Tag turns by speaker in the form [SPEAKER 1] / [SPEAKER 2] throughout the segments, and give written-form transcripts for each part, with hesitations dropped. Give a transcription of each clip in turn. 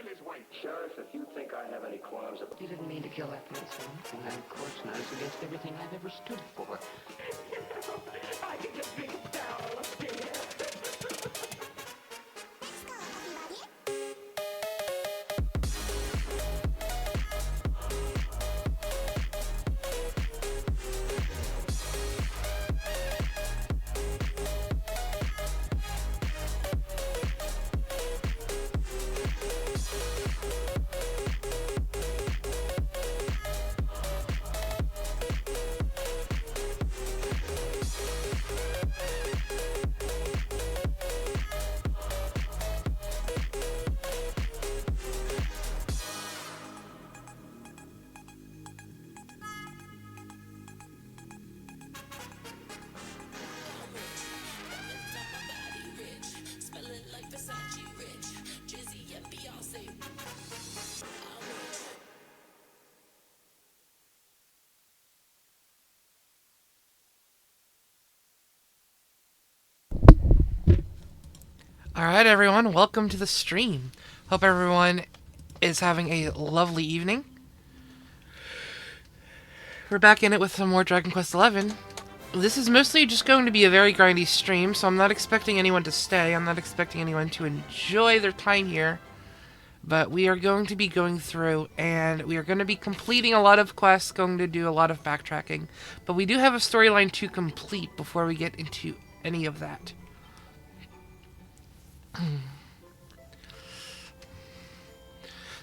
[SPEAKER 1] kill his wife.
[SPEAKER 2] Sheriff, if you think I have any qualms about...
[SPEAKER 3] You didn't mean to kill that policeman.
[SPEAKER 2] And of course not. It's against everything I've ever stood for.
[SPEAKER 1] I can just be down here.
[SPEAKER 4] Alright everyone, welcome to the stream. Hope everyone is having a lovely evening. We're back in it with some more Dragon Quest XI. This is mostly just going to be a very grindy stream, so I'm not expecting anyone to stay. I'm not expecting anyone to enjoy their time here. But we are going to be going through, and we are going to be completing a lot of quests, going to do a lot of backtracking. But we do have a storyline to complete before we get into any of that.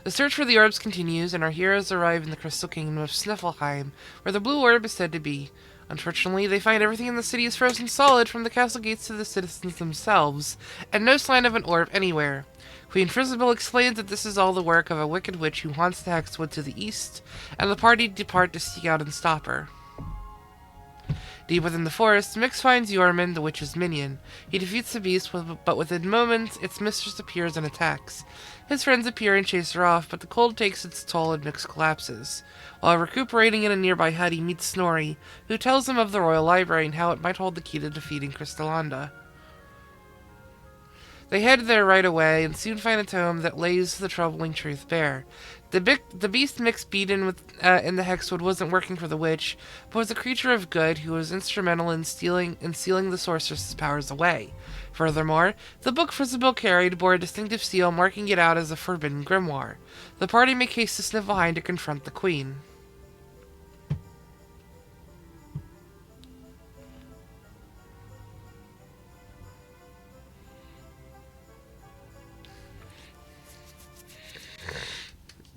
[SPEAKER 4] The search for the orbs continues, and our heroes arrive in the Crystal Kingdom of Sniffelheim, where the blue orb is said to be. Unfortunately, they find everything in the city is frozen solid, from the castle gates to the citizens themselves, and no sign of an orb anywhere. Queen Frizzabel explains that this is all the work of a wicked witch who haunts the Hexwood to the east, and the party depart to seek out and stop her. Deep within the forest, Mix finds Yorman, the witch's minion. He defeats the beast, but within moments, its mistress appears and attacks. His friends appear and chase her off, but the cold takes its toll and Mix collapses. While recuperating in a nearby hut, he meets Snorri, who tells him of the Royal Library and how it might hold the key to defeating Crystallanda. They head there right away and soon find a tome that lays the troubling truth bare. The beast Mix beaten in the Hexwood wasn't working for the witch, but was a creature of good who was instrumental in sealing the sorceress's powers away. Furthermore, the book Frizzabel carried bore a distinctive seal marking it out as a forbidden grimoire. The party make haste to Sniffelheim to confront the queen.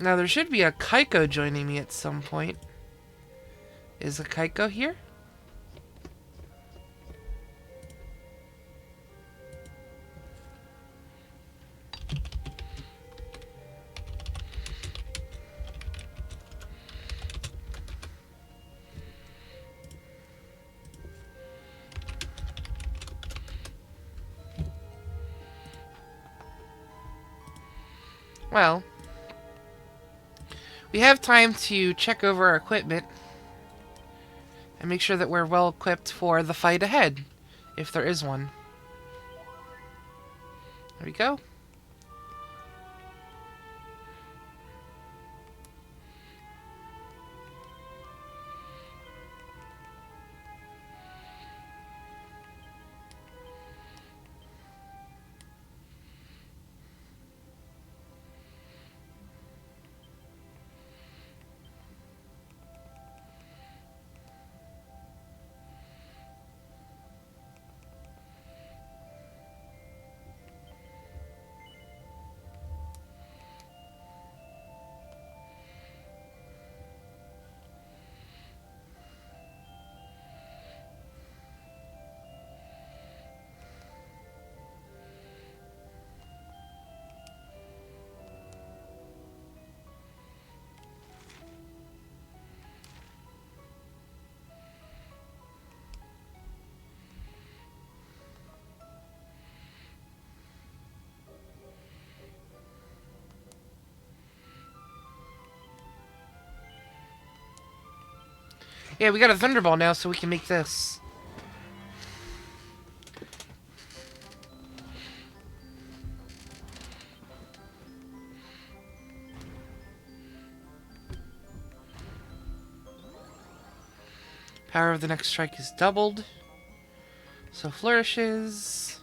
[SPEAKER 4] Now, there should be a Kaiko joining me at some point. Is a Kaiko here? Well, we have time to check over our equipment and make sure that we're well equipped for the fight ahead, if there is one. There we go. Yeah, we got a Thunderball now, so we can make this. Power of the next strike is doubled. So flourishes.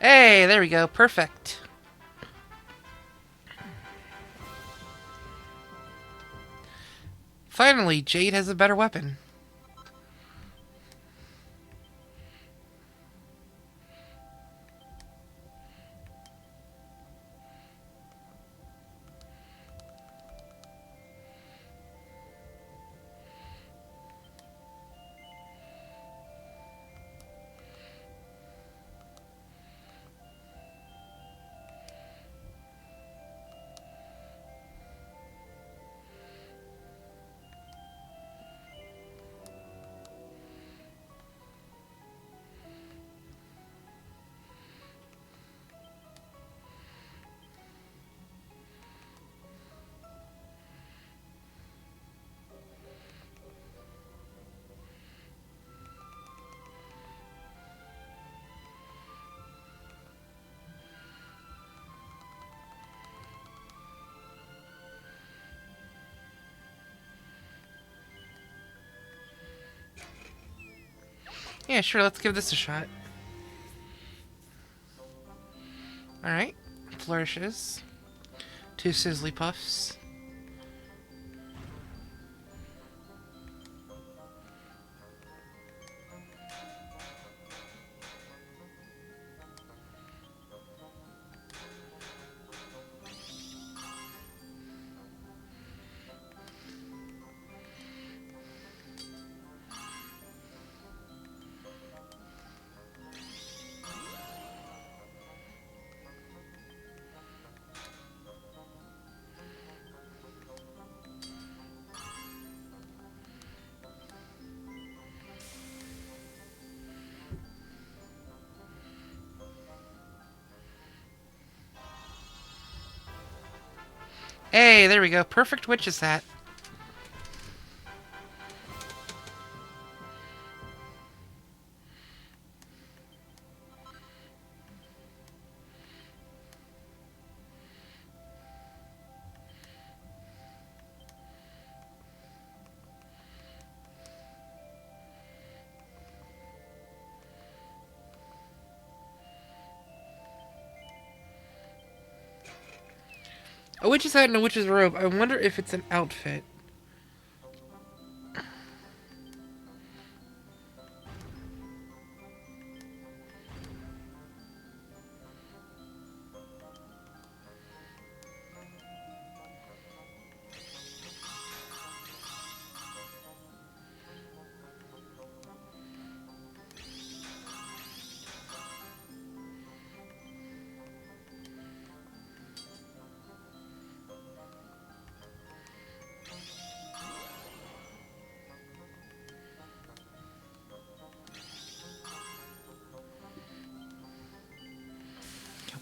[SPEAKER 4] Hey, there we go. Perfect. Finally, Jade has a better weapon. Yeah, sure, let's give this a shot. Alright. Flourishes. 2 Sizzly Puffs. Hey, there we go. Perfect Witch's Hat. A witch's hat and a witch's robe. I wonder if it's an outfit.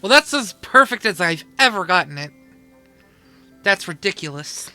[SPEAKER 4] Well, that's as perfect as I've ever gotten it. That's ridiculous.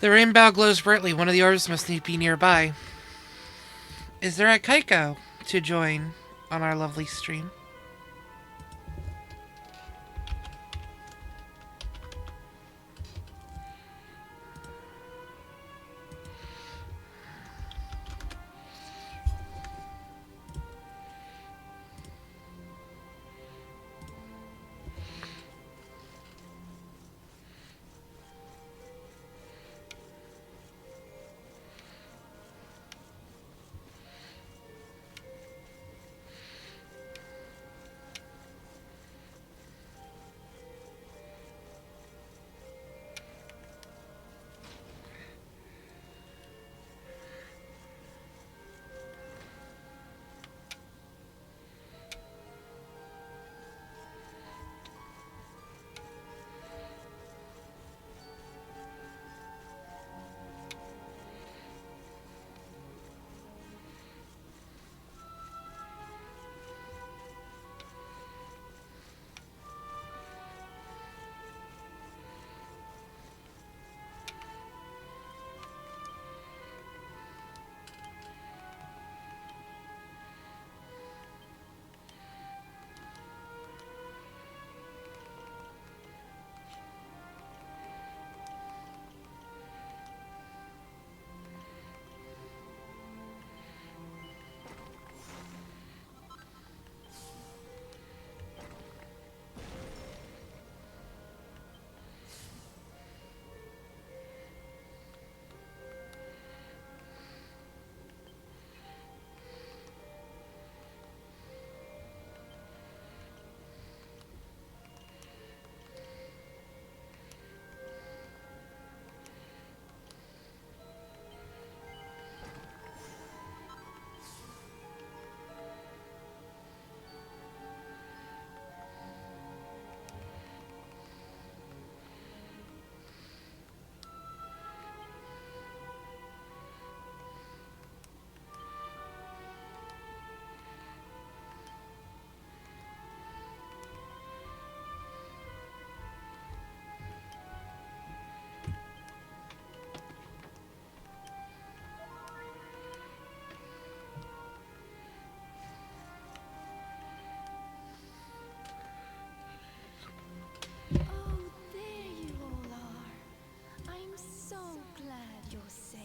[SPEAKER 4] The rainbow glows brightly. One of the orbs must be nearby. Is there a Kaiko to join on our lovely stream?
[SPEAKER 3] Oh, there you all are. I'm so glad you're safe.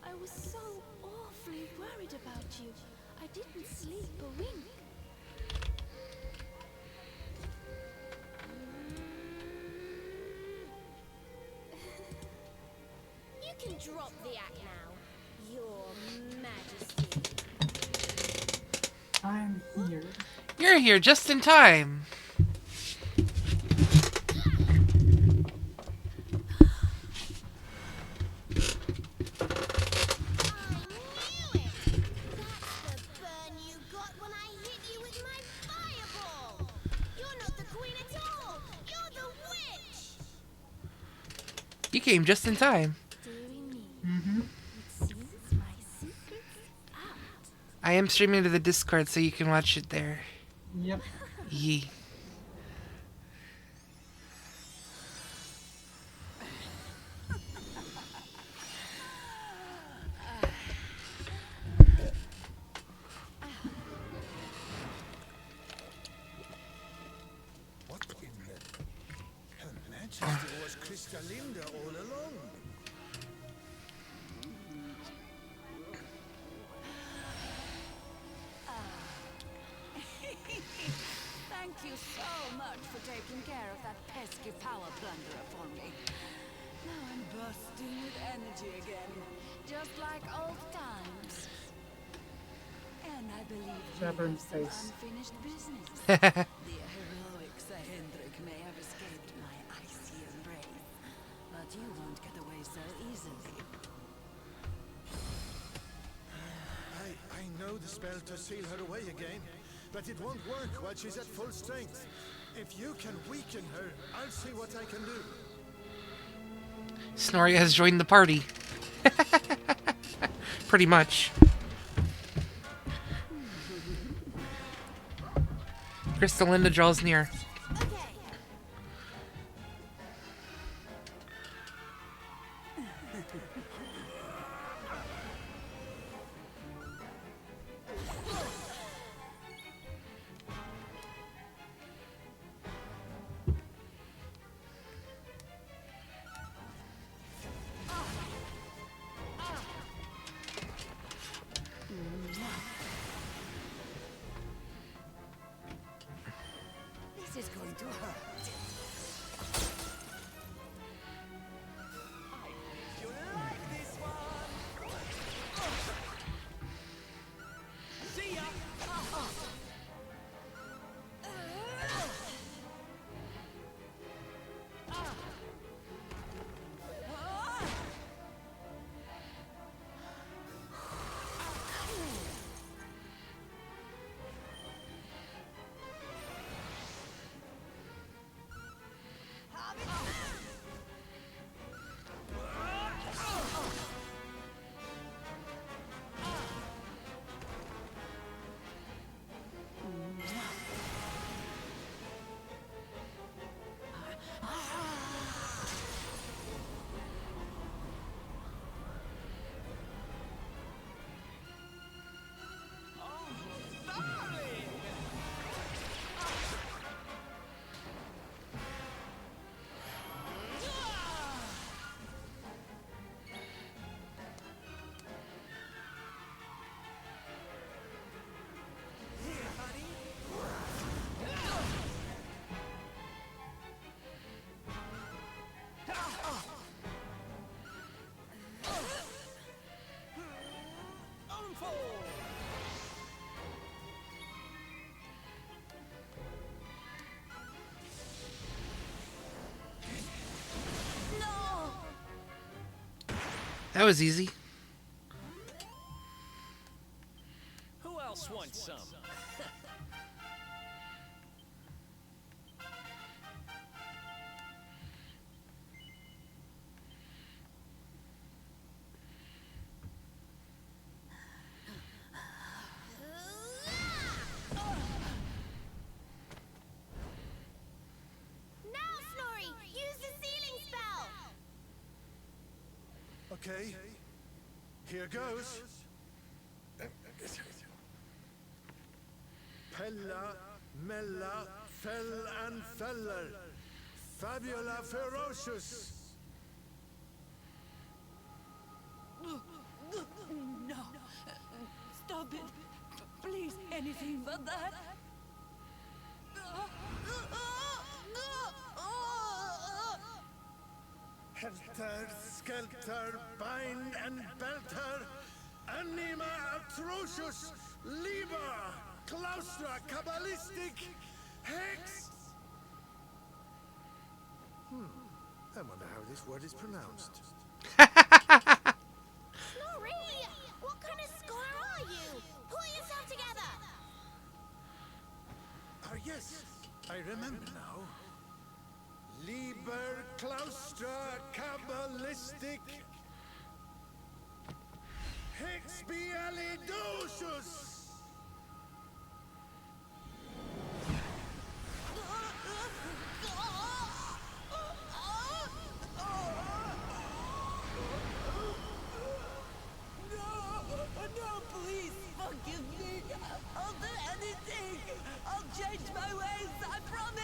[SPEAKER 3] I was so awfully worried about you. I didn't sleep a wink.
[SPEAKER 5] You can drop the act now, Your Majesty.
[SPEAKER 6] I'm here.
[SPEAKER 4] You're here just in time. You came just in time.
[SPEAKER 3] Dearie me.
[SPEAKER 6] Mm-hmm.
[SPEAKER 3] It seems my secret's out.
[SPEAKER 4] I am streaming to the Discord so you can watch it there.
[SPEAKER 6] Yep.
[SPEAKER 4] Yee.
[SPEAKER 7] What in the... Her Majesty was Crystalinda all along.
[SPEAKER 8] Thank you so much for taking care of that pesky power plunderer for me. Now I'm bursting with energy again, just like old times. And I believe you
[SPEAKER 6] Stubborn
[SPEAKER 8] have some
[SPEAKER 6] face.
[SPEAKER 8] unfinished business. The heroic Sir Hendrik may have escaped my icy embrace, but you won't get away so easily.
[SPEAKER 7] I know the spell to seal her away again, but it won't work while she's at full strength. If you can weaken her, I'll see what I can do.
[SPEAKER 4] Snorri has joined the party. Pretty much. Crystalinda draws near.
[SPEAKER 5] Okay.
[SPEAKER 8] This is going to hurt.
[SPEAKER 4] That was easy.
[SPEAKER 6] Who else wants some?
[SPEAKER 5] Now, Snorri, use the sealing spell.
[SPEAKER 7] Okay, here goes. Pella, Mella, Fell and Feller. Fabula Ferocious.
[SPEAKER 8] No. Stop it. Please, anything but that.
[SPEAKER 7] Helter, Skelter, Bind and Belter. Anima Atrocious. Liber. Claustra, Kabbalistic. Hex. I wonder how this word is pronounced.
[SPEAKER 5] Snorri, what kind of scholar are you? Pull yourself together.
[SPEAKER 7] Yes, I remember now. Liber Claustra Kabbalistic Hexpialidocious.
[SPEAKER 8] No, please forgive me. I'll do anything. I'll change my ways, I promise.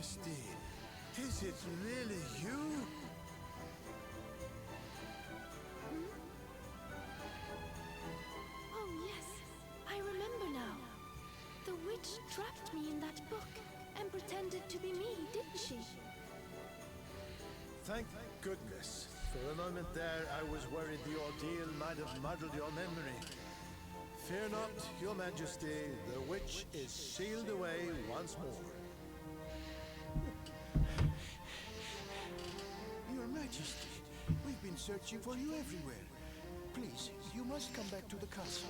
[SPEAKER 7] Majesty, is it really you?
[SPEAKER 3] Oh, yes. I remember now. The witch trapped me in that book and pretended to be me, didn't she?
[SPEAKER 7] Thank goodness. For a moment there, I was worried the ordeal might have muddled your memory. Fear not, Your Majesty, the witch is sealed away once more.
[SPEAKER 9] Your Majesty, we've been searching for you everywhere. Please, you must come back to the castle.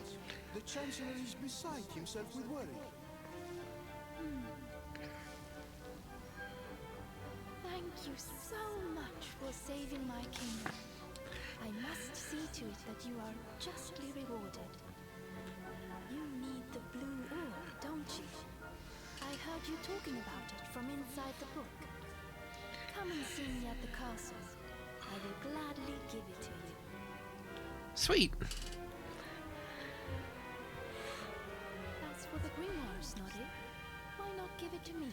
[SPEAKER 9] The Chancellor is beside himself with worry.
[SPEAKER 3] Thank you so much for saving my kingdom. I must see to it that you are justly rewarded. You need the blue orb, don't you? I heard you talking about it from inside the book. Come and see me at the castle. I will gladly give it to you.
[SPEAKER 4] Sweet.
[SPEAKER 3] As for the grimoire, Snoddy, why not give it to me?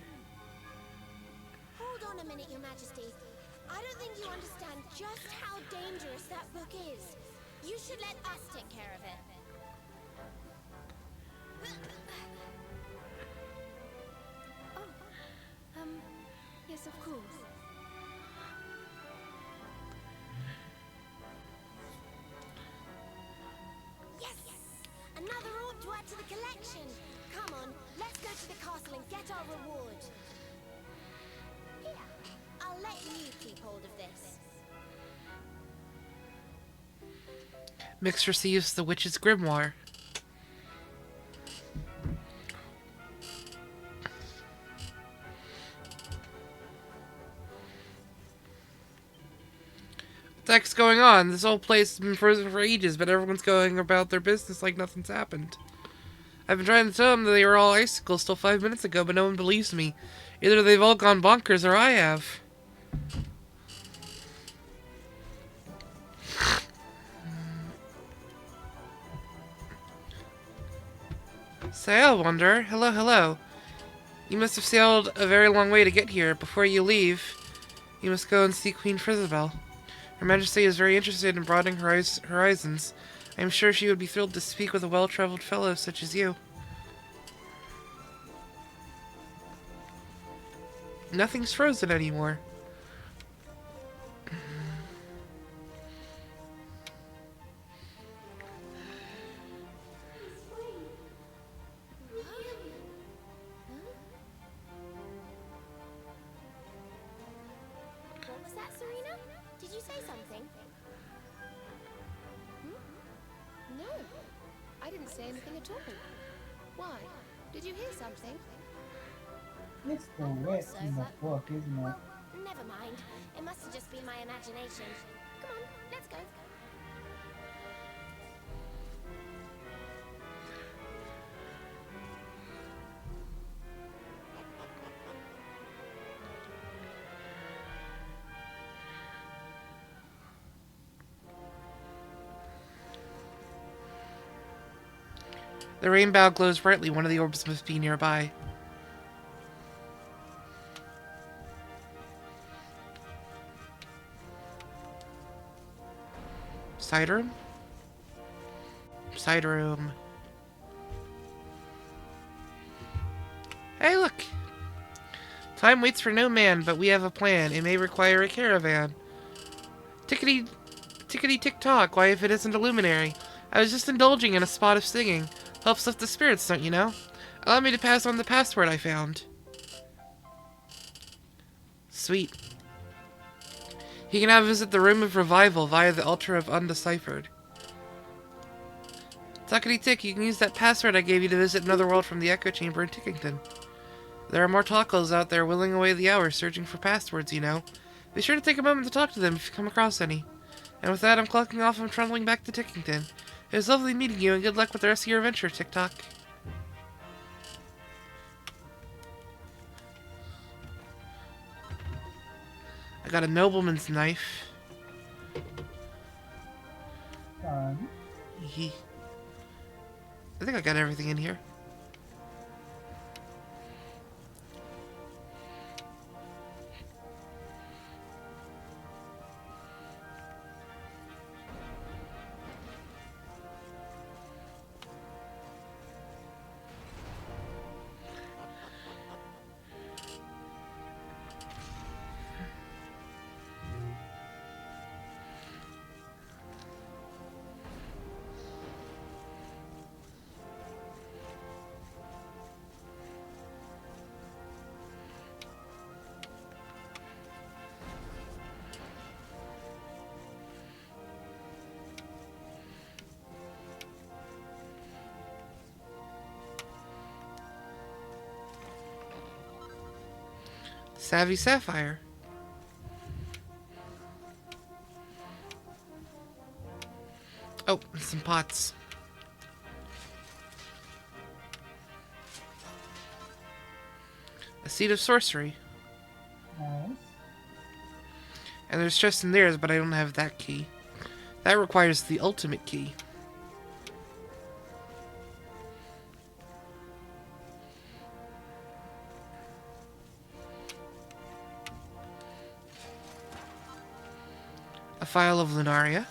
[SPEAKER 5] Hold on a minute, Your Majesty. I don't think you understand just how dangerous that book is. You should let us take care of it.
[SPEAKER 3] Yes, of course.
[SPEAKER 5] Yes! Another orb to add to the collection. Come on, let's go to the castle and get our reward. Here, I'll let you keep hold of this.
[SPEAKER 4] Mix receives the witch's grimoire. What the heck's going on? This whole place has been frozen for ages, but everyone's going about their business like nothing's happened. I've been trying to tell them that they were all icicles till 5 minutes ago, but no one believes me. Either they've all gone bonkers or I have. Sail, Wanderer. Hello, hello. You must have sailed a very long way to get here. Before you leave, you must go and see Queen Frizabel. Her Majesty is very interested in broadening horizons. I am sure she would be thrilled to speak with a well-traveled fellow such as you. Nothing's frozen anymore.
[SPEAKER 5] What was that, Serena? Did you say something?
[SPEAKER 10] No, I didn't say anything at all. Why? Did you hear something?
[SPEAKER 11] It's the wit in the book, isn't it?
[SPEAKER 5] Well, never mind. It must have just been my imagination. Come on, let's go.
[SPEAKER 4] The rainbow glows brightly. One of the orbs must be nearby. Side room? Side room. Hey, look! Time waits for no man, but we have a plan. It may require a caravan. Tickety tick-tock, why if it isn't a luminary? I was just indulging in a spot of singing. Helps lift the spirits, don't you know? Allow me to pass on the password I found. Sweet. He can now visit the Room of Revival via the Altar of Undeciphered. Tuckety-tick, you can use that password I gave you to visit another world from the Echo Chamber in Tickington. There are more tacos out there willing away the hours searching for passwords, you know. Be sure to take a moment to talk to them if you come across any. And with that, I'm clocking off and trundling back to Tickington. It was lovely meeting you, and good luck with the rest of your adventure, Tick-Tock. I got a nobleman's knife. I think I got everything in here. Savvy Sapphire. Oh, and some pots. A seed of sorcery.
[SPEAKER 11] Nice.
[SPEAKER 4] And there's chests in theirs, but I don't have that key. That requires the ultimate key. A phial of Lunaria.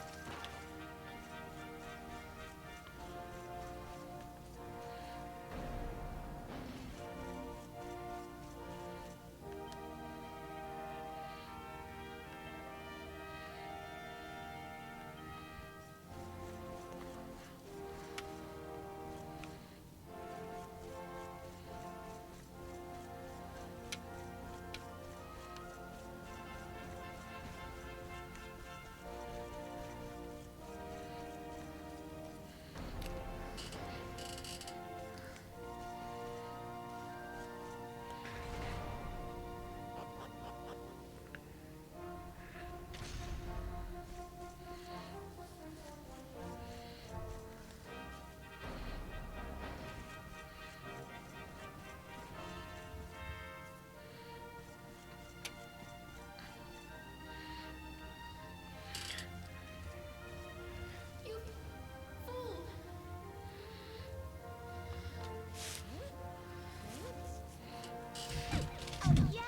[SPEAKER 5] Oh yeah?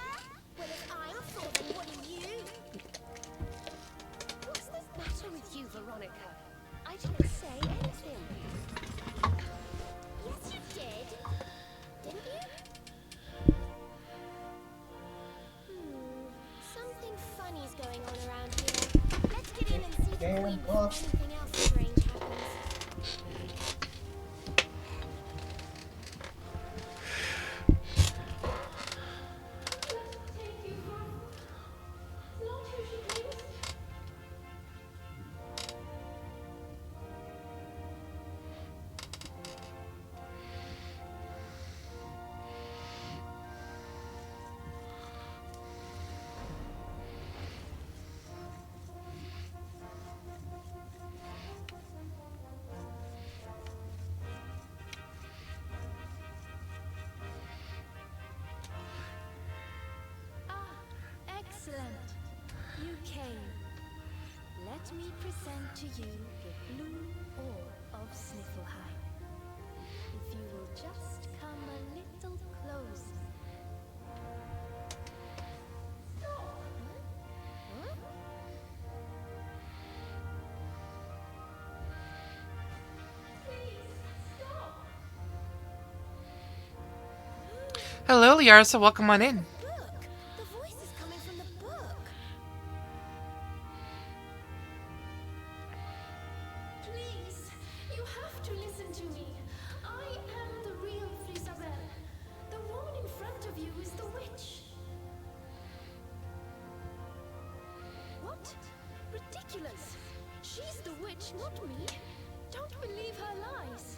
[SPEAKER 5] Well, if I'm a fool, then what are you?
[SPEAKER 10] What's the matter with you, Veronica? I didn't say anything.
[SPEAKER 5] Yes, you did. Didn't you? Something funny's going on around here. Let's get in and see the queen before anything else strange happens.
[SPEAKER 3] Excellent. You came. Let me present to you the blue orb of Sniffleheim. If you will just come a little closer.
[SPEAKER 4] Hello, Liarsa. Welcome on in.
[SPEAKER 5] Look, the voice is coming from the book.
[SPEAKER 3] Please, you have to listen to me. I am the real Frisabel. The woman in front of you is the witch. What? Ridiculous. She's the witch, not me. Don't believe her lies.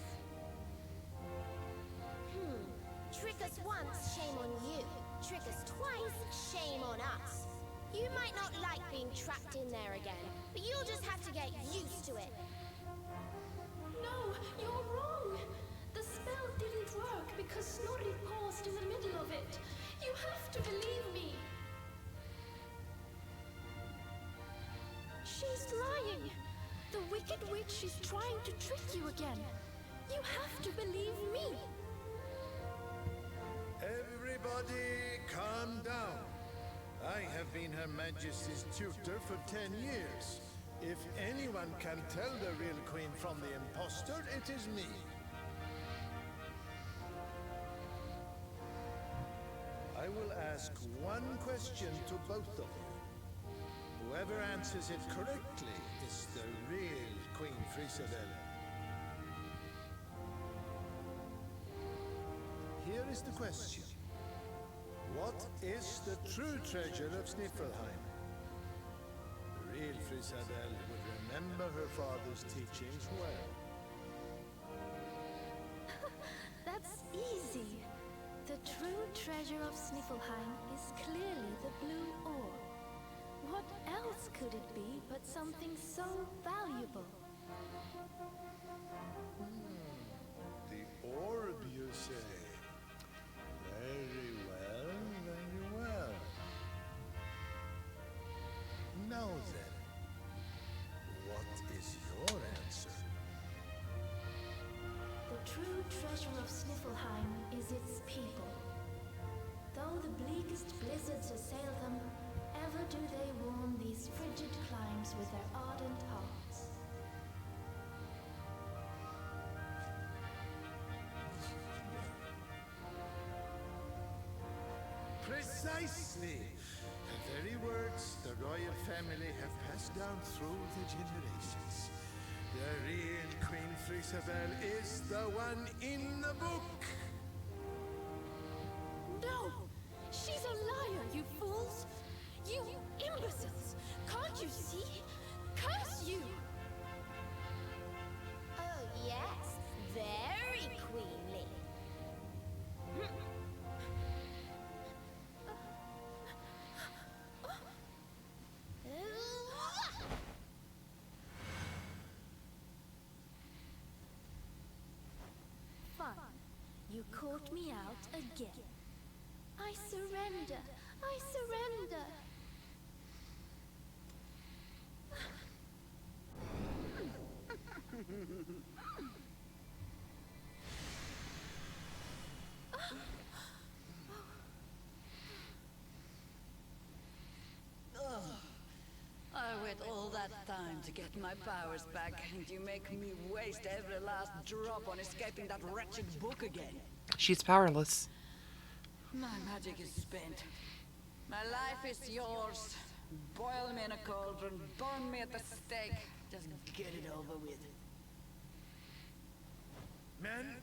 [SPEAKER 5] Trick us once, shame on you. Trick us twice, shame on us. You might not like being trapped in there again, but you'll just have to get used to it.
[SPEAKER 3] No, you're wrong. The spell didn't work because Snorri paused in the middle of it. You have to believe me. She's lying. The wicked witch is trying to trick you again. You have to believe me.
[SPEAKER 7] Everybody, calm down. I have been Her Majesty's tutor for 10 years. If anyone can tell the real queen from the impostor, it is me. I will ask one question to both of you. Whoever answers it correctly is the real Queen Frisabel. Here is the question. What is the true treasure of Sniffleheim? The real Frisabel would remember her father's teachings well.
[SPEAKER 3] That's easy. The The true treasure of Sniffleheim is clearly the blue ore. What else could it be but something so valuable?
[SPEAKER 7] The orb, you say? Very well, very well. Now then, what is your answer?
[SPEAKER 3] The true treasure of Sniffleheim is its people. Though the bleakest blizzards assail them, ever do they warm these frigid climes with their ardent hearts.
[SPEAKER 7] Precisely! The very words the royal family have passed down through the generations. The real Queen Frisabel is the one in the book!
[SPEAKER 3] No! She's a liar, you fools! You imbeciles! Can't you see? Curse you!
[SPEAKER 5] Oh, yes. Very queenly.
[SPEAKER 3] Fun. You caught me out again. I surrender. I surrender.
[SPEAKER 8] I wait all that time to get my powers back, and you make me waste every last drop on escaping that wretched book again.
[SPEAKER 4] She's powerless.
[SPEAKER 8] My magic is spent. My life is yours. Boil me in a cauldron, burn me at the stake. Just get it over with.
[SPEAKER 7] Men,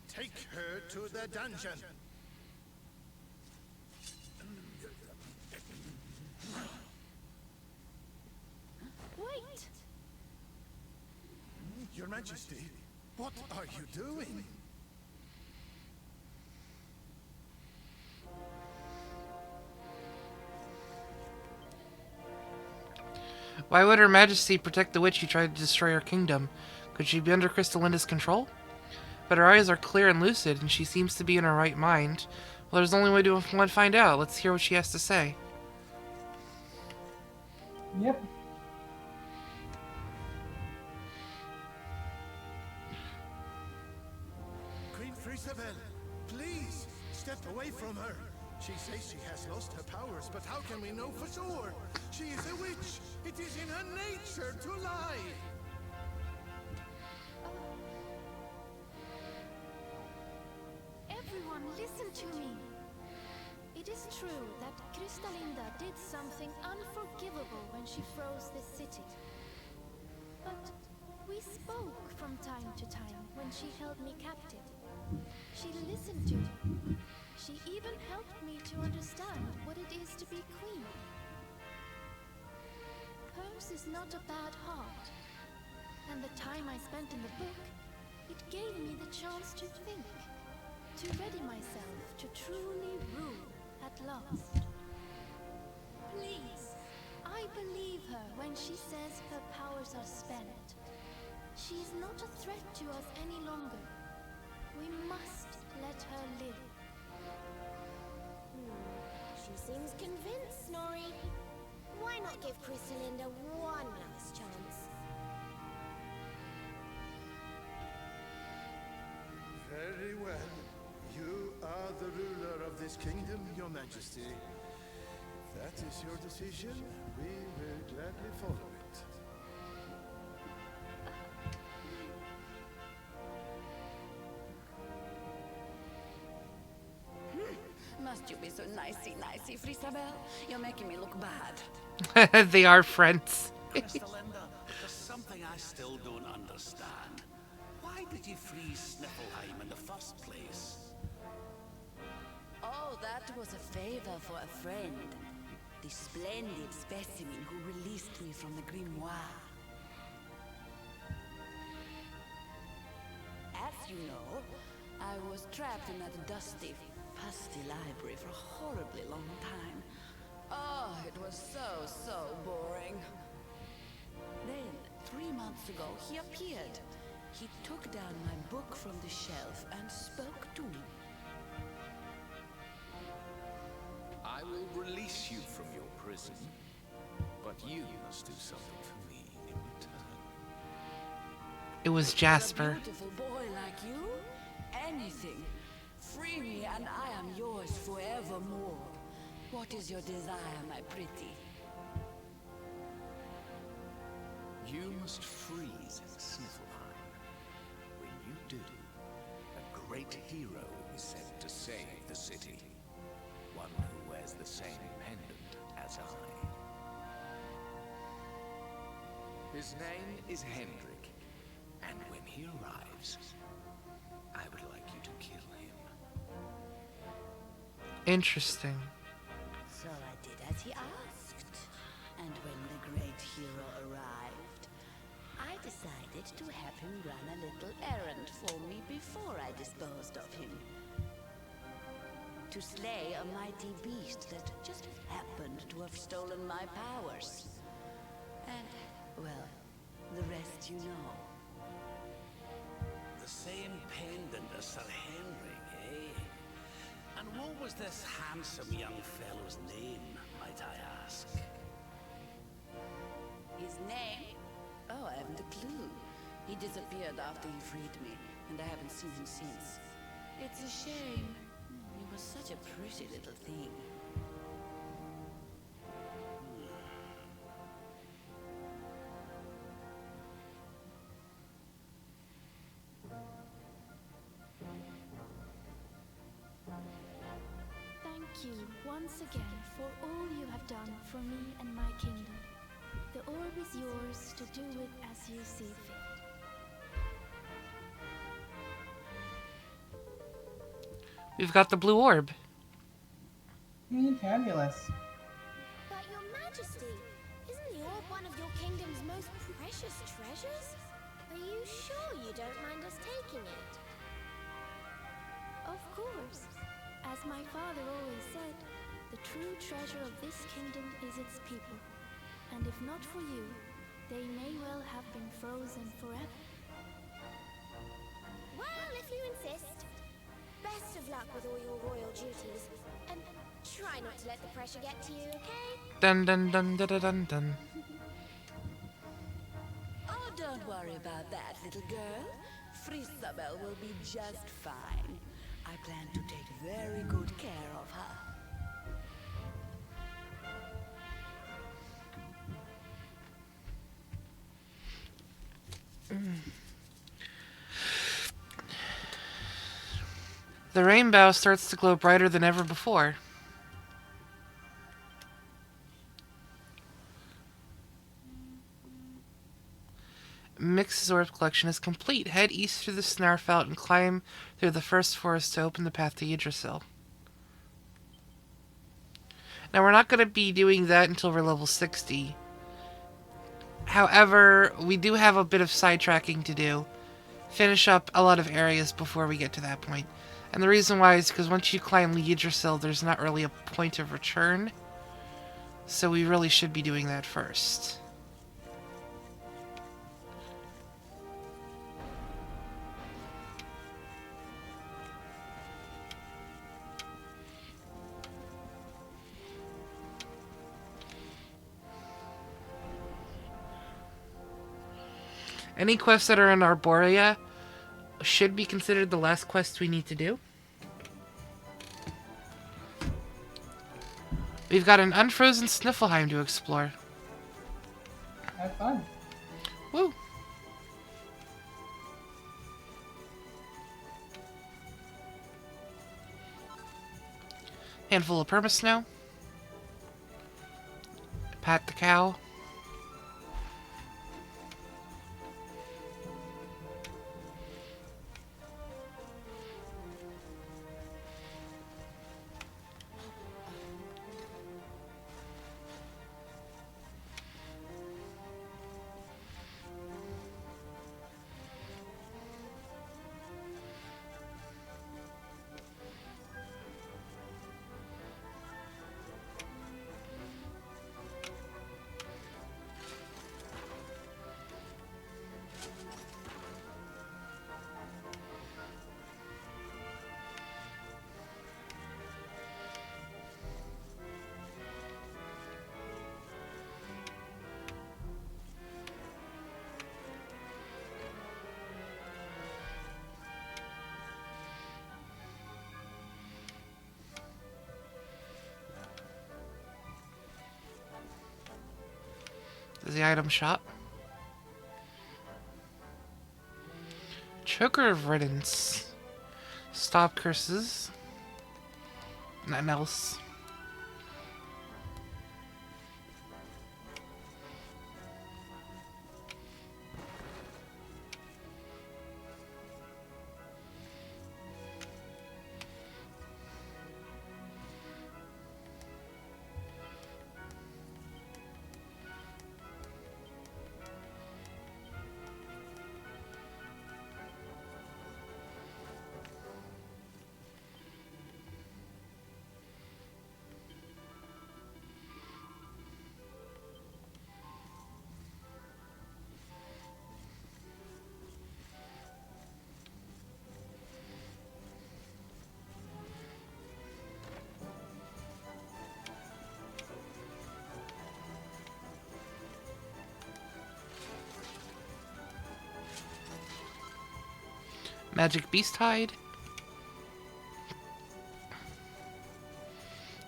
[SPEAKER 7] take her to the dungeon.
[SPEAKER 3] Wait!
[SPEAKER 7] Your Majesty, what are you doing?
[SPEAKER 4] Why would Her Majesty protect the witch who tried to destroy her kingdom? Could she be under Crystalinda's control? But her eyes are clear and lucid, and she seems to be in her right mind. Well, there's only way to find out. Let's hear what she has to say.
[SPEAKER 11] Yep.
[SPEAKER 7] Queen Frisabel, please, step away from her. She says she has lost her powers, but how can we know for sure? She is a witch. It is in her nature to lie.
[SPEAKER 3] Everyone, listen to me. It is true that Crystalinda did something unforgivable when she froze this city. But we spoke from time to time when she held me captive. She listened to me. She even helped me to understand what it is to be queen. Hers is not a bad heart. And the time I spent in the book, it gave me the chance to think. To ready myself to truly rule at last. Please, I believe her when she says her powers are spent. She is not a threat to us any longer. We must let her live.
[SPEAKER 5] She seems convinced, Snorri. Why not give Crystalinda one last chance?
[SPEAKER 7] Very well. You are the ruler of this kingdom, Your Majesty. If that is your decision, we will gladly follow it.
[SPEAKER 8] Must you be so nicey, Frisabel? You're making me look bad.
[SPEAKER 4] They are friends.
[SPEAKER 6] Crystalinda, there's something I still don't understand. Why did you freeze Sniffleheim in the first place?
[SPEAKER 8] Oh, that was a favor for a friend. The splendid specimen who released me from the grimoire. As you know, I was trapped in that dusty, musty library for a horribly long time. Oh, it was so boring. Then, 3 months ago, he appeared. He took down my book from the shelf and spoke to me.
[SPEAKER 12] I will release you from your prison, but you must do something for me in return.
[SPEAKER 4] It was Jasper.
[SPEAKER 8] A beautiful boy like you? Anything. Free me and I am yours forevermore. What is your desire, my pretty?
[SPEAKER 12] You must free Sniffleheim. When you do, a great hero is sent to save the city. One who wears the same pendant as I. His name is Hendrik, and when he arrives, I would like you to kill him.
[SPEAKER 4] Interesting.
[SPEAKER 8] So I did as he asked. And when the great hero arrived, I decided to have him run a little errand for me before I disposed of him. To slay a mighty beast that just happened to have stolen my powers. And, well, the rest you know.
[SPEAKER 6] The same pendant as Sir Henrik, eh? And what was this handsome young fellow's name, might I ask?
[SPEAKER 8] His name? Oh, I haven't a clue. He disappeared after he freed me, and I haven't seen him since. It's a shame. He was such a pretty little thing.
[SPEAKER 3] Thank you once again for all you have done for me and my kingdom. The orb is yours to do with as you see fit.
[SPEAKER 4] We've got the blue orb.
[SPEAKER 11] Fabulous.
[SPEAKER 5] But your majesty, isn't the orb one of your kingdom's most precious treasures? Are you sure you don't mind us taking it?
[SPEAKER 3] Of course. As my father always said, the true treasure of this kingdom is its people. And if not for you, they may well have been frozen forever.
[SPEAKER 5] Well, if you insist. Best of luck with all your royal duties. And try not to let the pressure get to you, okay?
[SPEAKER 4] Dun dun dun dun dun dun dun.
[SPEAKER 8] Oh, don't worry about that, little girl. Frisabel will be just fine. I plan to take very good care of her.
[SPEAKER 4] The rainbow starts to glow brighter than ever before. Mix's orb collection is complete. Head east through the Snarfelt and climb through the first forest to open the path to Yggdrasil. Now, we're not going to be doing that until we're level 60. However, we do have a bit of sidetracking to do. Finish up a lot of areas before we get to that point. And the reason why is because once you climb Yggdrasil, there's not really a point of return. So we really should be doing that first. Any quests that are in Arborea should be considered the last quest we need to do. We've got an unfrozen Sniffleheim to explore.
[SPEAKER 11] Have fun.
[SPEAKER 4] Woo! Handful of permasnow. Pat the cow. There's the item shop. Choker of Riddance. Stop curses. Nothing else. Magic Beast Hide.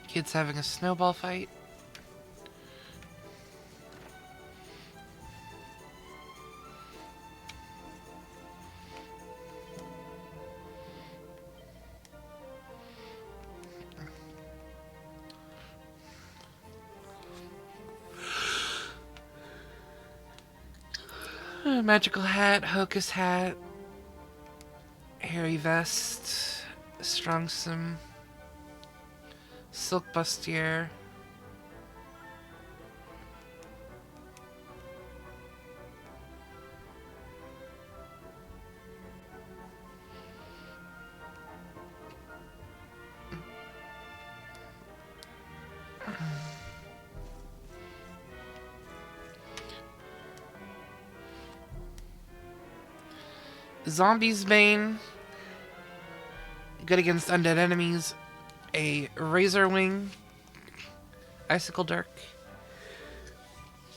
[SPEAKER 4] Kids having a snowball fight. Magical hat, Hocus hat. Hairy vest, Strongsome, silk bustier, Zombie's Bane. Good against undead enemies. A Razor Wing. Icicle Dirk.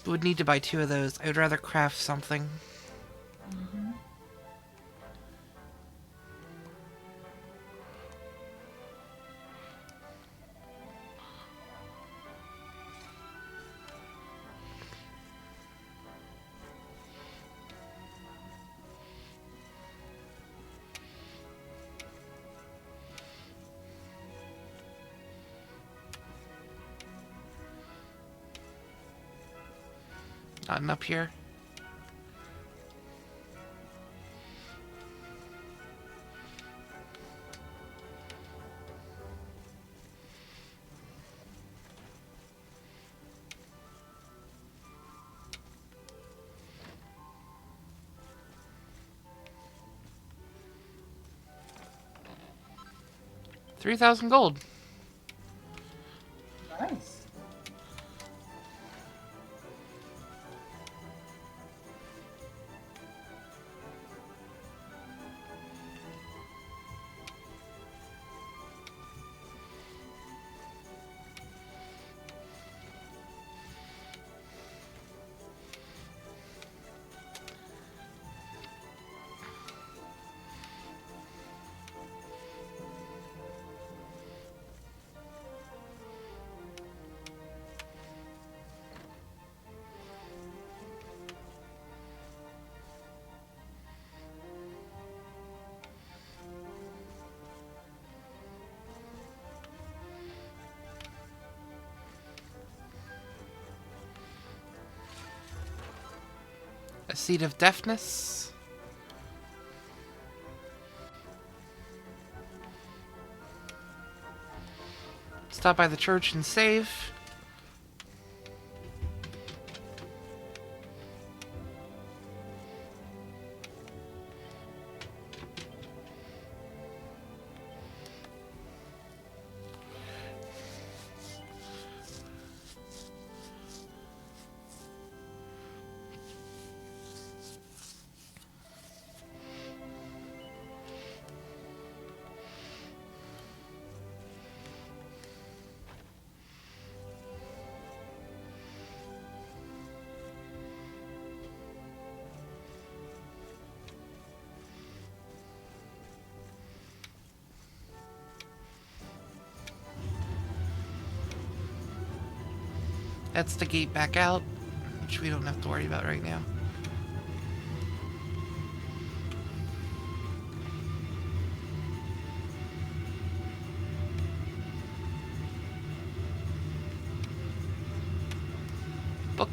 [SPEAKER 4] Would need to buy 2 of those. I would rather craft something. Nothing up here. $3,000 gold.
[SPEAKER 11] Nice. A Seed of Deafness. Stop by the church and save. That's the gate back out.
[SPEAKER 4] which we don't have to worry about right now. Book.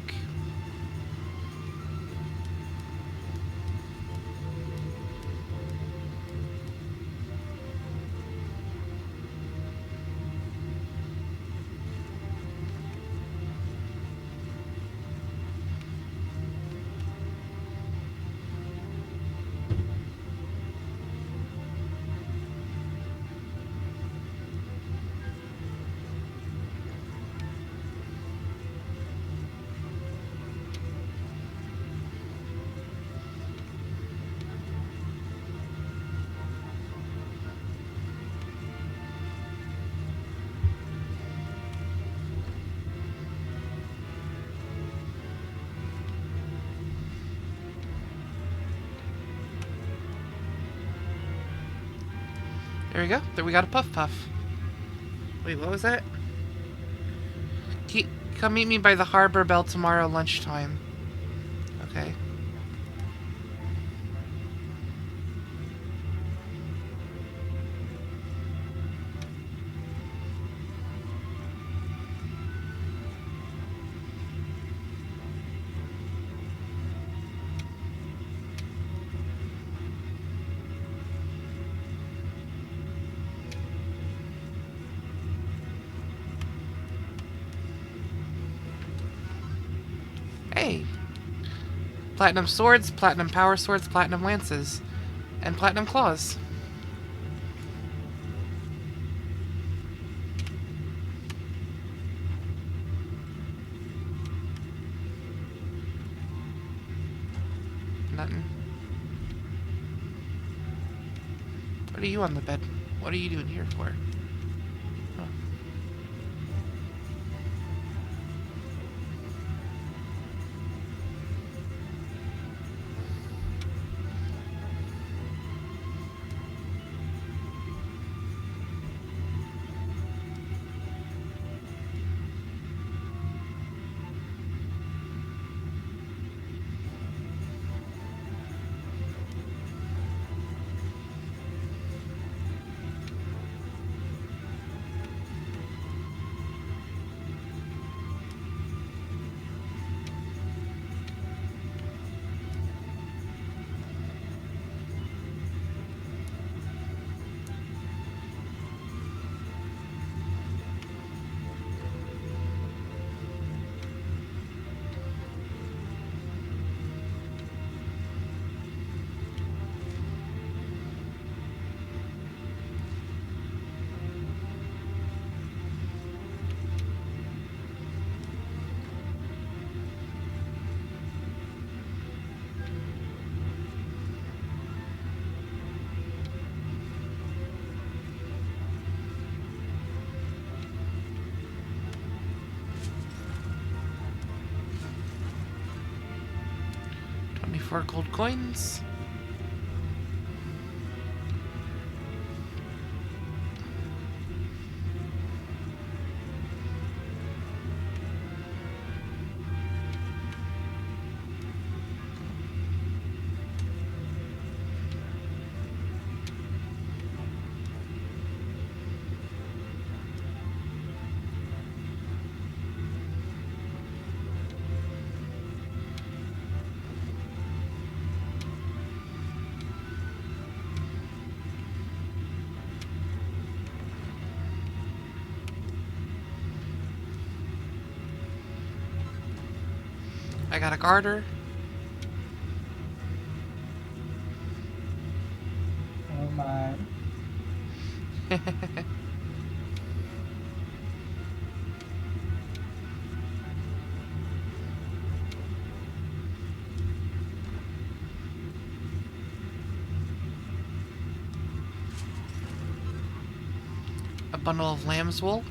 [SPEAKER 4] There we go. There we got a Puff Puff. Wait, what was that? Come meet me by the harbor bell tomorrow lunchtime. Okay. Hey! Platinum swords, platinum power swords, platinum lances, and platinum claws. Nothing. What are you on the bed? What are you doing here for? Huh. For gold coins. I got a garter.
[SPEAKER 11] Oh my.
[SPEAKER 4] A bundle of lamb's wool.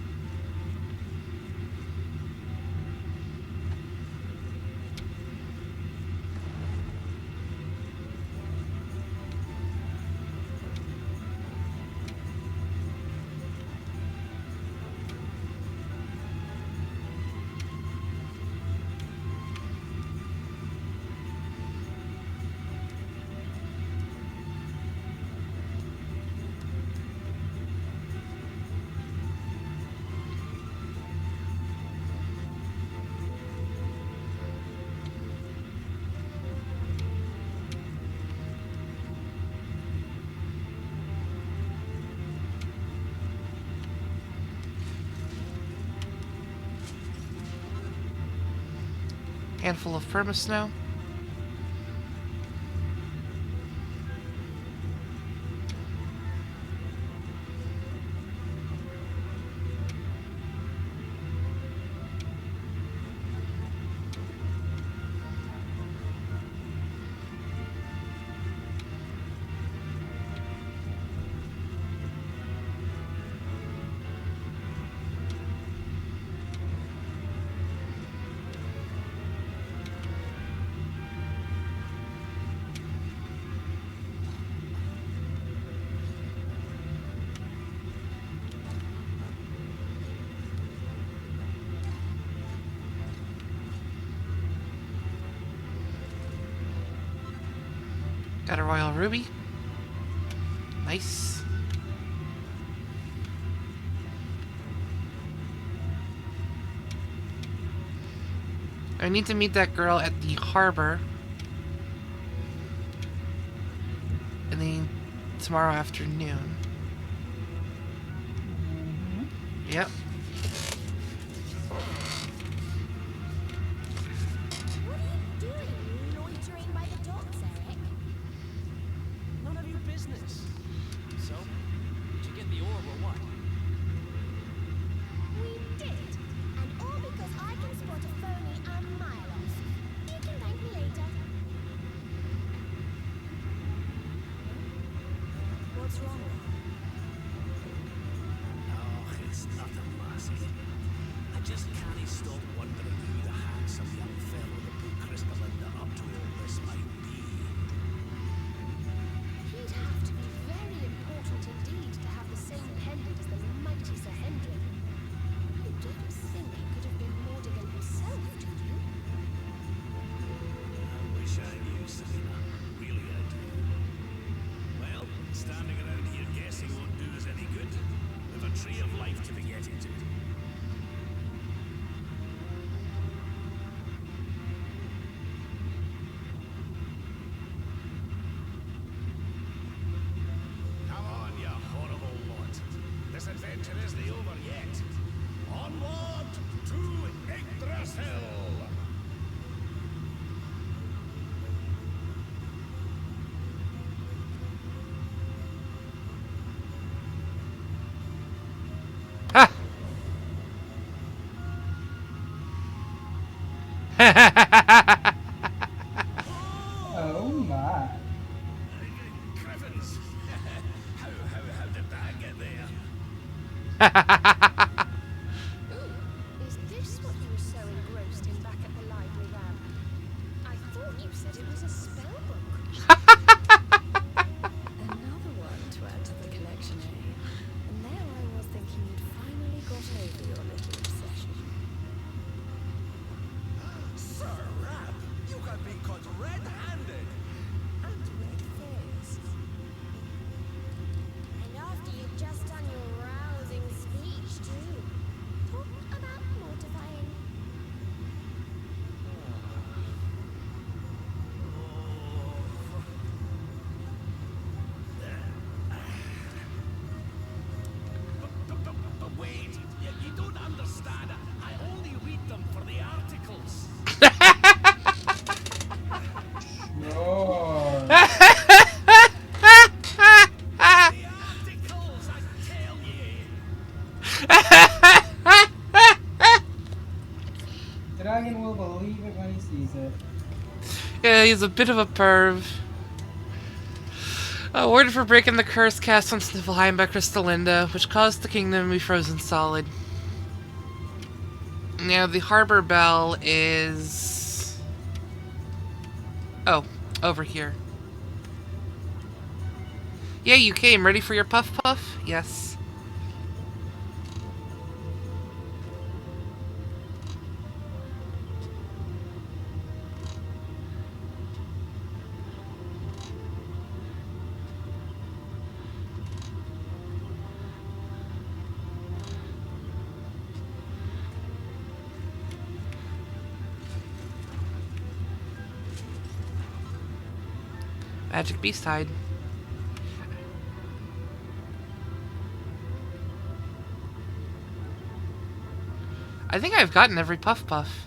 [SPEAKER 4] Handful of perma-snow. Got a royal ruby. Nice. I need to meet that girl at the harbor. And then tomorrow afternoon. Yep.
[SPEAKER 5] What are you doing? Loitering by the docks, Eric?
[SPEAKER 13] None of your business. So, did you get the orb or what?
[SPEAKER 5] We did. And all because I can spot a phony a mile off. You can thank me later.
[SPEAKER 8] What's wrong?
[SPEAKER 6] Oh, it's nothing, lassie. I just can't stop wondering who the handsome young fellow that put Cristalinda up to all this might be.
[SPEAKER 10] He'd have to be very important indeed to have the same pendant as the mighty Sir Hendrik. You don't think he could have been Mordigan himself, do you?
[SPEAKER 6] I wish I knew, Selena. Really, I do. Well, standing around here guessing won't do us any good. We've a tree of life to be getting to. Come on, you horrible lot. This adventure isn't over yet. Onward to Yggdrasil!
[SPEAKER 11] Oh my.
[SPEAKER 6] Griffins! how did that get there?
[SPEAKER 10] Is this what you were so engrossed in back at the library, Ram? I thought you said it was a spell book.
[SPEAKER 8] Another one to add to the collection, eh? And there I was thinking you'd finally got over your little obsession.
[SPEAKER 6] Sir Rab, you have been caught red-handed!
[SPEAKER 8] And red-faced.
[SPEAKER 5] And after you've just done your rousing speech, too. Talk about mortifying.
[SPEAKER 6] But wait, you don't understand. I only read them for the articles.
[SPEAKER 11] Sure.
[SPEAKER 6] The articles, I tell ye.
[SPEAKER 11] Dragon will believe it when he sees it.
[SPEAKER 4] Yeah, he's a bit of a perv. Awarded for breaking the curse cast on Sniffleheim by Cristalinda, which caused the kingdom to be frozen solid. Now, the harbor bell is... Oh, over here. Yeah, you came. Ready for your puff puff? Yes. Magic Beast hide. I think I've gotten every puff puff.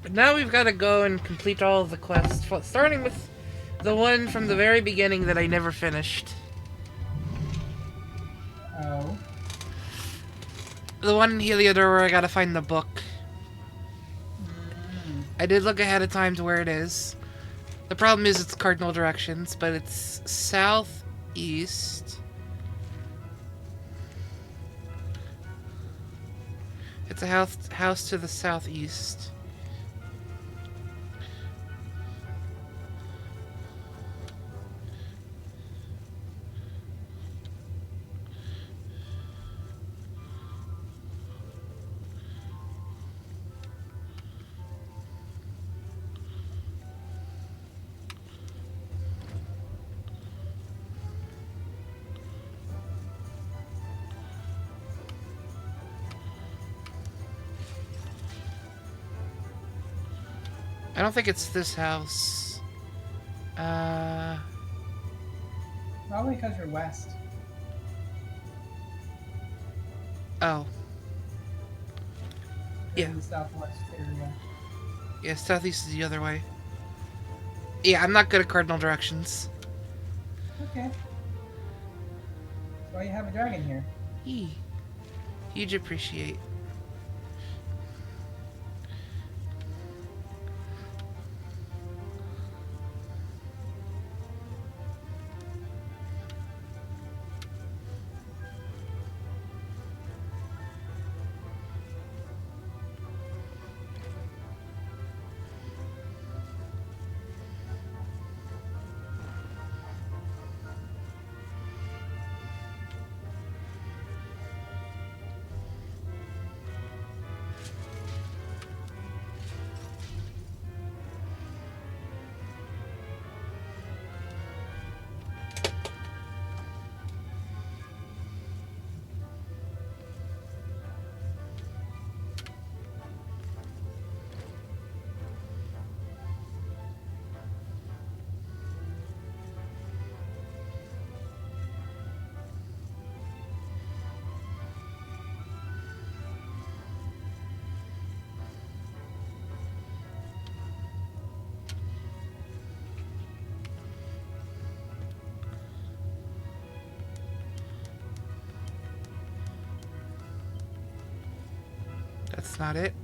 [SPEAKER 4] But now we've got to go and complete all of the quests, starting with the one from the very beginning that I never finished.
[SPEAKER 11] Oh.
[SPEAKER 4] The one in Heliodor where I gotta find the book. I did look ahead of time to where it is. The problem is it's cardinal directions, but it's southeast. It's a house to the southeast. I don't think it's this house.
[SPEAKER 11] Probably because you're west.
[SPEAKER 4] Oh.
[SPEAKER 11] You're
[SPEAKER 4] Yeah.
[SPEAKER 11] in the southwest area.
[SPEAKER 4] Yeah, southeast is the other way. Yeah, I'm not good at cardinal directions.
[SPEAKER 11] Okay. That's why you have a dragon here.
[SPEAKER 4] Huge appreciate. That's not it.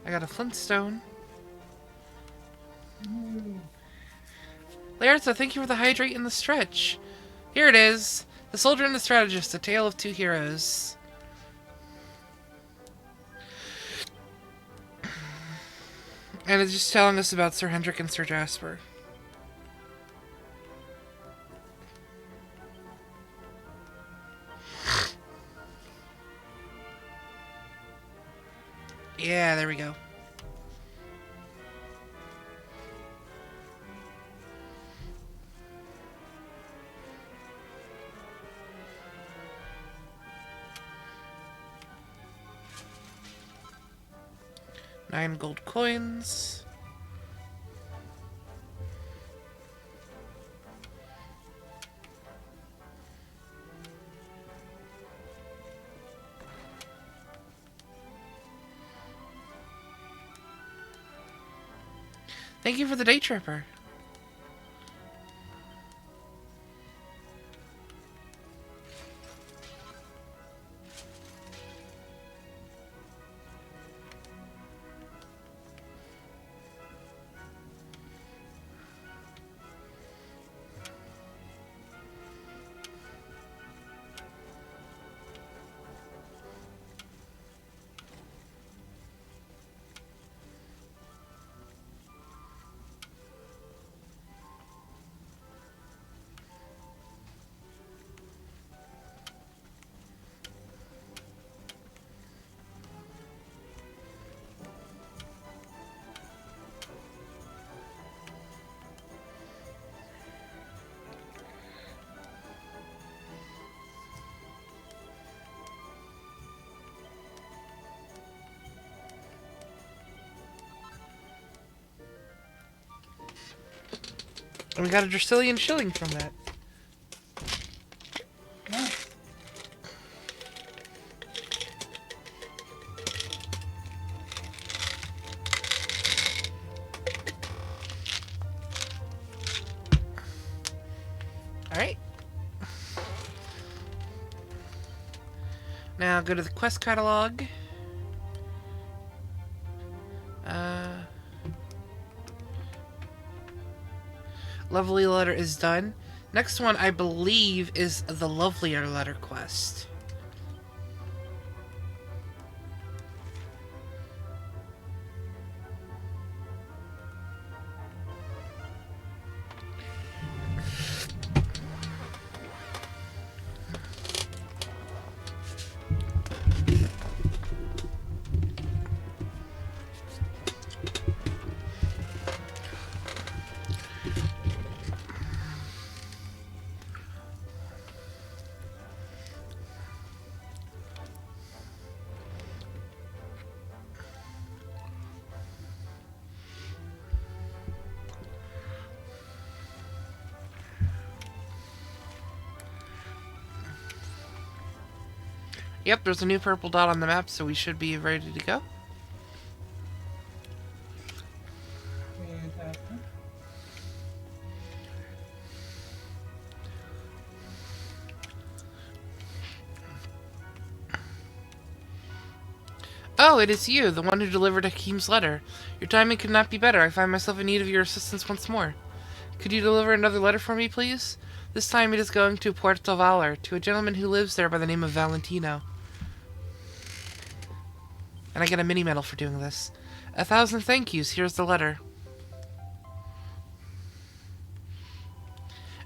[SPEAKER 4] I got a flintstone. Laerza, thank you for the hydrate and the stretch. Here it is. The Soldier and the Strategist, A Tale of Two Heroes. And it's just telling us about Sir Hendrik and Sir Jasper. Yeah, there we go. Nine gold coins. Thank you for the day tripper. And we got a Dracilian shilling from that.
[SPEAKER 11] Nice.
[SPEAKER 4] Alright. Now go to the quest catalog. Lovely letter is done. Next one, I believe, is the lovelier letter quest. Yep, there's a new purple dot on the map, so we should be ready to go.
[SPEAKER 11] Fantastic.
[SPEAKER 4] Oh, it is you, the one who delivered Hakim's letter. Your timing could not be better. I find myself in need of your assistance once more. Could you deliver another letter for me, please? This time it is going to Puerto Valor, to a gentleman who lives there by the name of Valentino. And I get a mini medal for doing this. 1,000 thank yous. Here's the letter.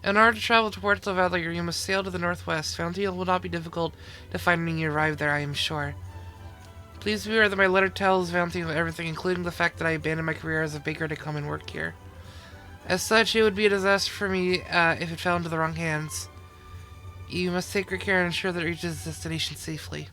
[SPEAKER 4] In order to travel to Puerto Valor, you must sail to the northwest. Valentino will not be difficult to find when you arrive there, I am sure. Please be aware that my letter tells Valentino everything, including the fact that I abandoned my career as a baker to come and work here. As such, it would be a disaster for me if it fell into the wrong hands. You must take great care and ensure that it reaches its destination safely.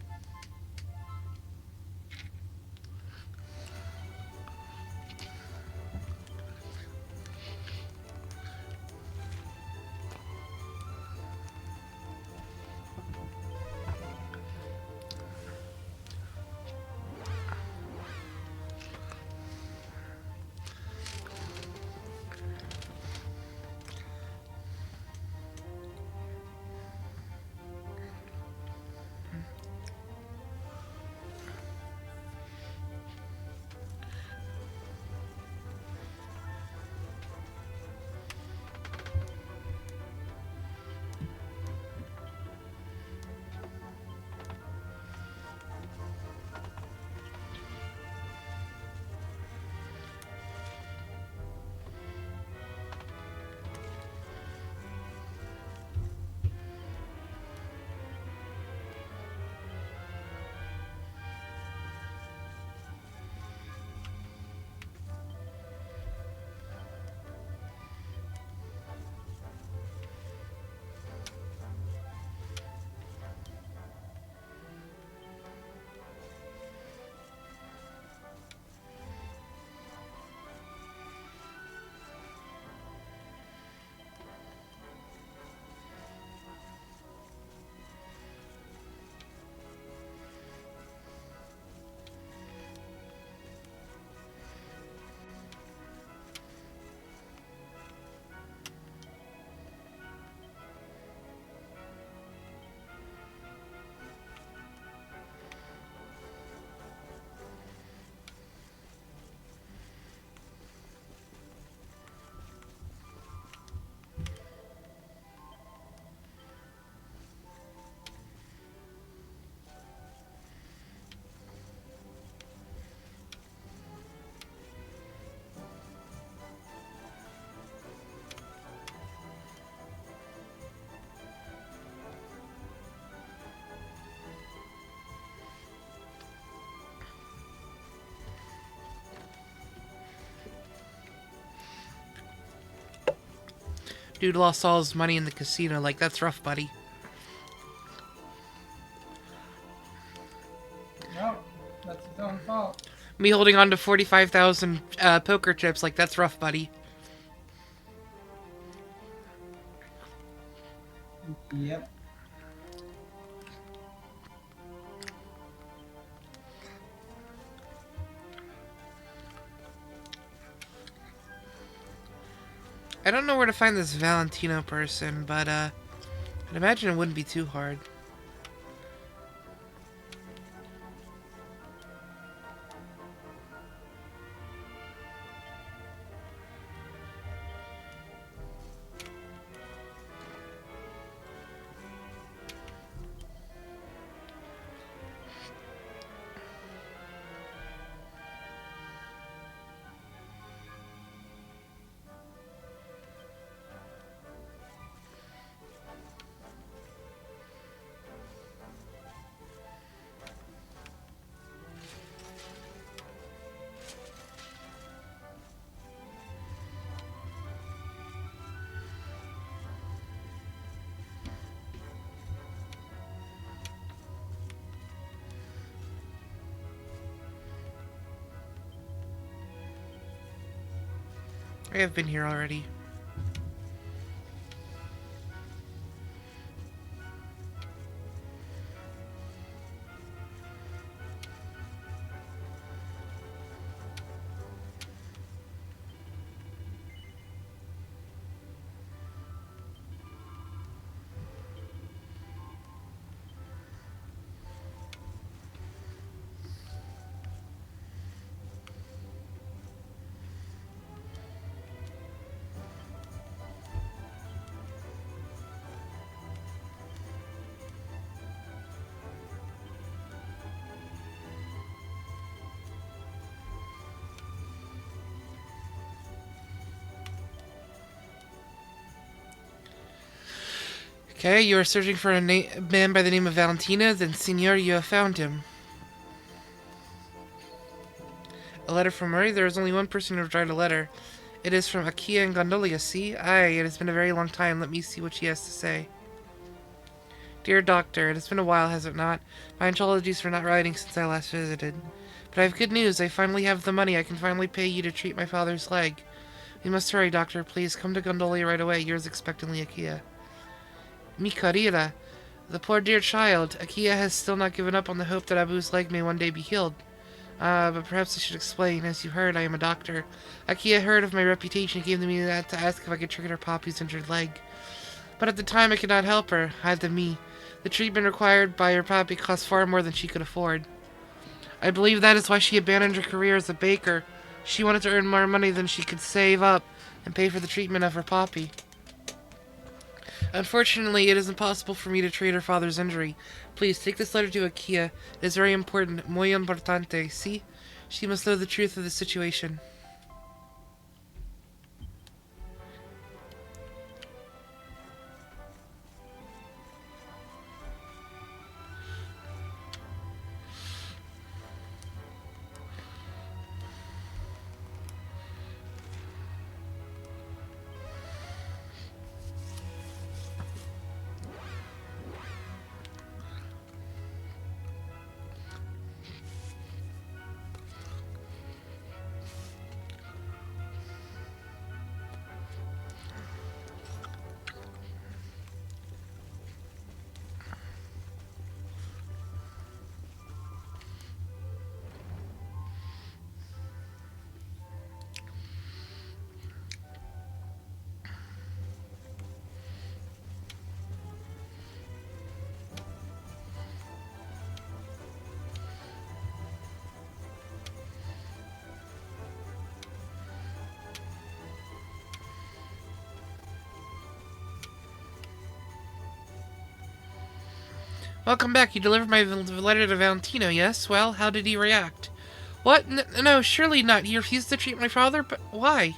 [SPEAKER 4] Dude lost all his money in the casino. Like, that's rough, buddy.
[SPEAKER 11] No, that's his own fault.
[SPEAKER 4] Me holding on to 45,000 poker chips. Like, that's rough, buddy.
[SPEAKER 11] Yep.
[SPEAKER 4] I don't know where to find this Valentino person, but I'd imagine it wouldn't be too hard. I have been here already. Okay, you are searching for a man by the name of Valentino, then Signor, you have found him. A letter from Murray? There is only one person who wrote a letter. It is from Akia and Gondolia, see? Aye, it has been a very long time. Let me see what she has to say. Dear Doctor, it has been a while, has it not? My apologies for not writing since I last visited. But I have good news. I finally have the money. I can finally pay you to treat my father's leg. We must hurry, Doctor. Please come to Gondolia right away. Yours expectantly, Akia. Mi carita. The poor dear child. Akia has still not given up on the hope that Abu's leg may one day be healed. But perhaps I should explain. As you heard, I am a doctor. Akia heard of my reputation and came to me to ask if I could treat her Poppy's injured leg. But at the time I could not help her, either me. The treatment required by her Poppy cost far more than she could afford. I believe that is why she abandoned her career as a baker. She wanted to earn more money than she could save up and pay for the treatment of her Poppy. Unfortunately, it is impossible for me to treat her father's injury. Please, take this letter to Akia. It is very important. Muy importante. See? She must know the truth of the situation. Welcome back. You delivered my letter to Valentino, yes? Well, how did he react? What? No, surely not. He refused to treat my father? But why?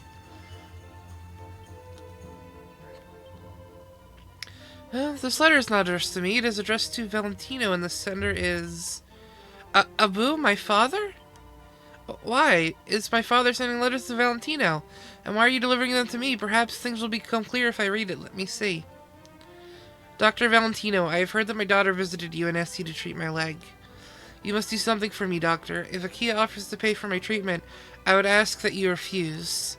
[SPEAKER 4] This letter is not addressed to me. It is addressed to Valentino, and the sender is... Abu, my father? Why? Is my father sending letters to Valentino? And why are you delivering them to me? Perhaps things will become clear if I read it. Let me see. Dr. Valentino, I have heard that my daughter visited you and asked you to treat my leg. You must do something for me, doctor. If Akia offers to pay for my treatment, I would ask that you refuse.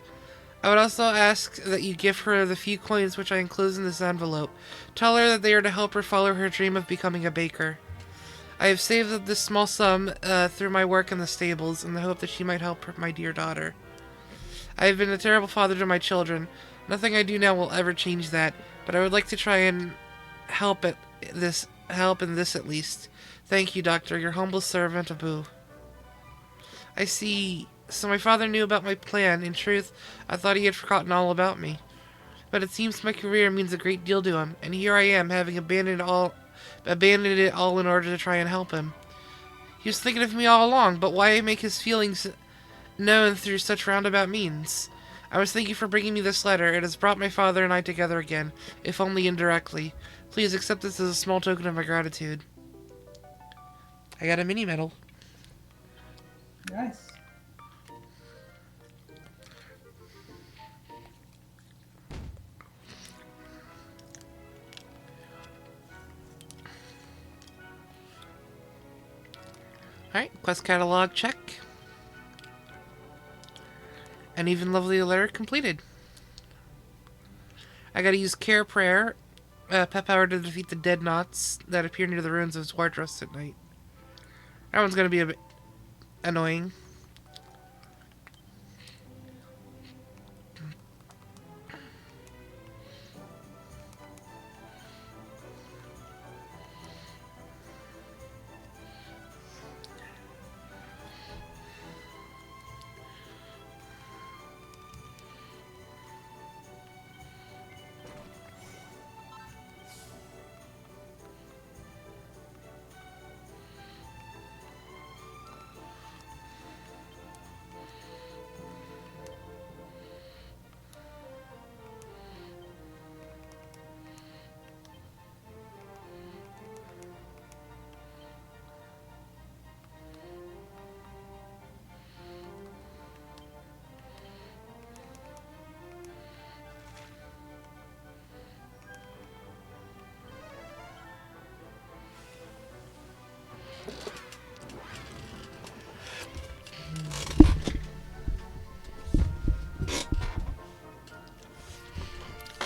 [SPEAKER 4] I would also ask that you give her the few coins which I enclose in this envelope. Tell her that they are to help her follow her dream of becoming a baker. I have saved up this small sum through my work in the stables in the hope that she might help my dear daughter. I have been a terrible father to my children. Nothing I do now will ever change that, but I would like to try and help in this at least. Thank you, Doctor. Your humble servant, Abu. I see. So my father knew about my plan. In truth, I thought he had forgotten all about me. But it seems my career means a great deal to him, and here I am, having abandoned it all in order to try and help him. He was thinking of me all along, but why make his feelings known through such roundabout means? I must thank you for bringing me this letter. It has brought my father and I together again, if only indirectly. Please accept this as a small token of my gratitude. I got a mini medal.
[SPEAKER 11] Nice.
[SPEAKER 4] Alright, quest catalog check. An even lovely letter completed. I gotta use Care Prayer, pet power to defeat the dead knots that appear near the ruins of Zwardrust at night. That one's gonna be a bit annoying.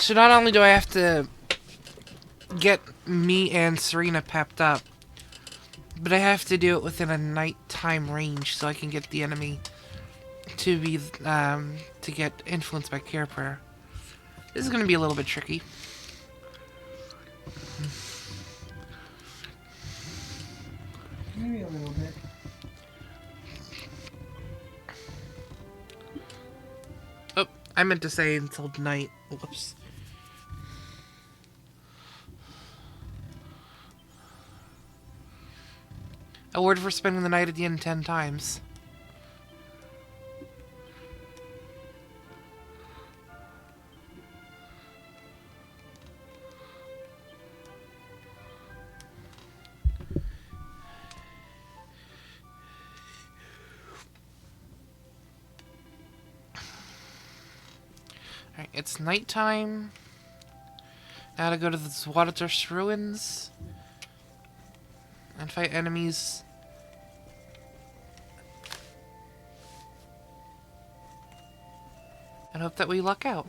[SPEAKER 4] So not only do I have to get me and Serena pepped up, but I have to do it within a nighttime range so I can get the enemy to be to get influenced by Care Prayer. This is going to be a little bit tricky.
[SPEAKER 11] Maybe a little bit.
[SPEAKER 4] Oh, I meant to say until night. Whoops. Award for spending the night at the inn 10 times. Alright, it's nighttime. Now to go to the Zwardrust ruins and fight enemies. And hope that we luck out.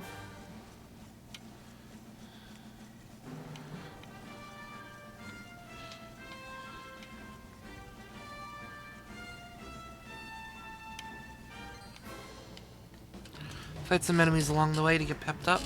[SPEAKER 4] Fight some enemies along the way to get pepped up.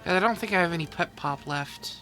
[SPEAKER 4] I don't think I have any pet pop left.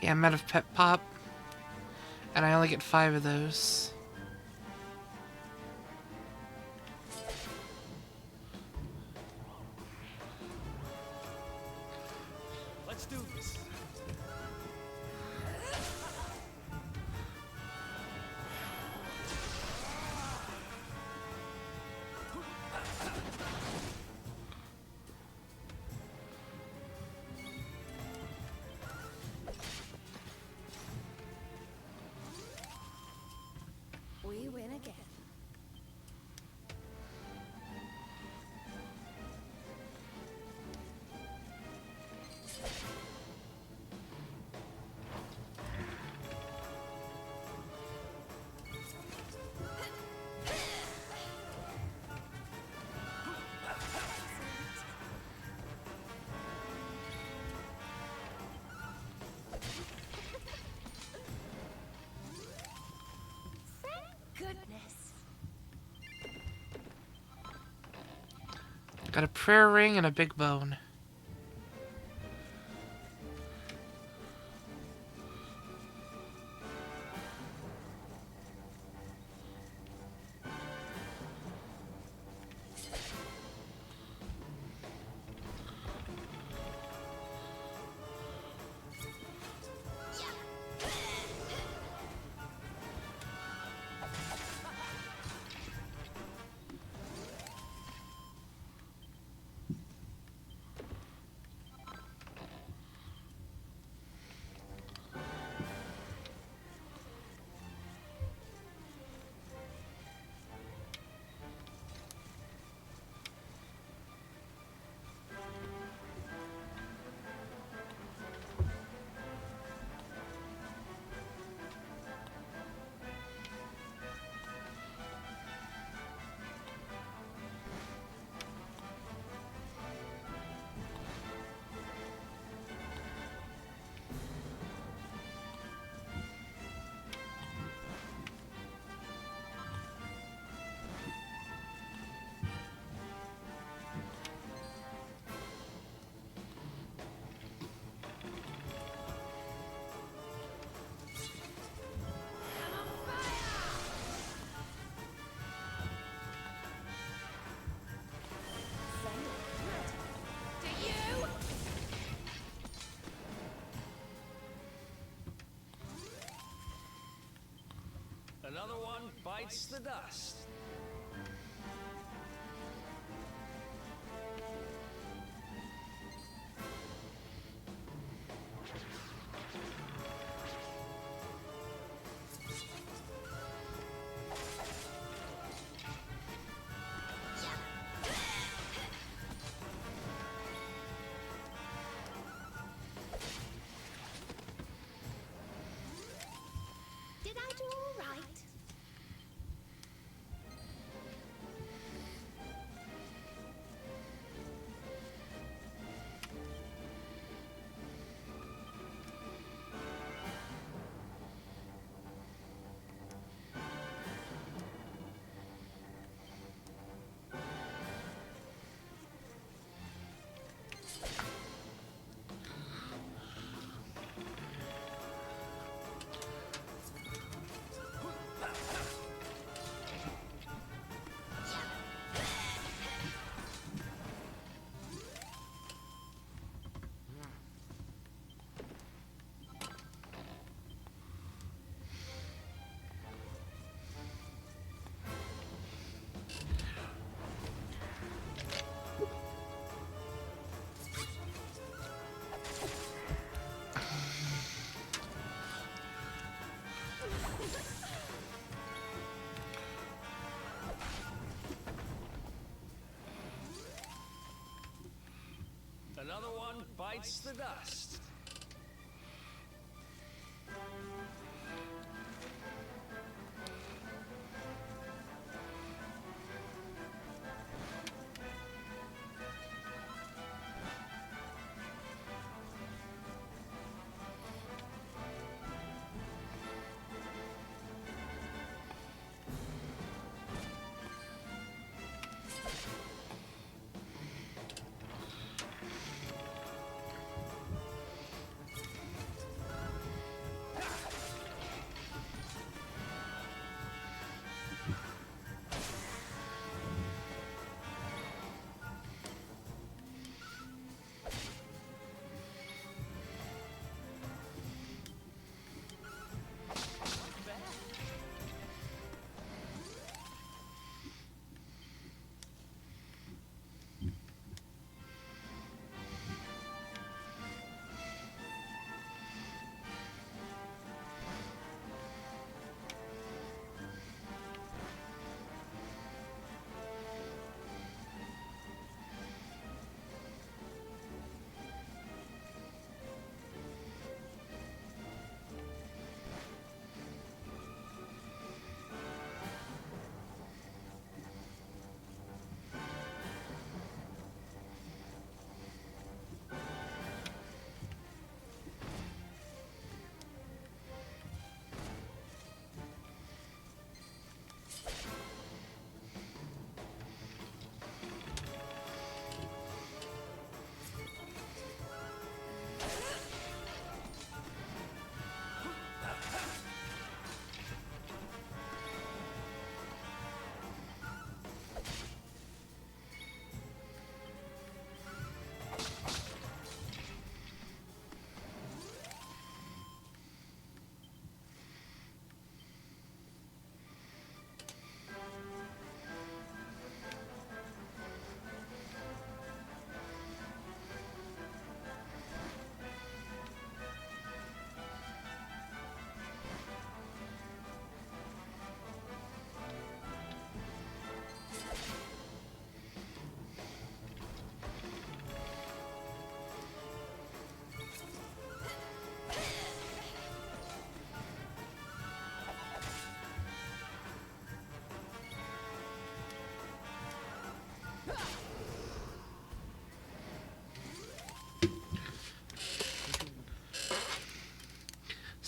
[SPEAKER 4] Yeah, I'm out of Pet Pop. And I only get 5 of those.
[SPEAKER 13] Let's do this.
[SPEAKER 5] We win again. Goodness.
[SPEAKER 4] Got a prayer ring and a big bone.
[SPEAKER 13] Another one bites the dust.
[SPEAKER 5] Did I do all right?
[SPEAKER 13] Another one bites the dust.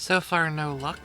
[SPEAKER 4] So far, no luck.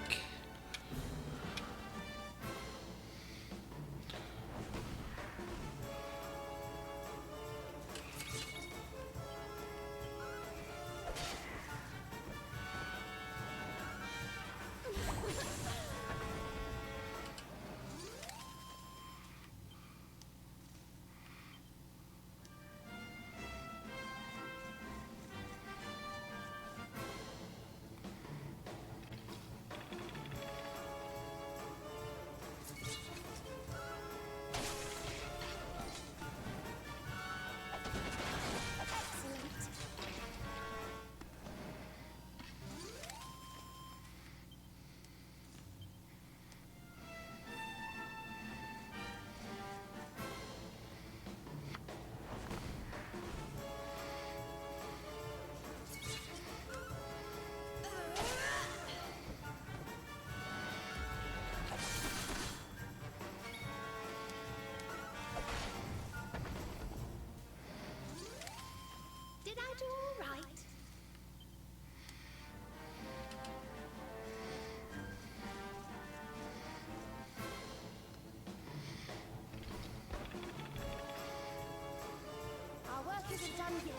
[SPEAKER 5] Did I do all right? Our work isn't done yet.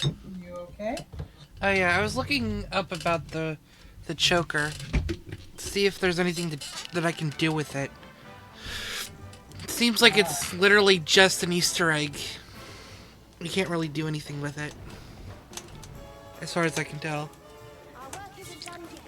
[SPEAKER 11] You okay?
[SPEAKER 4] Oh yeah, I was looking up about the choker to see if there's anything that I can do with it. It seems like it's literally just an Easter egg. You can't really do anything with it. As far as I can tell.
[SPEAKER 5] Our work isn't done yet.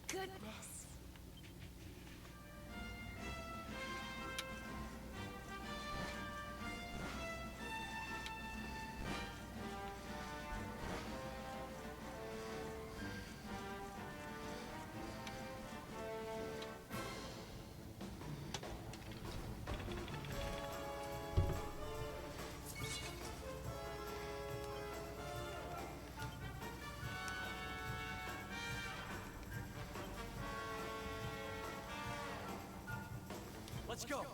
[SPEAKER 5] Goodness.
[SPEAKER 13] Let's go.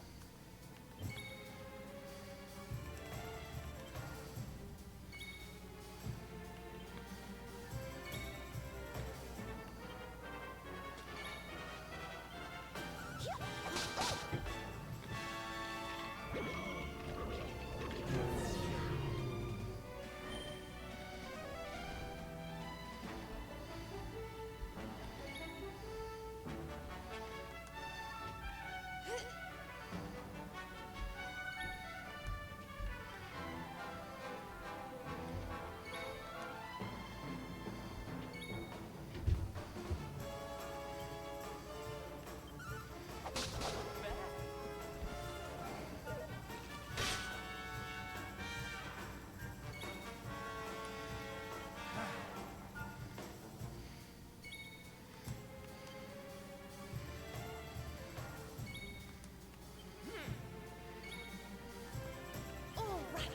[SPEAKER 5] All right.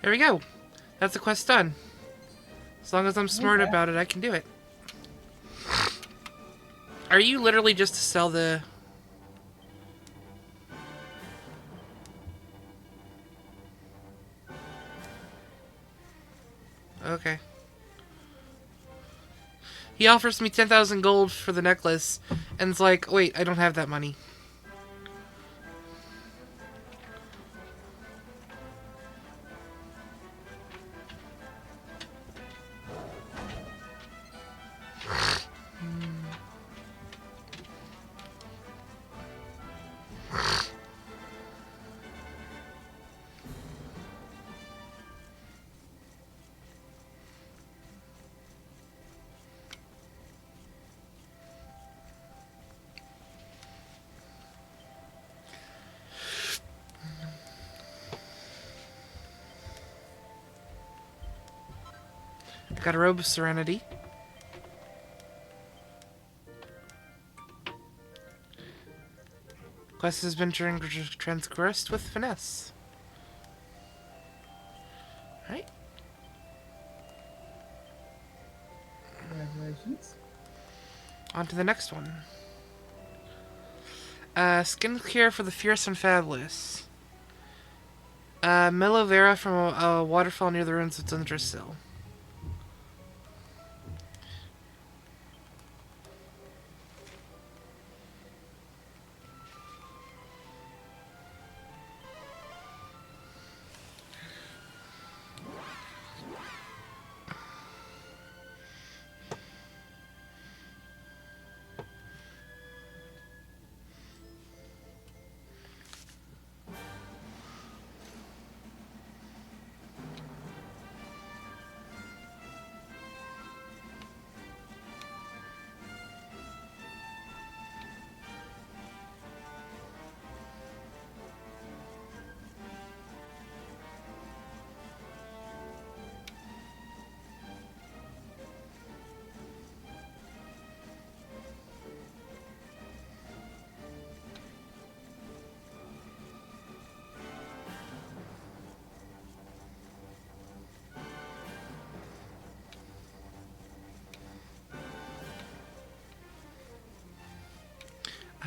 [SPEAKER 4] There we go. That's the quest done. As long as I'm smart
[SPEAKER 11] Okay.
[SPEAKER 4] about it, I can do it. Are you literally just to sell the... Okay. He offers me 10,000 gold for the necklace, and it's like, wait, I don't have that money. Got a Robe of Serenity. Quest has been transgressed with finesse. Right.
[SPEAKER 11] Congratulations.
[SPEAKER 4] On to the next one. Skin care for the fierce and fabulous. Mellow Vera from a waterfall near the ruins of Dundrasil.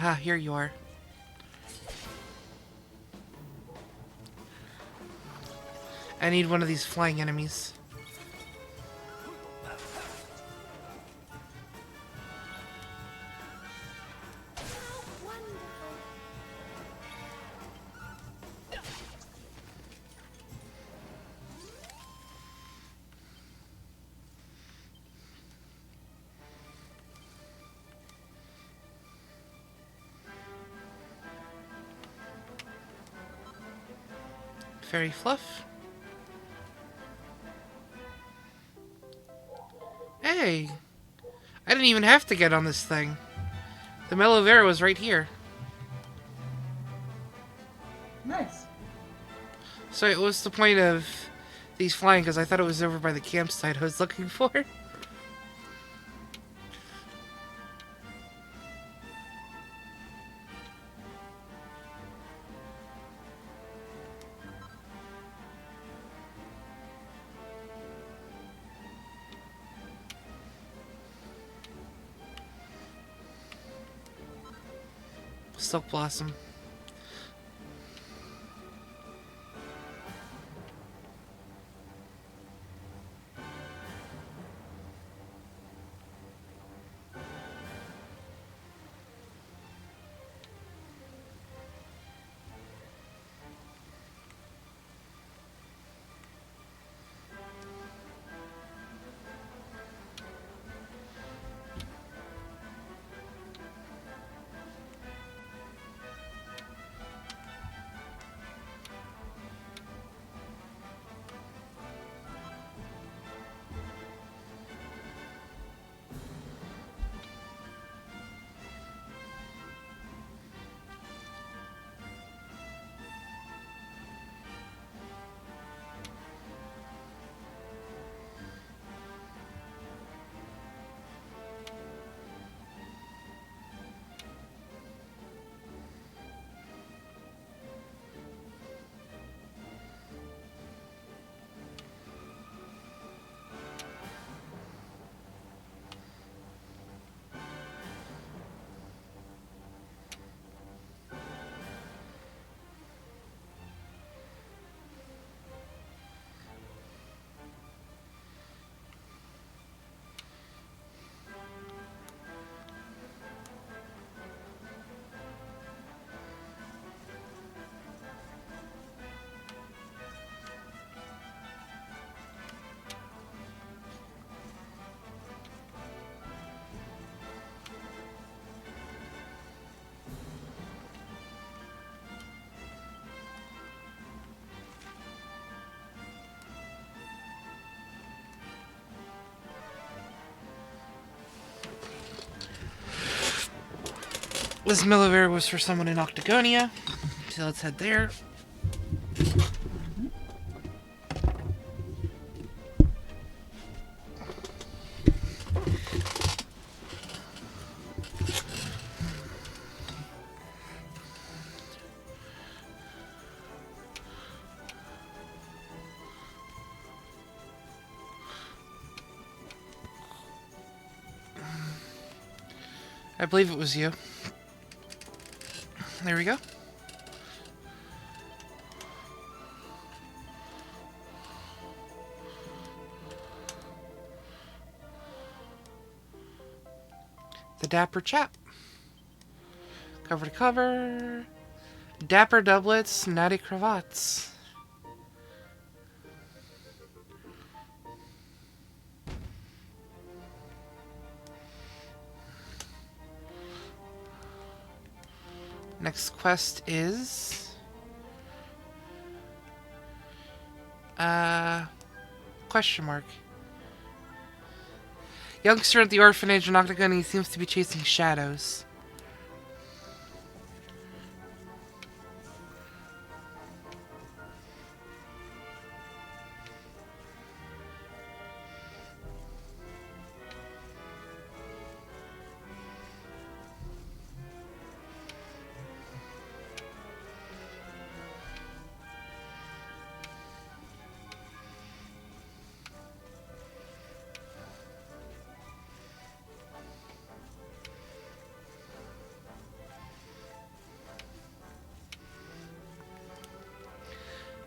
[SPEAKER 4] Ah, here you are. I need one of these flying enemies. Fairy Fluff. Hey! I didn't even have to get on this thing. The Mellow Vera was right here.
[SPEAKER 11] Nice.
[SPEAKER 4] So what was the point of these flying? Because I thought it was over by the campsite I was looking for. Silk Blossom. This Mellow Vera was for someone in Octagonia, so let's head there. I believe it was you. There we go. The Dapper Chap. Cover to cover. Dapper doublets, natty cravats. Next quest is... question mark. Youngster at the orphanage in Octagon, seems to be chasing shadows.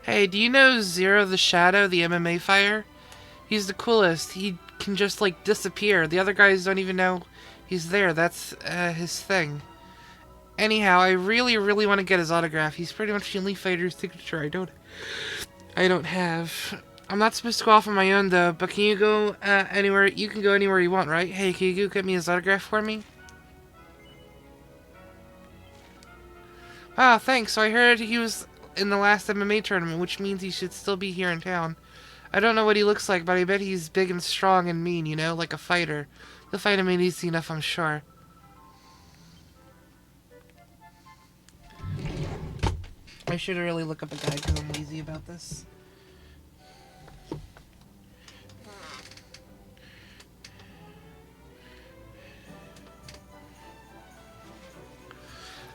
[SPEAKER 4] Hey, do you know Zero the Shadow, the MMA fighter? He's the coolest. He can just, like, disappear. The other guys don't even know he's there. That's, his thing. Anyhow, I really, really want to get his autograph. He's pretty much the only fighter's signature I don't have. I'm not supposed to go off on my own, though, but can you go, anywhere? You can go anywhere you want, right? Hey, can you go get me his autograph for me? Ah, thanks. So I heard he was in the last MMA tournament, which means he should still be here in town. I don't know what he looks like, but I bet he's big and strong and mean, you know, like a fighter. You'll find him easy enough, I'm sure. I should really look up a guide because I'm lazy about this.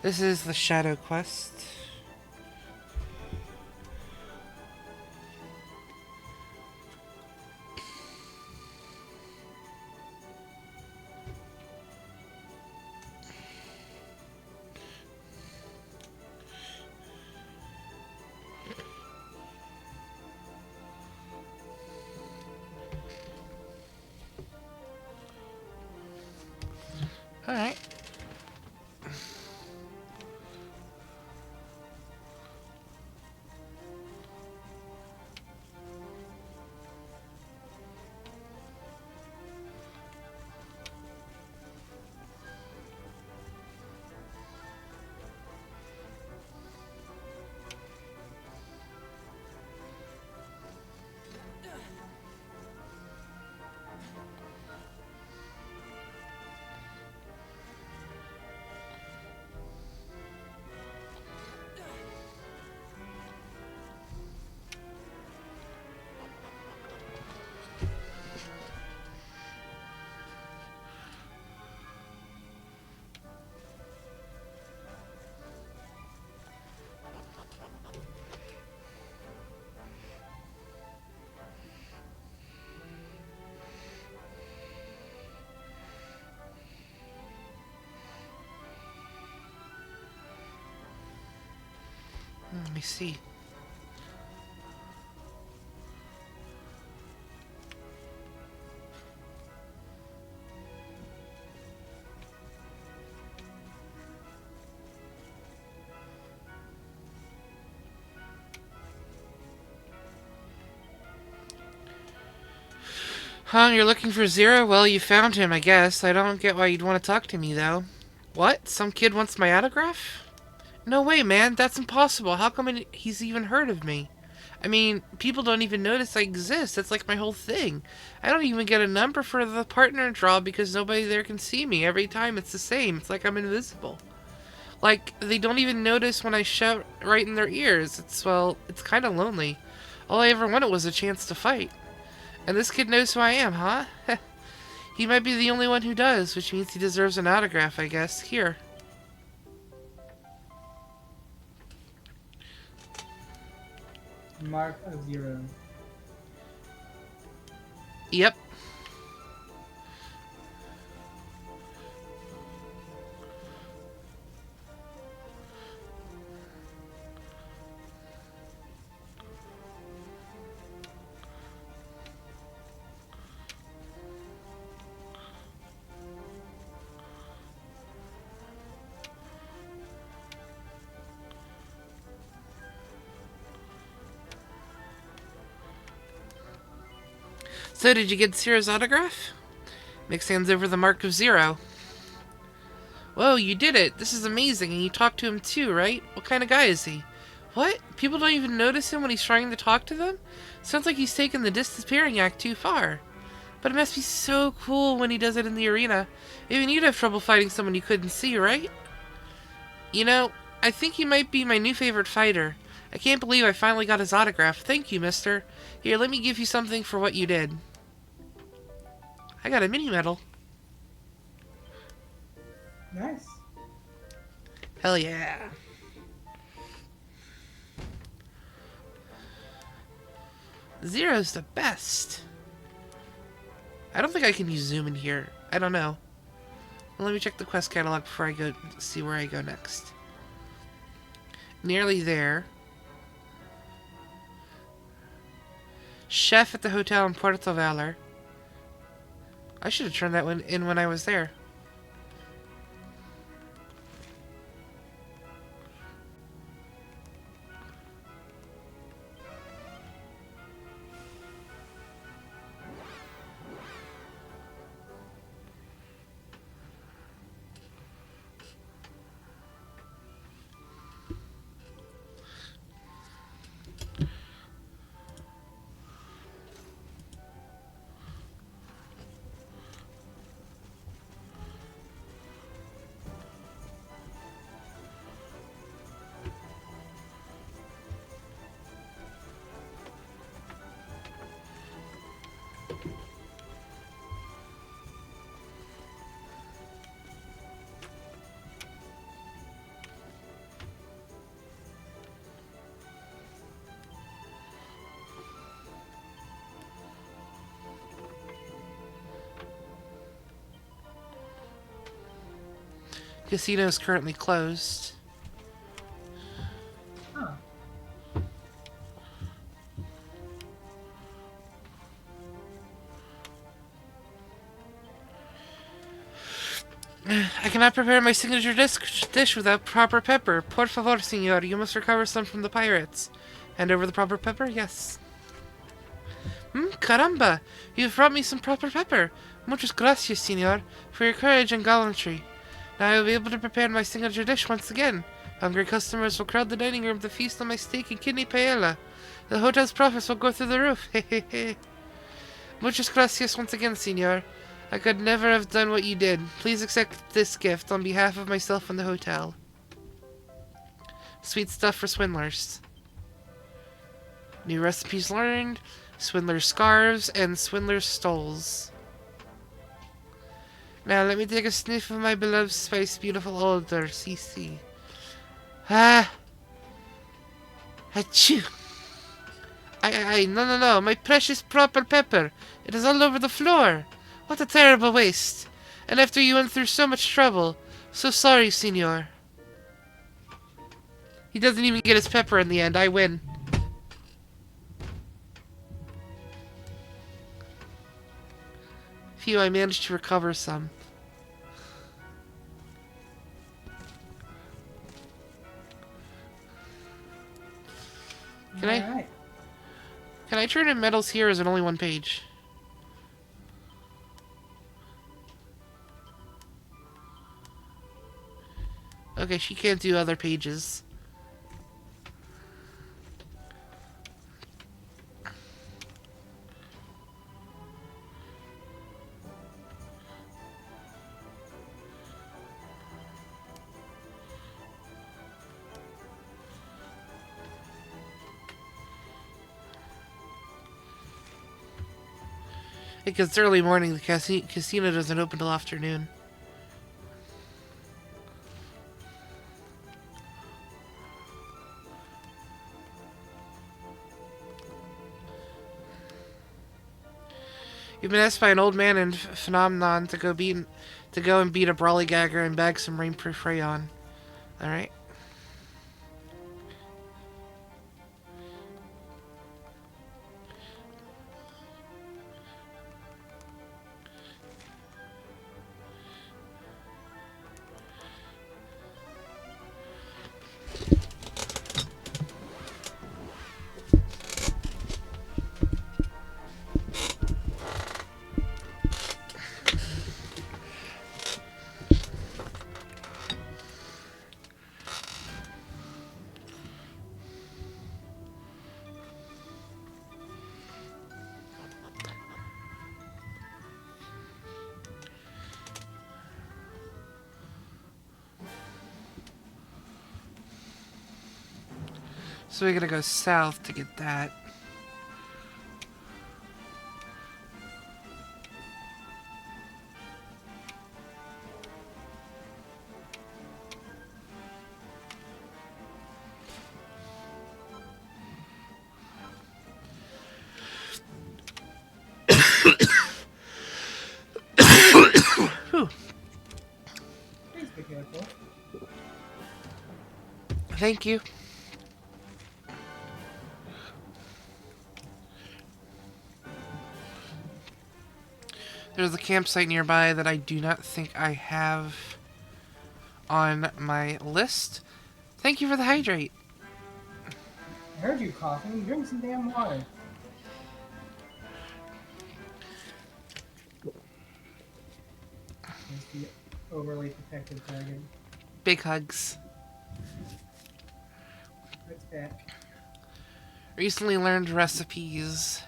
[SPEAKER 4] This is the Shadow Quest. Alright. Let me see. Huh, you're looking for Zero? Well, you found him, I guess. I don't get why you'd want to talk to me, though. What? Some kid wants my autograph? No way, man. That's impossible. How come he's even heard of me? I mean, people don't even notice I exist. That's like my whole thing. I don't even get a number for the partner draw because nobody there can see me. Every time it's the same. It's like I'm invisible. Like, they don't even notice when I shout right in their ears. Well, it's kind of lonely. All I ever wanted was a chance to fight. And this kid knows who I am, huh? He might be the only one who does, which means he deserves an autograph, I guess. Here.
[SPEAKER 11] Mark of Zero.
[SPEAKER 4] Yep. So, did you get Zero's autograph? Mix hands over the mark of Zero. Whoa, you did it! This is amazing, and you talked to him too, right? What kind of guy is he? What? People don't even notice him when he's trying to talk to them? Sounds like he's taken the disappearing act too far. But it must be so cool when he does it in the arena. Even you'd have trouble fighting someone you couldn't see, right? You know, I think he might be my new favorite fighter. I can't believe I finally got his autograph. Thank you, mister. Here, let me give you something for what you did. I got a mini medal.
[SPEAKER 11] Nice.
[SPEAKER 4] Hell yeah. Zero's the best. I don't think I can use zoom in here. I don't know. Well, let me check the quest catalog before I go see where I go next. Nearly there. Chef at the hotel in Puerto Valor. I should have turned that one in when I was there. Casino is currently closed.
[SPEAKER 11] Huh.
[SPEAKER 4] I cannot prepare my signature dish without proper pepper. Por favor, senor, you must recover some from the pirates. Hand over the proper pepper? Yes. Caramba! You've brought me some proper pepper. Muchas gracias, senor, for your courage and gallantry. Now I will be able to prepare my signature dish once again. Hungry customers will crowd the dining room to feast on my steak and kidney paella. The hotel's profits will go through the roof. Hehehe. Muchas gracias once again, senor. I could never have done what you did. Please accept this gift on behalf of myself and the hotel. Sweet stuff for swindlers. New recipes learned, swindler's scarves, and swindler's stoles. Now let me take a sniff of my beloved spice, beautiful odor, CC. Ah! Achoo! No, my precious proper pepper. It is all over the floor. What a terrible waste. And after you went through so much trouble. So sorry, senor. He doesn't even get his pepper in the end. I win. Phew, I managed to recover some. Can I turn in medals here, or is it only one page? Okay, she can't do other pages. Because it's early morning, the casino doesn't open till afternoon. You've been asked by an old man in Phenomenon to go and beat a Brawlygagger and bag some rainproof rayon. Alright. So we gotta go south to get that. Whew.
[SPEAKER 11] Please be careful.
[SPEAKER 4] Thank you. There's a campsite nearby that I do not think I have on my list. Thank you for the hydrate.
[SPEAKER 11] I heard you coughing. Drink some damn water. There's the overly protective dragon.
[SPEAKER 4] Big hugs.
[SPEAKER 11] It's back.
[SPEAKER 4] Recently learned recipes.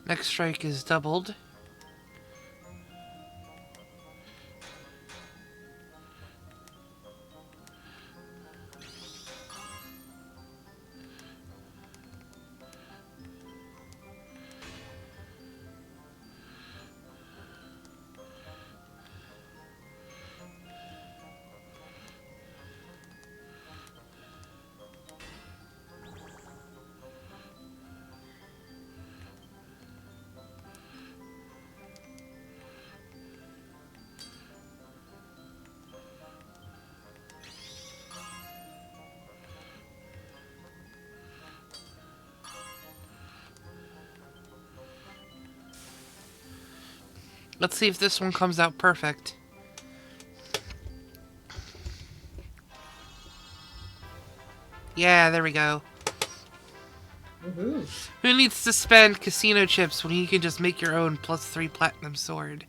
[SPEAKER 4] Next strike is doubled. Let's see if this one comes out perfect. Yeah, there we go.
[SPEAKER 11] Woohoo.
[SPEAKER 4] Who needs to spend casino chips when you can just make your own +3 platinum sword?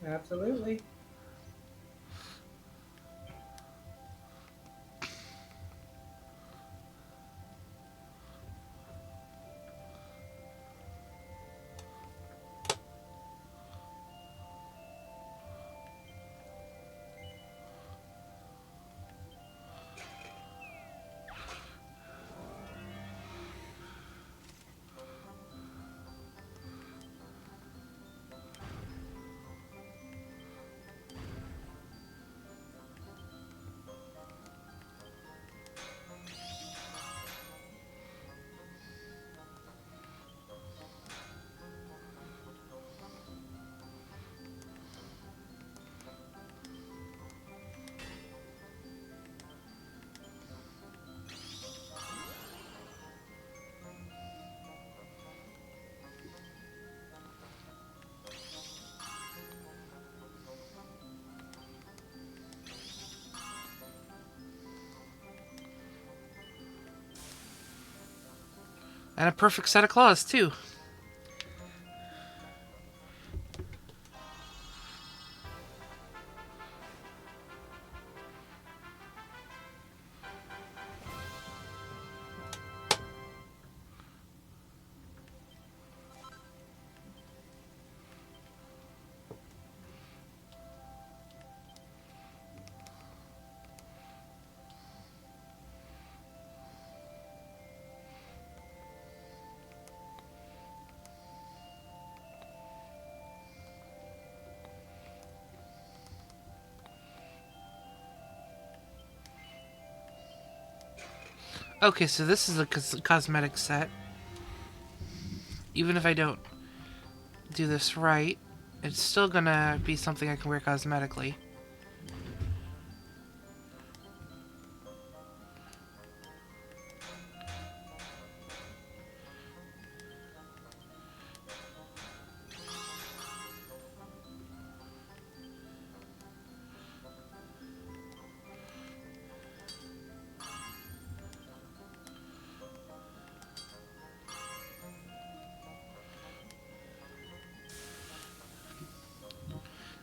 [SPEAKER 11] Absolutely.
[SPEAKER 4] And a perfect set of claws, too. Okay, so this is a cosmetic set. Even if I don't do this right, it's still gonna be something I can wear cosmetically.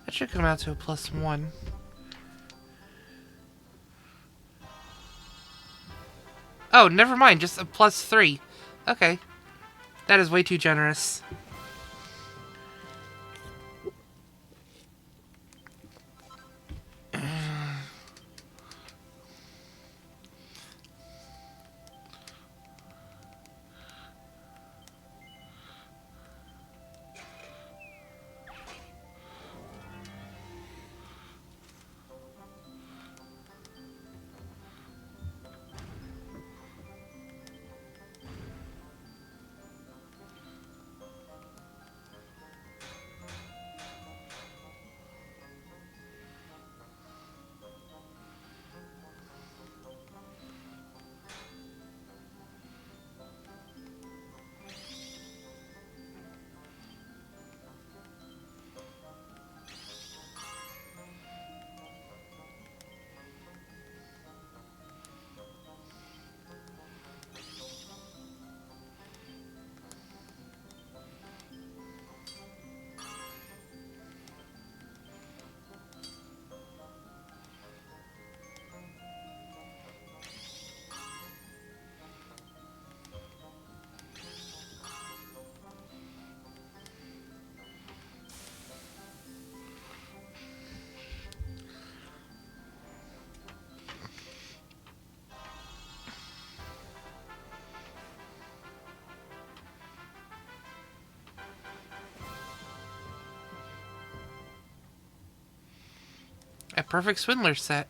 [SPEAKER 4] That should come out to a +1. Oh, never mind. Just a +3. Okay. That is way too generous. A perfect swindler set.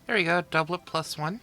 [SPEAKER 4] There we go, doublet +1.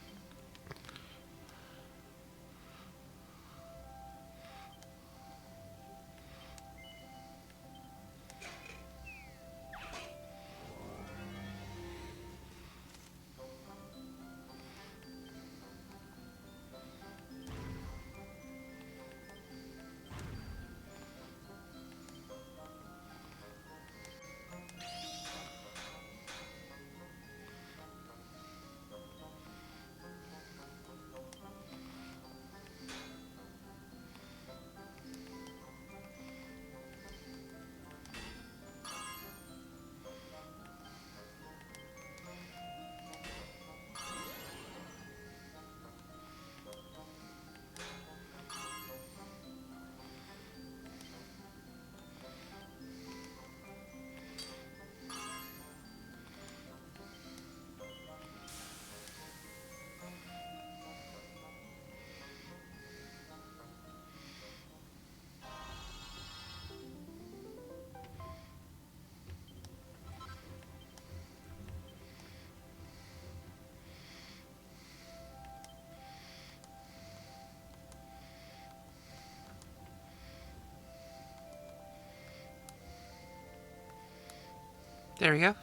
[SPEAKER 4] There we go.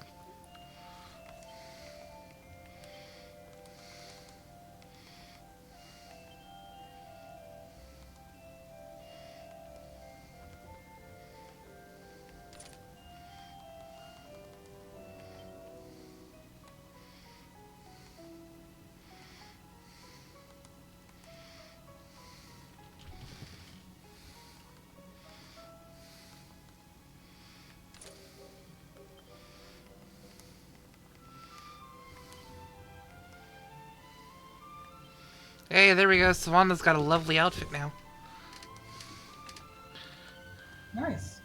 [SPEAKER 4] Hey, there we go. Savannah's got a lovely outfit now.
[SPEAKER 11] Nice.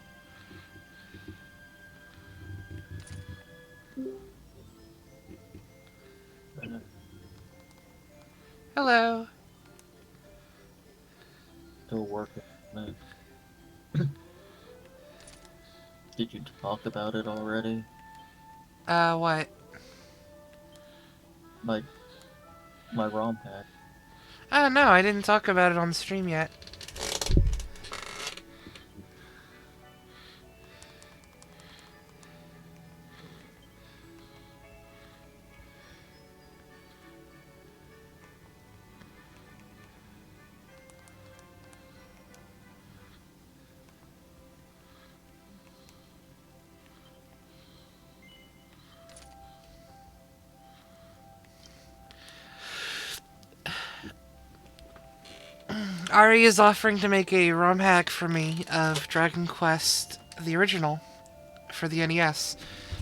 [SPEAKER 4] Hello.
[SPEAKER 14] Still working on it. Did you talk about it already?
[SPEAKER 4] What?
[SPEAKER 14] My ROM hack.
[SPEAKER 4] Oh, no, I didn't talk about it on stream yet. Ari is offering to make a ROM hack for me of Dragon Quest, the original, for the NES.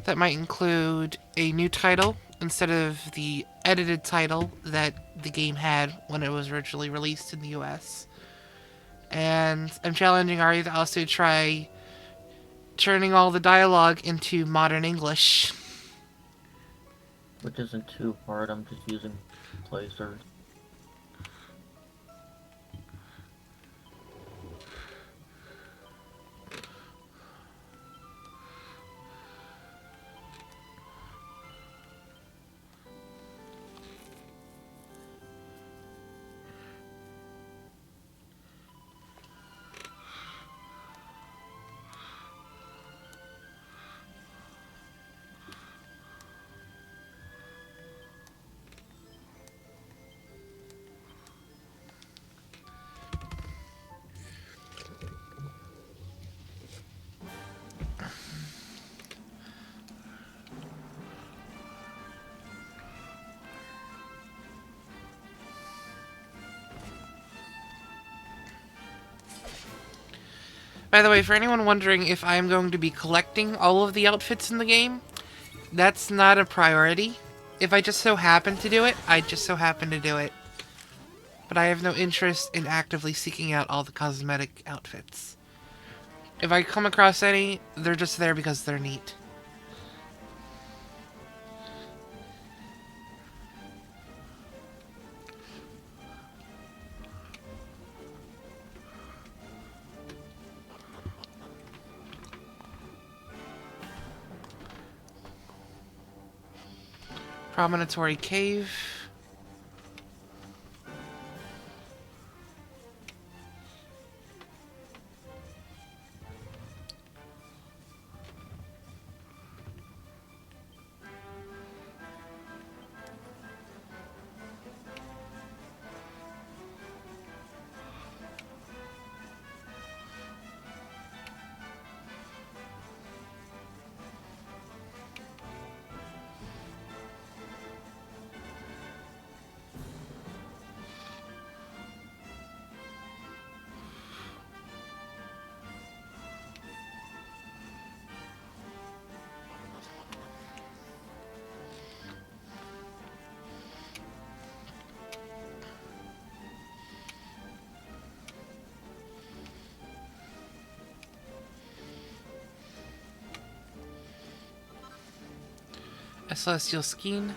[SPEAKER 4] That might include a new title instead of the edited title that the game had when it was originally released in the US. And I'm challenging Ari to also try turning all the dialogue into modern English.
[SPEAKER 14] Which isn't too hard, I'm just using placers.
[SPEAKER 4] By the way, for anyone wondering if I'm going to be collecting all of the outfits in the game, that's not a priority. If I just so happen to do it, I just so happen to do it. But I have no interest in actively seeking out all the cosmetic outfits. If I come across any, they're just there because they're neat. Promontory Cave. A Celestial Skein.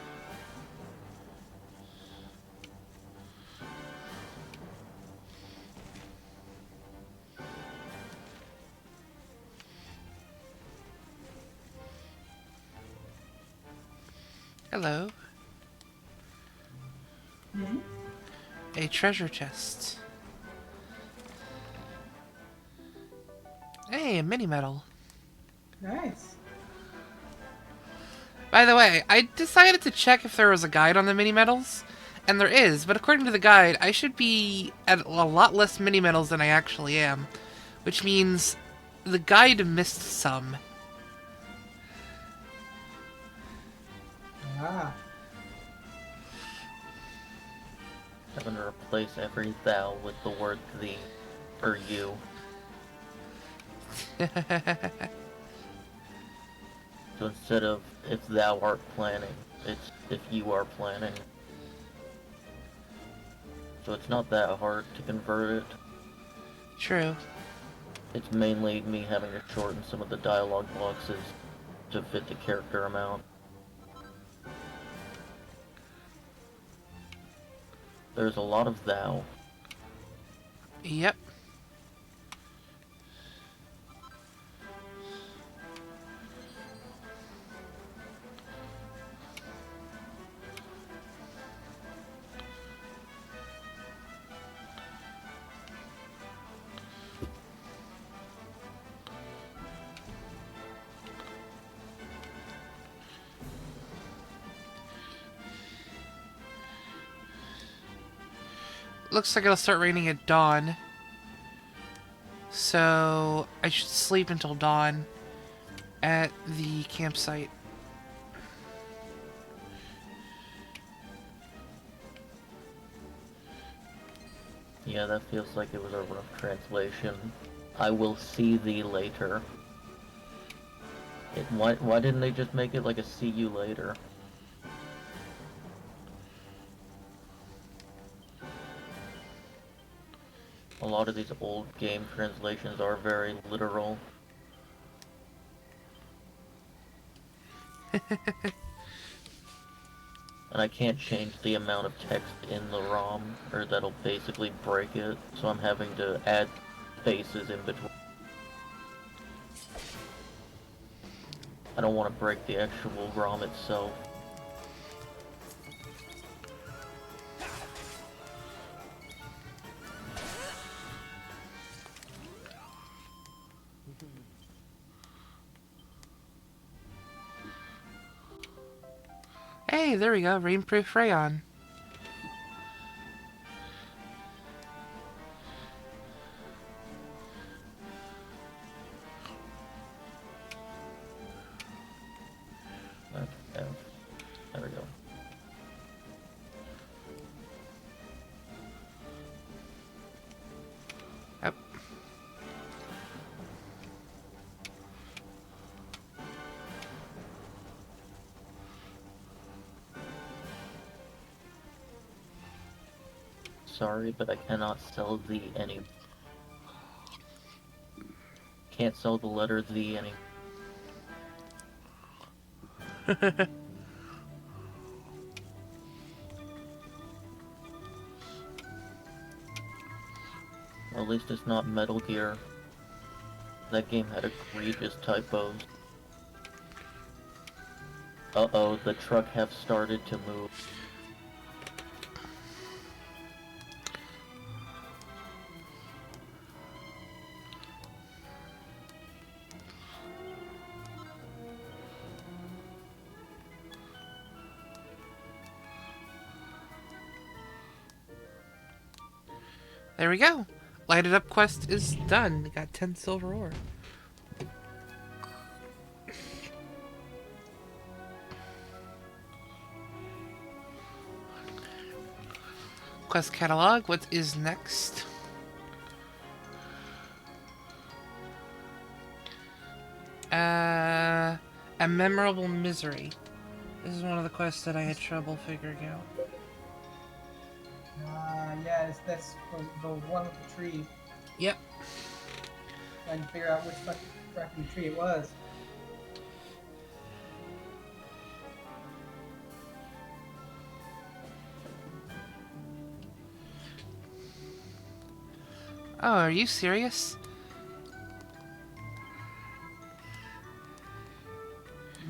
[SPEAKER 4] Hello.
[SPEAKER 11] Mm-hmm.
[SPEAKER 4] A treasure chest. Hey, a mini medal.
[SPEAKER 11] Nice.
[SPEAKER 4] By the way, I decided to check if there was a guide on the mini medals, and there is, but according to the guide, I should be at a lot less mini medals than I actually am, which means the guide missed some.
[SPEAKER 11] Ah.
[SPEAKER 14] I'm gonna replace every thou with the word thee, or you. So instead of if thou art planning, it's if you are planning. so it's not that hard to convert it.
[SPEAKER 4] True.
[SPEAKER 14] It's mainly me having to shorten some of the dialogue boxes to fit the character amount. There's a lot of thou.
[SPEAKER 4] Yep. Looks like it'll start raining at dawn. So I should sleep until dawn at the campsite.
[SPEAKER 14] Yeah, that feels like it was a rough translation. I will see thee later. Why didn't they just make it like a see you later? A lot of these old game translations are very literal. And I can't change the amount of text in the ROM, or that'll basically break it, so I'm having to add spaces in between. I don't want to break the actual ROM itself.
[SPEAKER 4] Hey, there we go. Rainproof rayon.
[SPEAKER 14] Okay. There we go.
[SPEAKER 4] Yep.
[SPEAKER 14] Sorry, but I cannot sell the any. Can't sell the letter the any. Well, at least it's not Metal Gear. That game had egregious typos. Uh-oh, the truck have started to move.
[SPEAKER 4] There we go. Lighted up quest is done. We got 10 silver ore. Quest catalog. What is next? A memorable misery. This is one of the quests that I had trouble figuring out.
[SPEAKER 11] Yeah, that's the one with the tree.
[SPEAKER 4] Yep.
[SPEAKER 11] Trying to figure out which fucking tree it was.
[SPEAKER 4] Oh, are you serious?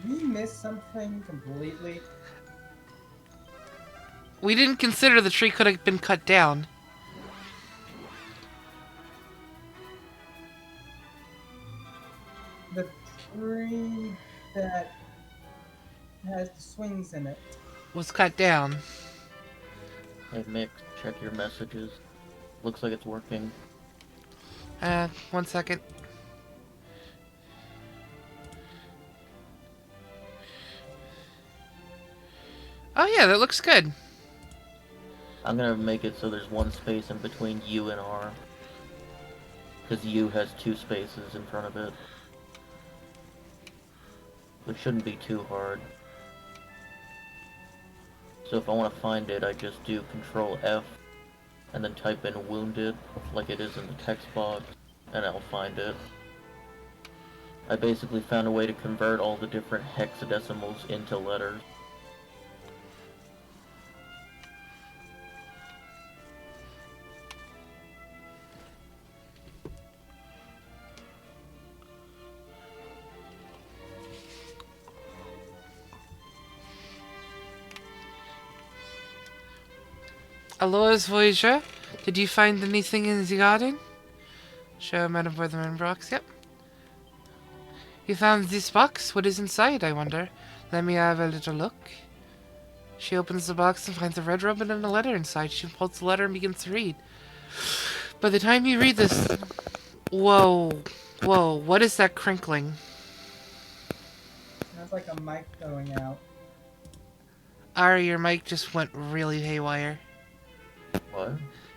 [SPEAKER 11] Did we miss something completely?
[SPEAKER 4] We didn't consider the tree could have been cut down.
[SPEAKER 11] The tree that has the swings in it
[SPEAKER 4] Was cut down.
[SPEAKER 14] Hey Mick, check your messages. Looks like it's working.
[SPEAKER 4] 1 second. Oh yeah, that looks good.
[SPEAKER 14] I'm gonna make it so there's one space in between U and R. Because U has 2 spaces in front of it. Which shouldn't be too hard. So if I want to find it, I just do Control F and then type in wounded, like it is in the text box, and I'll find it. I basically found a way to convert all the different hexadecimals into letters.
[SPEAKER 4] Alois Voyager, did you find anything in the garden? Sure, Madame Weatherman Brox, yep. You found this box? What is inside, I wonder? Let me have a little look. She opens the box and finds a red ribbon and a letter inside. She pulls the letter and begins to read. By the time you read this... Whoa. Whoa, what is that crinkling?
[SPEAKER 11] That's like a mic going out.
[SPEAKER 4] Ari, your mic just went really haywire.
[SPEAKER 14] What?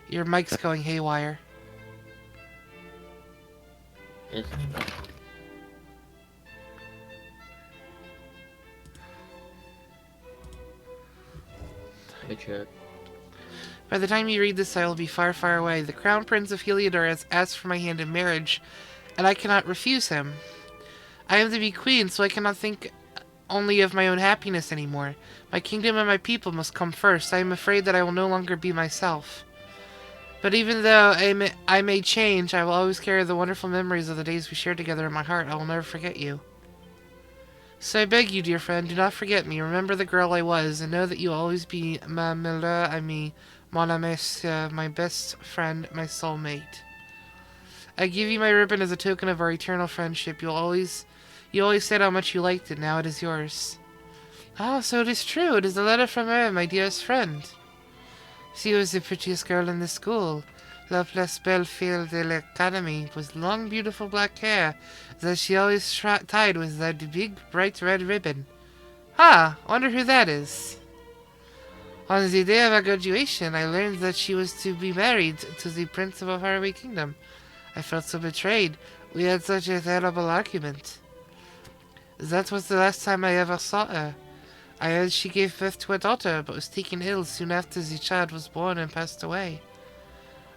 [SPEAKER 4] Your mic's going haywire.
[SPEAKER 14] It's... I check.
[SPEAKER 4] By the time you read this, I will be far, far away. The Crown Prince of Heliodor has asked for my hand in marriage, and I cannot refuse him. I am to be queen, so I cannot think only of my own happiness anymore. My kingdom and my people must come first. I am afraid that I will no longer be myself. But even though I may change, I will always carry the wonderful memories of the days we shared together in my heart. I will never forget you. So I beg you, dear friend, do not forget me. Remember the girl I was, and know that you will always be ma meilleure amie, mon ami, my best friend, my soulmate. I give you my ribbon as a token of our eternal friendship. You always said how much you liked it. Now it is yours. Ah, so it is true. It is a letter from her, my dearest friend. She was the prettiest girl in the school. La plus belle fille de l'academy, with long, beautiful black hair that she always tied with that big, bright red ribbon. Ah, wonder who that is. On the day of our graduation, I learned that she was to be married to the Prince of a Faraway Kingdom. I felt so betrayed. We had such a terrible argument. That was the last time I ever saw her. I heard she gave birth to a daughter, but was taken ill soon after the child was born and passed away.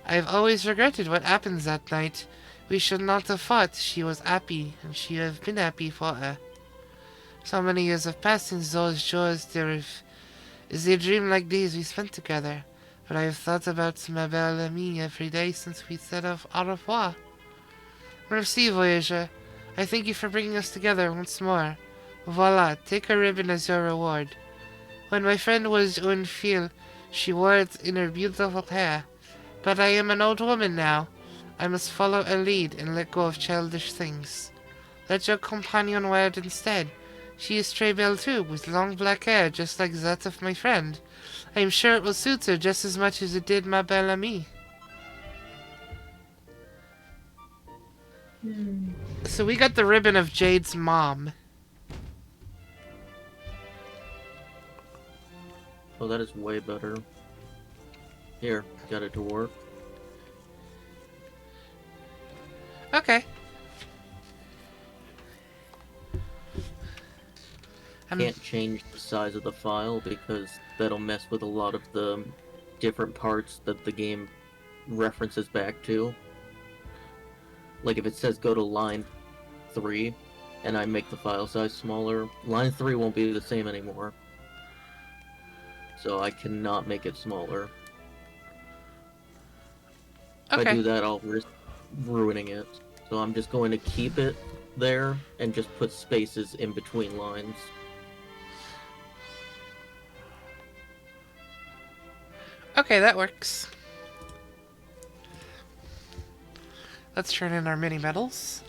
[SPEAKER 4] I have always regretted what happened that night. We should not have fought. She was happy, and she have been happy for her. So many years have passed since those joys they dream like days we spent together. But I have thought about ma belle amie every day since we said au revoir. Merci, Voyager. I thank you for bringing us together once more. Voila, take a ribbon as your reward. When my friend was une fille, she wore it in her beautiful hair. But I am an old woman now. I must follow her lead and let go of childish things. Let your companion wear it instead. She is très belle too, with long black hair just like that of my friend. I am sure it will suit her just as much as it did ma belle amie. So we got the ribbon of Jade's mom.
[SPEAKER 14] Oh, that is way better. Here, got it to work.
[SPEAKER 4] Okay.
[SPEAKER 14] Can't change the size of the file because that'll mess with a lot of the different parts that the game references back to. Like if it says go to line 3 and I make the file size smaller, line 3 won't be the same anymore. So I cannot make it smaller.
[SPEAKER 4] Okay.
[SPEAKER 14] If I do that, I'll risk ruining it. So I'm just going to keep it there and just put spaces in between lines.
[SPEAKER 4] Okay, that works. Let's turn in our mini medals.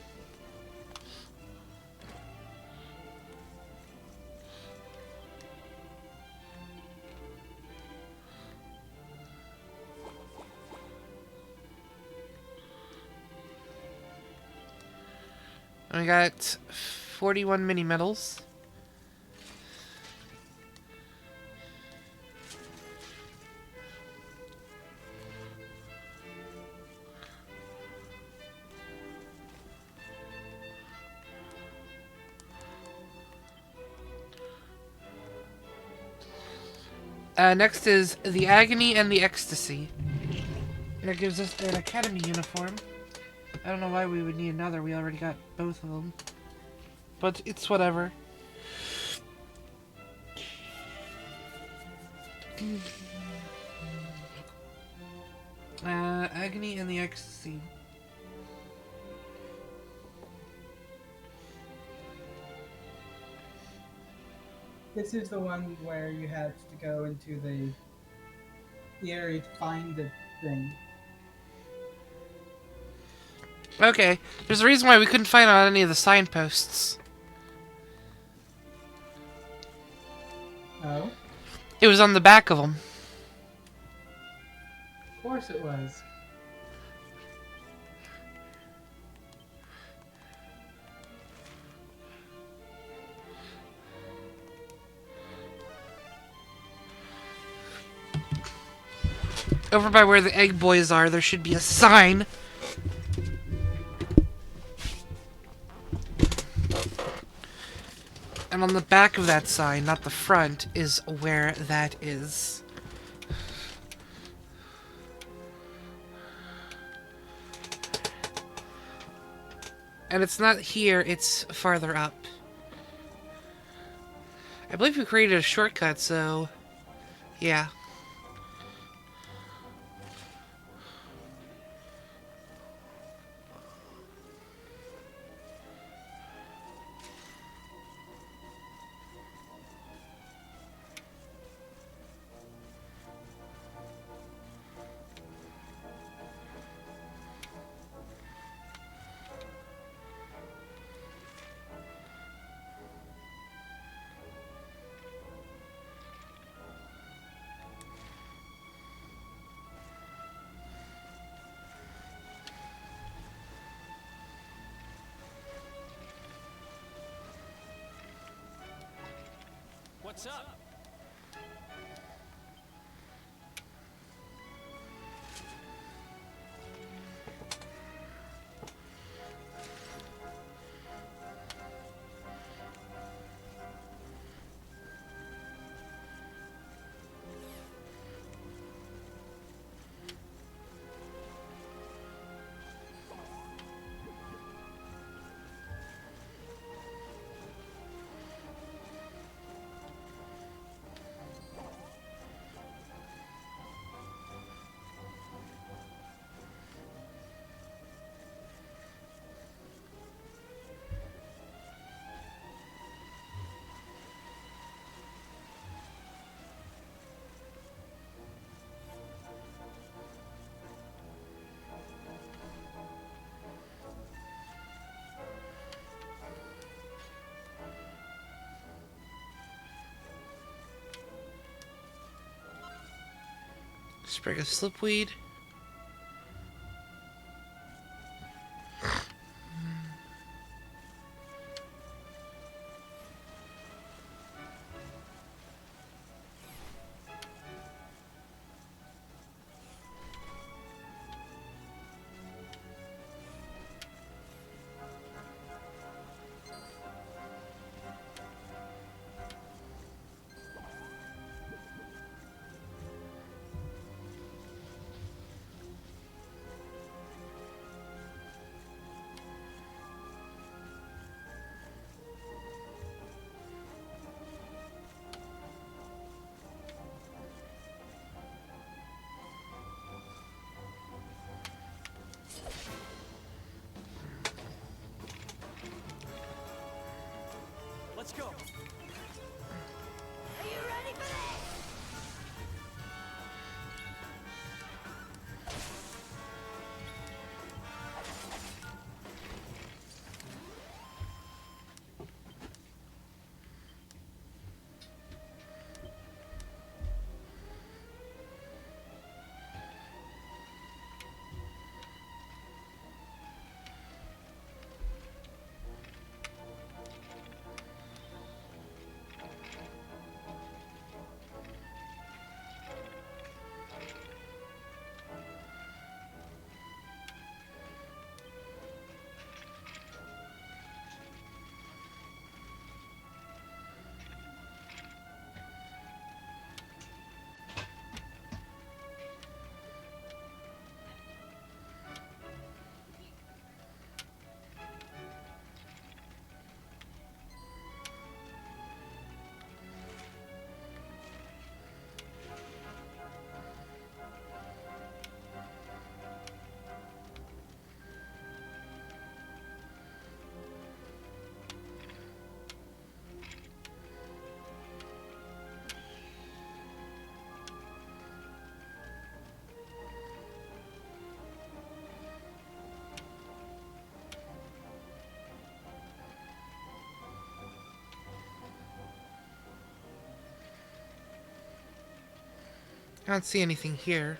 [SPEAKER 4] We got 41 mini medals. Next is the Agony and the Ecstasy. And it gives us an academy uniform. I don't know why we would need another. We already got both of them. But it's whatever. Agony and the Ecstasy.
[SPEAKER 11] This is the one where you have to go into the area to find the thing.
[SPEAKER 4] Okay, there's a reason why we couldn't find on any of the signposts.
[SPEAKER 11] Oh?
[SPEAKER 4] It was on the back of them.
[SPEAKER 11] Of course it was.
[SPEAKER 4] Over by where the egg boys are, there should be a sign. And on the back of that sign, not the front, is where that is. And it's not here, it's farther up. I believe we created a shortcut, so... yeah.
[SPEAKER 13] What's up?
[SPEAKER 4] Sprig of slipweed.
[SPEAKER 13] Let's go.
[SPEAKER 5] Are you ready for this?
[SPEAKER 4] I don't see anything here.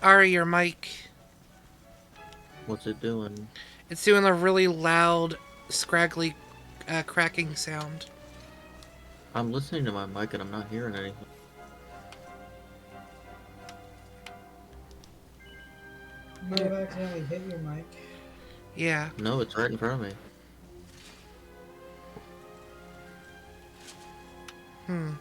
[SPEAKER 4] Ari, your mic.
[SPEAKER 14] What's it doing?
[SPEAKER 4] It's doing a really loud, scraggly, cracking sound.
[SPEAKER 14] I'm listening to my mic and I'm not hearing anything.
[SPEAKER 11] You might have accidentally hit your mic.
[SPEAKER 4] Yeah.
[SPEAKER 14] No, it's right in front of me.
[SPEAKER 4] Hmm.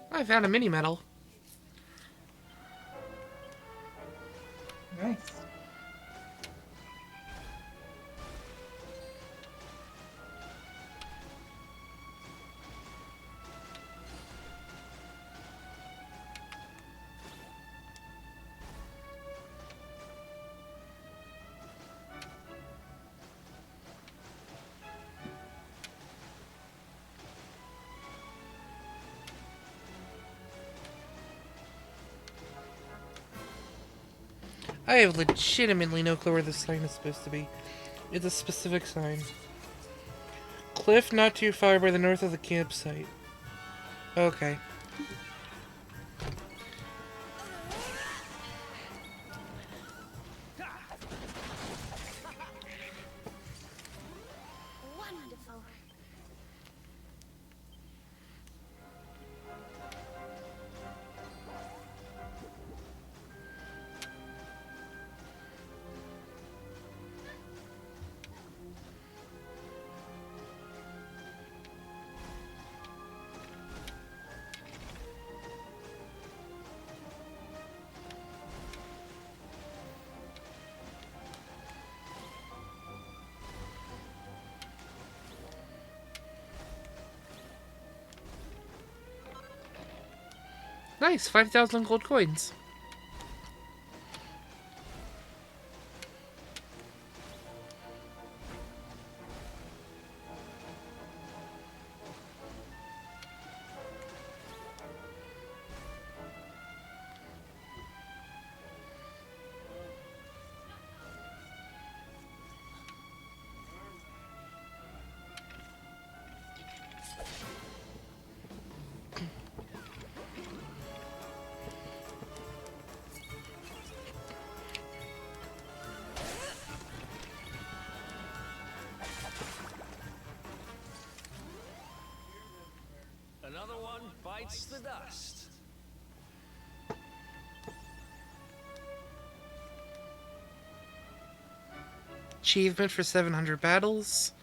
[SPEAKER 4] I found a mini medal.
[SPEAKER 11] Nice.
[SPEAKER 4] I have legitimately no clue where this sign is supposed to be. It's a specific sign. Cliff not too far by the north of the campsite. Okay.
[SPEAKER 5] Wonderful.
[SPEAKER 4] Nice, 5,000 gold coins.
[SPEAKER 6] Another one bites the dust.
[SPEAKER 4] Achievement for 700 battles.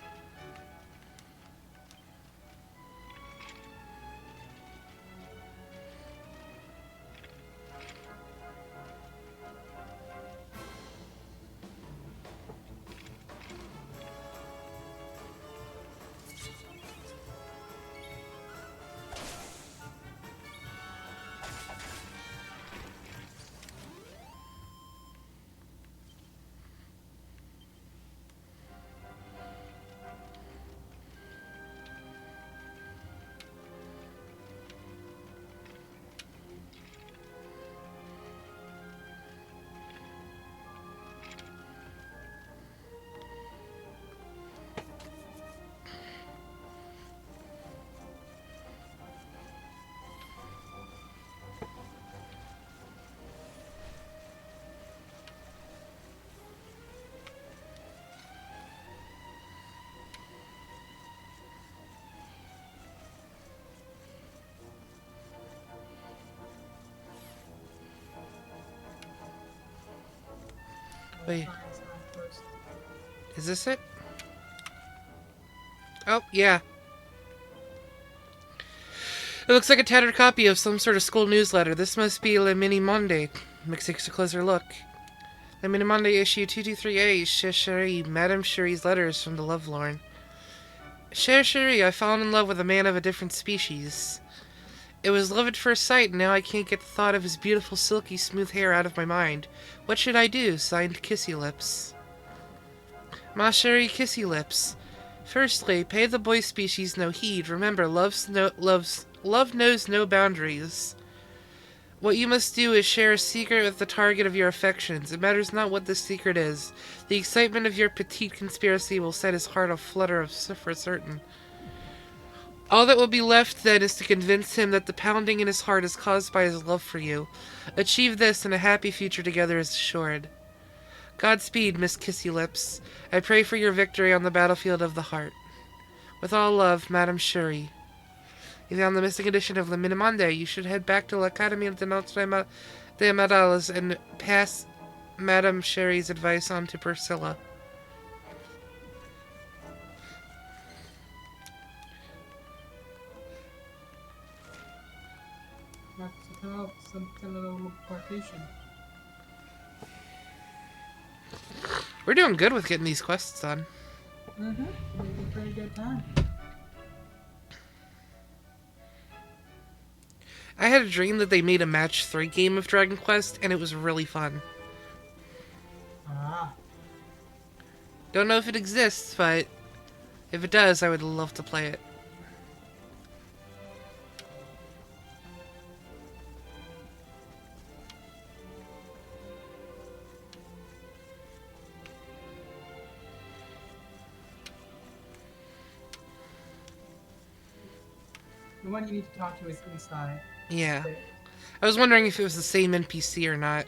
[SPEAKER 4] Wait. Is this it? Oh, yeah. It looks like a tattered copy of some sort of school newsletter. This must be Le Mini Monde. Mix takes a closer look. Le Mini Monde issue 223A, Cher Cherie, Madame Cherie's letters from the Lovelorn. Cher Cherie, I've fallen in love with a man of a different species. It was love at first sight, and now I can't get the thought of his beautiful, silky, smooth hair out of my mind. What should I do? Signed, Kissy Lips. Ma chérie, Kissy Lips. Firstly, pay the boy species no heed. Remember, love knows no boundaries. What you must do is share a secret with the target of your affections. It matters not what the secret is. The excitement of your petite conspiracy will set his heart aflutter for certain. All that will be left, then, is to convince him that the pounding in his heart is caused by his love for you. Achieve this, and a happy future together is assured. Godspeed, Miss Kissy Lips. I pray for your victory on the battlefield of the heart. With all love, Madame Cherie. You found the missing edition of Le Mini Monde. You should head back to l'Académie de Notre Dame Madales and pass Madame Cherie's advice on to Priscilla.
[SPEAKER 11] Some teleportation.
[SPEAKER 4] We're doing good with getting these quests done.
[SPEAKER 11] Mm-hmm. It's a pretty good time.
[SPEAKER 4] I had a dream that they made a match 3 game of Dragon Quest, and it was really fun.
[SPEAKER 11] Ah.
[SPEAKER 4] Don't know if it exists, but if it does, I would love to play it.
[SPEAKER 11] The one you need to talk to is inside.
[SPEAKER 4] Yeah. I was wondering if it was the same NPC or not.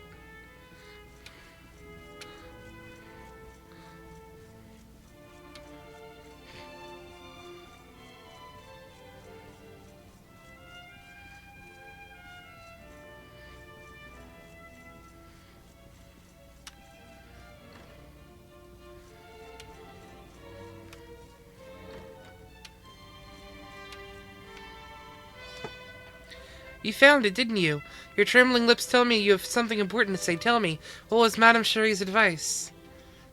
[SPEAKER 4] You found it, didn't you? Your trembling lips tell me you have something important to say. Tell me, what was Madame Cherie's advice?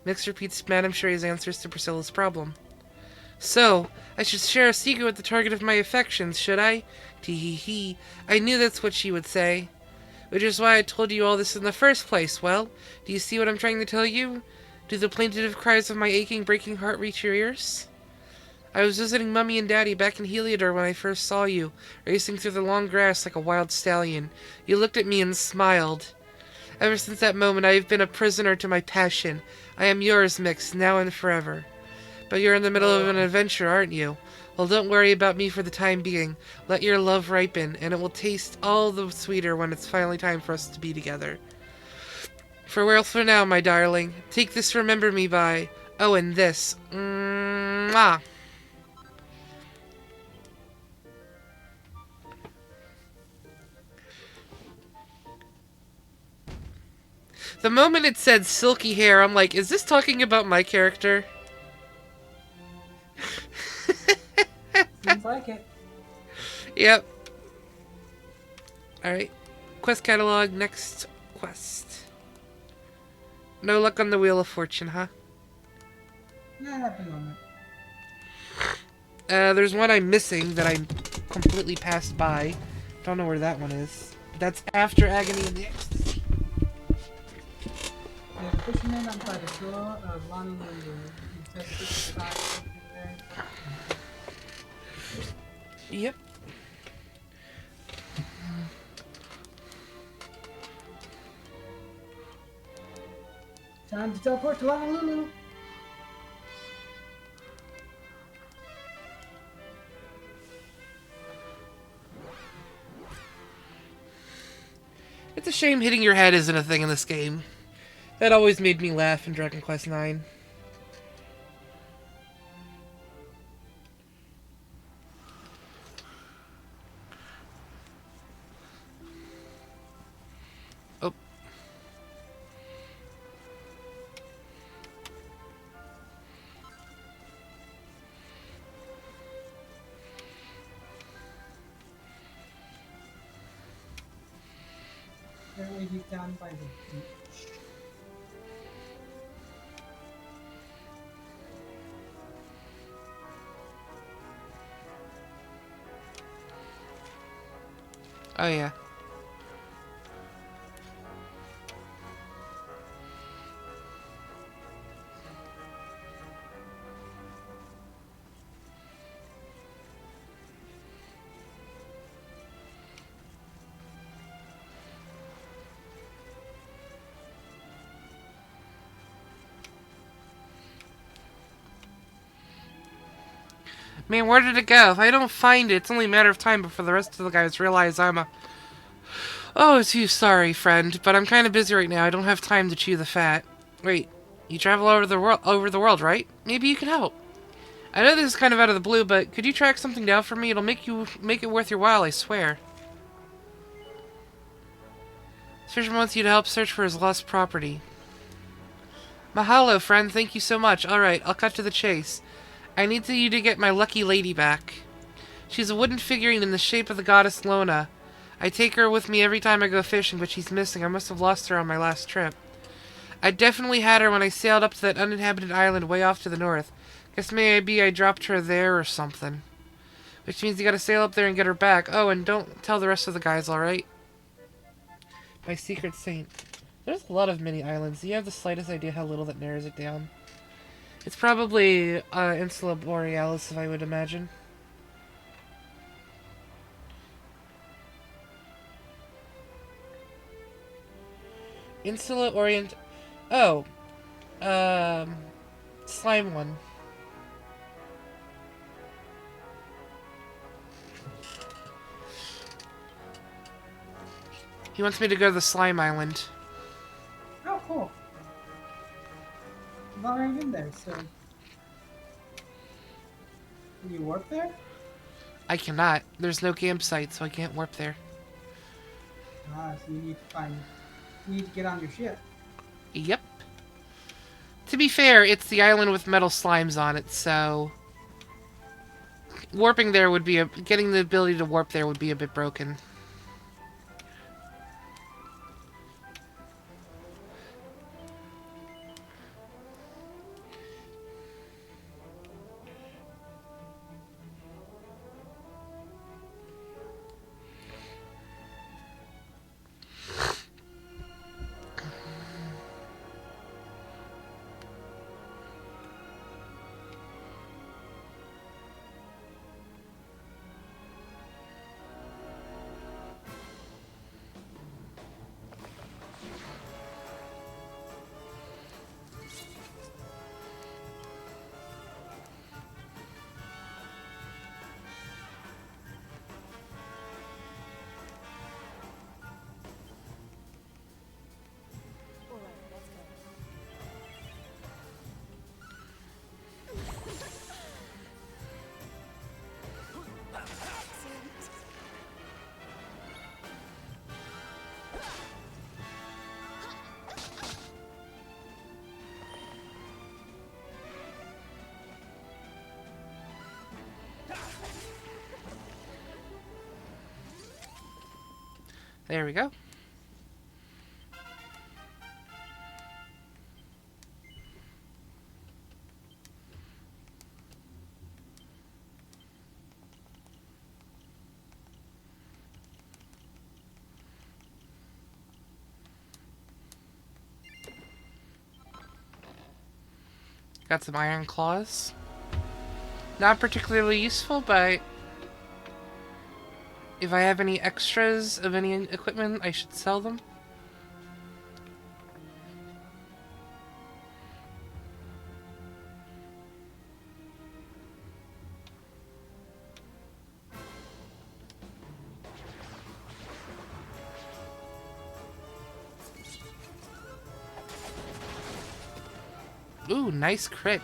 [SPEAKER 4] Mix repeats Madame Cherie's answers to Priscilla's problem. So, I should share a secret with the target of my affections, should I? Tee-hee-hee. I knew that's what she would say. Which is why I told you all this in the first place. Well, do you see what I'm trying to tell you? Do the plaintive cries of my aching, breaking heart reach your ears? I was visiting Mummy and Daddy back in Heliodor when I first saw you, racing through the long grass like a wild stallion. You looked at me and smiled. Ever since that moment, I have been a prisoner to my passion. I am yours, Mix, now and forever. But you're in the middle of an adventure, aren't you? Well, don't worry about me for the time being. Let your love ripen, and it will taste all the sweeter when it's finally time for us to be together. Farewell for now, my darling. Take this remember me by. Oh, and this. Mwah. The moment it said silky hair, I'm like, is this talking about my character?
[SPEAKER 11] Seems like it.
[SPEAKER 4] Yep. Alright. Quest catalog, next quest. No luck on the Wheel of Fortune, huh?
[SPEAKER 11] Not at the moment.
[SPEAKER 4] There's one I'm missing that I completely passed by. Don't know where that one is. That's after Agony and the Ecstasy.
[SPEAKER 11] The fisherman outside the shore of Honolulu. You said 55 something there.
[SPEAKER 4] Yep.
[SPEAKER 11] Time to teleport to Honolulu.
[SPEAKER 4] It's a shame hitting your head isn't a thing in this game. That always made me laugh in Dragon Quest IX. Oh.
[SPEAKER 11] down by the beach.
[SPEAKER 4] Oh yeah. Man, where did it go? If I don't find it, it's only a matter of time before the rest of the guys realize I'm a... Oh, too sorry, friend, but I'm kind of busy right now. I don't have time to chew the fat. Wait, you travel over the world, right? Maybe you can help. I know this is kind of out of the blue, but could you track something down for me? It'll make it worth your while, I swear. This fisherman wants you to help search for his lost property. Mahalo, friend. Thank you so much. Alright, I'll cut to the chase. I need you to get my lucky lady back. She's a wooden figurine in the shape of the goddess Lona. I take her with me every time I go fishing, but she's missing. I must have lost her on my last trip. I definitely had her when I sailed up to that uninhabited island way off to the north. Guess maybe I dropped her there or something. Which means you gotta sail up there and get her back. Oh, and don't tell the rest of the guys, alright? My secret saint. There's a lot of mini islands. Do you have the slightest idea how little that narrows it down? It's probably Insula Borealis, if I would imagine. Insula Orient... Oh. Slime one. He wants me to go to the Slime Island.
[SPEAKER 11] Oh, cool. I'm not already in there, so... Can you warp there?
[SPEAKER 4] I cannot. There's no campsite, so I can't warp there.
[SPEAKER 11] Ah, so you need to get on your ship.
[SPEAKER 4] Yep. To be fair, it's the island with metal slimes on it, so... Warping there would be getting the ability to warp there would be a bit broken. There we go. Got some iron claws. Not particularly useful, but if I have any extras of any equipment, I should sell them. Ooh, nice crit.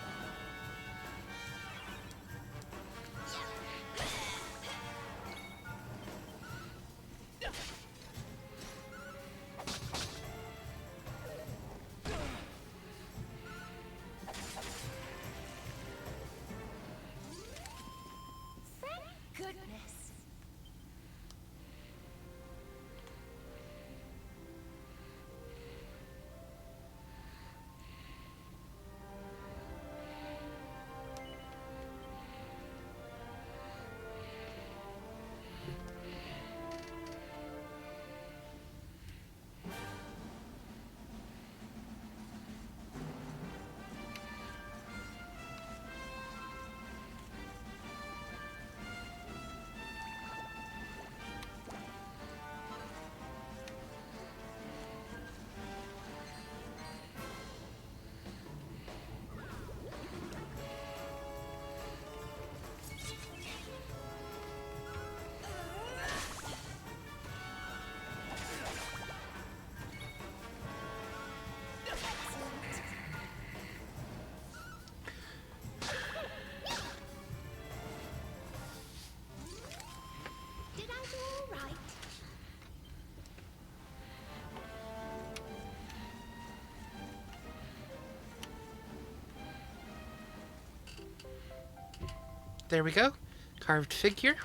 [SPEAKER 4] There we go. Carved figure.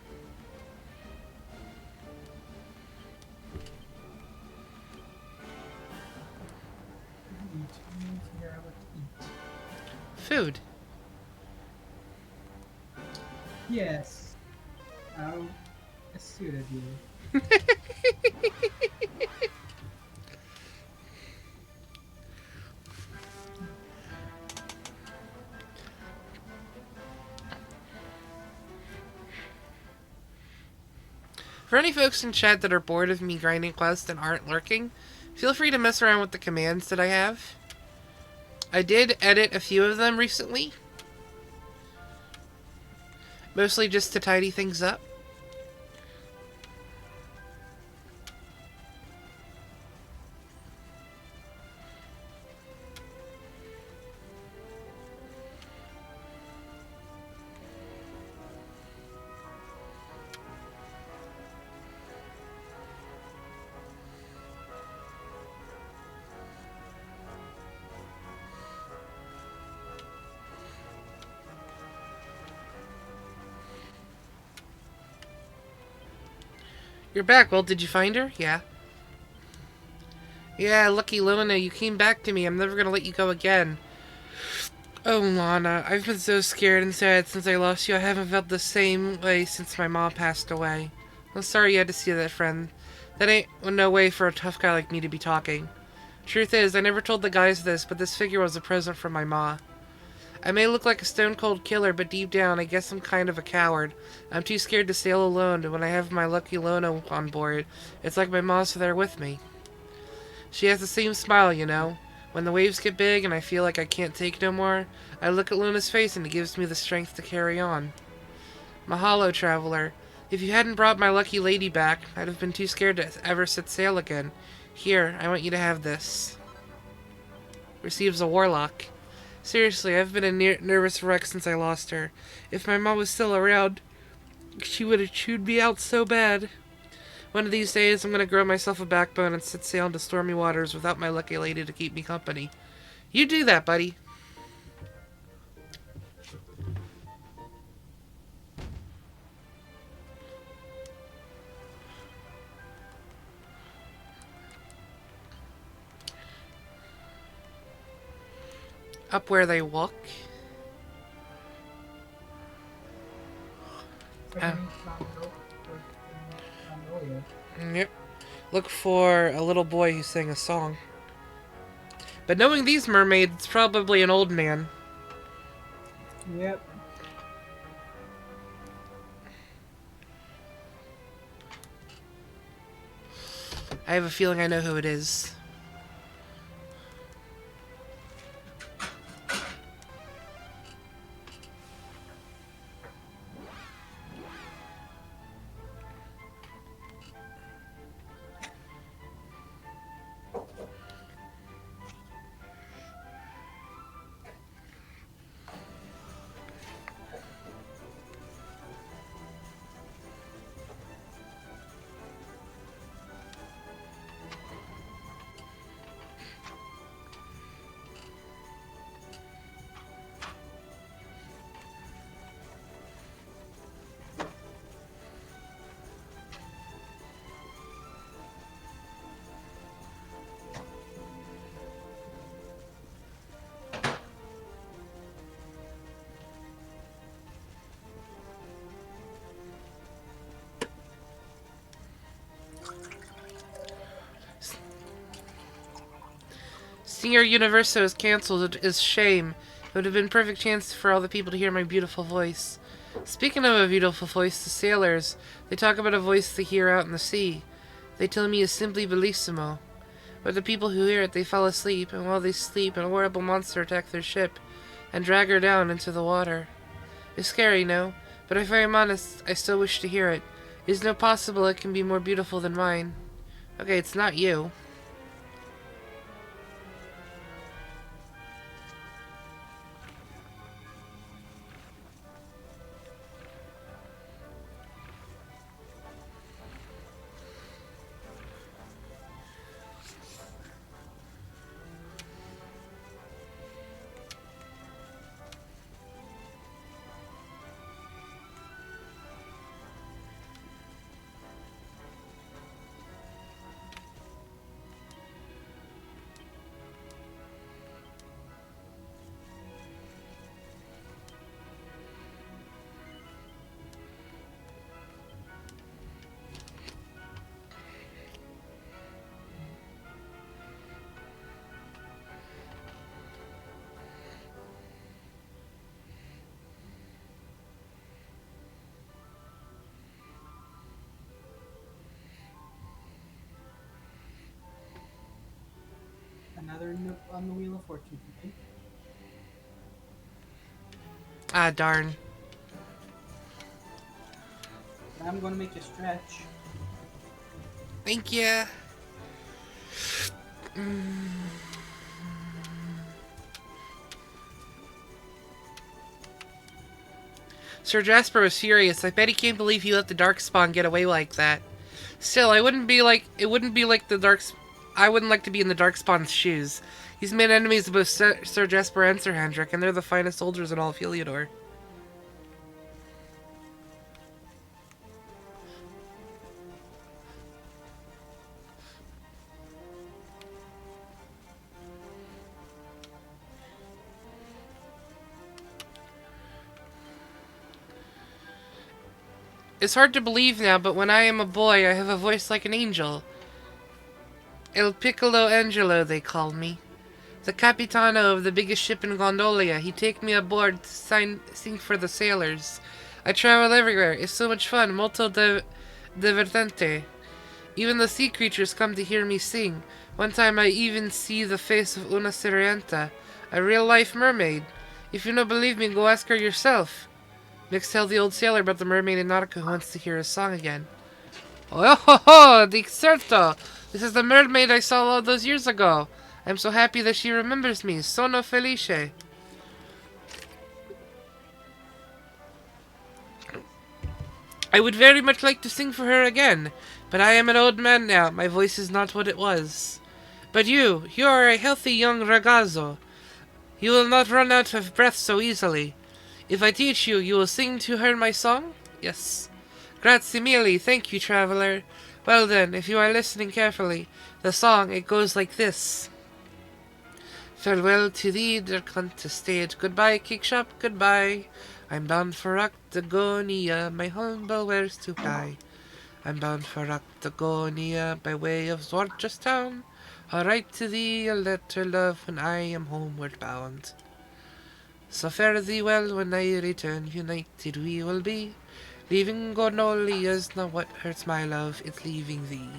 [SPEAKER 4] Food.
[SPEAKER 11] Yes. How astute of you.
[SPEAKER 4] For any folks in chat that are bored of me grinding quests and aren't lurking, feel free to mess around with the commands that I have. I did edit a few of them recently. Mostly just to tidy things up. You're back. Well, did you find her? Yeah. Yeah, lucky Luna, you came back to me. I'm never gonna let you go again. Oh, Lana, I've been so scared and sad since I lost you. I haven't felt the same way since my mom passed away. I'm sorry you had to see that, friend. That ain't no way for a tough guy like me to be talking. Truth is, I never told the guys this, but this figure was a present from my ma. I may look like a stone-cold killer, but deep down, I guess I'm kind of a coward. I'm too scared to sail alone, and when I have my lucky Lona on board, it's like my mom's there with me. She has the same smile, you know. When the waves get big and I feel like I can't take no more, I look at Luna's face and it gives me the strength to carry on. Mahalo, traveler. If you hadn't brought my lucky lady back, I'd have been too scared to ever set sail again. Here, I want you to have this. Receives a warlock. Seriously, I've been a nervous wreck since I lost her. If my mom was still around, she would have chewed me out so bad. One of these days, I'm going to grow myself a backbone and set sail into stormy waters without my lucky lady to keep me company. You do that, buddy. Up where they walk. Yep. Look for a little boy who sang a song. But knowing these mermaids, it's probably an old man.
[SPEAKER 11] Yep.
[SPEAKER 4] I have a feeling I know who it is. Senior Universo is cancelled. It is shame. It would have been a perfect chance for all the people to hear my beautiful voice. Speaking of a beautiful voice, the sailors, they talk about a voice they hear out in the sea. They tell me it's simply bellissimo. But the people who hear it, they fall asleep, and while they sleep, a horrible monster attacks their ship and drag her down into the water. It's scary, no? But if I am honest, I still wish to hear it. It is no possible it can be more beautiful than mine. Okay, it's not you.
[SPEAKER 11] another nook on the Wheel of Fortune. Okay?
[SPEAKER 4] Ah, darn.
[SPEAKER 11] I'm going to make you stretch.
[SPEAKER 4] Thank you. Sir Jasper was furious. I bet he can't believe he let the Darkspawn get away like that. Still, I wouldn't be like I wouldn't like to be in the Darkspawn's shoes. He's made enemies of both Sir Jasper and Sir Hendrik, and they're the finest soldiers in all of Heliodor. It's hard to believe now, but when I am a boy, I have a voice like an angel. El Piccolo Angelo, they call me. The capitano of the biggest ship in Gondolia. He take me aboard to sing for the sailors. I travel everywhere. It's so much fun. Molto divertente. Even the sea creatures come to hear me sing. One time I even see the face of Una Sirenta, a real-life mermaid. If you don't believe me, go ask her yourself. Next, tell the old sailor about the mermaid in Nautica who wants to hear his song again. Oh ho ho! Di certo! This is the mermaid I saw all those years ago. I'm so happy that she remembers me. Sono felice. I would very much like to sing for her again, but I am an old man now. My voice is not what it was. But you are a healthy young ragazzo. You will not run out of breath so easily. If I teach you, you will sing to her my song? Yes. Grazie mille, thank you, traveler. Well then, if you are listening carefully, the song, it goes like this. Farewell to thee, dear contested. Goodbye, cake shop, goodbye. I'm bound for Octagonia, my humble wares to buy. I'm bound for Octagonia, by way of Zorges town. I'll write to thee a letter, love, when I am homeward bound. So fare thee well when I return, united we will be. Leaving Gondolia is not what hurts my love, it's leaving thee.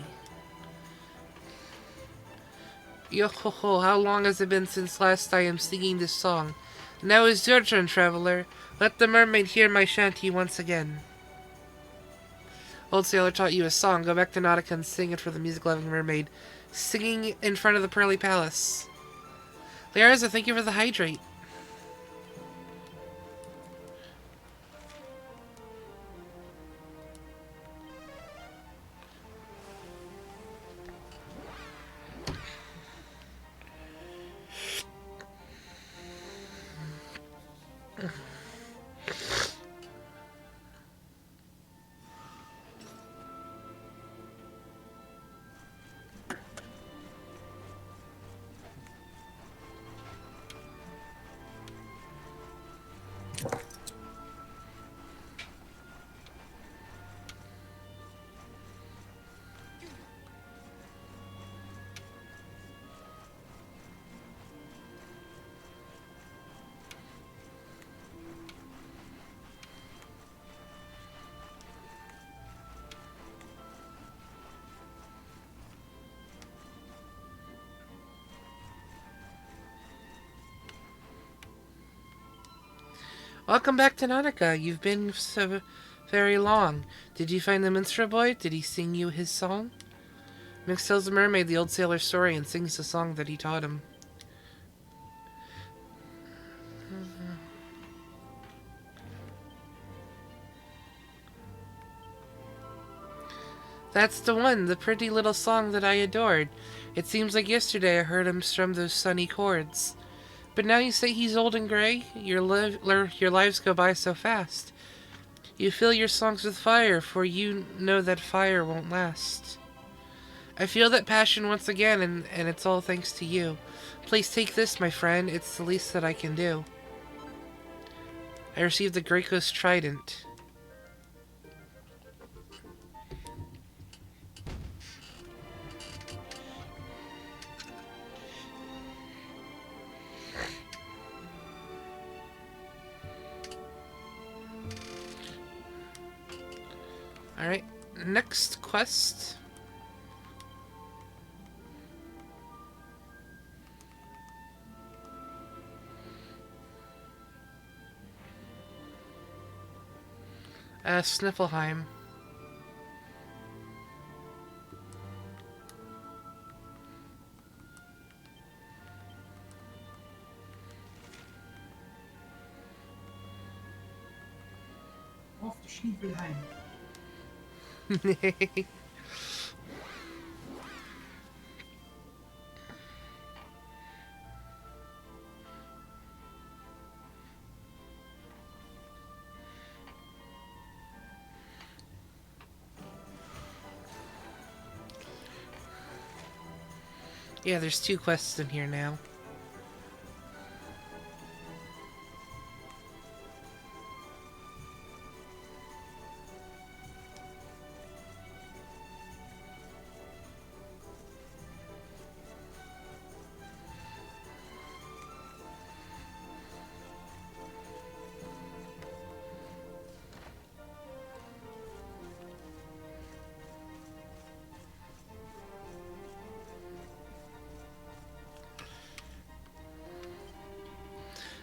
[SPEAKER 4] Yo ho ho, how long has it been since last I am singing this song? Now is your turn, traveler. Let the mermaid hear my shanty once again. Old sailor taught you a song. Go back to Nautica and sing it for the music-loving mermaid, singing in front of the Pearly Palace. Liarza, thank you for the hydrate. Welcome back to Nautica. You've been so very long. Did you find the minstrel boy? Did he sing you his song? Mix tells the mermaid the old sailor's story and sings the song that he taught him. That's the one, the pretty little song that I adored. It seems like yesterday I heard him strum those sunny chords. But now you say he's old and gray? Your lives go by so fast. You fill your songs with fire, for you know that fire won't last. I feel that passion once again, and it's all thanks to you. Please take this, my friend. It's the least that I can do. I received the Graco's trident. Alright, next quest. Sniffelheim.
[SPEAKER 11] Off to Schniefelheim.
[SPEAKER 4] Yeah, there's 2 quests in here now.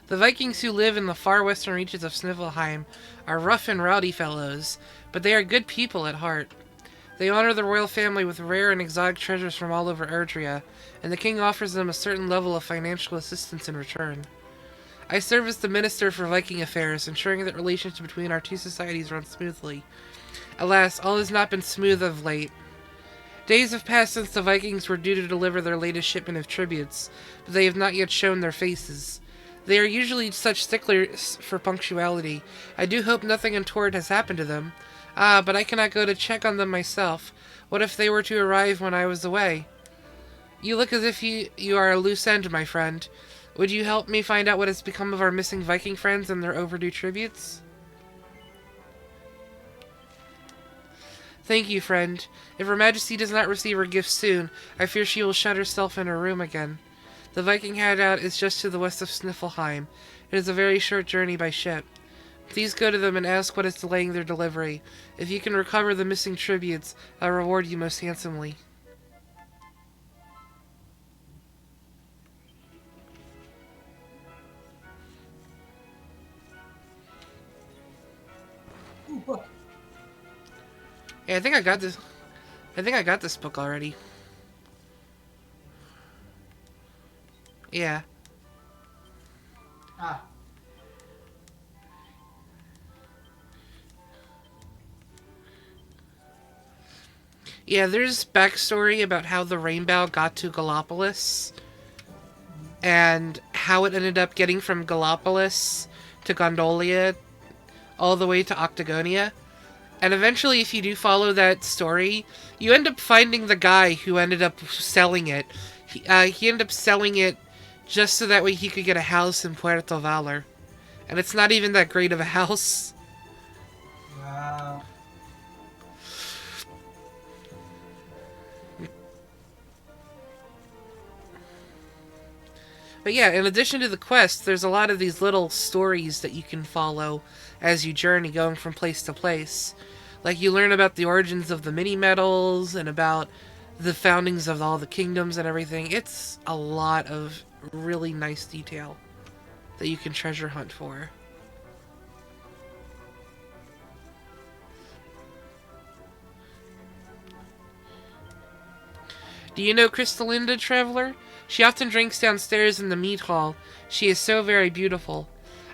[SPEAKER 4] The Vikings who live in the far western reaches of Sniffelheim are rough and rowdy fellows, but they are good people at heart. They honor the royal family with rare and exotic treasures from all over Erdrea, and the king offers them a certain level of financial assistance in return. I serve as the Minister for Viking Affairs, ensuring that relations between our 2 societies run smoothly. Alas, all has not been smooth of late. Days have passed since the Vikings were due to deliver their latest shipment of tributes, but they have not yet shown their faces. They are usually such sticklers for punctuality. I do hope nothing untoward has happened to them. But I cannot go to check on them myself. What if they were to arrive when I was away? You look as if you are a loose end, my friend. Would you help me find out what has become of our missing Viking friends and their overdue tributes? Thank you, friend. If Her Majesty does not receive her gifts soon, I fear she will shut herself in her room again. The Viking hideout is just to the west of Sniffelheim. It is a very short journey by ship. Please go to them and ask what is delaying their delivery. If you can recover the missing tributes, I'll reward you most handsomely.
[SPEAKER 11] Ooh, book.
[SPEAKER 4] Yeah, I think I got this. I think I got this book already. Yeah.
[SPEAKER 11] Ah.
[SPEAKER 4] Yeah, there's backstory about how the Rainbow got to Gallopolis and how it ended up getting from Gallopolis to Gondolia all the way to Octagonia. And eventually, if you do follow that story, you end up finding the guy who ended up selling it. He ended up selling it just so that way he could get a house in Puerto Valor. And it's not even that great of a house.
[SPEAKER 11] Wow.
[SPEAKER 4] But yeah, in addition to the quest, there's a lot of these little stories that you can follow as you journey, going from place to place. Like, you learn about the origins of the mini-metals and about the foundings of all the kingdoms and everything. It's a lot of really nice detail that you can treasure hunt for. Do you know Crystalinda, traveler? She often drinks downstairs in the mead hall. She is so very beautiful.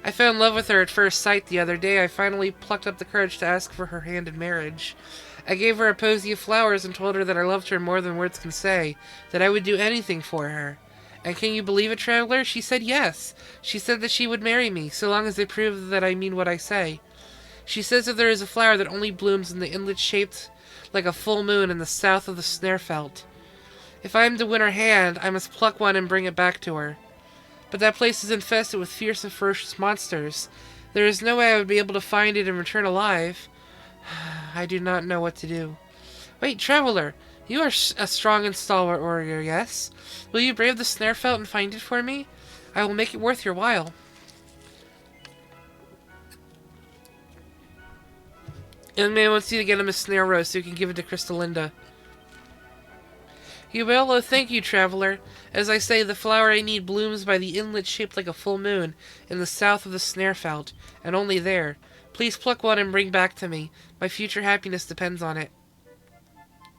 [SPEAKER 4] I fell in love with her at first sight the other day. I finally plucked up the courage to ask for her hand in marriage. I gave her a posy of flowers and told her that I loved her more than words can say, that I would do anything for her. And can you believe it, traveler? She said yes. She said that she would marry me, so long as they prove that I mean what I say. She says that there is a flower that only blooms in the inlet shaped like a full moon in the south of the Snarefelt. If I am to win her hand, I must pluck one and bring it back to her. But that place is infested with fierce and ferocious monsters. There is no way I would be able to find it and return alive. I do not know what to do. Wait, traveler! You are a strong and stalwart warrior, yes? Will you brave the Snarefelt and find it for me? I will make it worth your while. Young man wants you to get him a snare rose so you can give it to Crystalinda. You will? Oh, thank you, traveler. As I say, the flower I need blooms by the inlet shaped like a full moon in the south of the Snarefelt, and only there. Please pluck one and bring back to me. My future happiness depends on it.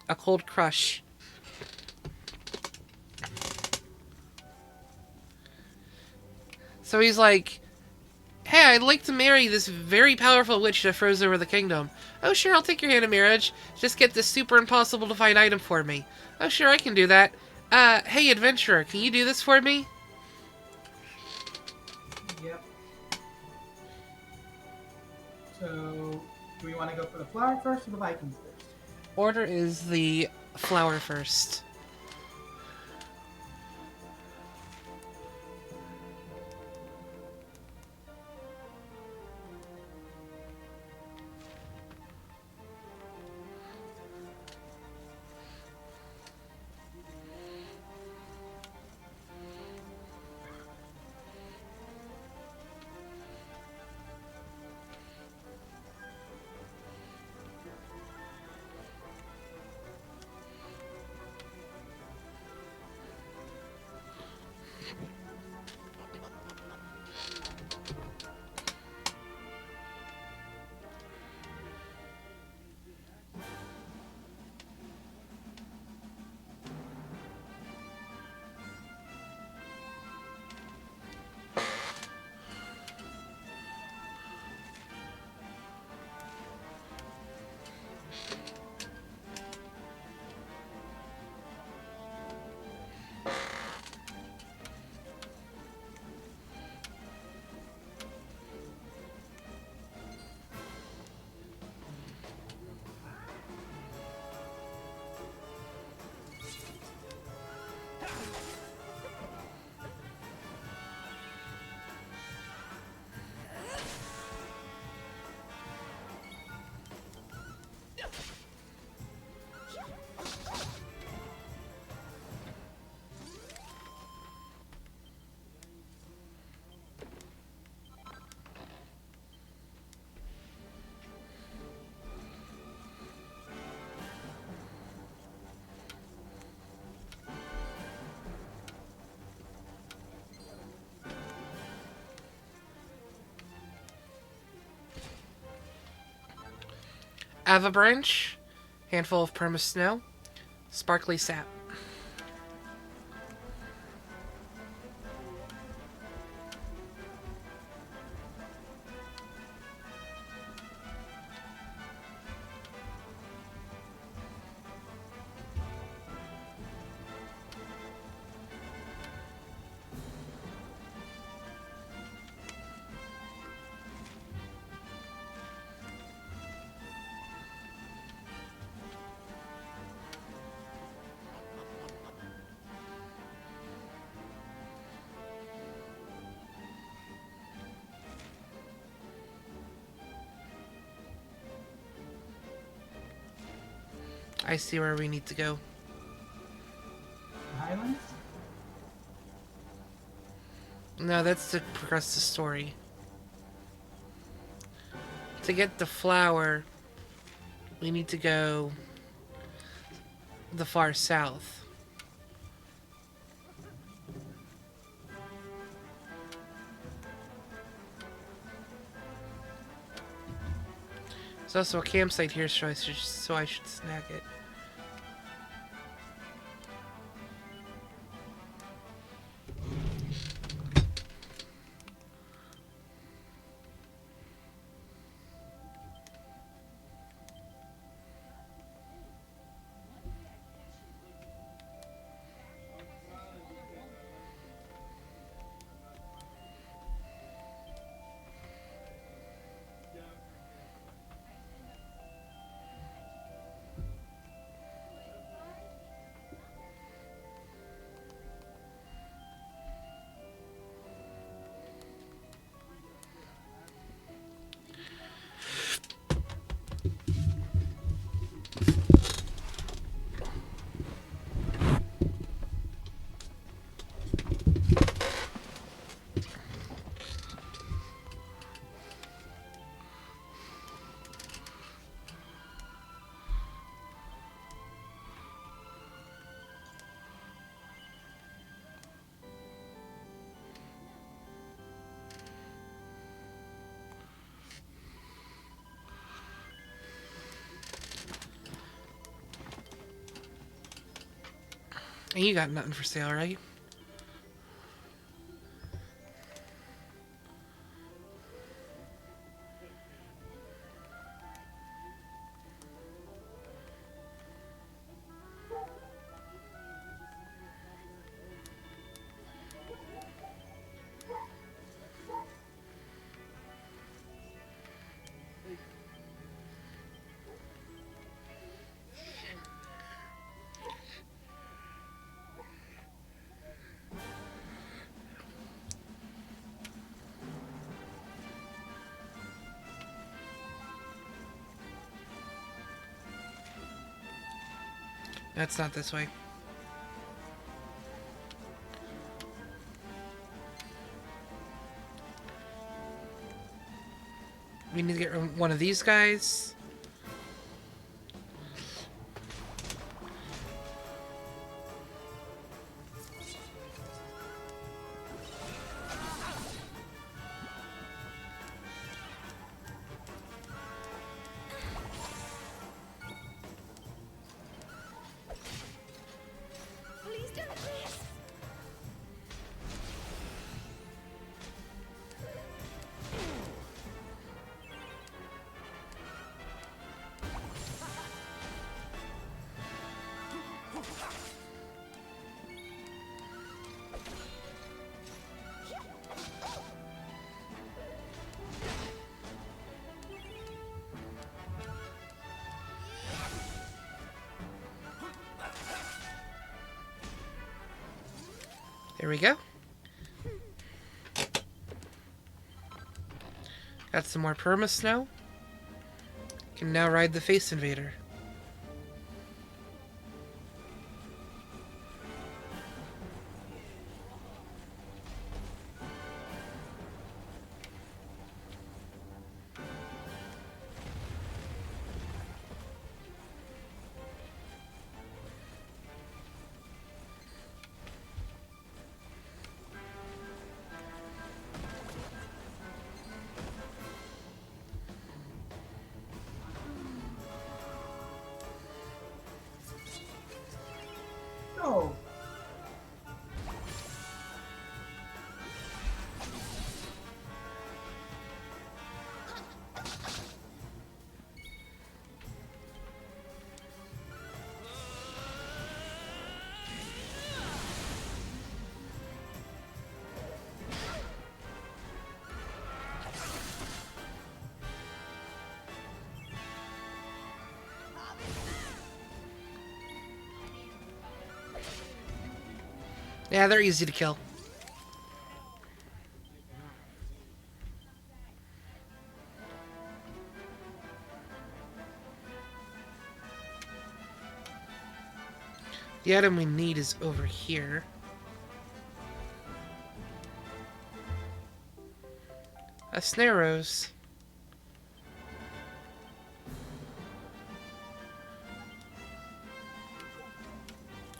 [SPEAKER 4] A cold crush. So he's like, hey, I'd like to marry this very powerful witch that froze over the kingdom. Oh, sure, I'll take your hand in marriage. Just get this super impossible to find item for me. Oh, sure, I can do that. Hey, adventurer, can you do this for me?
[SPEAKER 11] Yep. So, do we want to go for the flower first or the Vikings first?
[SPEAKER 4] Order is the flower first. Avabranch, handful of perma snow, sparkly sap. I see where we need to go.
[SPEAKER 11] Highlands?
[SPEAKER 4] No, that's to progress the story. To get the flower, we need to go the far south. There's also a campsite here, so I should snag it. And you got nothing for sale, right? That's not this way. We need to get one of these guys.
[SPEAKER 5] Please don't miss.
[SPEAKER 4] There we go. Got some more perma snow. Can now ride the Face Invader.
[SPEAKER 11] No.
[SPEAKER 4] Yeah, they're easy to kill. The item we need is over here. A snare rose.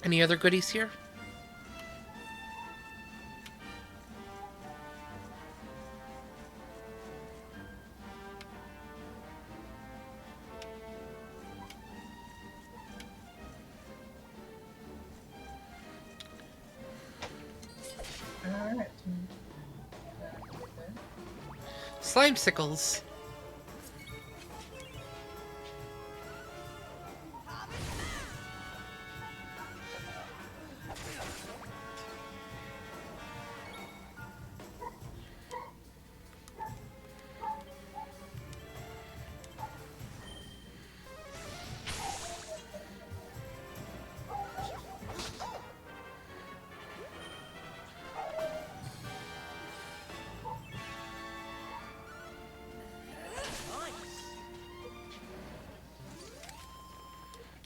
[SPEAKER 4] Any other goodies here?
[SPEAKER 11] Alright.
[SPEAKER 4] Slime sickles.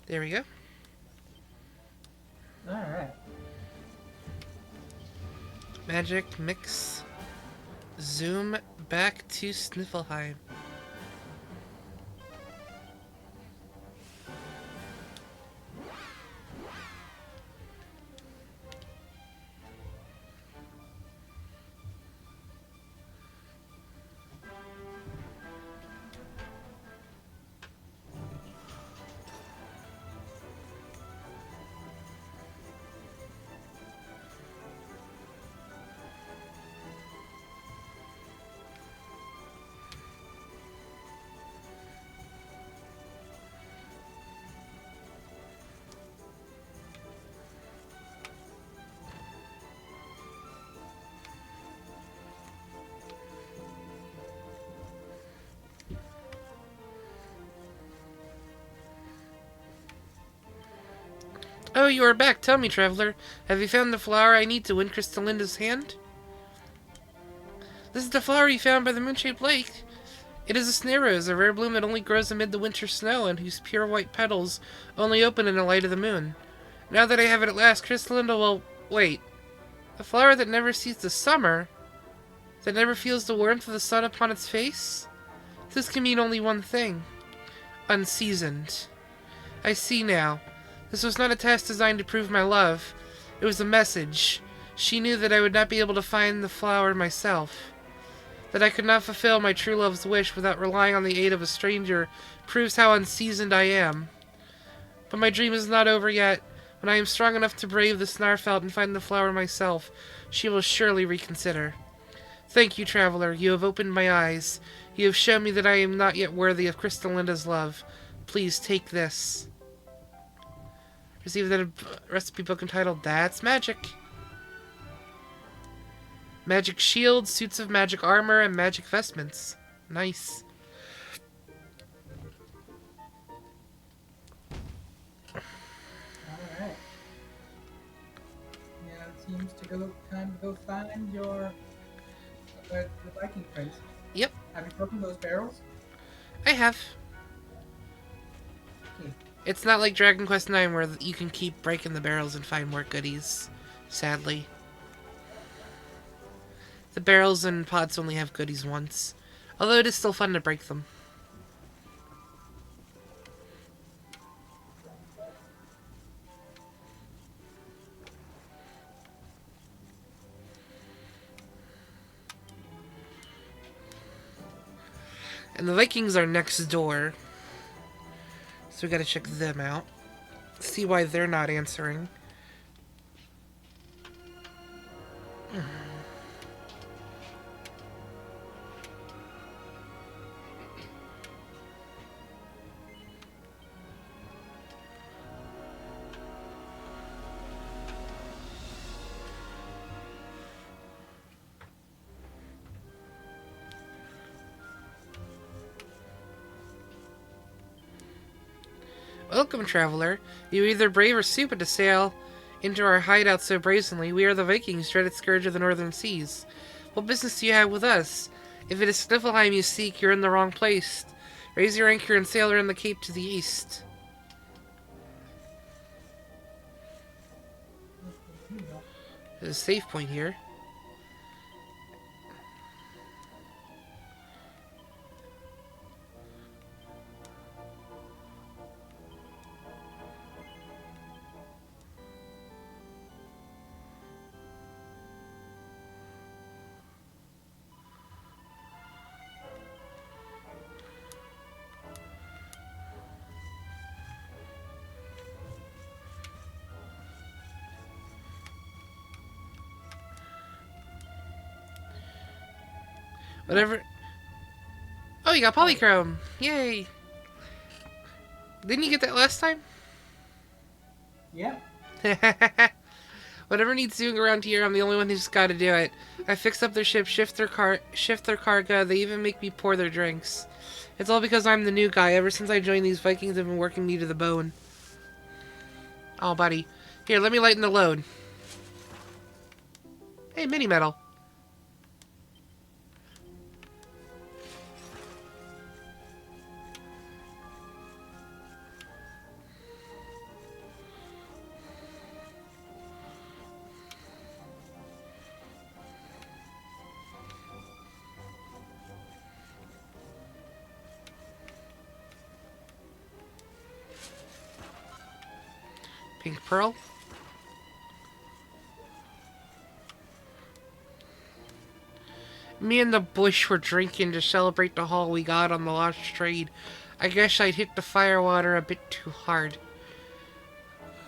[SPEAKER 4] There we go.
[SPEAKER 11] Alright.
[SPEAKER 4] Magic mix. Zoom back to Sniffelheim. Oh, you are back. Tell me, traveler. Have you found the flower I need to win Crystalinda's hand? This is the flower you found by the moon-shaped lake. It is a snare rose, a rare bloom that only grows amid the winter snow and whose pure white petals only open in the light of the moon. Now that I have it at last, Crystalinda will... Wait. A flower that never sees the summer? That never feels the warmth of the sun upon its face? This can mean only one thing. Unseasoned. I see now. This was not a test designed to prove my love. It was a message. She knew that I would not be able to find the flower myself. That I could not fulfill my true love's wish without relying on the aid of a stranger proves how unseasoned I am. But my dream is not over yet. When I am strong enough to brave the Snarfelt and find the flower myself, she will surely reconsider. Thank you, traveler. You have opened my eyes. You have shown me that I am not yet worthy of Crystalinda's love. Please take this. Receive a recipe book entitled That's Magic. Magic shield, suits of magic armor, and magic vestments. Nice.
[SPEAKER 11] Alright. Yeah, it seems to go time to go find your the Viking prince.
[SPEAKER 4] Yep.
[SPEAKER 11] Have you broken those barrels?
[SPEAKER 4] I have. It's not like Dragon Quest IX where you can keep breaking the barrels and find more goodies, sadly. The barrels and pots only have goodies once, although it is still fun to break them. And the Vikings are next door. So we gotta check them out. See why they're not answering. Welcome, traveler. You either brave or stupid to sail into our hideout so brazenly. We are the Vikings, dreaded scourge of the northern seas. What business do you have with us? If it is Sniffelheim you seek, you're in the wrong place. Raise your anchor and sail around the cape to the east. There's a save point here. Whatever. Oh, you got Polychrome. Yay. Didn't you get that last time?
[SPEAKER 11] Yeah.
[SPEAKER 4] Whatever needs doing around here, I'm the only one who's got to do it. I fix up their ship, shift their cargo, they even make me pour their drinks. It's all because I'm the new guy. Ever since I joined, these Vikings have been working me to the bone. Oh, buddy. Here, let me lighten the load. Hey, mini metal. Pink pearl. Me and the bush were drinking to celebrate the haul we got on the lost trade. I guess I'd hit the firewater a bit too hard.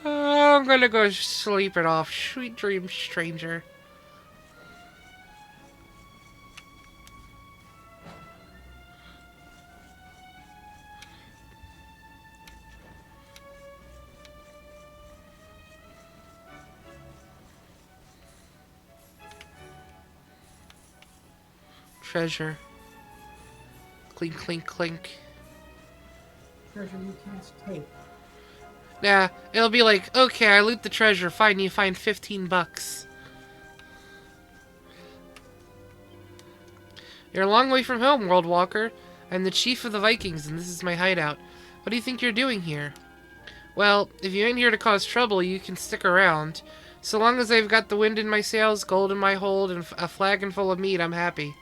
[SPEAKER 4] I'm gonna go sleep it off. Sweet dreams, stranger. Treasure. Clink, clink, clink.
[SPEAKER 11] Treasure you can't take.
[SPEAKER 4] Nah, it'll be like, okay, I loot the treasure, fine, you find 15 bucks. You're a long way from home, World Walker. I'm the chief of the Vikings, and this is my hideout. What do you think you're doing here? Well, if you ain't here to cause trouble, you can stick around. So long as I've got the wind in my sails, gold in my hold, and a flagon full of meat, I'm happy.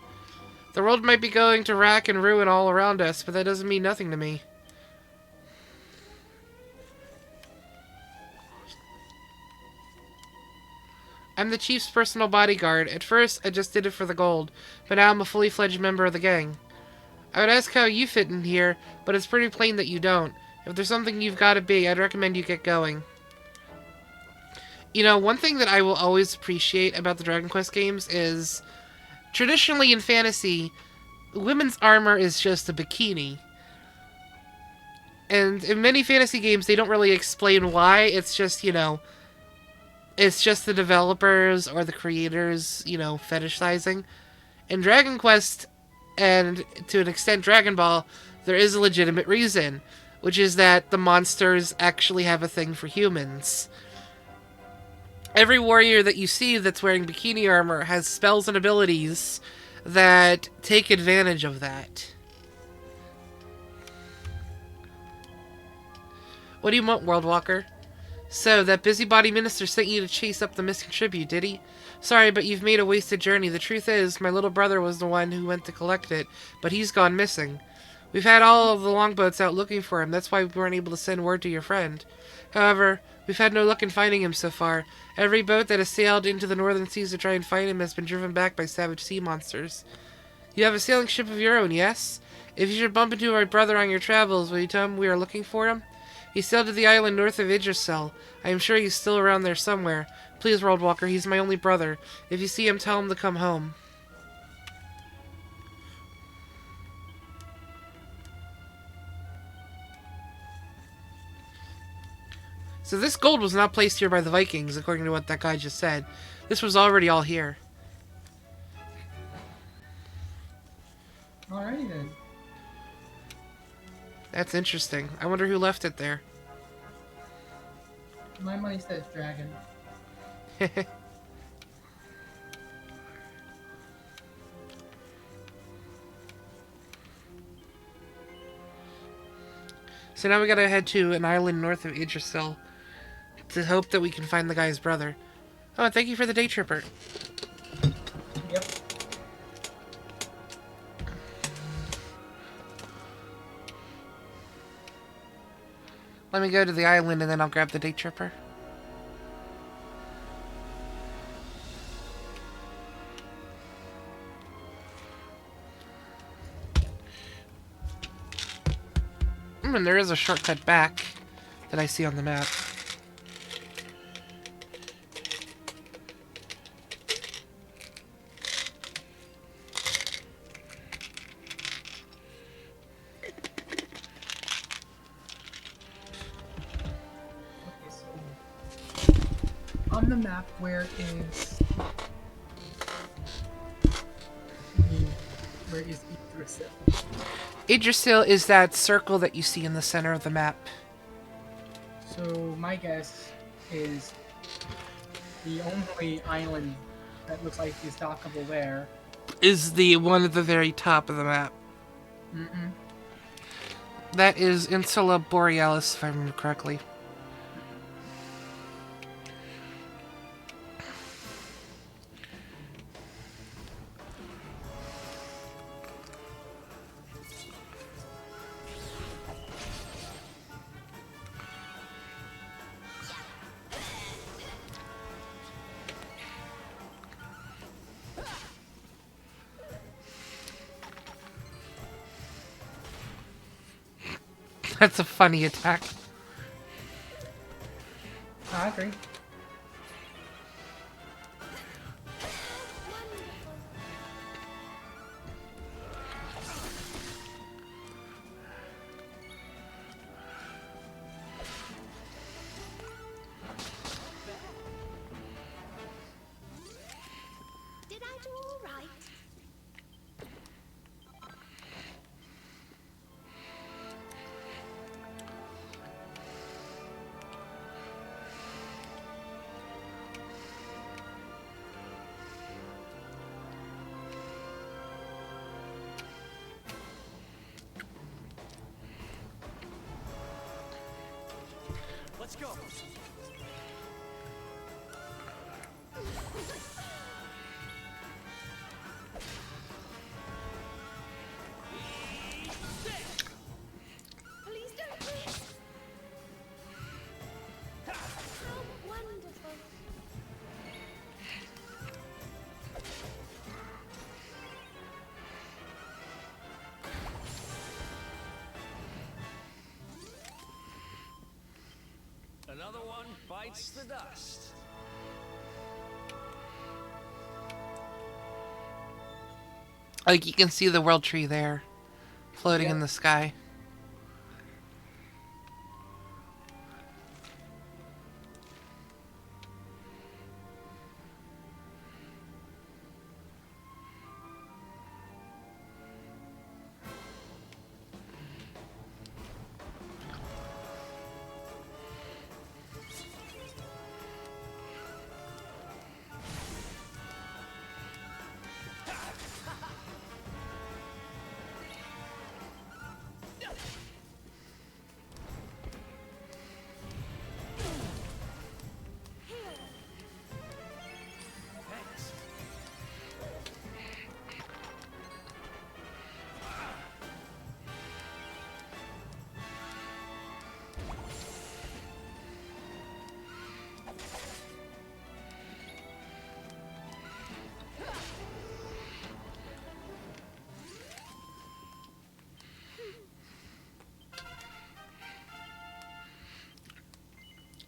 [SPEAKER 4] The world might be going to rack and ruin all around us, but that doesn't mean nothing to me. I'm the chief's personal bodyguard. At first, I just did it for the gold, but now I'm a fully fledged member of the gang. I would ask how you fit in here, but it's pretty plain that you don't. If there's something you've got to be, I'd recommend you get going. You know, one thing that I will always appreciate about the Dragon Quest games is, traditionally in fantasy, women's armor is just a bikini. And in many fantasy games, they don't really explain why. It's just, you know, it's just the developers or the creators, you know, fetishizing. In Dragon Quest, and to an extent Dragon Ball, there is a legitimate reason, which is that the monsters actually have a thing for humans. Every warrior that you see that's wearing bikini armor has spells and abilities that take advantage of that. What do you want, World Walker? So, that busybody minister sent you to chase up the missing tribute, did he? Sorry, but you've made a wasted journey. The truth is, my little brother was the one who went to collect it, but he's gone missing. We've had all of the longboats out looking for him. That's why we weren't able to send word to your friend. However, we've had no luck in finding him so far. Every boat that has sailed into the northern seas to try and find him has been driven back by savage sea monsters. You have a sailing ship of your own, yes? If you should bump into my brother on your travels, will you tell him we are looking for him? He sailed to the island north of Idrissel. I am sure he's still around there somewhere. Please, World Walker, he's my only brother. If you see him, tell him to come home. So this gold was not placed here by the Vikings, according to what that guy just said. This was already all here.
[SPEAKER 11] Alrighty then.
[SPEAKER 4] That's interesting. I wonder who left it there.
[SPEAKER 11] My money says dragon.
[SPEAKER 4] So now we gotta head to an island north of Idrissel to hope that we can find the guy's brother. Oh, and thank you for the day tripper.
[SPEAKER 11] Yep.
[SPEAKER 4] Let me go to the island and then I'll grab the day tripper. And there is a shortcut back that I see on the map.
[SPEAKER 11] On the map, where is Idrissel?
[SPEAKER 4] Idrissel is that circle that you see in the center of the map.
[SPEAKER 11] So my guess is the only island that looks like is dockable there
[SPEAKER 4] Is the one at the very top of the map.
[SPEAKER 11] Mm-mm.
[SPEAKER 4] That is Insula Borealis, if I remember correctly. That's a funny attack.
[SPEAKER 11] I agree.
[SPEAKER 5] Did I do all right?
[SPEAKER 13] Let's go.
[SPEAKER 5] Please don't miss. How wonderful.
[SPEAKER 13] Another one bites the dust.
[SPEAKER 4] Like, you can see the world tree there, floating in the sky.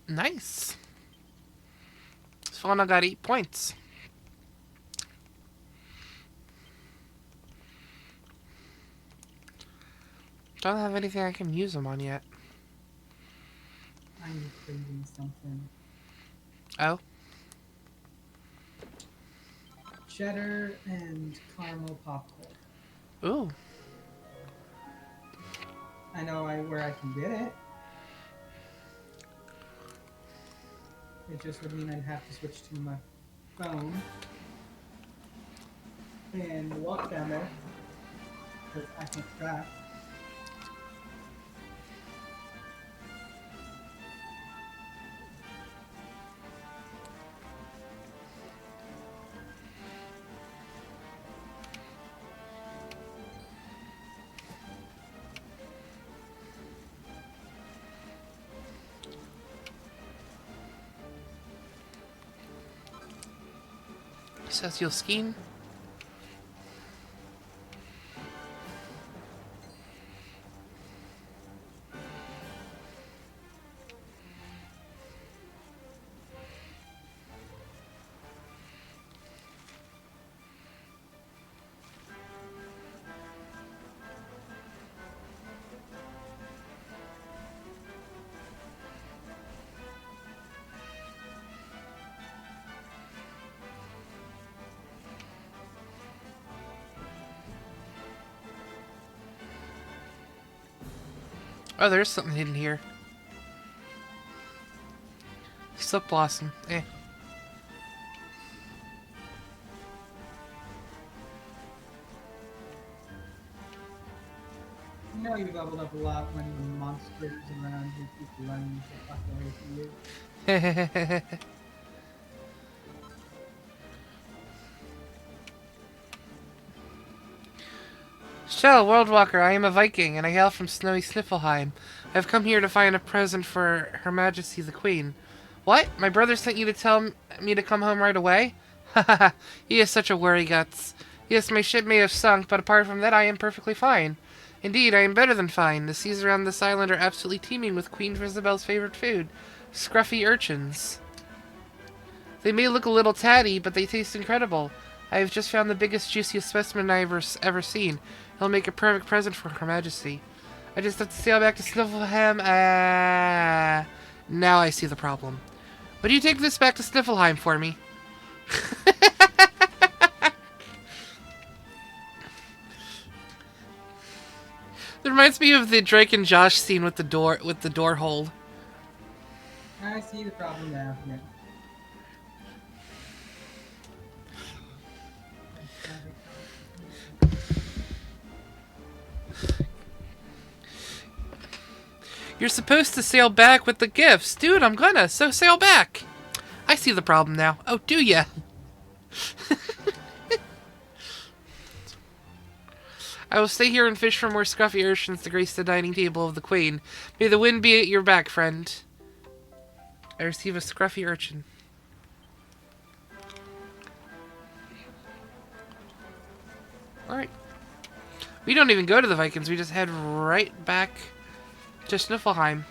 [SPEAKER 4] Nice. Fauna got 8 points. Don't have anything I can use them on yet.
[SPEAKER 11] I'm craving something.
[SPEAKER 4] Oh?
[SPEAKER 11] Cheddar and caramel popcorn.
[SPEAKER 4] Ooh.
[SPEAKER 11] I know where I can get it. It just would mean I'd have to switch to my phone and walk down there because I can't drive.
[SPEAKER 4] Says you'll skiing. Oh, there's something hidden here. Silk Blossom. Eh.
[SPEAKER 11] You know you leveled up a lot when the monsters around you keep running the fuck away from you.
[SPEAKER 4] Shell, Worldwalker, I am a Viking, and I hail from snowy Sniffelheim. I have come here to find a present for Her Majesty the Queen. What? My brother sent you to tell me to come home right away? Haha, he is such a worry guts. Yes, my ship may have sunk, but apart from that I am perfectly fine. Indeed, I am better than fine. The seas around this island are absolutely teeming with Queen Isabel's favorite food, scruffy urchins. They may look a little tatty, but they taste incredible. I have just found the biggest, juiciest specimen I've ever seen. He'll make a perfect present for Her Majesty. I just have to sail back to Sniffelheim. Now I see the problem. Would you take this back to Sniffelheim for me? It reminds me of the Drake and Josh scene with the door hold.
[SPEAKER 11] I see the problem now. Yeah.
[SPEAKER 4] You're supposed to sail back with the gifts. Dude, I'm gonna, so sail back. I see the problem now. Oh, do ya? I will stay here and fish for more scruffy urchins to grace the dining table of the queen. May the wind be at your back, friend. I receive a scruffy urchin. Alright. We don't even go to the Vikings, we just head right back to Sniffelheim.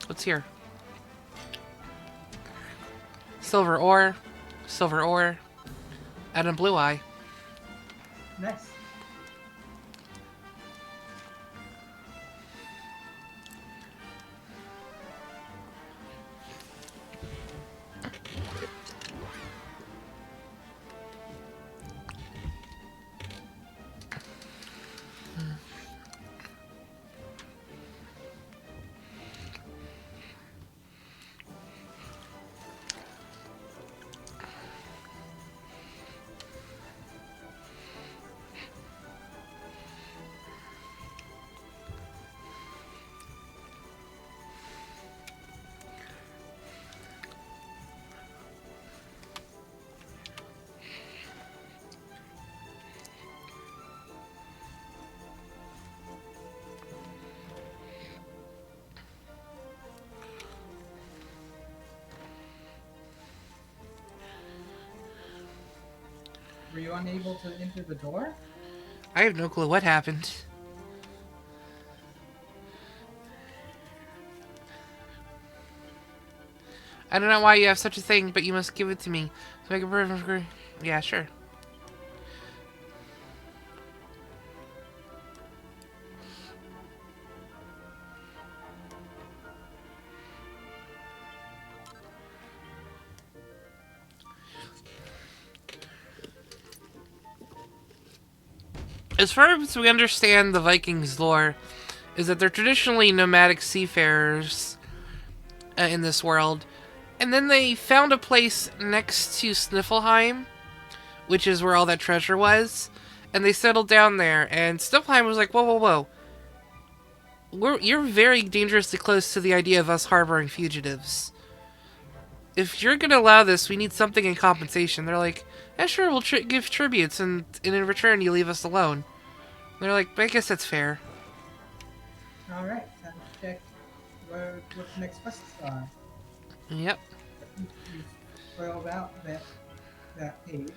[SPEAKER 4] What's here? Silver ore, and a blue eye.
[SPEAKER 11] Nice. Were you unable to enter the door?
[SPEAKER 4] I have no clue what happened. I don't know why you have such a thing, but you must give it to me. To make a perfect... Yeah, sure. As far as we understand the Vikings lore, is that they're traditionally nomadic seafarers in this world. And then they found a place next to Sniffelheim, which is where all that treasure was. And they settled down there. And Sniffelheim was like, whoa, whoa, whoa. You're very dangerously close to the idea of us harboring fugitives. If you're going to allow this, we need something in compensation. They're like, yeah, sure, we'll give tributes, and in return, you leave us alone. They're like, I guess that's fair.
[SPEAKER 11] Alright, time to check what the next quests are.
[SPEAKER 4] Yep.
[SPEAKER 11] You scrolled out that page.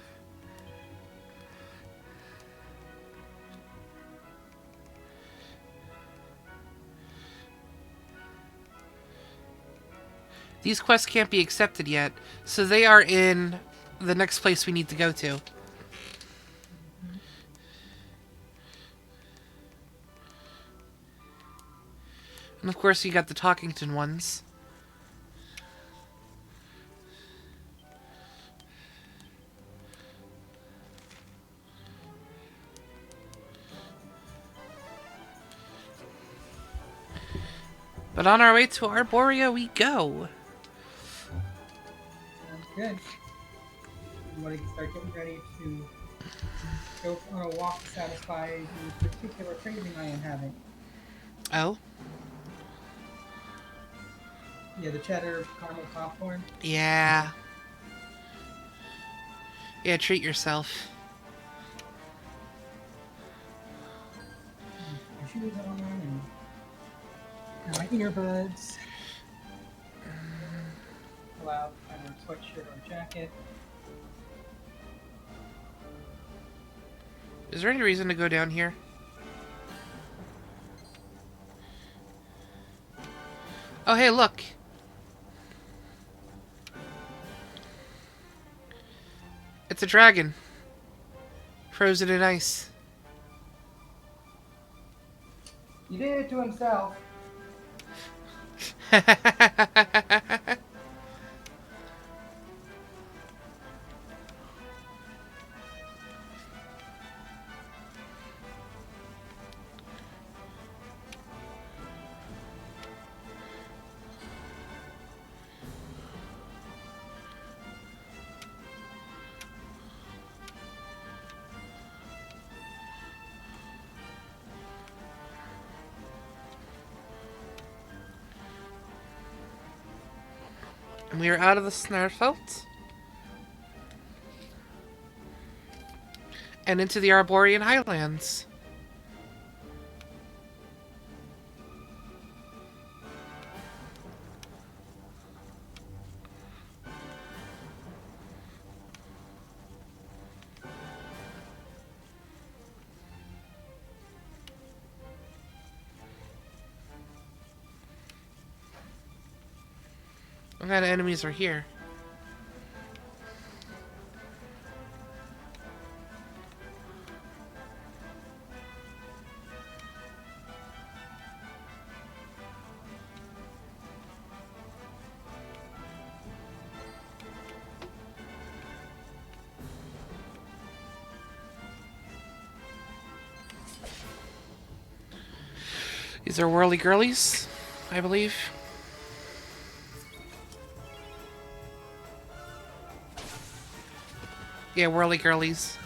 [SPEAKER 4] These quests can't be accepted yet, so they are in the next place we need to go to. And of course you got the Talkington ones. But on our way to Arborea we go.
[SPEAKER 11] Sounds good. You want to start getting ready to go on a walk to satisfy the particular craving I am having.
[SPEAKER 4] Oh?
[SPEAKER 11] Yeah, the cheddar caramel popcorn.
[SPEAKER 4] Yeah. Yeah, treat yourself.
[SPEAKER 11] My shoes on and my earbuds. Pull out either a sweatshirt or jacket.
[SPEAKER 4] Is there any reason to go down here? Oh, hey, look. It's a dragon. Frozen in ice.
[SPEAKER 11] He did it to himself.
[SPEAKER 4] And we are out of the Snarfelt. And into the Arborian Highlands. What kind of enemies are here? These are whirly girlies, I believe. Yeah, whirly girlies.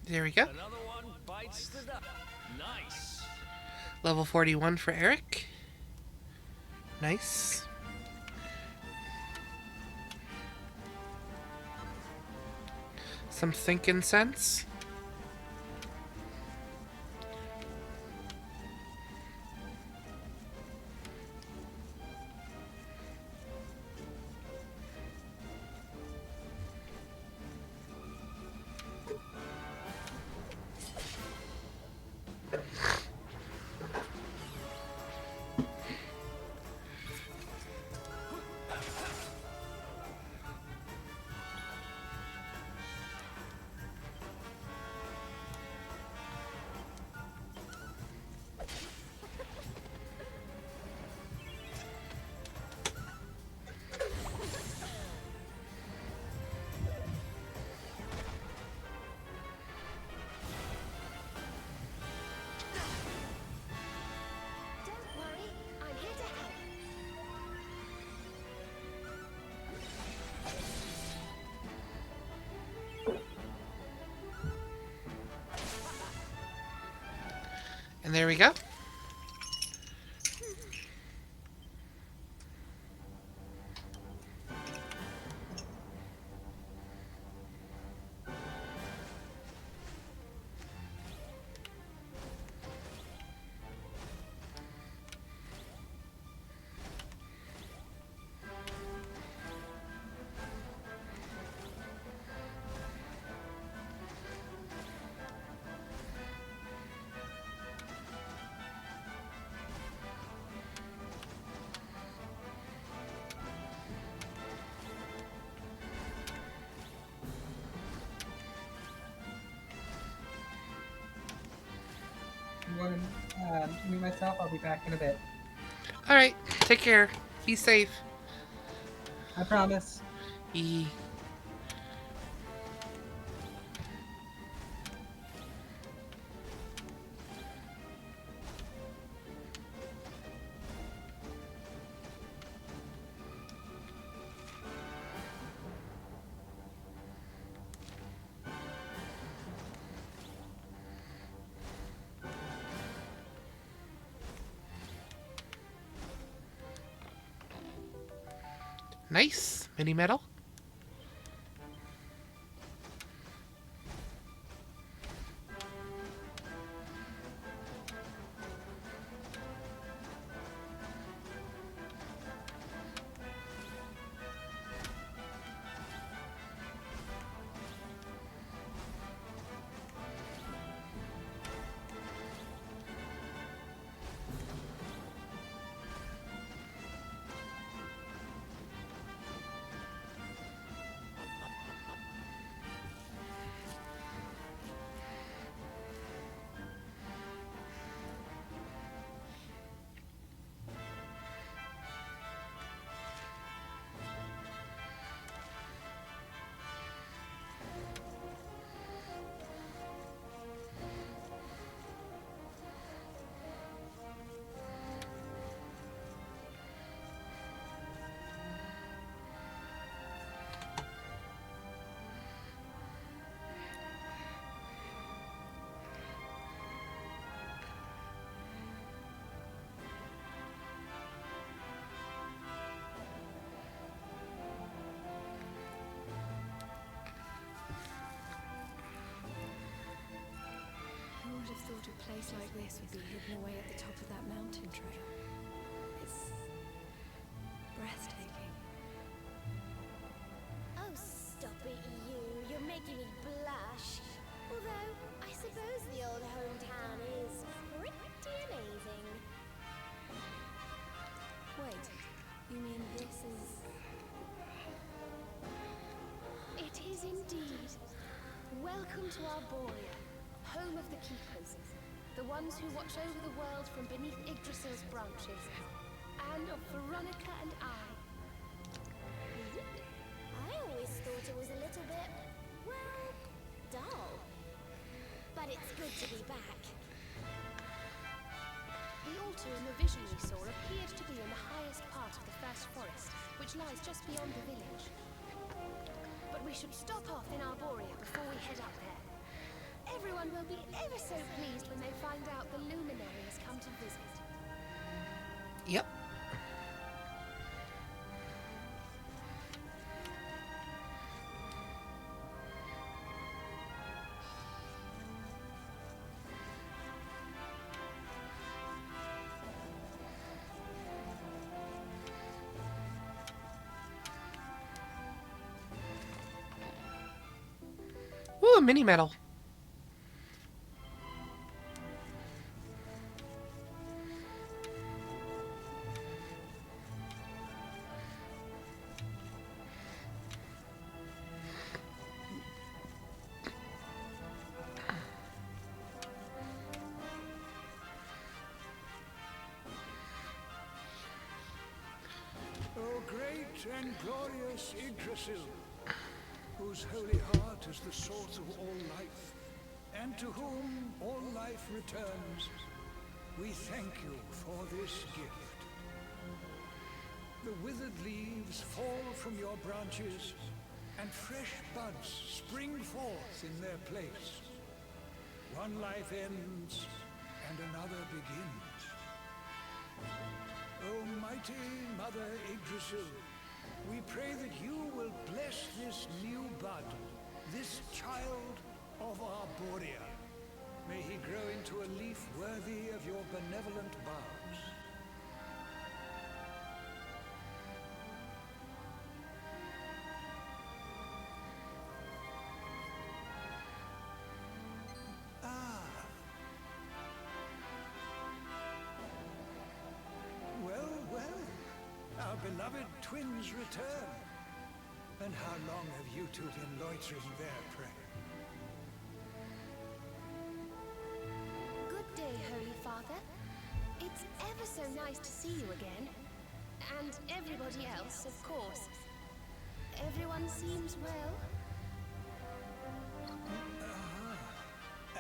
[SPEAKER 4] There we go.
[SPEAKER 13] Another one bites the dust. Nice.
[SPEAKER 4] Level 41 for Eric. Nice. Some thinking sense.
[SPEAKER 5] Don't worry, I'm here to help.
[SPEAKER 4] And there we go.
[SPEAKER 11] I'm going to mute myself. I'll be back in a bit.
[SPEAKER 4] Alright, take care. Be safe.
[SPEAKER 11] I promise.
[SPEAKER 4] E. Nice. Mini medal.
[SPEAKER 10] A place like this would be hidden away at the top of that mountain trail. It's breathtaking.
[SPEAKER 5] Oh, stop it, you. You're making me blush. Although, I suppose the old hometown is pretty amazing.
[SPEAKER 10] Wait, you mean this is...
[SPEAKER 3] It is indeed. Welcome to Arborea, home of the Keepers, the ones who watch over the world from beneath Yggdrasil's branches, and of Veronica and I.
[SPEAKER 5] I always thought it was a little bit, well, dull. But it's good to be back.
[SPEAKER 3] The altar in the vision we saw appeared to be in the highest part of the First Forest, which lies just beyond the village. But we should stop off in Arborea before we head up there. Everyone will be ever so pleased when they find out the luminary has come to visit.
[SPEAKER 4] Yep. Ooh, a mini medal.
[SPEAKER 9] O great and glorious Yggdrasil, whose holy heart is the source of all life, and to whom all life returns, we thank you for this gift. The withered leaves fall from your branches, and fresh buds spring forth in their place. One life ends, and another begins. O mighty Mother Yggdrasil, we pray that you will bless this new bud, this child of Arborea. May he grow into a leaf worthy of your benevolent boughs. Our beloved twins return. And how long have you two been loitering there, pray?
[SPEAKER 3] Good day, Holy Father. It's ever so nice to see you again. And everybody else, of course. Everyone seems well.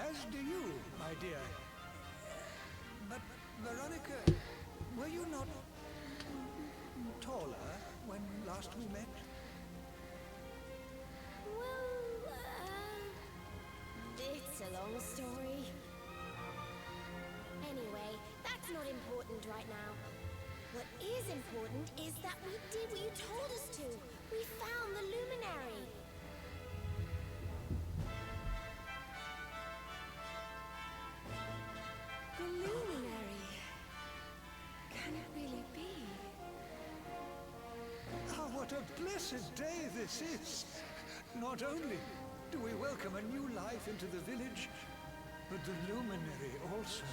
[SPEAKER 9] As do you, my dear. But, Veronica, were you not taller when last we met?
[SPEAKER 5] Well, it's a long story. Anyway, that's not important right now. What is important is that we did what you told us to. We found the luminary.
[SPEAKER 10] The luminary. Can it really be?
[SPEAKER 9] Ah, what a blessed day this is! Not only do we welcome a new life into the village, but the luminary also.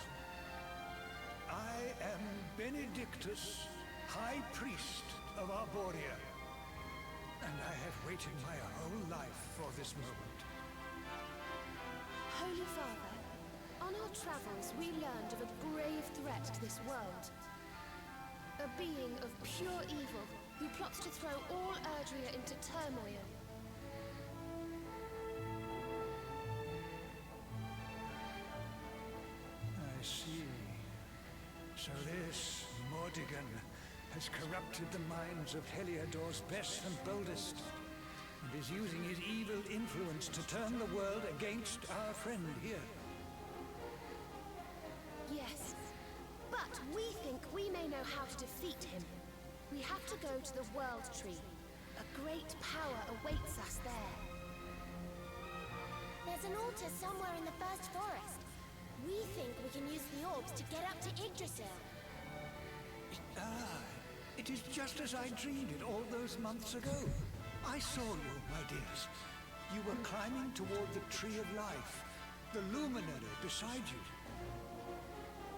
[SPEAKER 9] I am Benedictus, High Priest of Arborea, and I have waited my whole life for this moment.
[SPEAKER 3] Holy Father, on our travels we learned of a grave threat to this world. A being of pure evil who plots to throw all Erdrea into turmoil.
[SPEAKER 9] I see. So this Mordigan has corrupted the minds of Heliodor's best and boldest, and is using his evil influence to turn the world against our friend here.
[SPEAKER 3] Yes, but we think we may know how to defeat him. We have to go to the World Tree. A great power awaits us there.
[SPEAKER 5] There's an altar somewhere in the First Forest. We think we can use the orbs to get up to Yggdrasil.
[SPEAKER 9] Ah, it is just as I dreamed it all those months ago. I saw you, my dears. You were climbing toward the Tree of Life, the luminary beside you.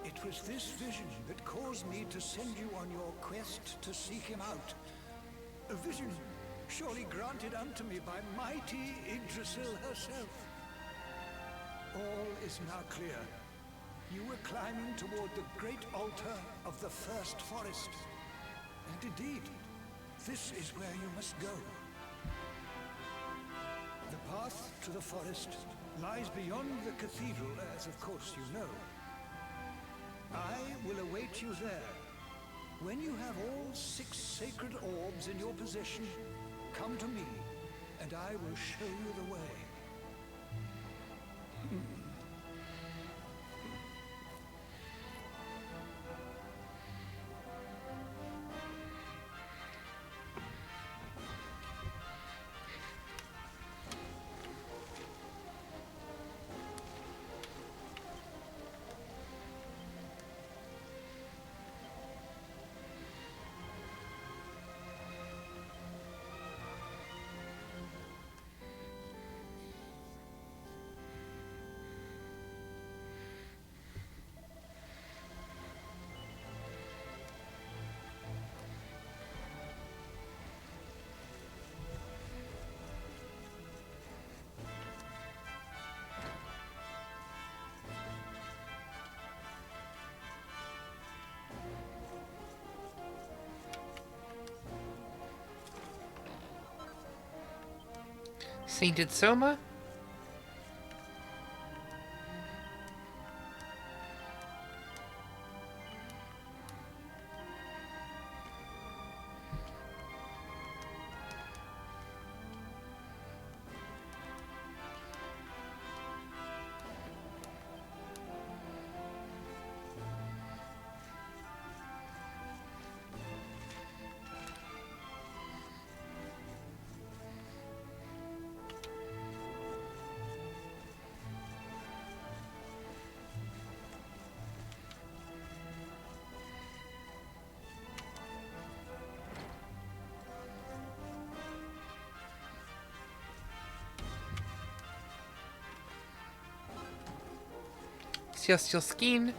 [SPEAKER 9] It was this vision that caused me to send you on your quest to seek him out. A vision surely granted unto me by mighty Yggdrasil herself. All is now clear. You were climbing toward the great altar of the First Forest. And indeed, this is where you must go. The path to the forest lies beyond the cathedral, as of course you know. I will await you there. When you have all 6 sacred orbs in your possession, come to me, and I will show you the way.
[SPEAKER 4] Sainted Soma? Celestial Skein.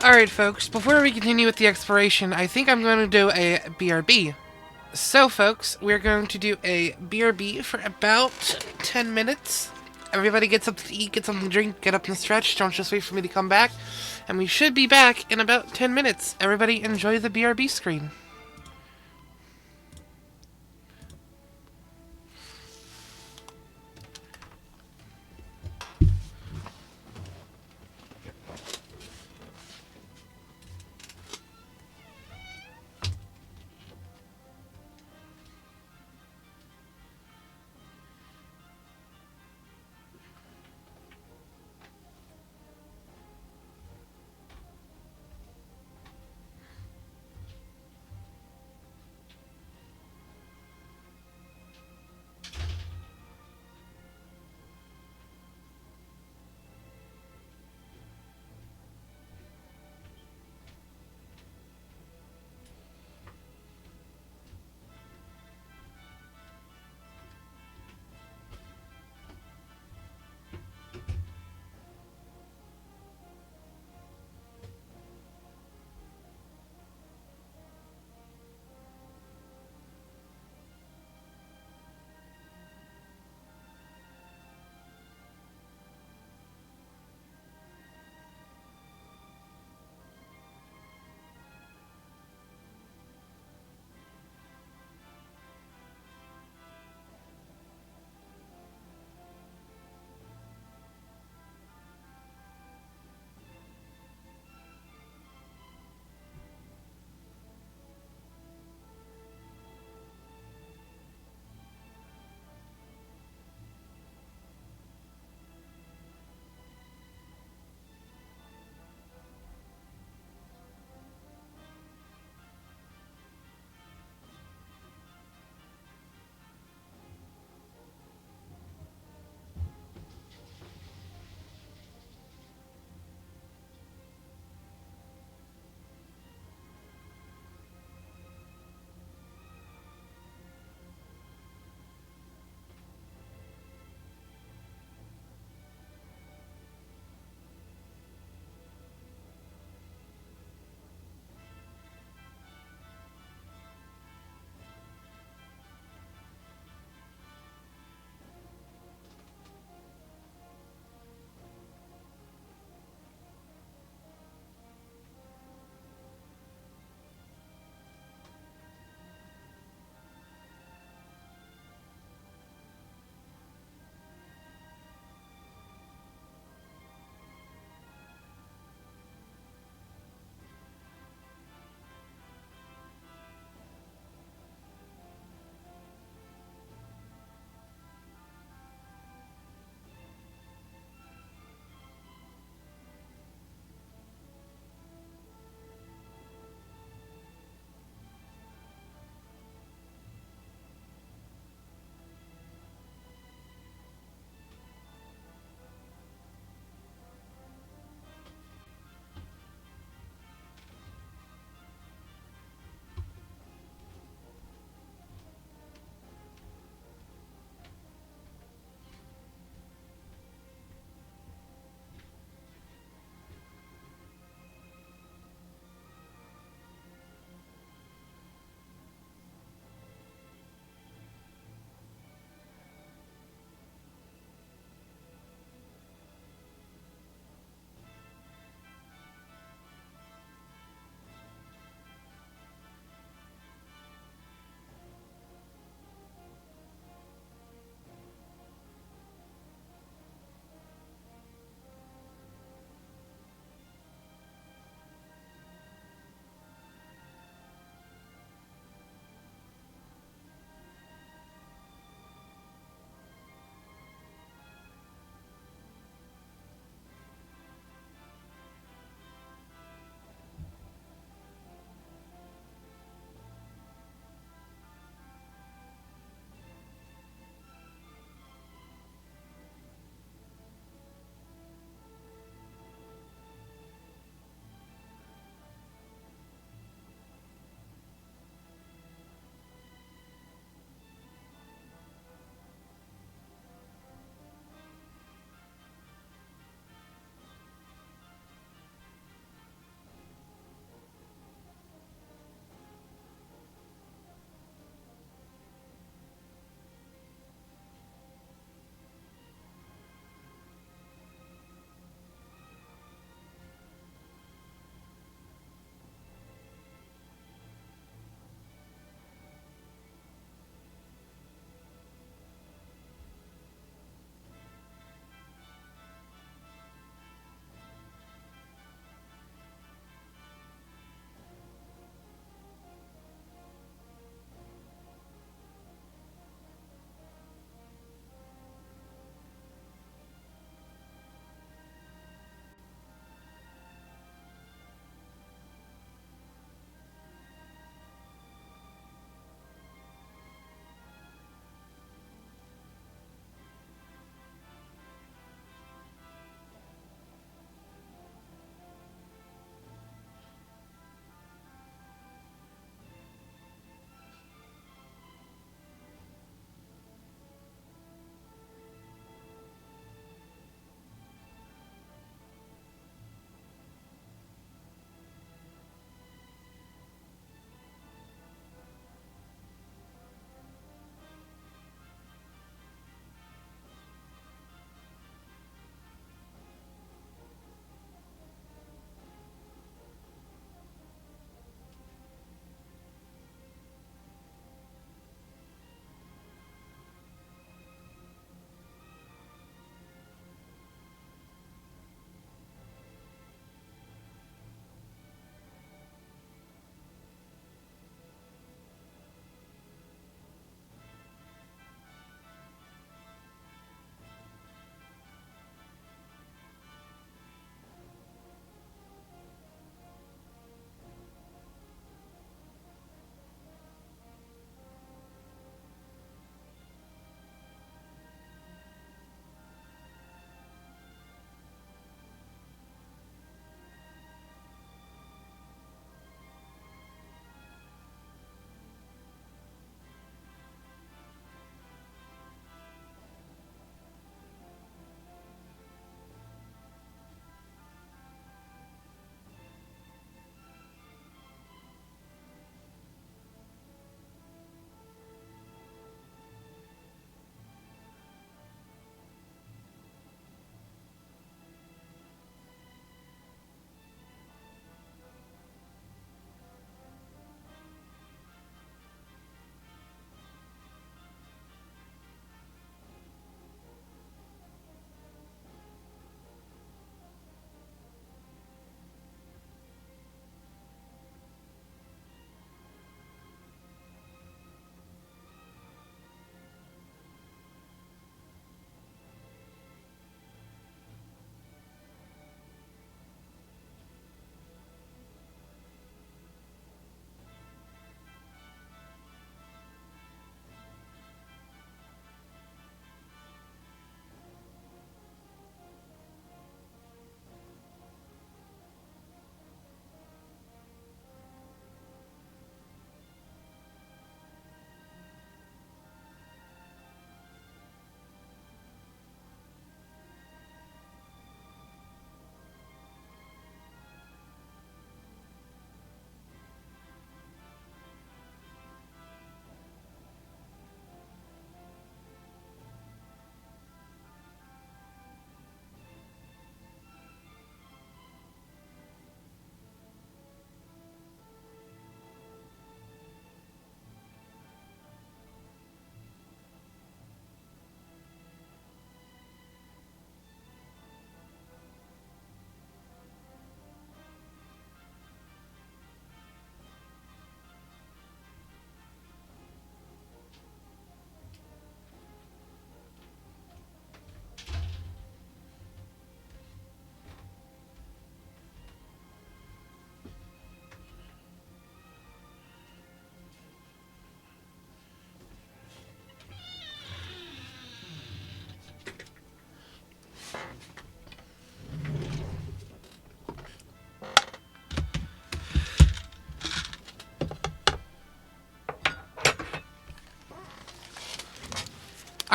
[SPEAKER 4] Alright, folks, before we continue with the exploration, I think I'm going to do a BRB. So, folks, we're going to do a BRB for about 10 minutes. Everybody get something to eat, get something to drink, get up and stretch. Don't just wait for me to come back. And we should be back in about 10 minutes. Everybody enjoy the BRB screen.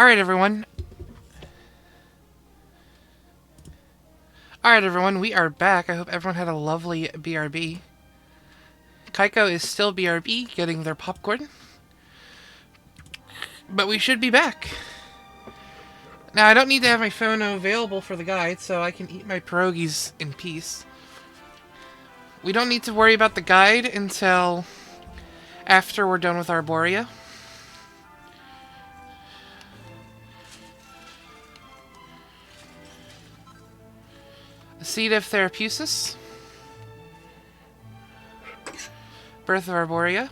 [SPEAKER 4] Alright, everyone. Alright, everyone, we are back. I hope everyone had a lovely BRB. Kaiko is still BRB, getting their popcorn. But we should be back. Now, I don't need to have my phone available for the guide, so I can eat my pierogies in peace. We don't need to worry about the guide until after we're done with Arborea. A seed of Therapusis. Birth of Arborea.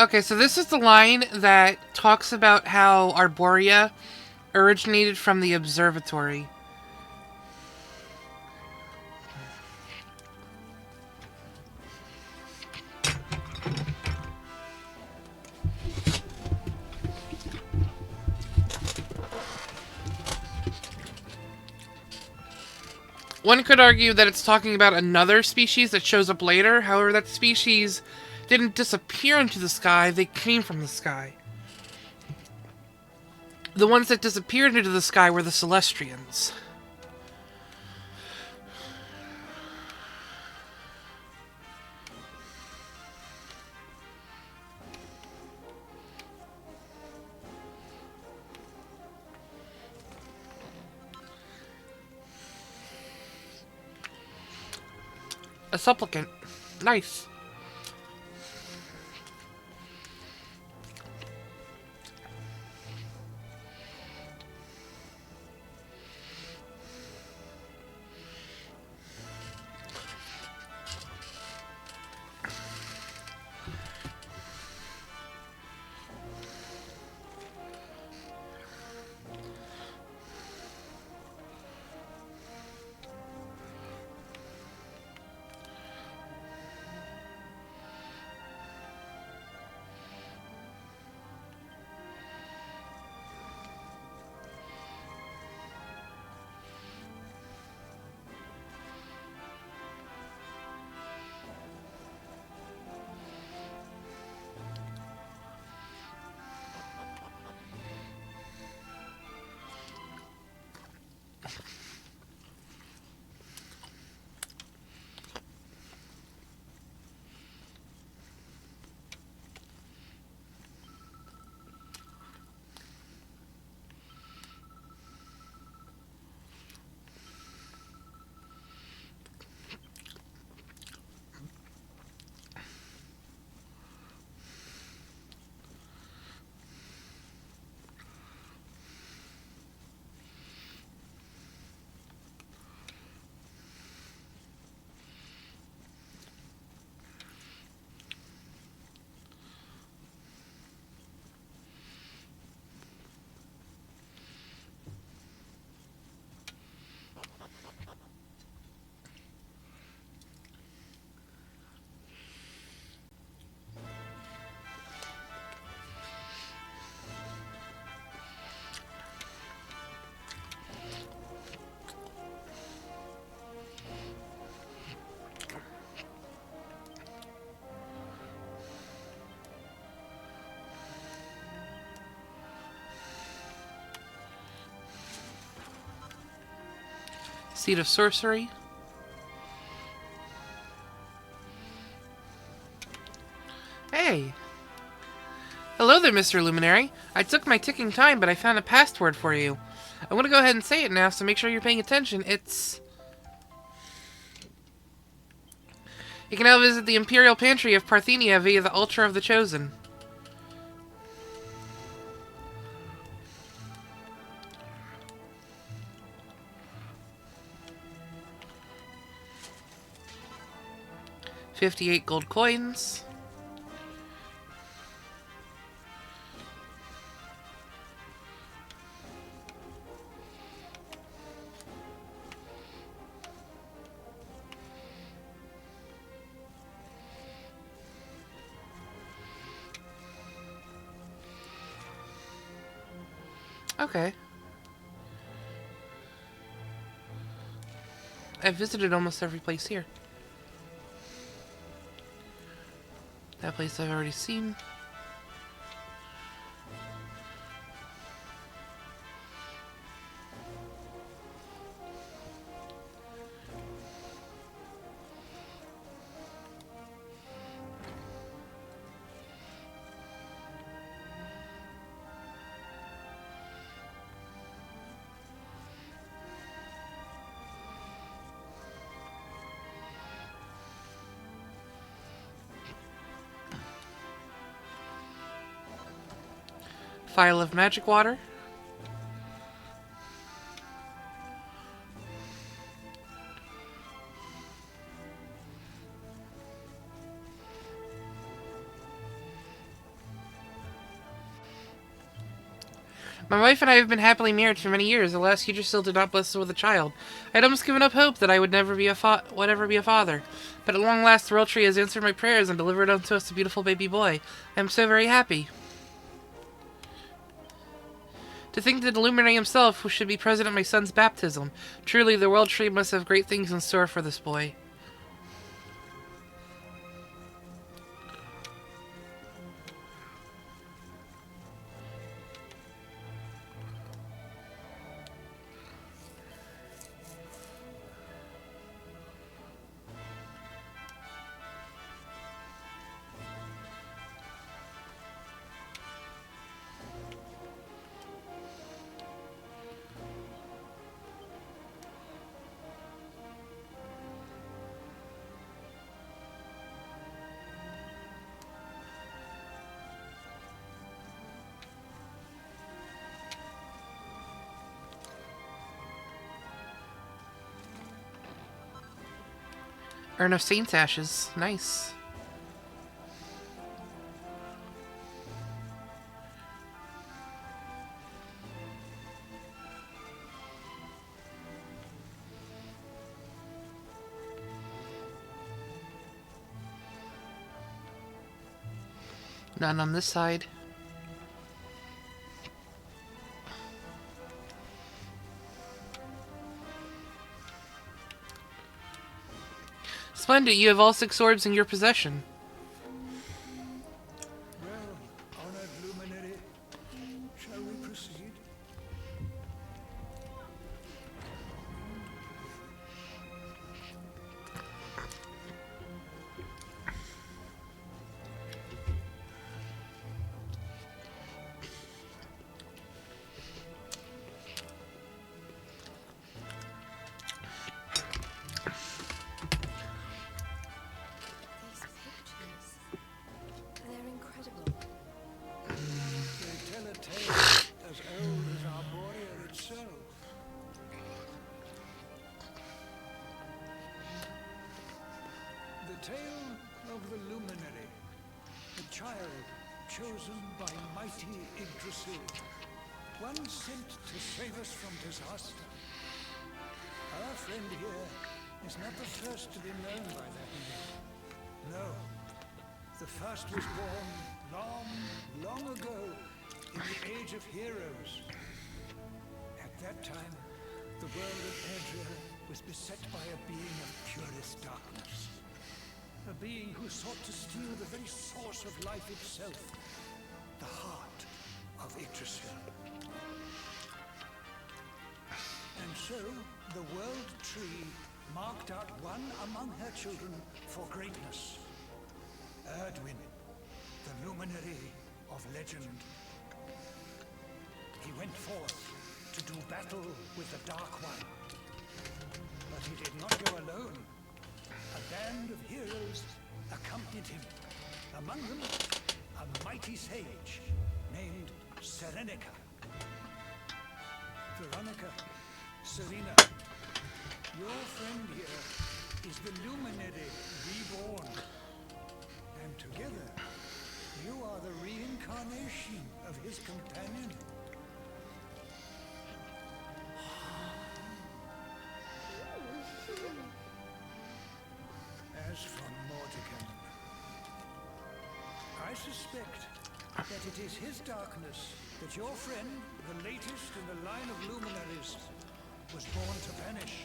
[SPEAKER 4] Okay, so this is the line that talks about how Arborea originated from the observatory. One could argue that it's talking about another species that shows up later. However, that species didn't disappear into the sky, they came from the sky. The ones that disappeared into the sky were the Celestrians. A supplicant. Nice. Seed of Sorcery. Hey! Hello there, Mr. Luminary. I took my ticking time, but I found a password for you. I want to go ahead and say it now, so make sure you're paying attention. It's... You can now visit the Imperial Pantry of Parthenia via the Ultra of the Chosen. $58 gold coins. Okay. I've visited almost every place here. That place I've already seen. Phial of magic water. My wife and I have been happily married for many years. Alas, Yggdrasil did not bless us with a child. I had almost given up hope that I would never be a father. But at long last, the World Tree has answered my prayers and delivered unto us a beautiful baby boy. I am so very happy. To think that Illuminati himself should be present at my son's baptism. Truly, the World Tree must have great things in store for this boy. Urn of Saint's Ashes. Nice. None on this side. Splendid, you have all 6 orbs in your possession.
[SPEAKER 9] Well, honored luminary, shall we proceed?
[SPEAKER 10] They're incredible.
[SPEAKER 9] They tell a tale as old as Arborea itself. The tale of the luminary, a child chosen by mighty Yggdrasil, one sent to save us from disaster. Our friend here is not the first to be known by that name. No. The first was born long ago in the Age of Heroes. At that time, the world of Adria was beset by a being of purest darkness. A being who sought to steal the very source of life itself, the heart of Yggdrasil. And so, the World Tree marked out one among her children for greatness. Erdwin, the luminary of legend. He went forth to do battle with the Dark One. But he did not go alone. a band of heroes accompanied him. Among them, a mighty sage named Serenica. Veronica, Serena, your friend here is the Luminary reborn. And together, you are the reincarnation of his companion. As for Mordegon, I suspect that it is his darkness that your friend, the latest in the line of luminaries, was born to banish.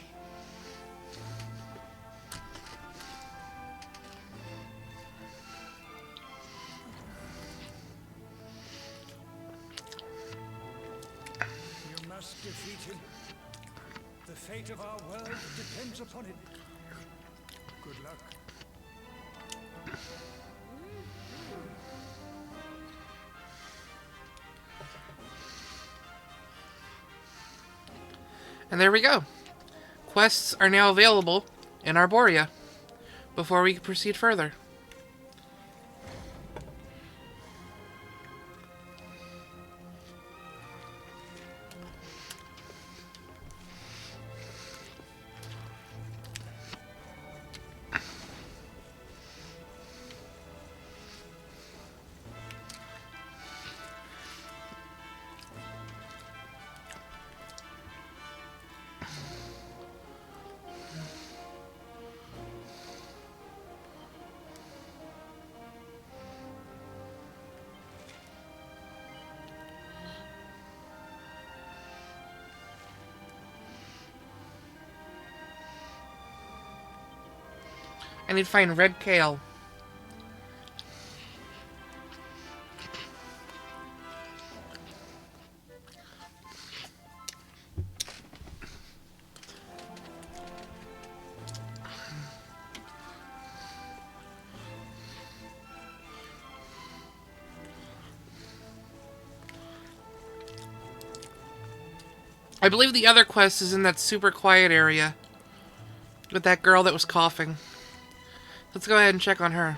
[SPEAKER 9] You must defeat him. The fate of our world depends upon it. Good luck.
[SPEAKER 4] And there we go. Quests are now available in Arborea before we proceed further. I need to find red kale. I believe the other quest is in that super quiet area with that girl that was coughing. Let's go ahead and check on her.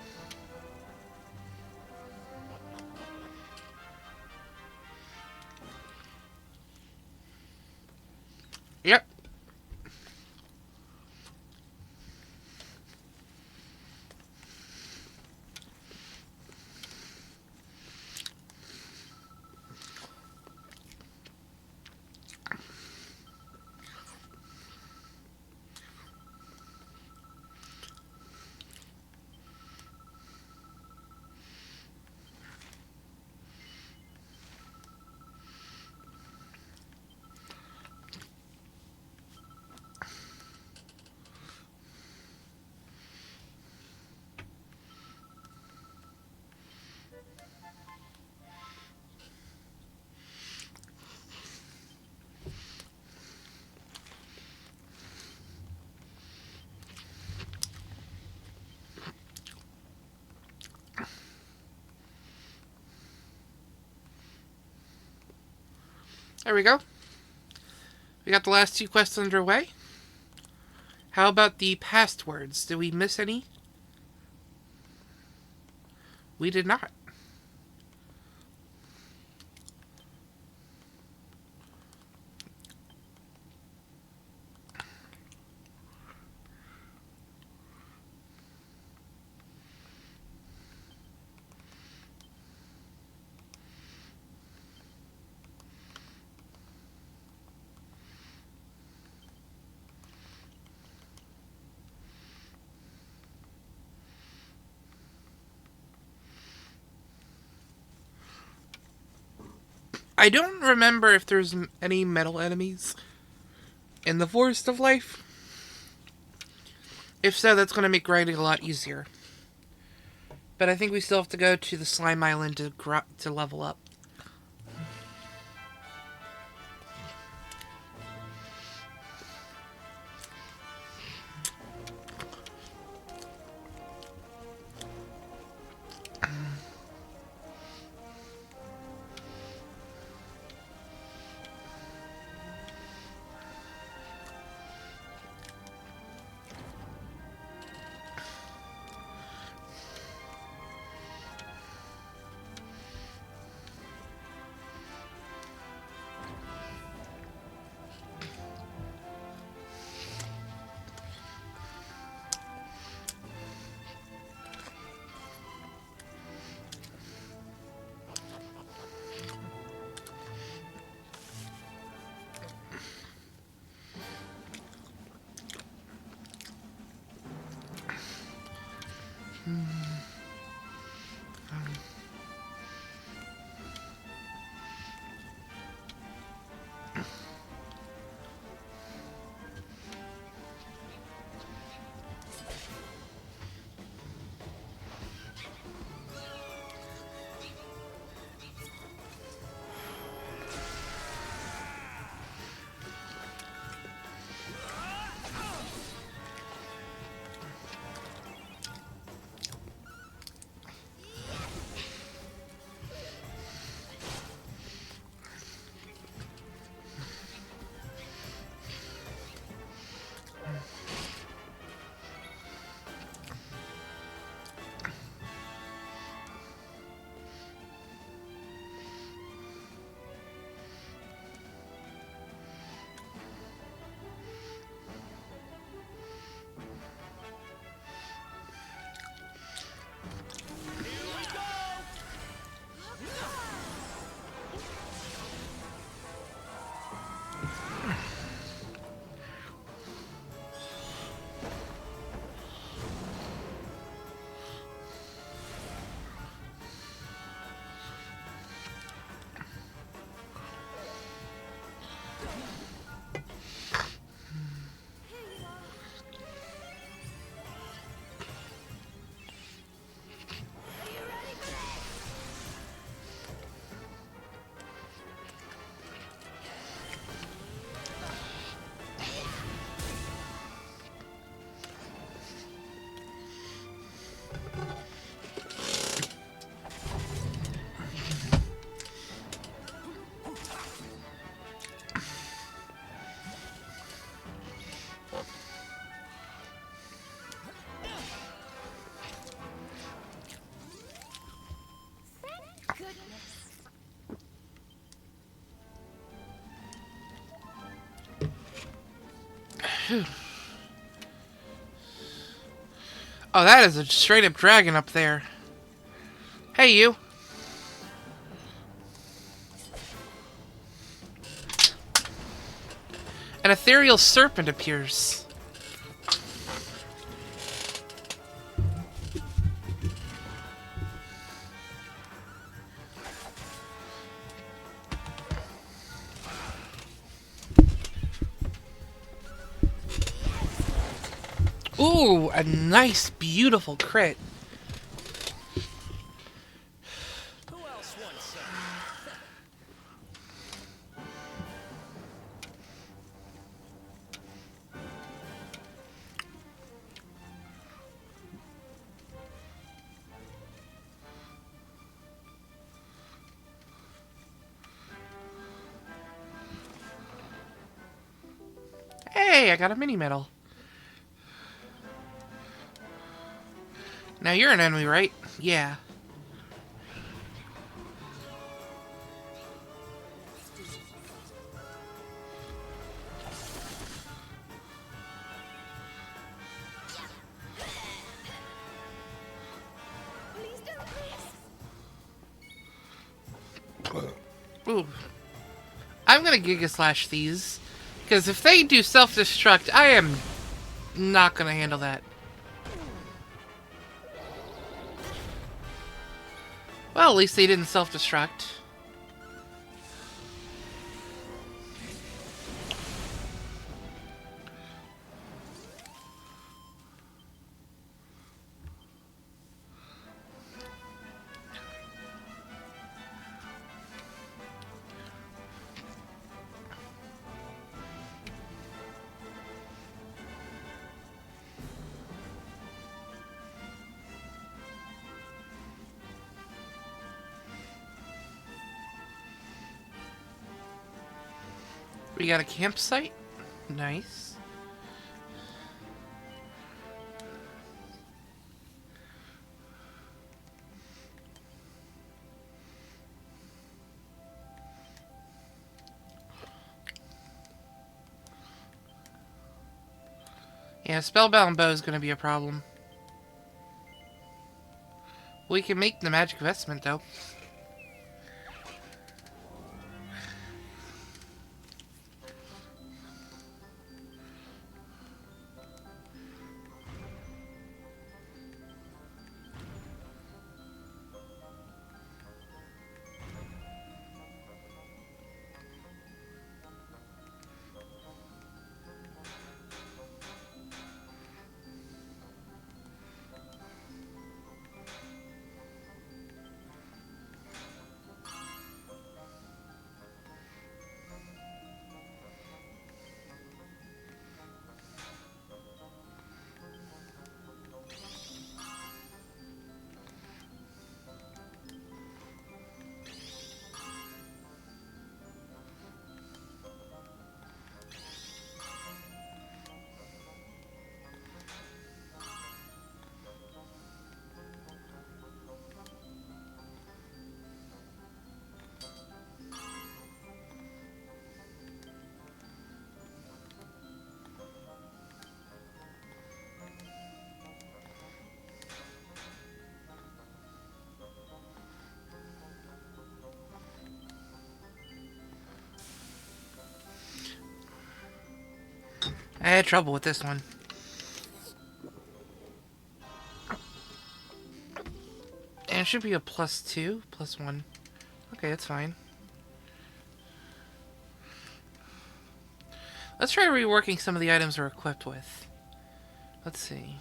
[SPEAKER 4] Yep. There we go. We got the last two quests underway. How about the passwords? Did we miss any? We did not. I don't remember if there's any metal enemies in the Forest of Life. If so, that's going to make grinding a lot easier. But I think we still have to go to the Slime Island to level up. Oh, that is a straight up dragon up there. Hey, you. An ethereal serpent appears. Ooh, a nice, beautiful crit.
[SPEAKER 13] Who else wants some?
[SPEAKER 4] Hey, I got a mini medal. Now you're an enemy, right? Yeah.
[SPEAKER 5] Please don't miss.
[SPEAKER 4] Ooh. I'm gonna Giga Slash these. Because if they do self-destruct, I am not gonna handle that. Well, at least they didn't self-destruct. We got a campsite. Nice. Yeah, Spellbound Bow is going to be a problem. We can make the magic vestment, though. I had trouble with this one. And it should be a +2, +1. Okay, that's fine. Let's try reworking some of the items we're equipped with. Let's see.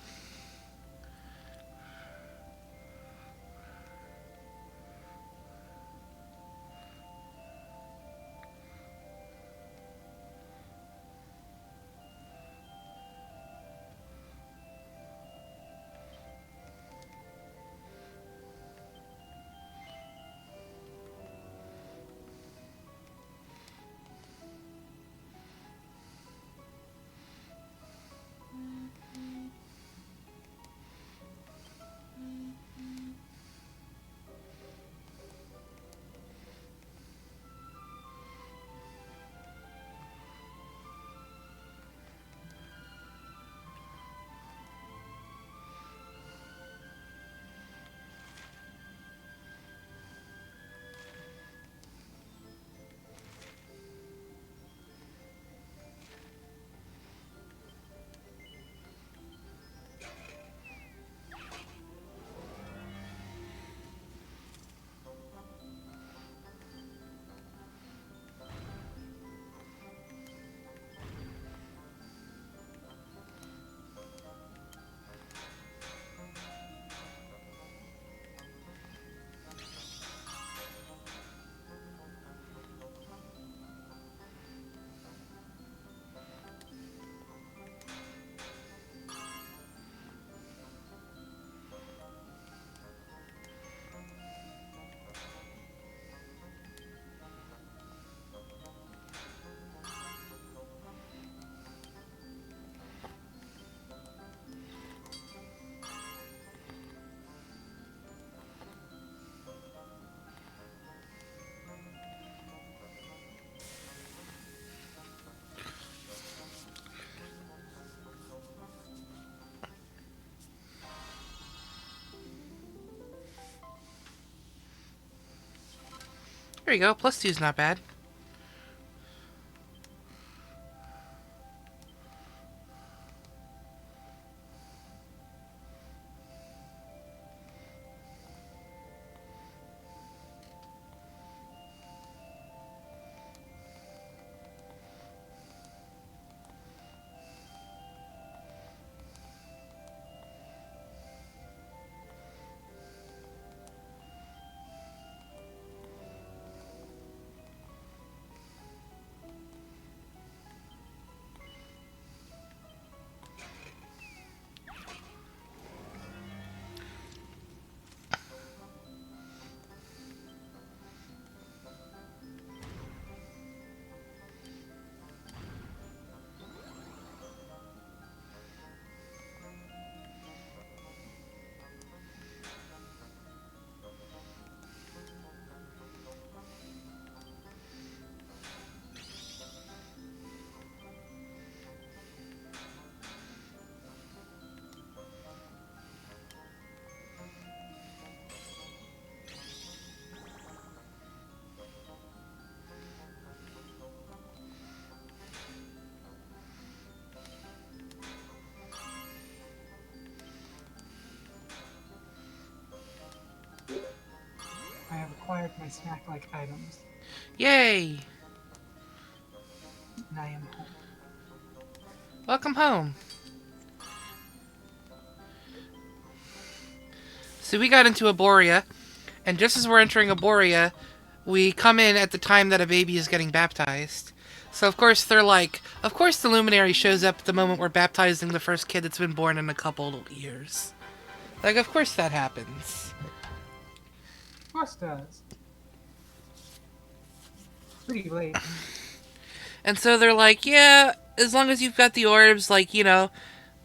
[SPEAKER 4] There you go. +2 is not bad.
[SPEAKER 11] I have acquired my snack-like items,
[SPEAKER 4] Yay!
[SPEAKER 11] and I am home.
[SPEAKER 4] Welcome home. So we got into Aboria, and just as we're entering Aboria, we come in at the time that a baby is getting baptized. So of course they're like, of course the Luminary shows up at the moment we're baptizing the first kid that's been born in a couple years. Like, of course that happens.
[SPEAKER 11] Of course it does. Pretty late.
[SPEAKER 4] And so they're like, yeah, as long as you've got the orbs, like, you know,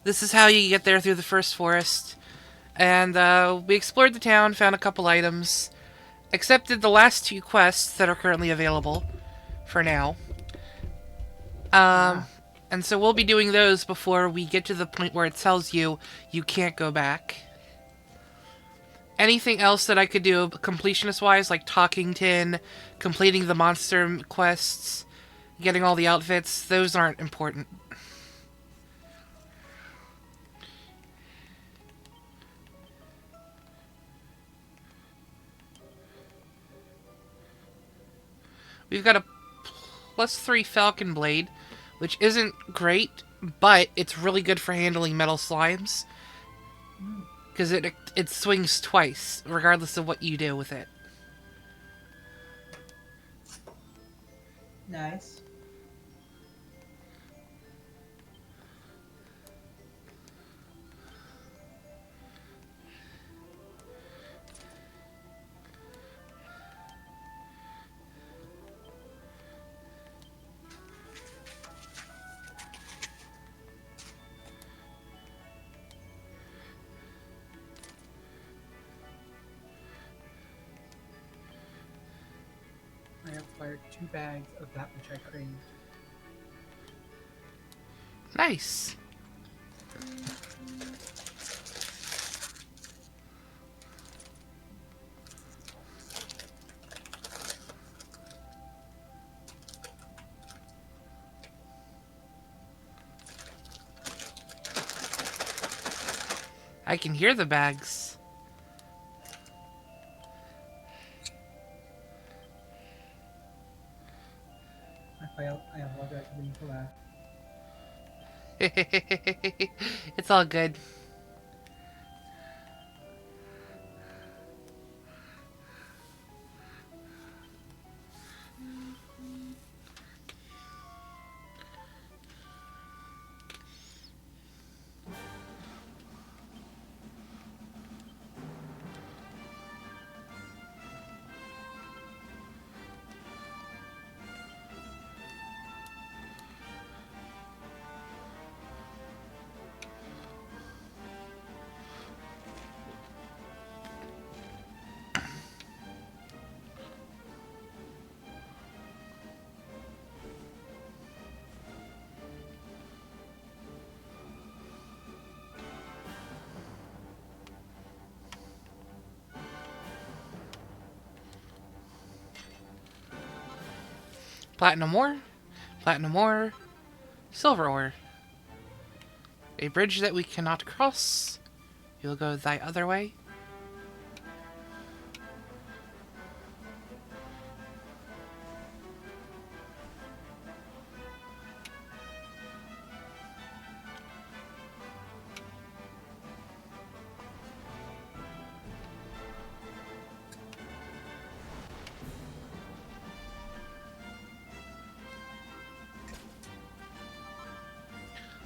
[SPEAKER 4] this is how you get there through the first forest. And we explored the town, found a couple items, accepted the last 2 quests that are currently available for now. And so we'll be doing those before we get to the point where it tells you you can't go back. Anything else that I could do completionist-wise, like Talkington, completing the monster quests, getting all the outfits, those aren't important. We've got a +3 Falcon Blade, which isn't great, but it's really good for handling metal slimes. Because it swings twice, regardless of what you do with it.
[SPEAKER 11] Nice. I acquired 2 bags of that which I craved.
[SPEAKER 4] Nice. I can hear the bags.
[SPEAKER 11] I apologize for being so loud.
[SPEAKER 4] It's all good. Platinum ore, silver ore. A bridge that we cannot cross. You'll go thy other way.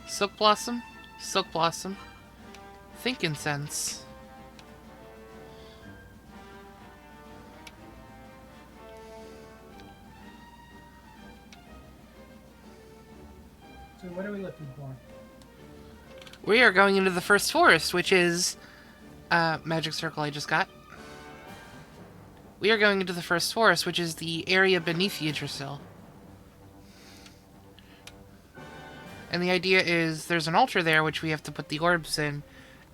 [SPEAKER 4] Silk Blossom, Silk Blossom, Think Incense.
[SPEAKER 11] So what are we looking for?
[SPEAKER 4] We are going into the first forest, which is magic circle I just got. We are going into the first forest, which is the area beneath Yggdrasil. And the idea is there's an altar there which we have to put the orbs in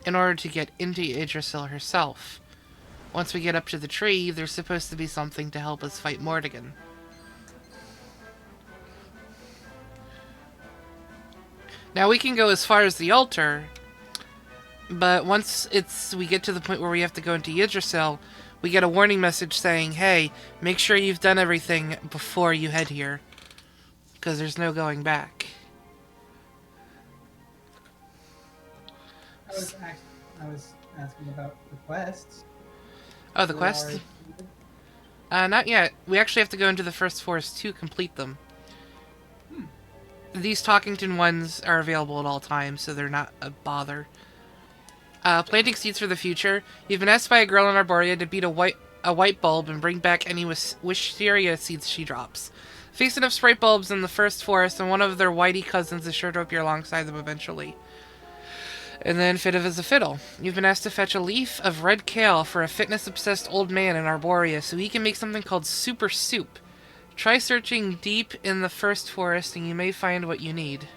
[SPEAKER 4] order to get into Yggdrasil herself. Once we get up to the tree, there's supposed to be something to help us fight Mordegon. Now we can go as far as the altar, but once we get to the point where we have to go into Yggdrasil, we get a warning message saying, hey, make sure you've done everything before you head here, because there's no going back.
[SPEAKER 11] I was asking about the quests.
[SPEAKER 4] Oh, the quests? Not yet. We actually have to go into the first forest to complete them. These Talkington ones are available at all times, so they're not a bother. Planting seeds for the future. You've been asked by a girl in Arborea to beat a white bulb and bring back any wisteria seeds she drops. Face enough sprite bulbs in the first forest, and one of their whitey cousins is sure to appear alongside them eventually. And then fit as a fiddle. You've been asked to fetch a leaf of red kale for a fitness-obsessed old man in Arborea so he can make something called super soup. Try searching deep in the first forest and you may find what you need.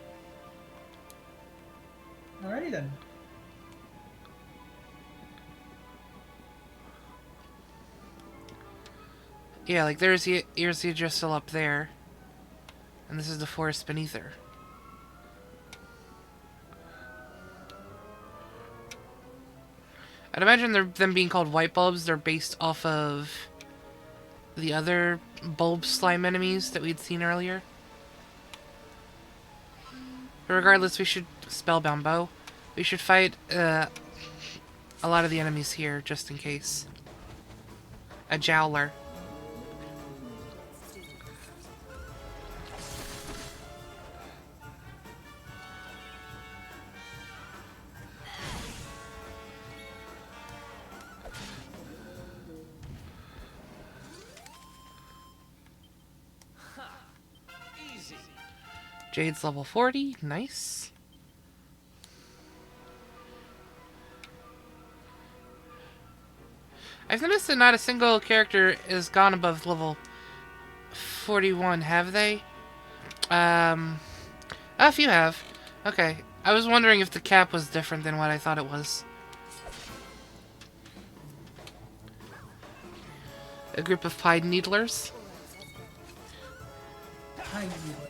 [SPEAKER 11] Alrighty then.
[SPEAKER 4] Yeah, like here's the Yggdrasil up there. And this is the forest beneath her. I'd imagine them being called white bulbs, they're based off of the other bulb slime enemies that we'd seen earlier. But regardless, we should Spellbound Bow. We should fight a lot of the enemies here, just in case. A Jowler. Jade's level 40. Nice. I've noticed that not a single character is gone above level 41, have they? A few have. Okay. I was wondering if the cap was different than what I thought it was. A group of Pine Needlers.
[SPEAKER 11] Pine Needler.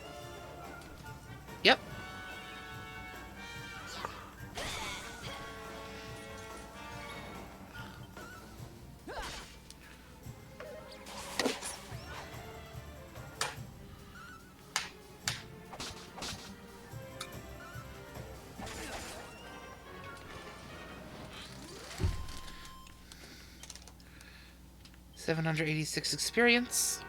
[SPEAKER 4] Yep. $786 experience.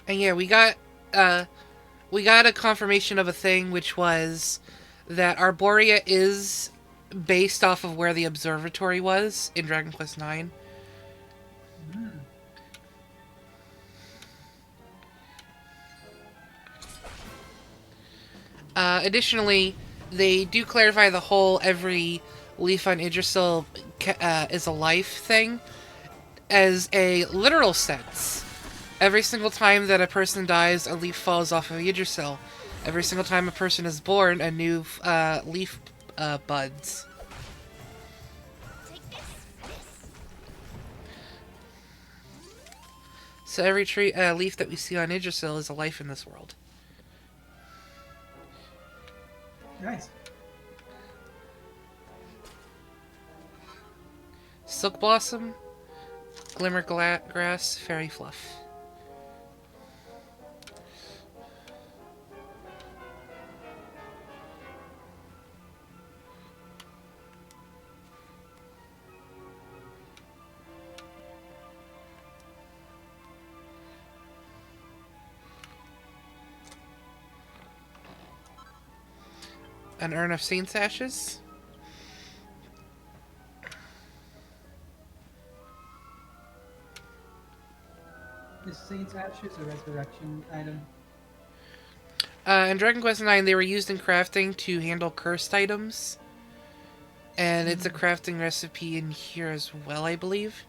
[SPEAKER 4] And yeah, we got a confirmation of a thing, which was that Arborea is based off of where the observatory was in Dragon Quest IX. Additionally, they do clarify the whole every leaf on Yggdrasil is a life thing as a literal sense. Every single time that a person dies, a leaf falls off of Yggdrasil. Every single time a person is born, a new leaf buds. So every tree, leaf that we see on Yggdrasil is a life in this world.
[SPEAKER 11] Nice.
[SPEAKER 4] Silk Blossom, Glimmer Grass, Fairy Fluff. An Urn of Saint's Ashes.
[SPEAKER 11] Is Saint's Ashes a resurrection item?
[SPEAKER 4] In Dragon Quest IX, they were used in crafting to handle cursed items. And it's a crafting recipe in here as well, I believe.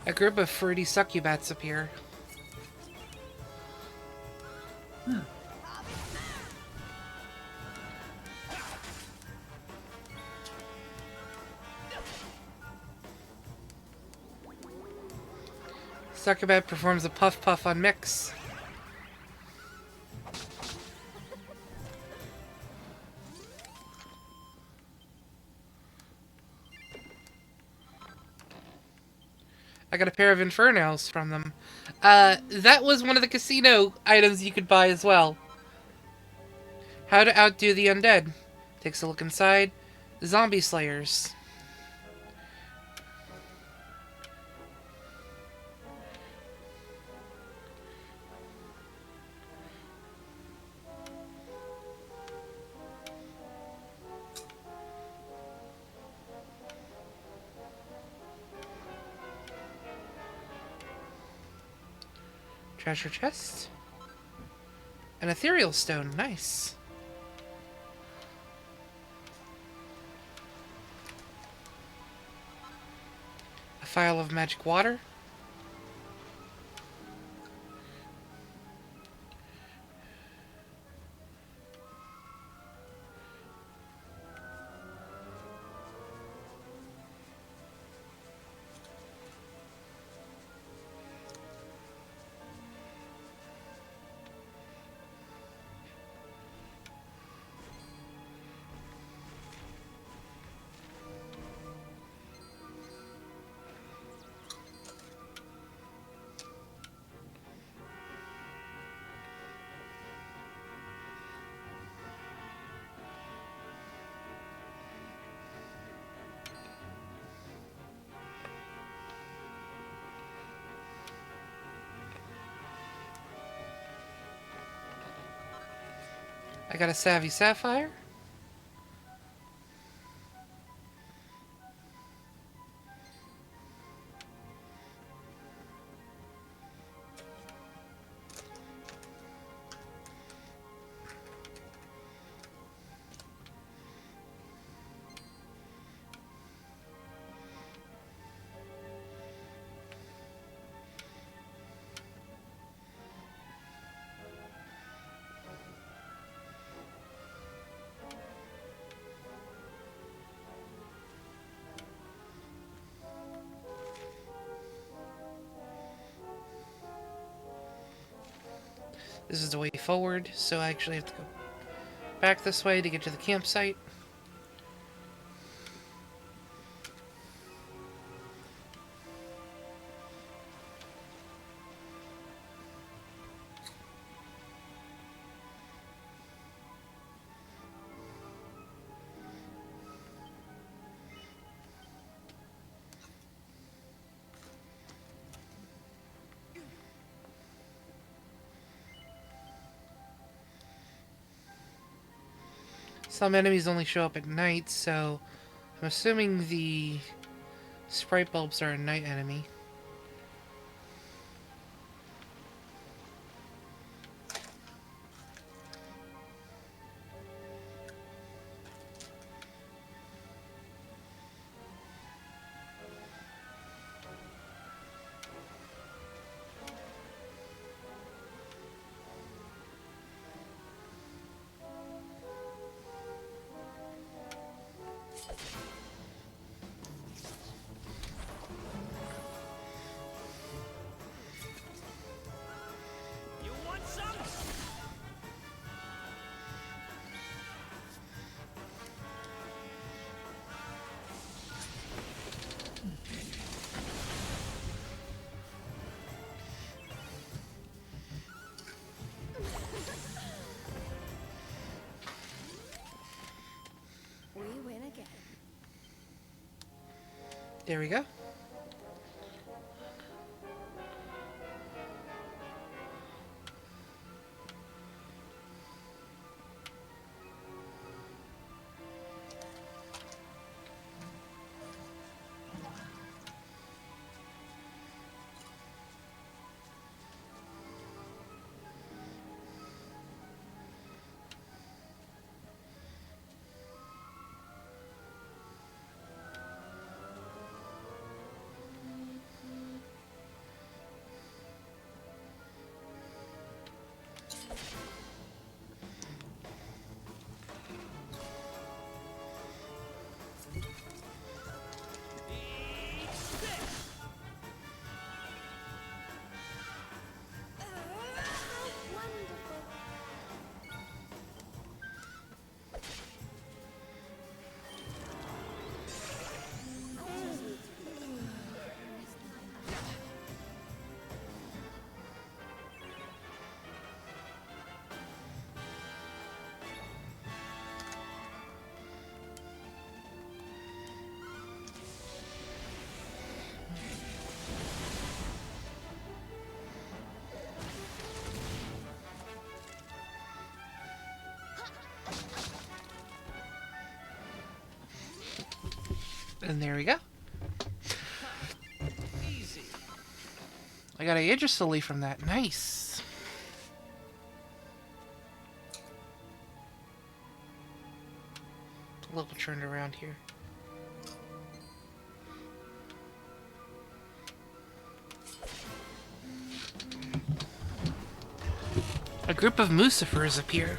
[SPEAKER 4] A group of fruity succubats appear. Succubat performs a puff puff on Mix. I got a pair of Infernals from them. That was one of the casino items you could buy as well. How to outdo the undead. Takes a look inside. Zombie Slayers. Treasure chest. An ethereal stone. Nice. A phial of magic water. I got a Savvy Sapphire. This is the way forward, so I actually have to go back this way to get to the campsite. Some enemies only show up at night, so I'm assuming the sprite bulbs are a night enemy.
[SPEAKER 13] You want some?
[SPEAKER 5] We win again.
[SPEAKER 4] There we go. And there we go.
[SPEAKER 13] Easy.
[SPEAKER 4] I got a Yggdrasil leaf from that. Nice. A little turned around here. A group of Musafers appear.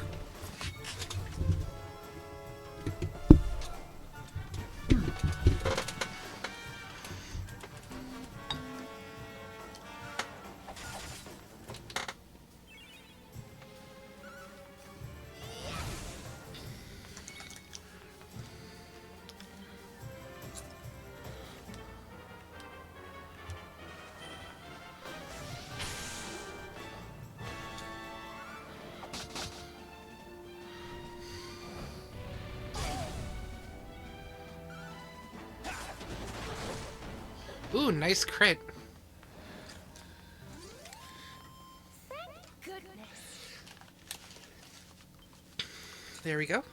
[SPEAKER 4] Ooh, nice crit.
[SPEAKER 5] Thank goodness.
[SPEAKER 4] There we go.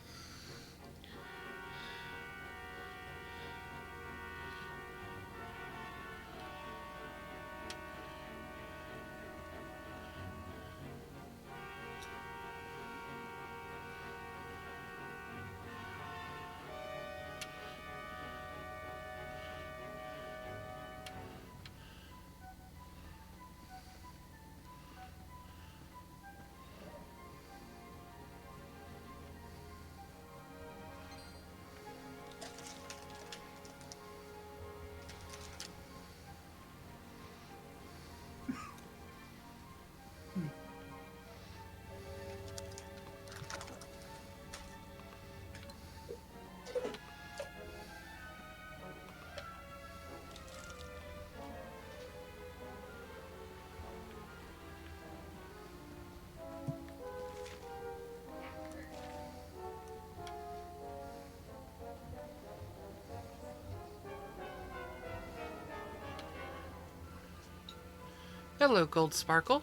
[SPEAKER 4] Hello, Gold Sparkle.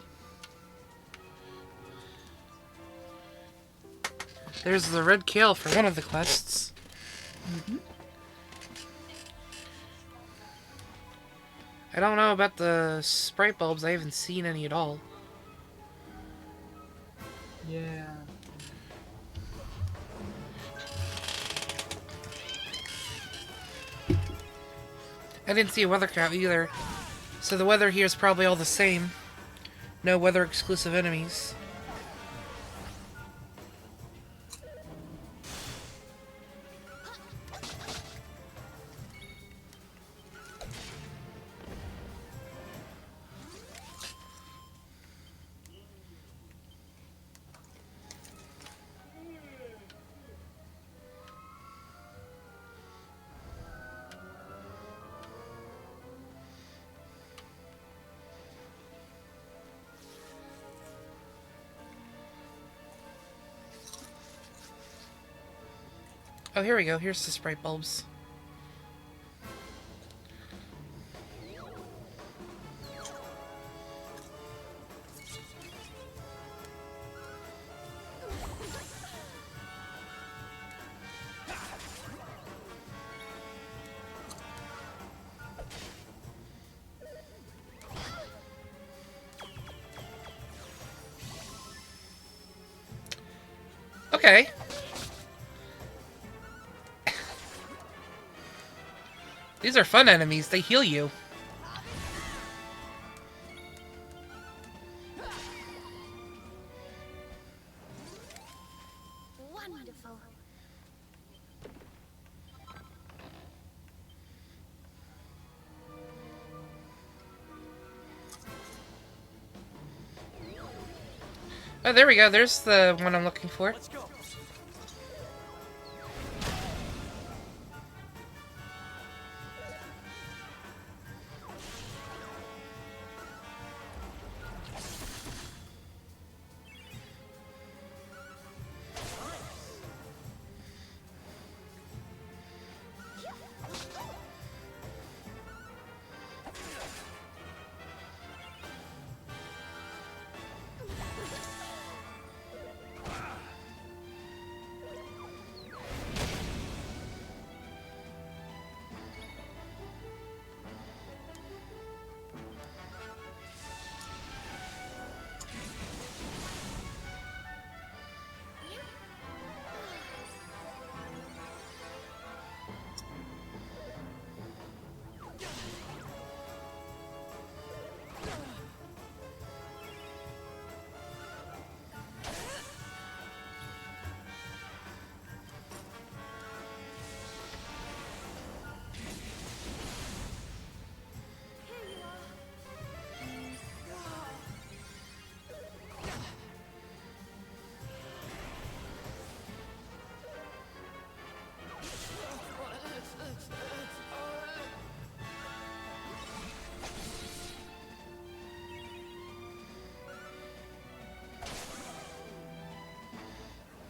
[SPEAKER 4] There's the red kale for one of the quests.
[SPEAKER 11] Mm-hmm.
[SPEAKER 4] I don't know about the sprite bulbs. I haven't seen any at all.
[SPEAKER 11] Yeah.
[SPEAKER 4] I didn't see a weather cap either. So the weather here is probably all the same. No weather exclusive enemies. Oh, here we go. Here's the sprite bulbs. Okay. These are fun enemies. They heal you.
[SPEAKER 5] Wonderful.
[SPEAKER 4] Oh, there we go. There's the one I'm looking for.
[SPEAKER 13] Let's go.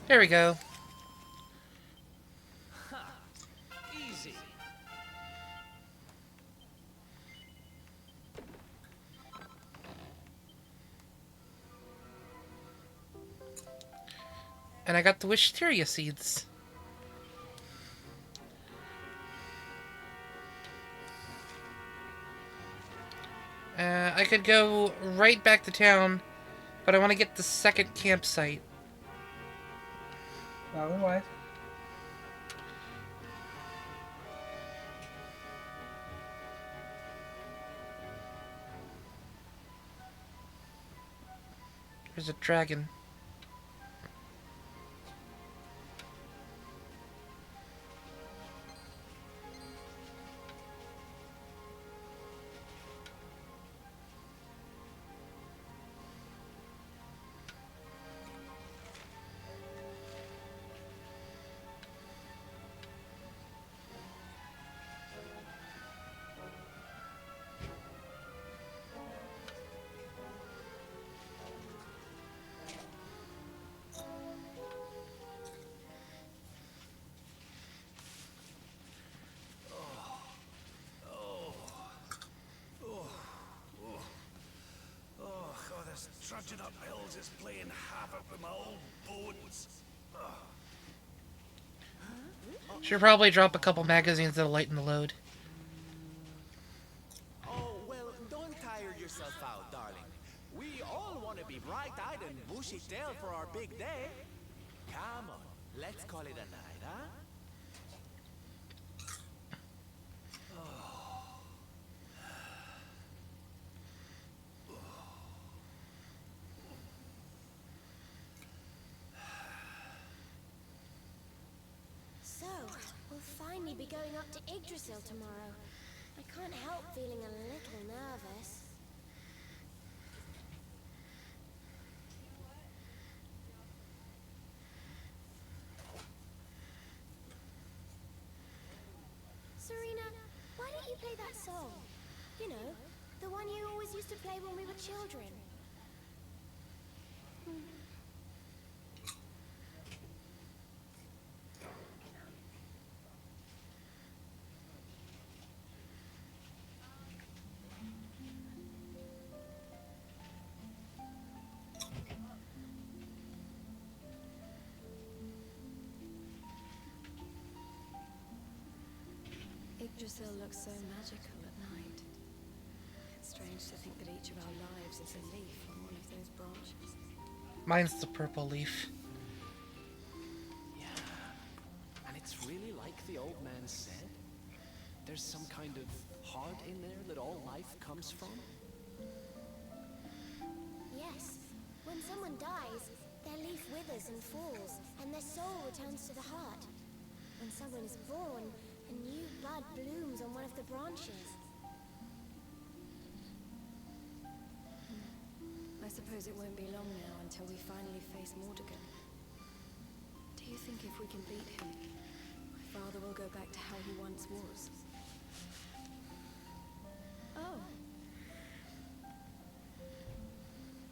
[SPEAKER 4] There we go.
[SPEAKER 13] Easy.
[SPEAKER 4] And I got the Wisteria seeds. I could go right back to town, but I want to get the second campsite.
[SPEAKER 11] Otherwise.
[SPEAKER 4] There's a dragon.
[SPEAKER 6] Trudging up hills is playing havoc with my old bones.
[SPEAKER 4] Should probably drop a couple magazines that'll lighten the load.
[SPEAKER 15] Oh, well, don't tire yourself out, darling. We all want to be bright-eyed and bushy-tailed for our big day. Come on, let's call it a night, huh?
[SPEAKER 5] So, we'll finally be going up to Yggdrasil tomorrow. I can't help feeling a little nervous. Serena, why don't you play that song? You know, the one you always used to play when we were children.
[SPEAKER 10] Yggdrasil looks so magical at night. It's strange to think that each of our lives is a leaf on one of those branches.
[SPEAKER 4] Mine's the purple leaf.
[SPEAKER 13] Yeah. And it's really like the old man said. There's some kind of heart in there that all life comes from.
[SPEAKER 5] Yes. When someone dies, their leaf withers and falls, and their soul returns to the heart. When someone is born, a new bud blooms on one of the branches.
[SPEAKER 10] I suppose it won't be long now until we finally face Mordegon. Do you think if we can beat him, my father will go back to how he once was? Oh.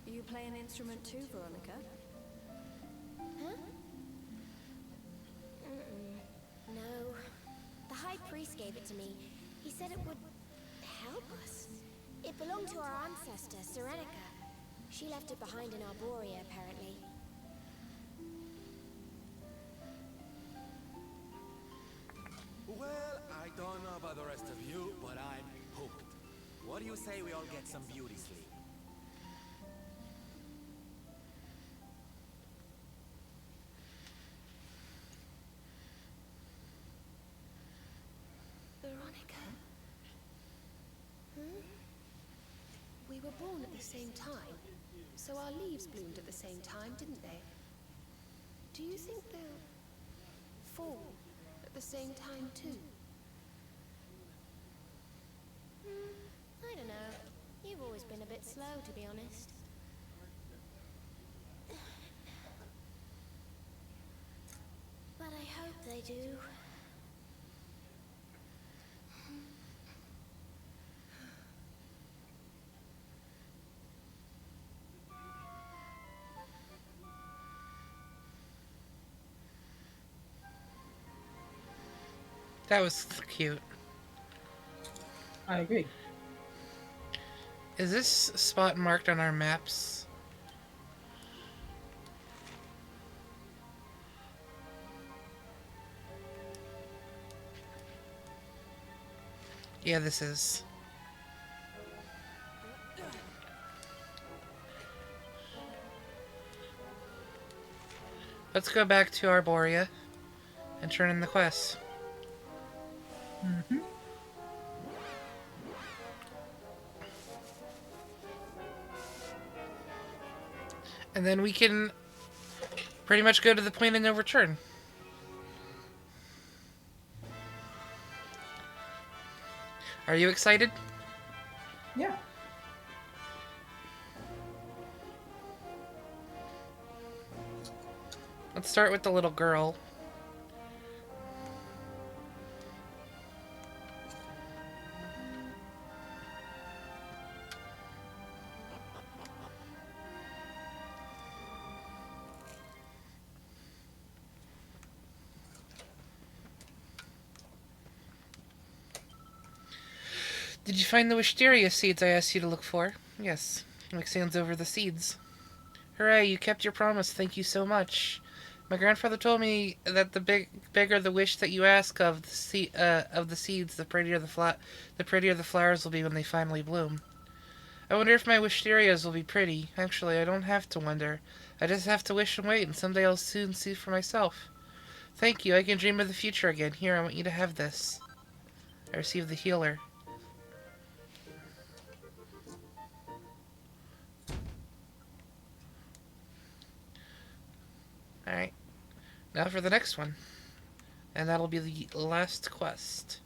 [SPEAKER 10] You play an instrument too, Veronica?
[SPEAKER 5] Huh? No. The High Priest gave it to me. He said it would help us. It belonged to our ancestor, Serenica. She left it behind in Arborea, apparently.
[SPEAKER 15] Well, I don't know about the rest of you, but I'm hooked. What do you say we all get some beauty sleep?
[SPEAKER 10] Veronica? We were born at the same time, so our leaves bloomed at the same time, didn't they? Do you think they'll fall at the same time too?
[SPEAKER 5] I don't know. You've always been a bit slow, to be honest. But I hope they do.
[SPEAKER 4] That was cute.
[SPEAKER 11] I agree.
[SPEAKER 4] Is this spot marked on our maps? Yeah, this is. Let's go back to Arborea and turn in the quest.
[SPEAKER 11] Mm-hmm.
[SPEAKER 4] And then we can pretty much go to the point of no return. Are you excited?
[SPEAKER 11] Yeah.
[SPEAKER 4] Let's start with the little girl. Did you find the wisteria seeds I asked you to look for? Yes. Mix hands over the seeds. Hooray, you kept your promise. Thank you so much. My grandfather told me that bigger the wish that you ask of the seeds, the prettier the flowers will be when they finally bloom. I wonder if my wisterias will be pretty. Actually, I don't have to wonder. I just have to wish and wait, and someday I'll soon see for myself. Thank you. I can dream of the future again. Here, I want you to have this. I received the healer. Alright. Now for the next one. And that'll be the last quest.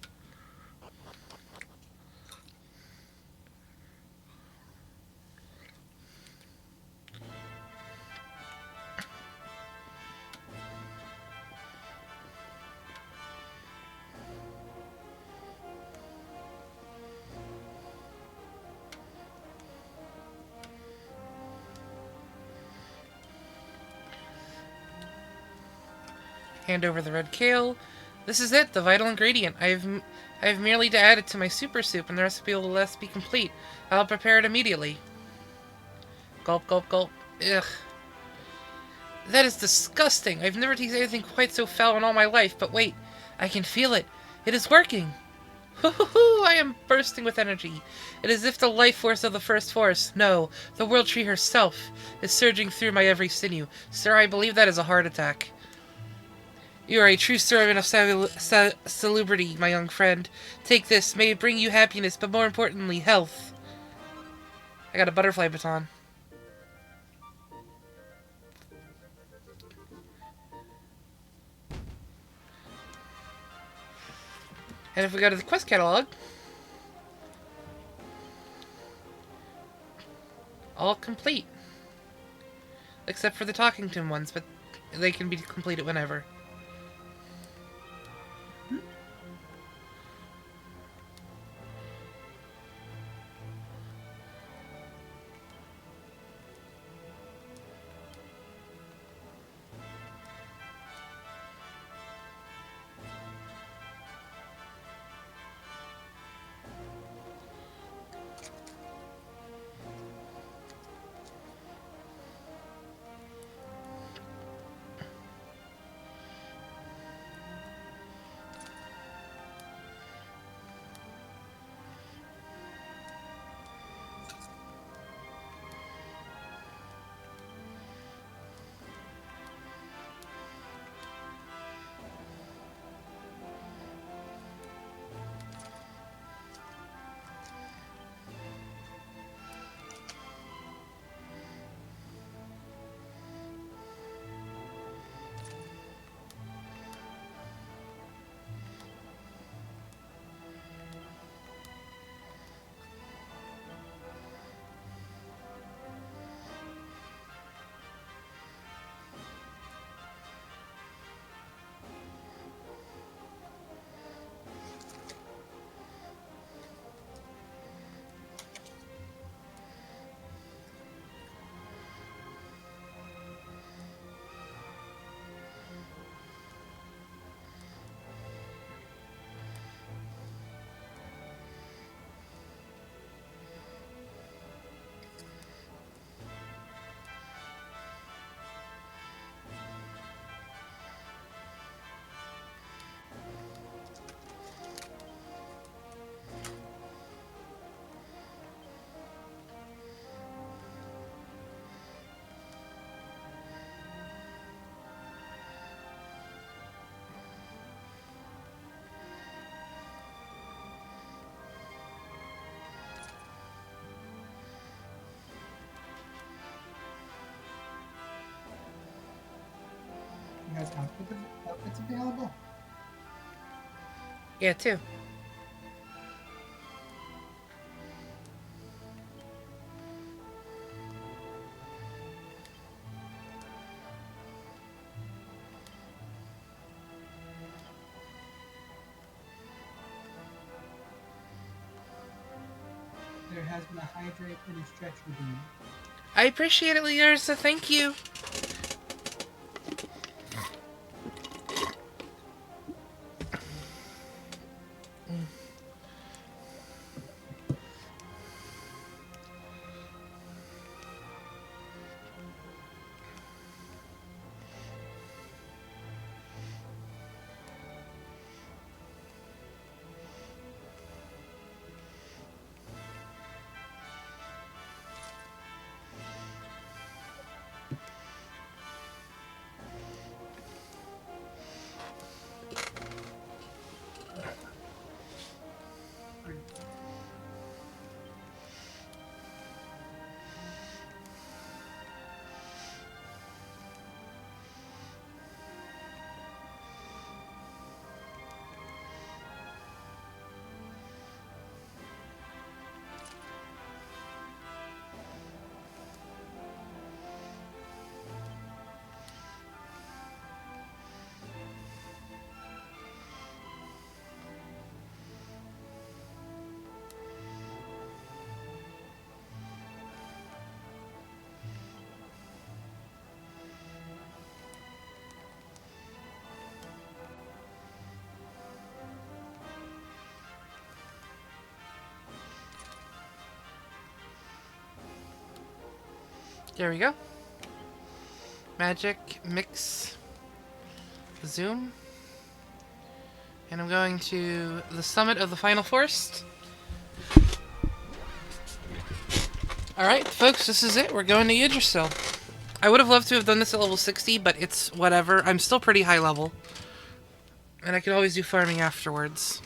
[SPEAKER 4] Hand over the red kale. This is it, the vital ingredient. I have merely to add it to my super soup, and the recipe will thus be complete. I'll prepare it immediately. Gulp, gulp, gulp. Ugh. That is disgusting. I've never tasted anything quite so foul in all my life, but wait. I can feel it. It is working. Hoo-hoo-hoo! I am bursting with energy. It is as if the life force of the First Force, no, the World Tree herself, is surging through my every sinew. Sir, I believe that is a heart attack. You are a true servant of salubrity, my young friend. Take this. May it bring you happiness, but more importantly, health. I got a butterfly baton. And if we go to the quest catalog, all complete. Except for the Talkington ones, but they can be completed whenever.
[SPEAKER 11] You guys have outfits available?
[SPEAKER 4] Yeah, too.
[SPEAKER 11] There has been a hydrate and a stretch redeemed.
[SPEAKER 4] I appreciate it, Learsa. Thank you. There we go. Magic, mix, zoom. And I'm going to the summit of the Final Forest. Alright, folks, this is it. We're going to Yggdrasil. I would have loved to have done this at level 60, but it's whatever. I'm still pretty high level. And I can always do farming afterwards.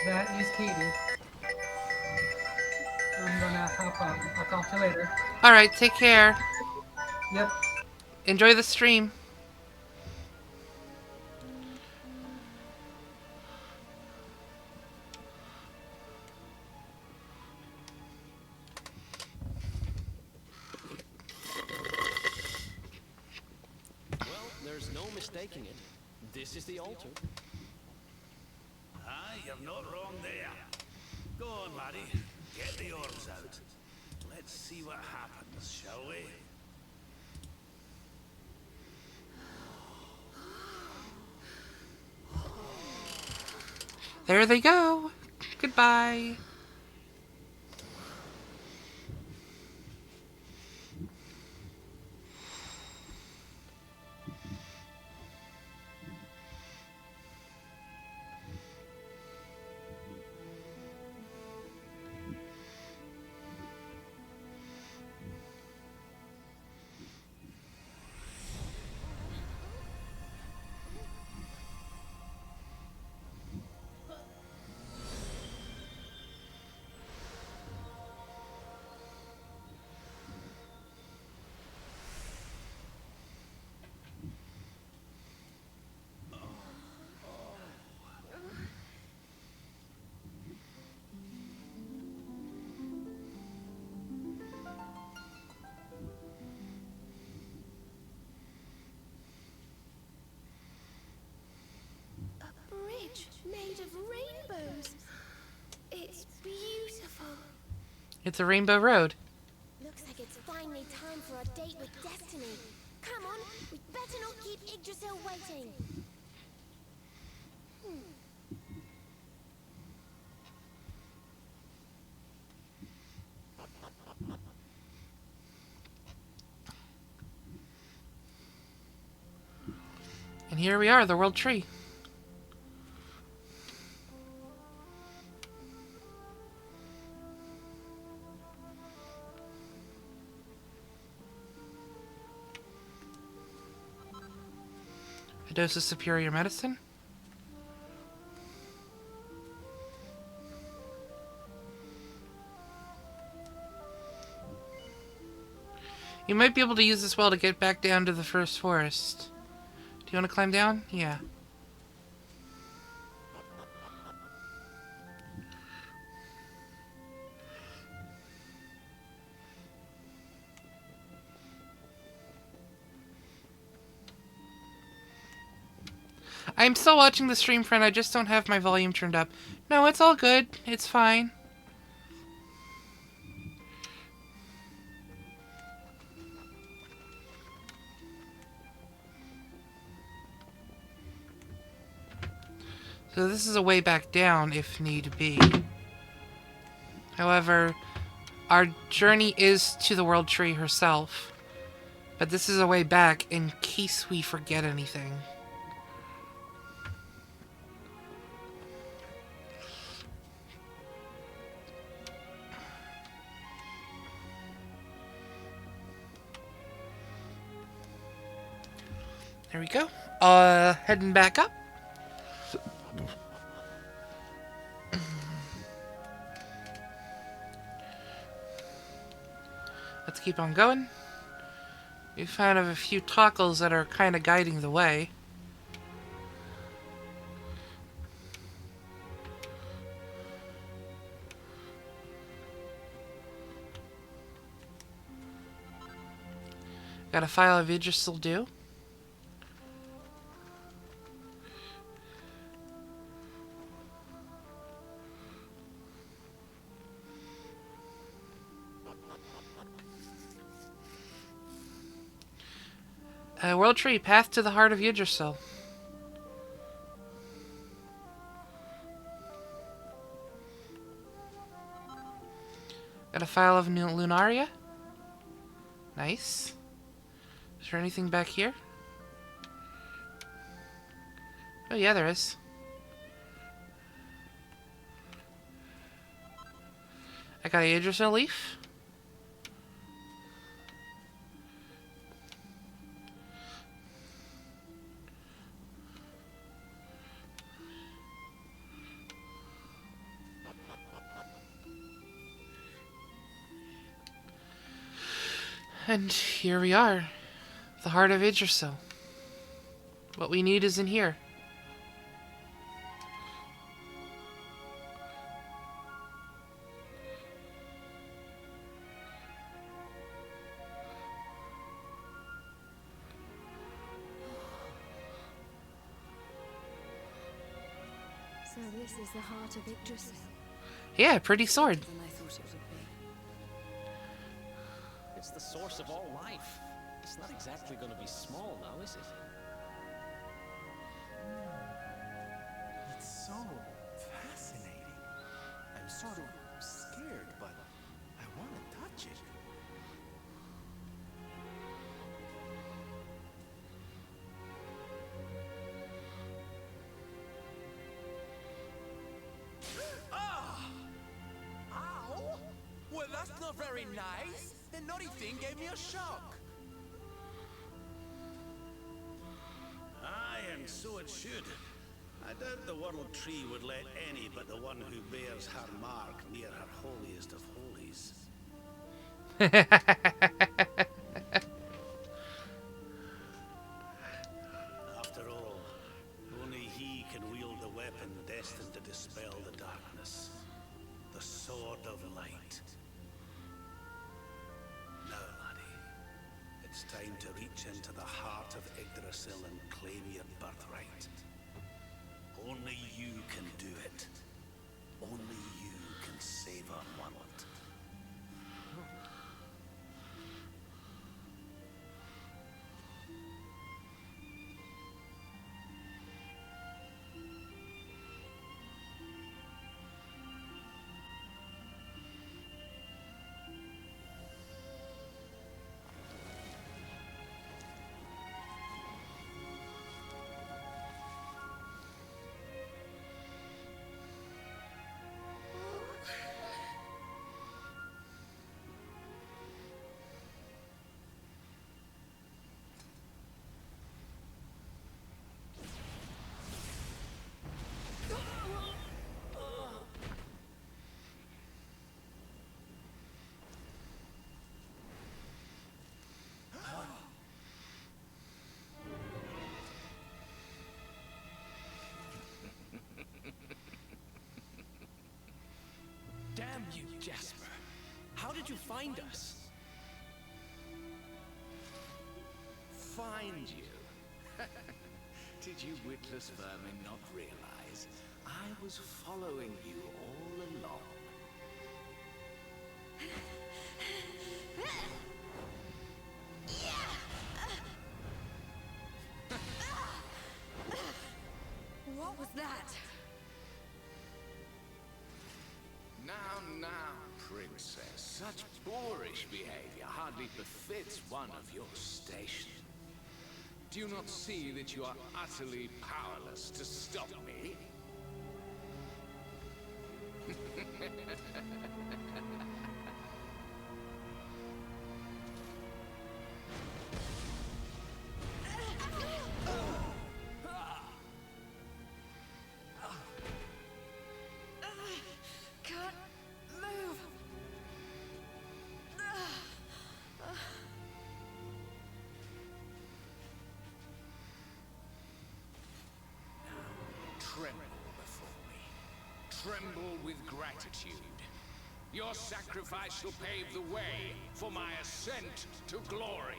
[SPEAKER 11] That is Katie. I'm gonna hop up. I'll talk to you later.
[SPEAKER 4] Alright, take care.
[SPEAKER 11] Yep.
[SPEAKER 4] Enjoy the stream.
[SPEAKER 13] Well, there's no mistaking it. This is the altar.
[SPEAKER 6] Aye, you're not wrong there. Go on, laddie. Get the orbs out. Let's see what happens, shall we?
[SPEAKER 4] There they go. Goodbye.
[SPEAKER 10] Bridge made of rainbows. It's beautiful.
[SPEAKER 4] It's a rainbow road.
[SPEAKER 5] Looks like it's finally time for our date with Destiny. Come on, we better not keep Yggdrasil waiting.
[SPEAKER 4] And here we are, the World Tree. A dose of superior medicine. You might be able to use this well to get back down to the first forest. Do you want to climb down? Yeah. I'm still watching the stream, friend. I just don't have my volume turned up. No, it's all good. It's fine. So this is a way back down, if need be. However, our journey is to the World Tree herself. But this is a way back in case we forget anything. There we go. Heading back up. Let's keep on going. We found a few tacos that are kind of guiding the way. Got a file of Yggdrasil due. World Tree, Path to the Heart of Yggdrasil. Got a file of Lunaria. Nice. Is there anything back here? Oh yeah, there is. I got a Yggdrasil leaf. And here we are. The heart of Yggdrasil. What we need is in here.
[SPEAKER 3] So this is the heart of Yggdrasil.
[SPEAKER 4] Yeah, pretty sword.
[SPEAKER 3] Than I thought it would be.
[SPEAKER 13] It's the source of all life. It's not exactly going to be small now, is it?
[SPEAKER 15] It's so fascinating. I'm sort of scared, but I want to touch it. Ah! Ow! Well, that's not very nice. The naughty thing gave me a shock.
[SPEAKER 6] Aye, and so it should. I doubt the World Tree would let any but the one who bears her mark near her holiest of holies. After all, only he can wield the weapon destined to dispel the darkness. The Sword of Light. Now, laddie, it's time to reach into the heart of Yggdrasil and claim your birthright. Only you can do it. Only you can save our world.
[SPEAKER 13] Damn you, Jasper. How did you find us?
[SPEAKER 12] Find you? Did you witless vermin not realize I was following you all along?
[SPEAKER 8] What was that?
[SPEAKER 12] Now, princess. Such boorish behavior hardly befits one of your station. Do you not see that you are utterly powerless to stop me? tremble before me. Tremble with gratitude. Your sacrifice shall pave the way for my ascent to glory.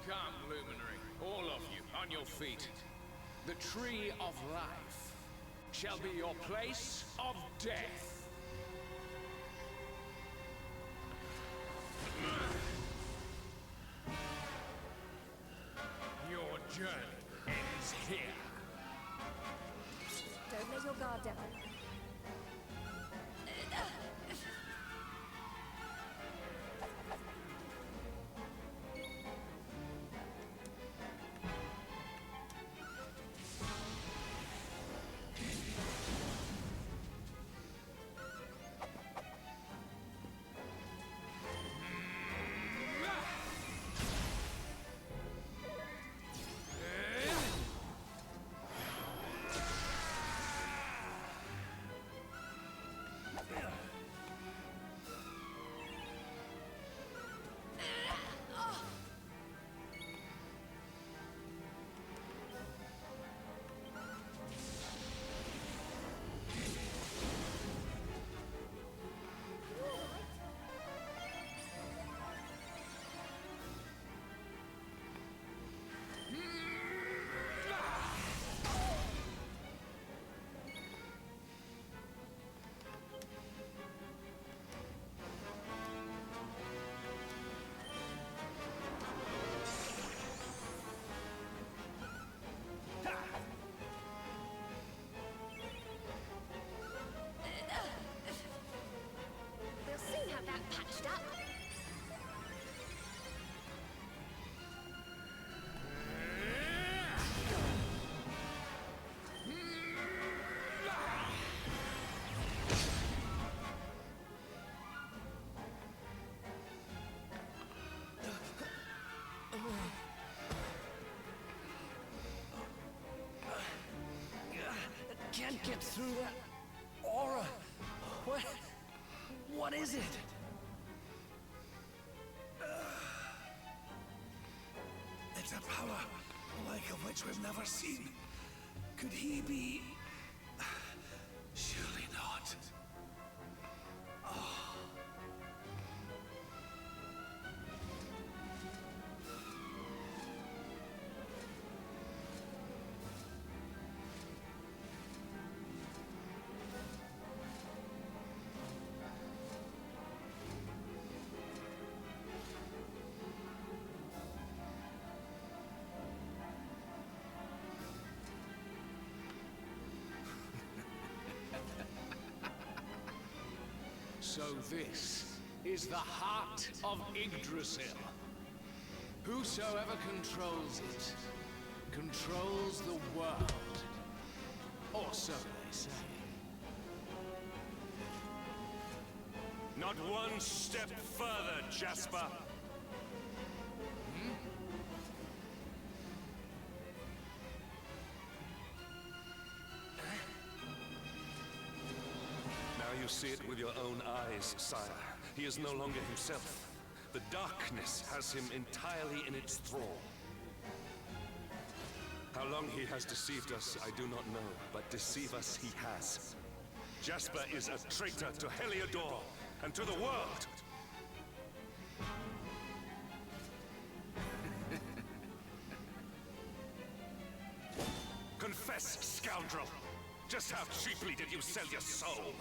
[SPEAKER 12] Come, Luminary, all of you, on your feet. The Tree of Life shall be your place of death. Your journey ends here.
[SPEAKER 8] Don't let your guard down.
[SPEAKER 5] We'll soon have that patched up.
[SPEAKER 15] Can't get through that aura. What is it?
[SPEAKER 6] It's a power, the like of which we've never seen. Could he be... Surely not.
[SPEAKER 12] So this is the heart of Yggdrasil. Whosoever controls it, controls the world. Or so they say.
[SPEAKER 1] Not one step further, Jasper. Now you see it with your own eyes, sire. He is no longer himself. The darkness has him entirely in its thrall. How long he has deceived us, I do not know, but deceive us he has. Jasper is a traitor to Heliodor and to the world. Confess, scoundrel. Just how cheaply did you sell your soul?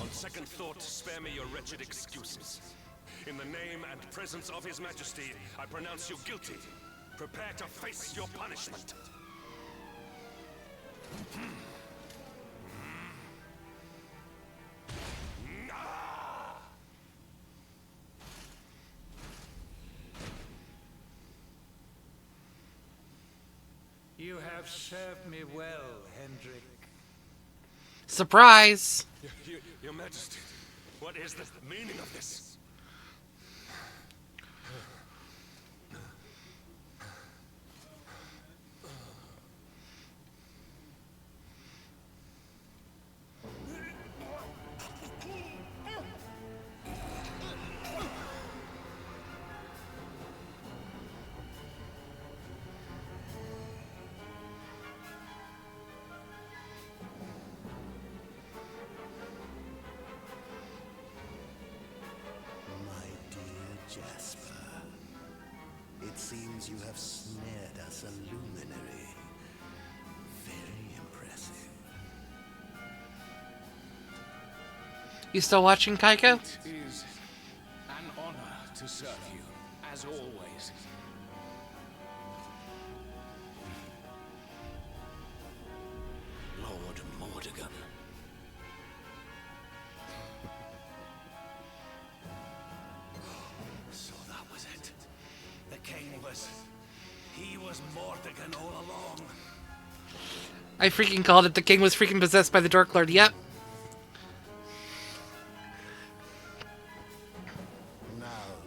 [SPEAKER 1] On second thought, spare me your wretched excuses. In the name and presence of His Majesty, I pronounce you guilty. Prepare to face your punishment.
[SPEAKER 9] You have served me well, Hendrik.
[SPEAKER 4] Surprise!
[SPEAKER 1] Your Majesty, what is the meaning of this?
[SPEAKER 6] Jasper. It seems you have snared us a luminary. Very impressive.
[SPEAKER 4] You still watching, Kaiko?
[SPEAKER 12] It is an honor to serve you, as always.
[SPEAKER 6] Lord Mordegon. So that was it. The king was... He was Mordegon all along.
[SPEAKER 4] I freaking called it. The king was freaking possessed by the Dark Lord. Yep.
[SPEAKER 6] Now,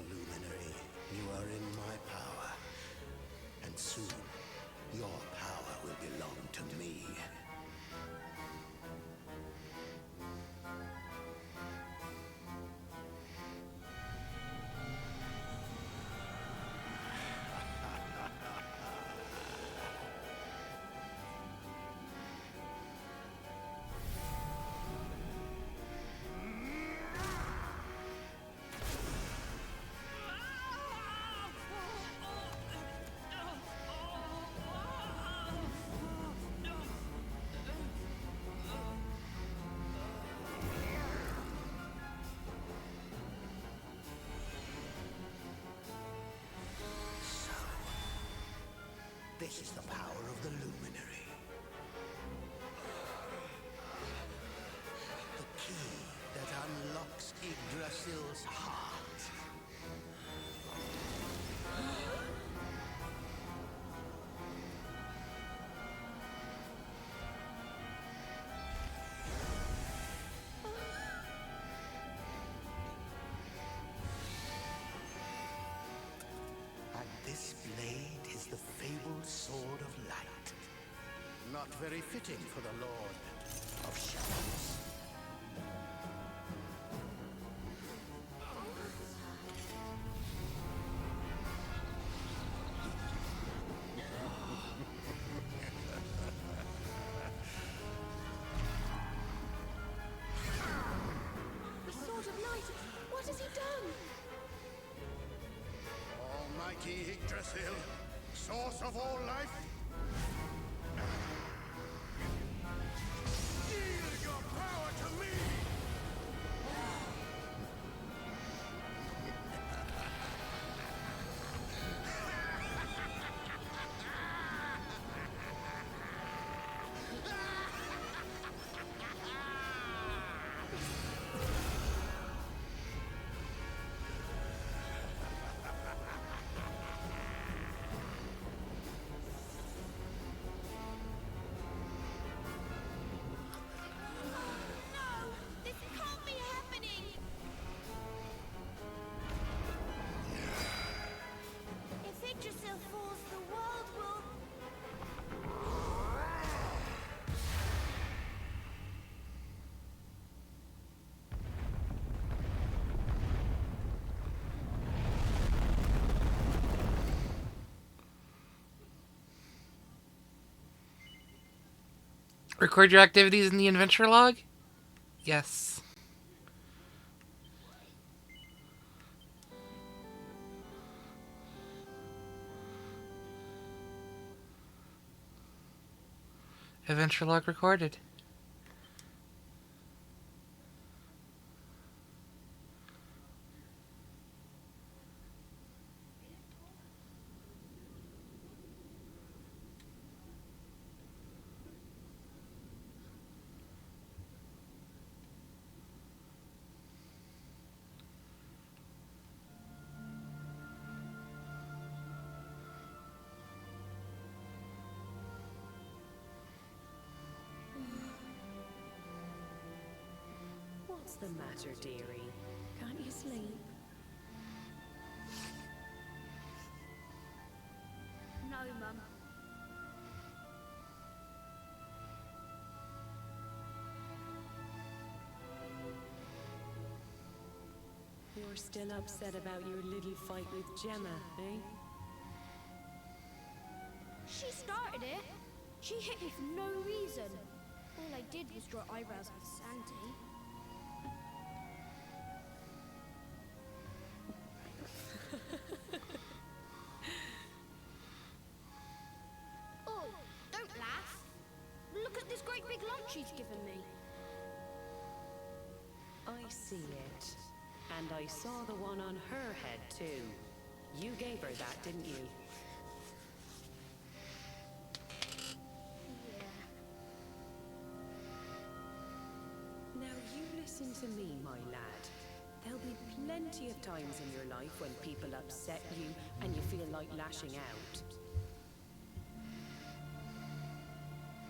[SPEAKER 6] Luminary, you are in my power. And soon, your power will belong to me. This is the power of the Luminary. The key that unlocks Yggdrasil's heart. And this blade is the fabled Sword of Light. Not very fitting for the Lord of Shadows.
[SPEAKER 10] The Sword of Light! What has he done?
[SPEAKER 7] Almighty Yggdrasil, source of all life. Yield your power to me!
[SPEAKER 5] This can't be happening! If Yggdrasil falls, the world will...
[SPEAKER 4] Record your activities in the adventure log? Yes. Adventure log recorded.
[SPEAKER 16] What's the matter, dearie? Can't you sleep?
[SPEAKER 5] No, Mum.
[SPEAKER 16] You're still upset about your little fight with Gemma, eh?
[SPEAKER 5] She started it. She hit me for no reason. All I did was draw eyebrows at Santi. great big lunch he's given me.
[SPEAKER 16] I see it. And I saw the one on her head, too. You gave her that, didn't you? Now you listen to me, my lad. There'll be plenty of times in your life when people upset you and you feel like lashing out.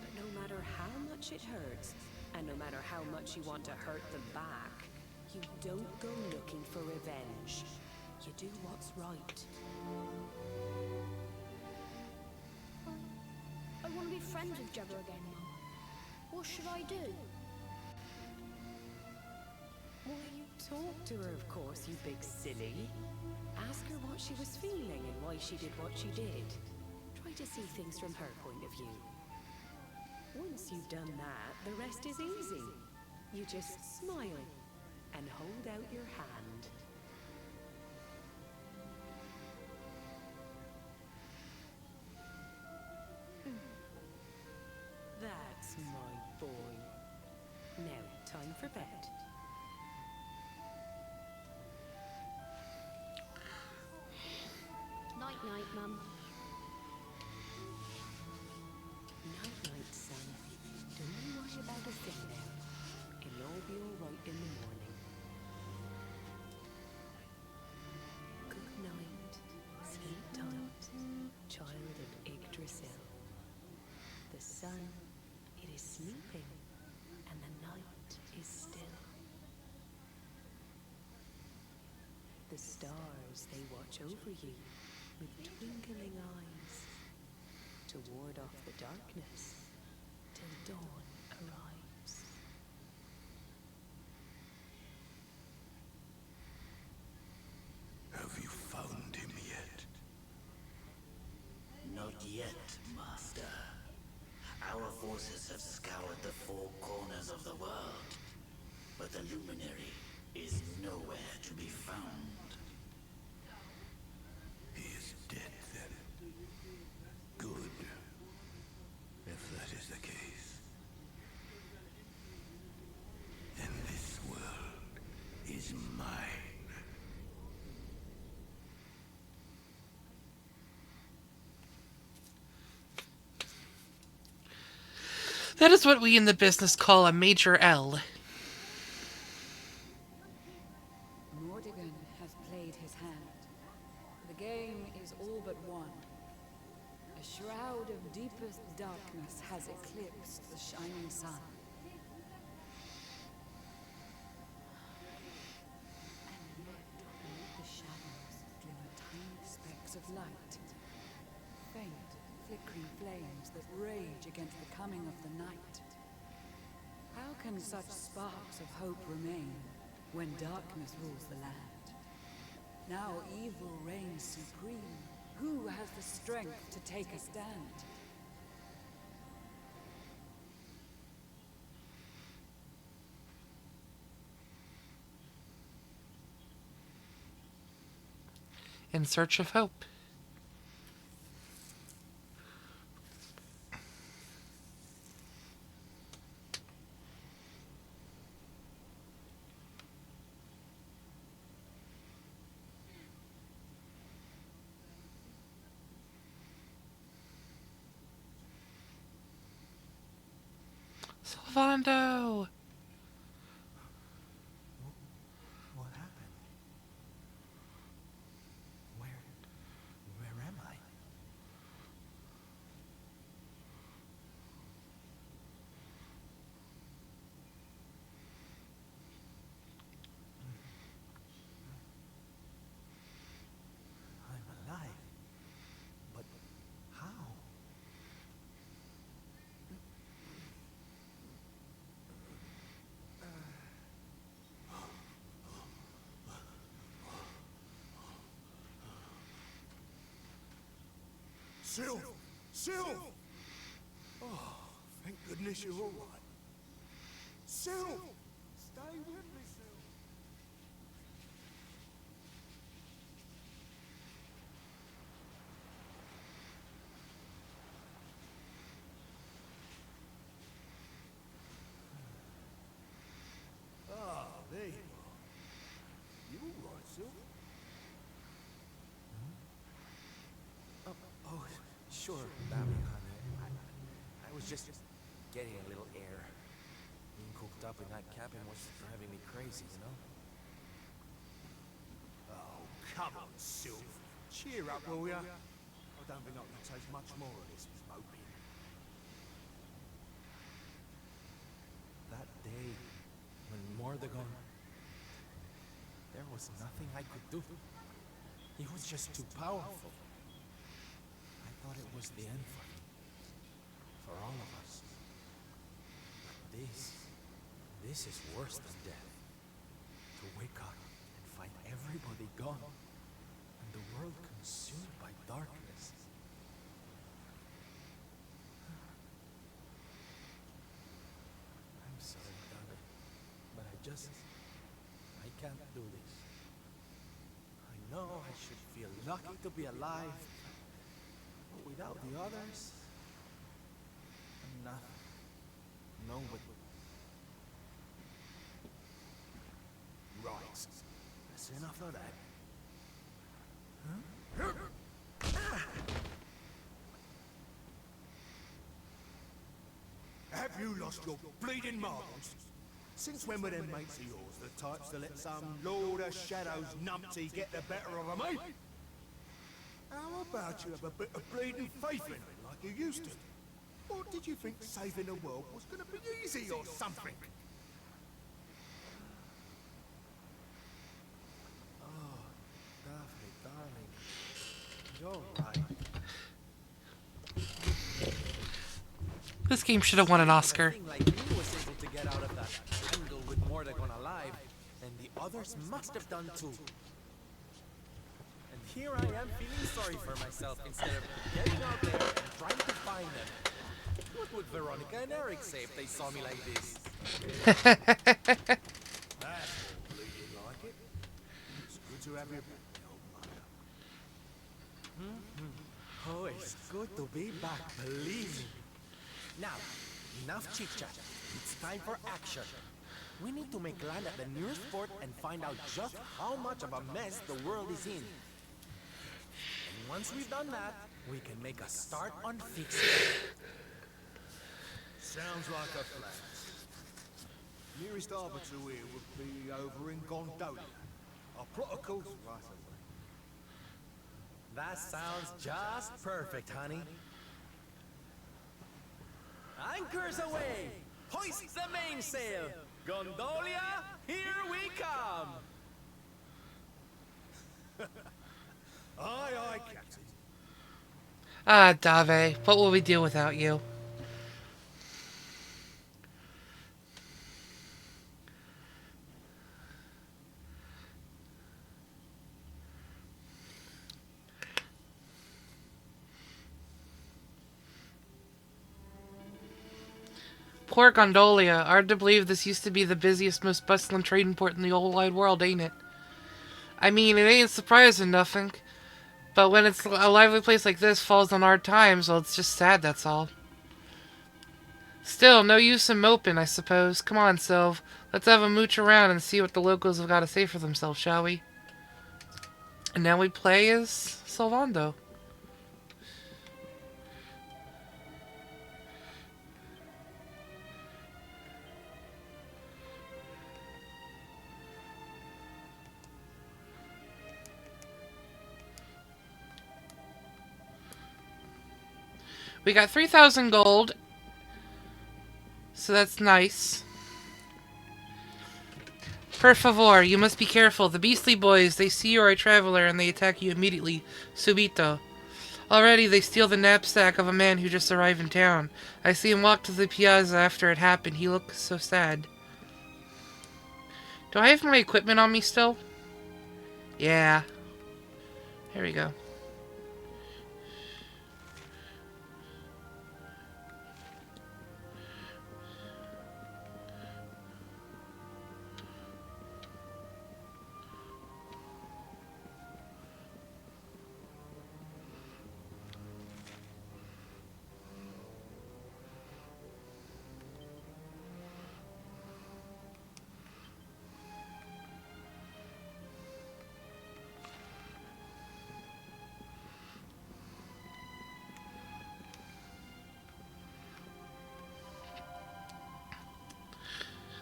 [SPEAKER 16] But no matter how much it hurts, and no matter how much you want to hurt them back, you don't go looking for revenge. You do what's right.
[SPEAKER 5] I want to be friends with Jabba again, Mum. What should I do?
[SPEAKER 16] Why, you talk to her, of course, you big silly. Ask her what she was feeling and why she did what she did. Try to see things from her point of view. Once you've done that, the rest is easy. You just smile and hold out your hand. That's my boy. Now, time for bed.
[SPEAKER 5] Night-night, Mum.
[SPEAKER 16] Night-night, son. Don't you worry about a thing now. It'll all be all right in the morning. Good night. Sleep tight, child of Yggdrasil. The sun, it is sleeping, and the night is still. The stars, they watch over you with twinkling eyes to ward off the darkness till dawn arrives.
[SPEAKER 6] Have you found him yet?
[SPEAKER 17] Not yet, Master. Our forces have scoured the four corners of the world, but the luminary is nowhere to be found.
[SPEAKER 6] He is dead, then. Good. If that is the case, then this world is mine.
[SPEAKER 4] That is what we in the business call a major L.
[SPEAKER 8] Mordegon has played his hand. The game is all but won. A shroud of deepest darkness has eclipsed the shining sun. And yet, amid the shadows glimmer tiny specks of light. Faint, flickering flames that rage against the coming of the night. How can such sparks of hope remain when darkness rules the land? Now evil reigns supreme. Who has the strength to take a stand?
[SPEAKER 4] In search of hope. Sylvando!
[SPEAKER 15] What happened? Where am I? I'm alive. But how?
[SPEAKER 7] Syl! Syl! Oh, thank goodness you're all right. Syl! Stay with me, Syl.
[SPEAKER 15] sure about it, honey. I was just getting a little air. Being cooped up in that cabin was driving me crazy, you know?
[SPEAKER 18] Oh, come on, Sylph. Cheer up, will ya? I don't think I can take much more of this moping.
[SPEAKER 15] That day, when Mordegon... There was nothing I could do. He was just too powerful. I thought it was the end for him. For all of us. But this is worse than death. To wake up and find everybody gone. And the world consumed by darkness. I'm sorry, darling. But I can't do this. I know I should feel lucky to be alive. But without the others, I'm nothing. Nobody.
[SPEAKER 18] Right. That's enough of that. Have you lost your bleeding marbles? Since when were them mates of yours the types to let some Lord of Shadows numpty get the better of them, eh? How about you have a bit of bleeding faith in them like you used to? Or did you think saving the world was going to be easy or something?
[SPEAKER 15] Oh, Daphne, darling. You're right.
[SPEAKER 4] This game should have won an Oscar.
[SPEAKER 15] Like you was able to get out of that tangle with Mordegon alive, and the others must have done too. And here I am feeling sorry for myself instead of getting out there and trying to find them. What would Veronica and Eric say if they saw me like this? That's all bleeding like it. It's good to have you back, old mother. Oh, it's good to be back, believe me. Now, enough chit-chat. It's time for action. We need to make land at the nearest port and find out just how much of a mess the world is in. And once we've done that, we can make a start on fixing it.
[SPEAKER 18] Sounds like a plan. Nearest arbiter here would be over in Gondolia. Our protocol's right away.
[SPEAKER 15] That sounds just perfect, honey. Anchors away! Hoist the mainsail! Gondolia, here we come!
[SPEAKER 18] Aye, aye, Captain.
[SPEAKER 4] Ah, Dave, what will we do without you? Poor Gondolia. Hard to believe this used to be the busiest, most bustling trading port in the whole wide world, ain't it? I mean, it ain't surprising nothing. But when it's a lively place like this falls on hard times, well, it's just sad, that's all. Still, no use in moping, I suppose. Come on, Sylv. Let's have a mooch around and see what the locals have got to say for themselves, shall we? And now we play as Sylvando. We got 3,000 gold, so that's nice. Per favor, you must be careful. The beastly boys, they see you are a traveler and they attack you immediately. Subito. Already they steal the knapsack of a man who just arrived in town. I see him walk to the piazza after it happened. He looks so sad. Do I have my equipment on me still? Yeah. Here we go.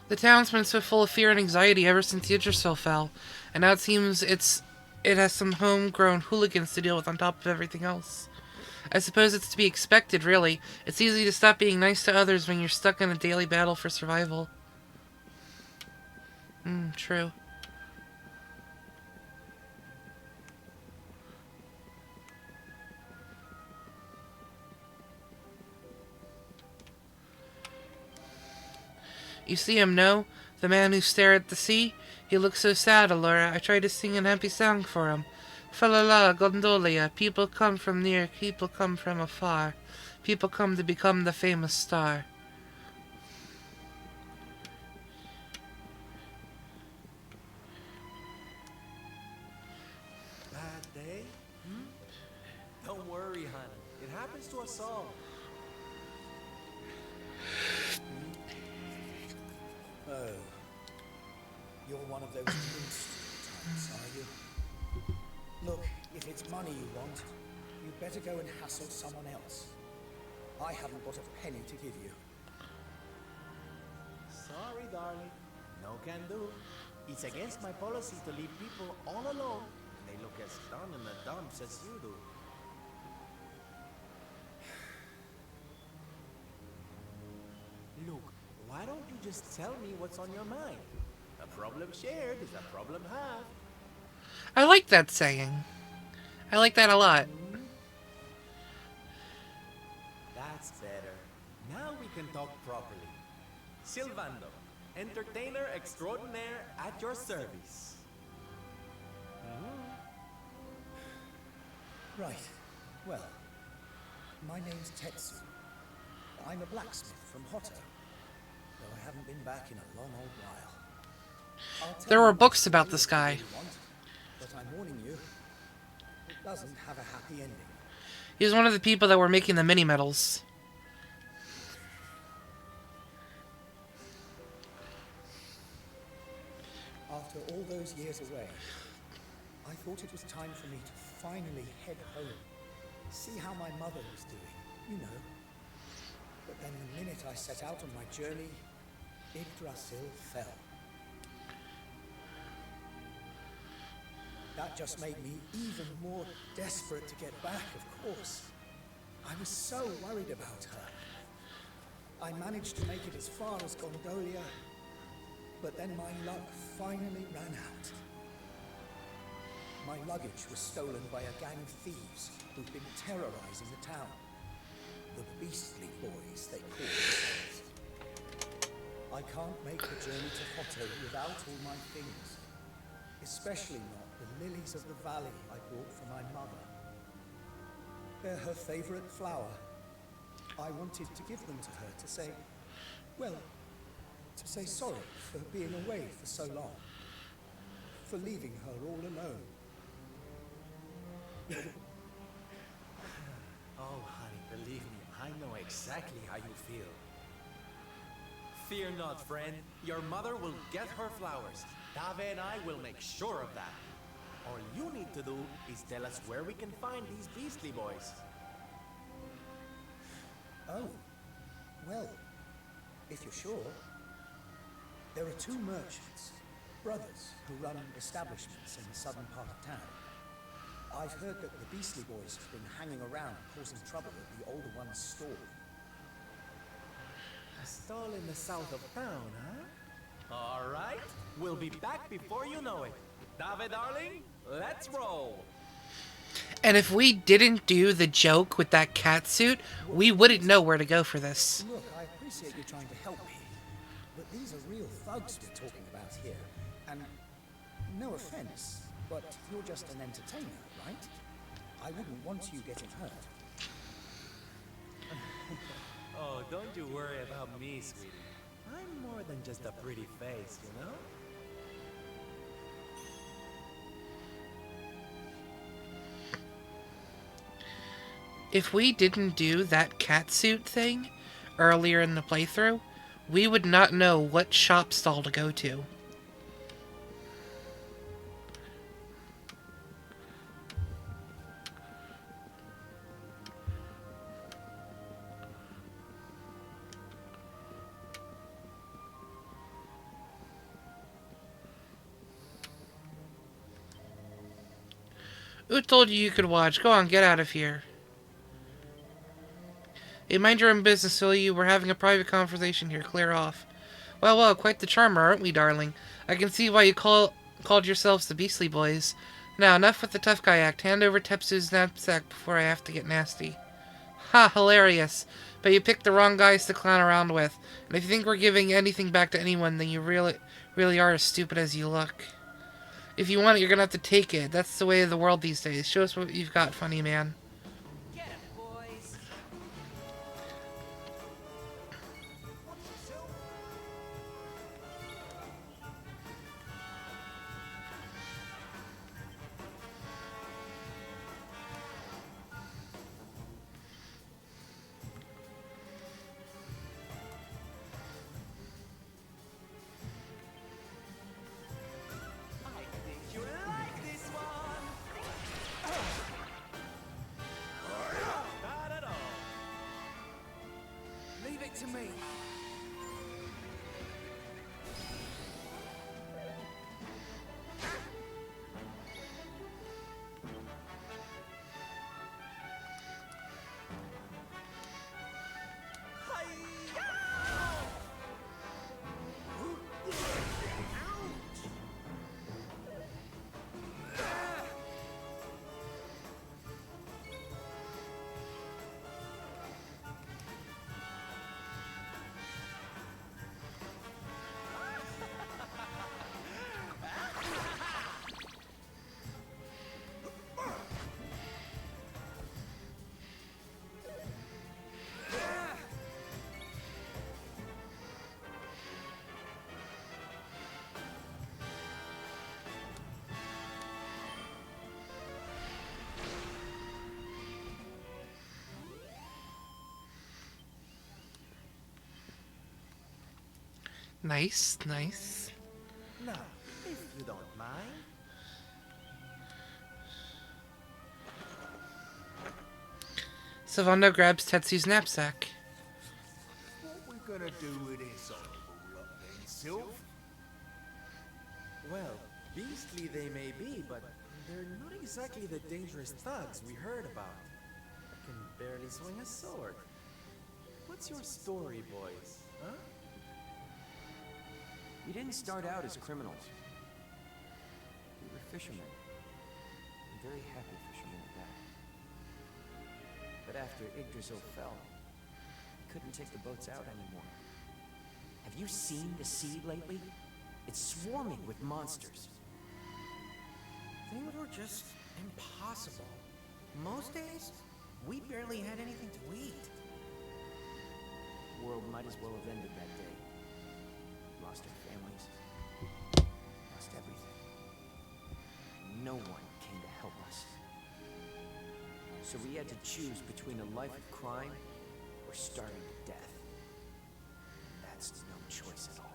[SPEAKER 4] The town's been so full of fear and anxiety ever since Yggdrasil fell, and now it seems it has some homegrown hooligans to deal with on top of everything else. I suppose it's to be expected, really. It's easy to stop being nice to others when you're stuck in a daily battle for survival. True. You see him, no? The man who stared at the sea? He looks so sad, Allura. I tried to sing an happy song for him. Fa la la, Gondolia. People come from near, people come from afar. People come to become the famous star.
[SPEAKER 15] Bad day? Don't worry, honey. It happens to us all.
[SPEAKER 19] Oh. You're one of those types, are you? Look, if it's money you want, you'd better go and hassle someone else. I haven't got a penny to give you.
[SPEAKER 15] Sorry, darling. No can do. It's against my policy to leave people all alone when they look as down in the dumps as you do. Look, why don't you just tell me what's on your mind? A problem shared is a problem halved.
[SPEAKER 4] I like that saying. I like that a lot.
[SPEAKER 15] That's better. Now we can talk properly. Sylvando, entertainer extraordinaire at your service.
[SPEAKER 19] Right. Well, my name's Tetsu. I'm a blacksmith from Hotto, though I haven't been back in a long old while.
[SPEAKER 4] There were books about this guy.
[SPEAKER 19] But I'm warning you, it doesn't have a happy ending.
[SPEAKER 4] He was one of the people that were making the mini-medals.
[SPEAKER 19] After all those years away, I thought it was time for me to finally head home, see how my mother was doing, you know. But then the minute I set out on my journey, Yggdrasil fell. That just made me even more desperate to get back, of course. I was so worried about her. I managed to make it as far as Gondolia, but then my luck finally ran out. My luggage was stolen by a gang of thieves who've been terrorizing the town. The Beastly Boys, they call themselves. I can't make the journey to Hotto without all my things. Especially not the lilies of the valley I brought for my mother. They're her favorite flower. I wanted to give them to her to say, well, to say sorry for being away for so long. For leaving her all alone.
[SPEAKER 15] Oh, honey, believe me, I know exactly how you feel. Fear not, friend. Your mother will get her flowers. Dave and I will make sure of that. All you need to do is tell us where we can find these Beastly Boys.
[SPEAKER 19] Oh, well, if you're sure. There are two merchants, brothers, who run establishments in the southern part of town. I've heard that the Beastly Boys have been hanging around causing trouble at the older one's stall.
[SPEAKER 15] A stall in the south of town, huh? All right, we'll be back before you know it. Dave, darling, let's roll.
[SPEAKER 4] And if we didn't do the joke with that cat suit, we wouldn't know where to go for this.
[SPEAKER 19] Look, I appreciate you trying to help me, but these are real thugs we're talking about here. And no offense, but you're just an entertainer, right? I wouldn't want you getting hurt.
[SPEAKER 15] Oh, don't you worry about me, sweetie. I'm more than just a pretty face, you know?
[SPEAKER 4] If we didn't do that catsuit thing earlier in the playthrough, we would not know what shop stall to go to. Who told you you could watch? Go on, get out of here. Hey, mind your own business, silly. We're having a private conversation here. Clear off. Well, well, quite the charmer, aren't we, darling? I can see why you called yourselves the Beastly Boys. Now, enough with the tough guy act. Hand over Tepsu's knapsack before I have to get nasty. Ha, hilarious. But you picked the wrong guys to clown around with. And if you think we're giving anything back to anyone, then you really are as stupid as you look. If you want it, you're gonna have to take it. That's the way of the world these days. Show us what you've got, funny man.
[SPEAKER 15] To me.
[SPEAKER 4] Nice, nice.
[SPEAKER 15] Now, if you don't mind.
[SPEAKER 4] Sylvando grabs Tetsu's knapsack.
[SPEAKER 18] What we gonna do with this honorable lot then, Sylph?
[SPEAKER 15] Well, beastly they may be, but they're not exactly the dangerous thugs we heard about. I can barely swing a sword. What's your story, boys? Huh?
[SPEAKER 20] We didn't start out as criminals. We were fishermen. And very happy fishermen at that. But after Yggdrasil fell, we couldn't take the boats out anymore. Have you seen the sea lately? It's swarming with monsters.
[SPEAKER 21] Things were just impossible. Most days, we barely had anything to eat.
[SPEAKER 20] The world might as well have ended that day. Lost our families. Lost everything. No one came to help us. So we had to choose between a life of crime or starving to death. That's no choice at all.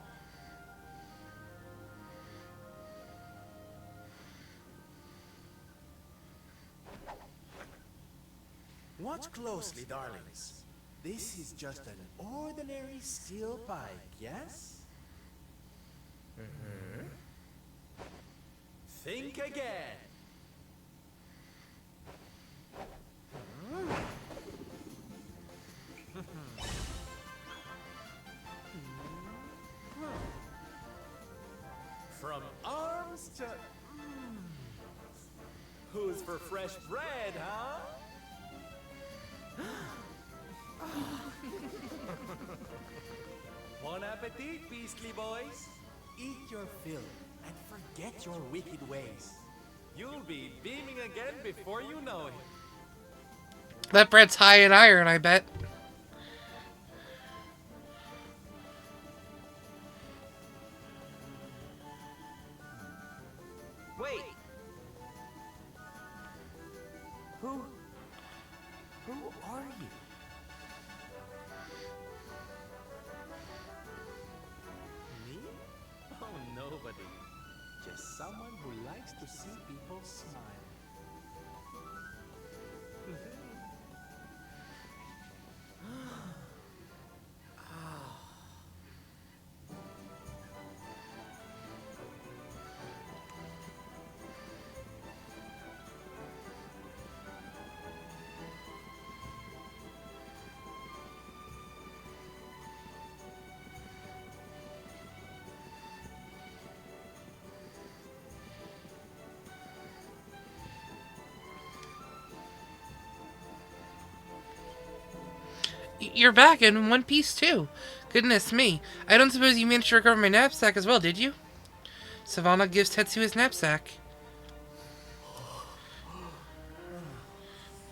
[SPEAKER 15] Watch closely, darlings. This is just an ordinary steel pike, yes? Mm-hmm. Think again. From arms to... Who's for fresh bread, huh? Bon appetit, beastly boys. Eat your fill and forget your wicked ways. You'll be beaming again before you know it.
[SPEAKER 4] That bread's high in iron, I bet.
[SPEAKER 20] Wait! Who are you?
[SPEAKER 15] Me? Oh, nobody. Just someone who likes to see people smile.
[SPEAKER 4] you're back in one piece too. Goodness me. I don't suppose you managed to recover my knapsack as well, did you? Sylvana gives Tetsu his knapsack.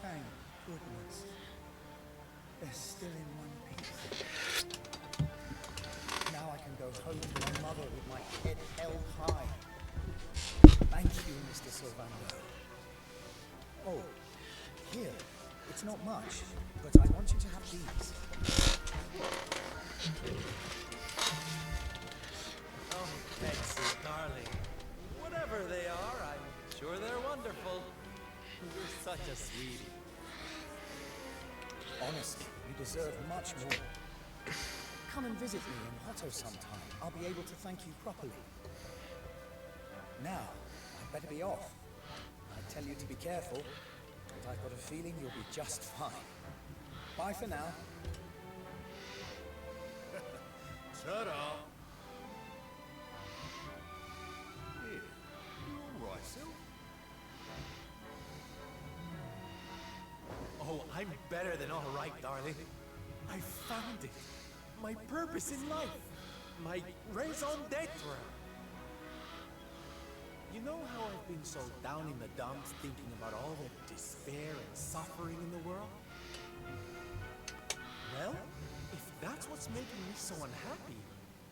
[SPEAKER 19] Thank goodness. They're still in one piece. Now I can go home to my mother with my head held high. Thank you, Mr. Sylvando. Oh, here. It's not much, but I want you to have these.
[SPEAKER 2] Oh, Tetsu, darling. Whatever they are, I'm sure they're wonderful. You're such a sweetie.
[SPEAKER 19] Honestly, you deserve much more. Come and visit me in Hotto sometime. I'll be able to thank you properly. Now, I'd better be off. I tell you to be careful, but I've got a feeling you'll be just fine. Bye for now.
[SPEAKER 18] Ta-da! Yeah, you all right, Sil?
[SPEAKER 2] Oh, I'm better than all right, darling. I found it. My purpose in life. My raison d'etre. You know how I've been so down in the dumps thinking about all the despair and suffering in the world? Well, if that's what's making me so unhappy,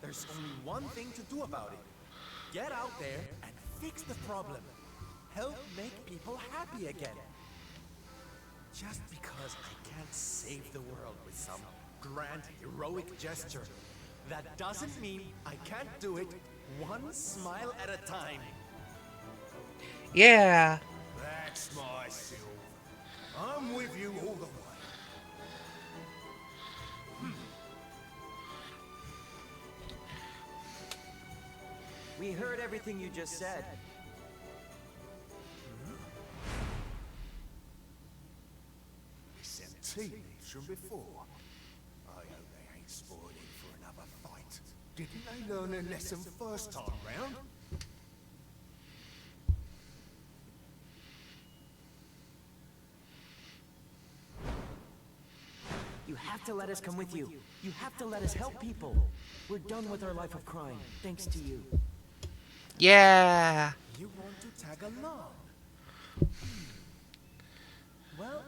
[SPEAKER 2] there's only one thing to do about it. Get out there and fix the problem. Help make people happy again. Just because I can't save the world with some grand heroic gesture, that doesn't mean I can't do it one smile at a time.
[SPEAKER 4] Yeah.
[SPEAKER 18] That's my Sylv. I'm with you all the way.
[SPEAKER 20] We heard everything you just said.
[SPEAKER 18] We sent tea leaves from before. I hope they ain't spoiling for another fight. Didn't they learn their lesson first time round?
[SPEAKER 20] You have to let us come with you. You have to let us help people. We're done with our life of crime, thanks to you.
[SPEAKER 4] Yeah.
[SPEAKER 2] You want to tag along? Well,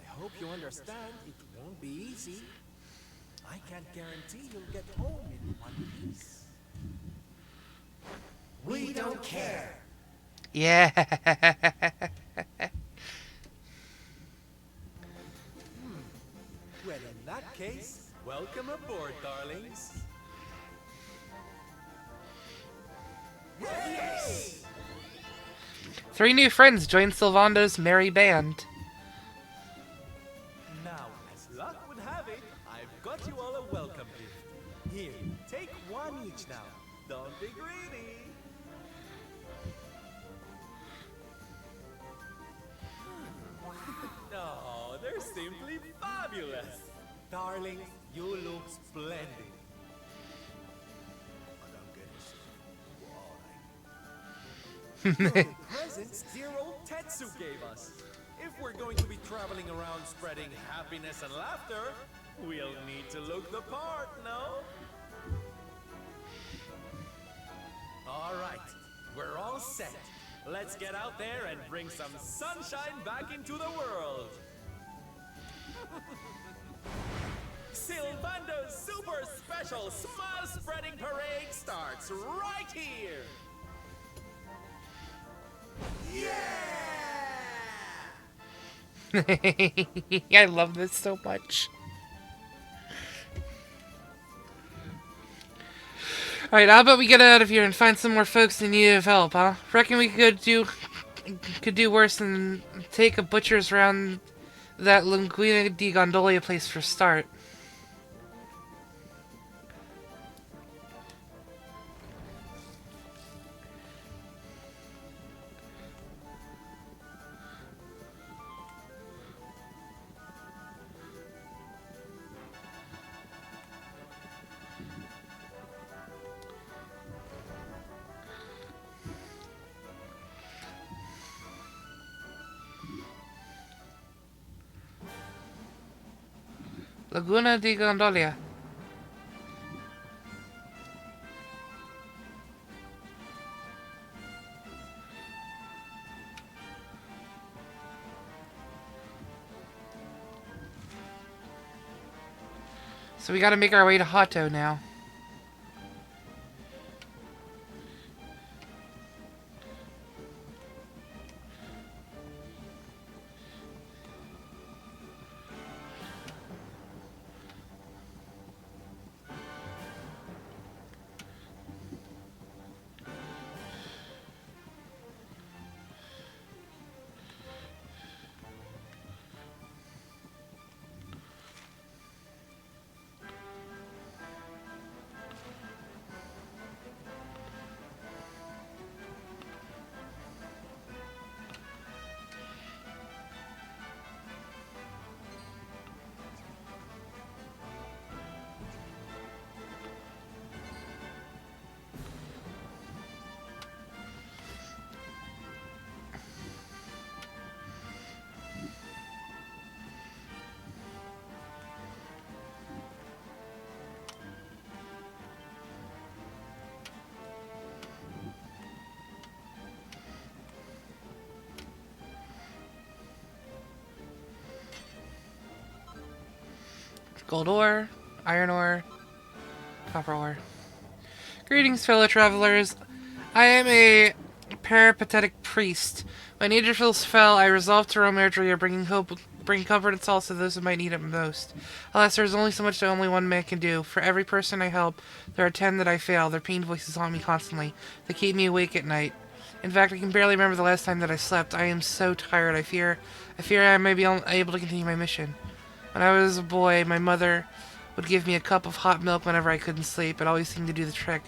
[SPEAKER 2] I hope you understand it won't be easy. I can't guarantee you'll get home in one piece.
[SPEAKER 20] We don't care.
[SPEAKER 4] Yeah.
[SPEAKER 2] Well, in that case, welcome aboard, darlings.
[SPEAKER 20] Yes!
[SPEAKER 4] 3 new friends join Sylvando's merry band.
[SPEAKER 2] Now, as luck would have it, I've got you all a welcome gift. Here, take one each now. Don't be greedy. No, they're simply fabulous. Darling, you look splendid. The presents dear old Tetsu gave us. If we're going to be traveling around spreading happiness and laughter, we'll need to look the part, no? All right, we're all set. Let's get out there and bring some sunshine back into the world. Sylvando's super special smile spreading parade starts right here.
[SPEAKER 4] I love this so much. Alright, how about we get out of here and find some more folks in need of help, huh? Reckon we could do worse than take a butcher's around that Linguina di Gondolia place for a start. Laguna de Gondolia. So we gotta make our way to Hato now. Gold ore, iron ore, copper ore. Greetings, fellow travelers. I am a peripatetic priest. When Idrifils fell, I resolved to roam Erdrea, bringing comfort and solace to those who might need it most. Alas, there is only so much that only one man can do. For every person I help, there are 10 that I fail. Their pained voices haunt me constantly. They keep me awake at night. In fact, I can barely remember the last time that I slept. I am so tired. I fear I may be unable to continue my mission. When I was a boy, my mother would give me a cup of hot milk whenever I couldn't sleep. It always seemed to do the trick.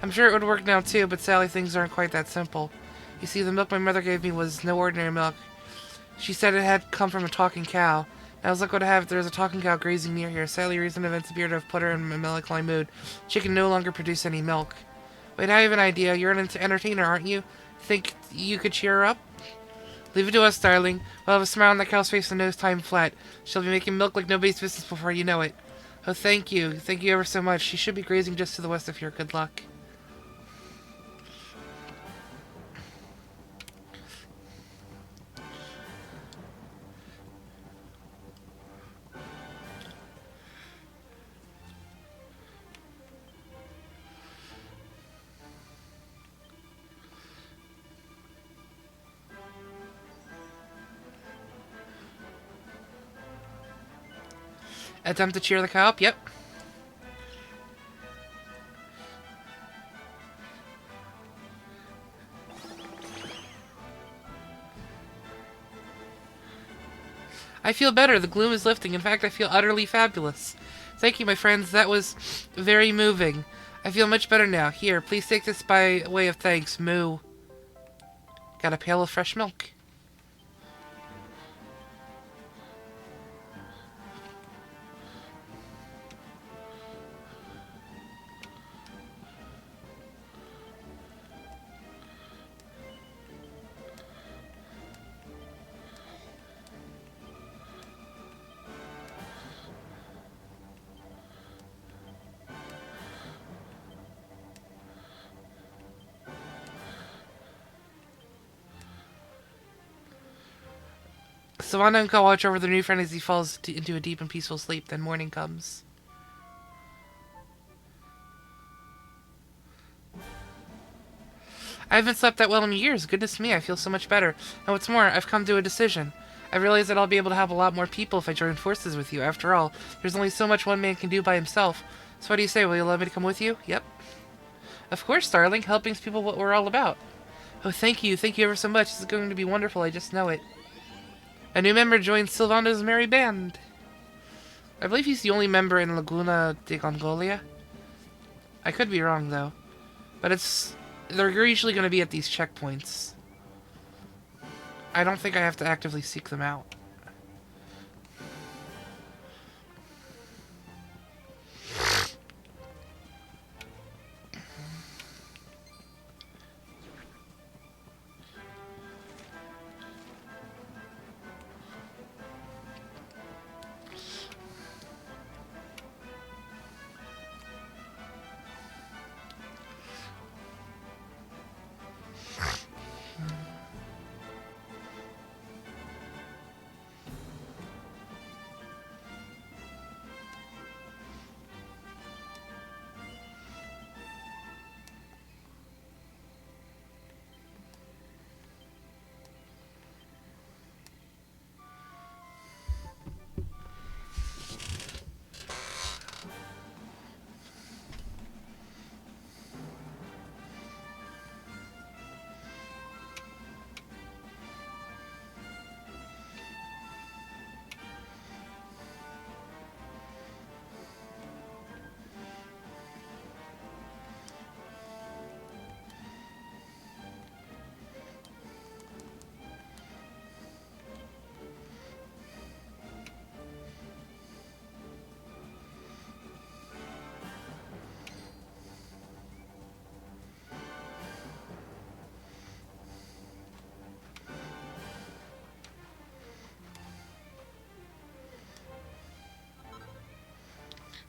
[SPEAKER 4] I'm sure it would work now too, but sadly things aren't quite that simple. You see, the milk my mother gave me was no ordinary milk. She said it had come from a talking cow. Now as luck would have it, there is a talking cow grazing near here. Sadly, recent events appear to have put her in a melancholy mood. She can no longer produce any milk. Wait, I have an idea. You're an entertainer, aren't you? Think you could cheer her up? Leave it to us, darling. We'll have a smile on that cow's face in no time flat. She'll be making milk like nobody's business before you know it. Oh, thank you. Thank you ever so much. She should be grazing just to the west of here. Good luck. Attempt to cheer the cow up? Yep. I feel better. The gloom is lifting. In fact, I feel utterly fabulous. Thank you, my friends. That was very moving. I feel much better now. Here, please take this by way of thanks. Moo. Got a pail of fresh milk. Savannah and Ko watch over their new friend as he falls into a deep and peaceful sleep. Then morning comes. I haven't slept that well in years. Goodness me, I feel so much better. And what's more, I've come to a decision. I realize that I'll be able to help a lot more people if I join forces with you. After all, there's only so much one man can do by himself. So what do you say? Will you allow me to come with you? Yep. Of course, darling. Helping's people what we're all about. Oh, thank you. Thank you ever so much. This is going to be wonderful. I just know it. A new member joins Sylvando's merry band. I believe he's the only member in Laguna de Gondolia. I could be wrong, though. But they're usually going to be at these checkpoints. I don't think I have to actively seek them out.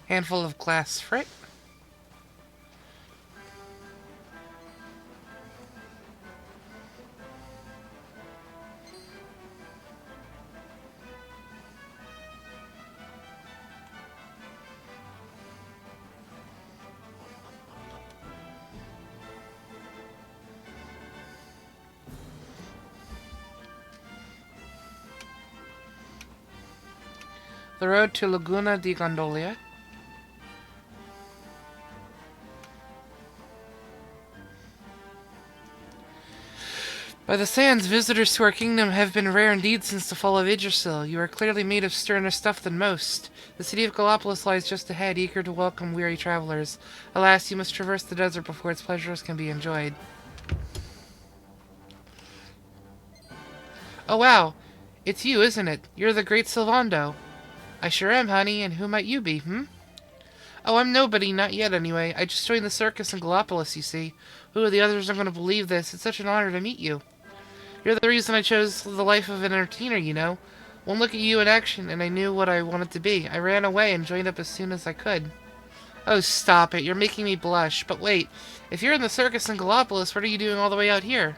[SPEAKER 4] Handful of glass frit. The road to Laguna di Gondolia. By the sands, visitors to our kingdom have been rare indeed since the fall of Yggdrasil. You are clearly made of sterner stuff than most. The city of Gallopolis lies just ahead, eager to welcome weary travelers. Alas, you must traverse the desert before its pleasures can be enjoyed. Oh wow, it's you, isn't it? You're the great Sylvando. I sure am, honey, and who might you be, Oh, I'm nobody, not yet anyway. I just joined the circus in Gallopolis, you see. Who are the others aren't going to believe this? It's such an honor to meet you. You're the reason I chose the life of an entertainer, you know. One look at you in action, and I knew what I wanted to be. I ran away and joined up as soon as I could. Oh, stop it. You're making me blush. But wait, if you're in the circus in Gallopolis, what are you doing all the way out here?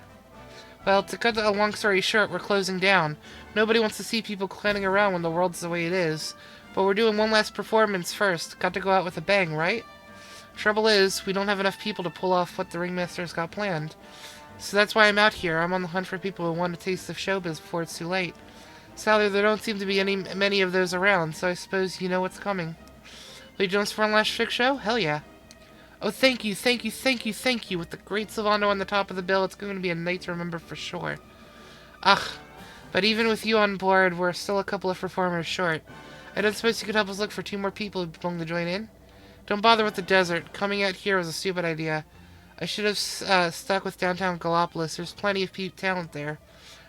[SPEAKER 4] Well, to cut a long story short, we're closing down. Nobody wants to see people clowning around when the world's the way it is. But we're doing one last performance first. Got to go out with a bang, right? Trouble is, we don't have enough people to pull off what the ringmaster's got planned. So that's why I'm out here. I'm on the hunt for people who want a taste of showbiz before it's too late. Sadly, there don't seem to be many of those around, so I suppose you know what's coming. Lee Jones for one last trick show? Hell yeah. Oh, thank you, thank you, thank you, thank you. With the great Sylvando on the top of the bill, it's going to be a night to remember for sure. Ugh, but even with you on board, we're still a couple of performers short. I don't suppose you could help us look for 2 more people who'd be willing to join in? Don't bother with the desert. Coming out here was a stupid idea. I should have stuck with downtown Gallopolis. There's plenty of talent there.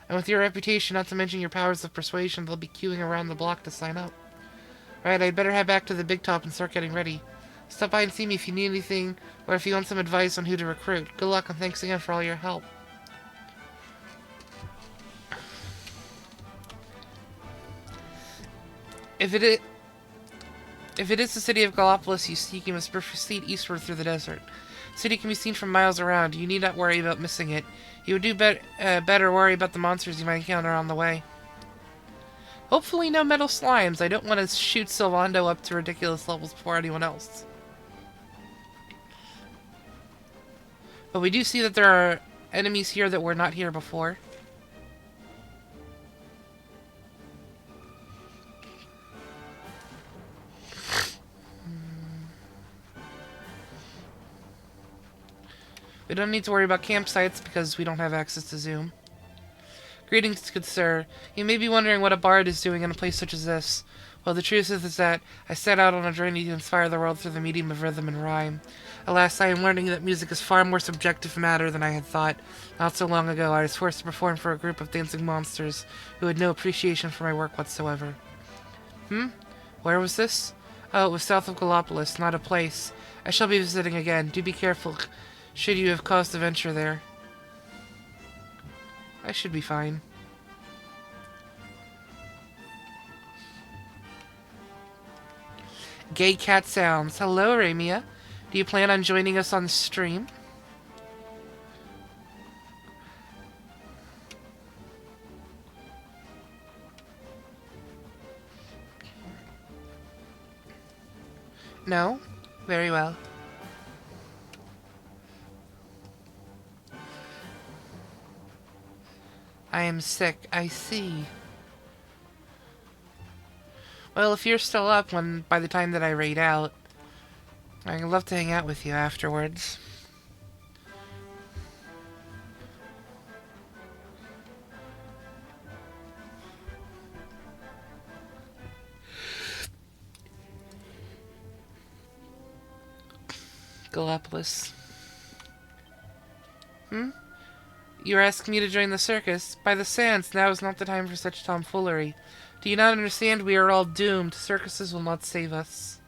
[SPEAKER 4] And with your reputation, not to mention your powers of persuasion, they'll be queuing around the block to sign up. Right, I'd better head back to the big top and start getting ready. Stop by and see me if you need anything, or if you want some advice on who to recruit. Good luck, and thanks again for all your help. If it is the city of Gallopolis you seek, you must proceed eastward through the desert. The city can be seen from miles around. You need not worry about missing it. You would do better worry about the monsters you might encounter on the way. Hopefully no metal slimes. I don't want to shoot Sylvando up to ridiculous levels before anyone else. But we do see that there are enemies here that were not here before. We don't need to worry about campsites because we don't have access to Zoom. Greetings, good sir. You may be wondering what a bard is doing in a place such as this. Well, the truth is that I set out on a journey to inspire the world through the medium of rhythm and rhyme. Alas, I am learning that music is far more subjective matter than I had thought. Not so long ago, I was forced to perform for a group of dancing monsters who had no appreciation for my work whatsoever. Where was this? Oh, it was south of Gallopolis, not a place. I shall be visiting again. Do be careful, should you have caused a venture there. I should be fine. Gay cat sounds. Hello, Ramia. Do you plan on joining us on the stream? No? Very well. I am sick, I see. Well, if you're still up by the time that I raid out, I'd love to hang out with you afterwards. Gallopolis. You're asking me to join the circus? By the sands, now is not the time for such tomfoolery. Do you not understand? We are all doomed. Circuses will not save us.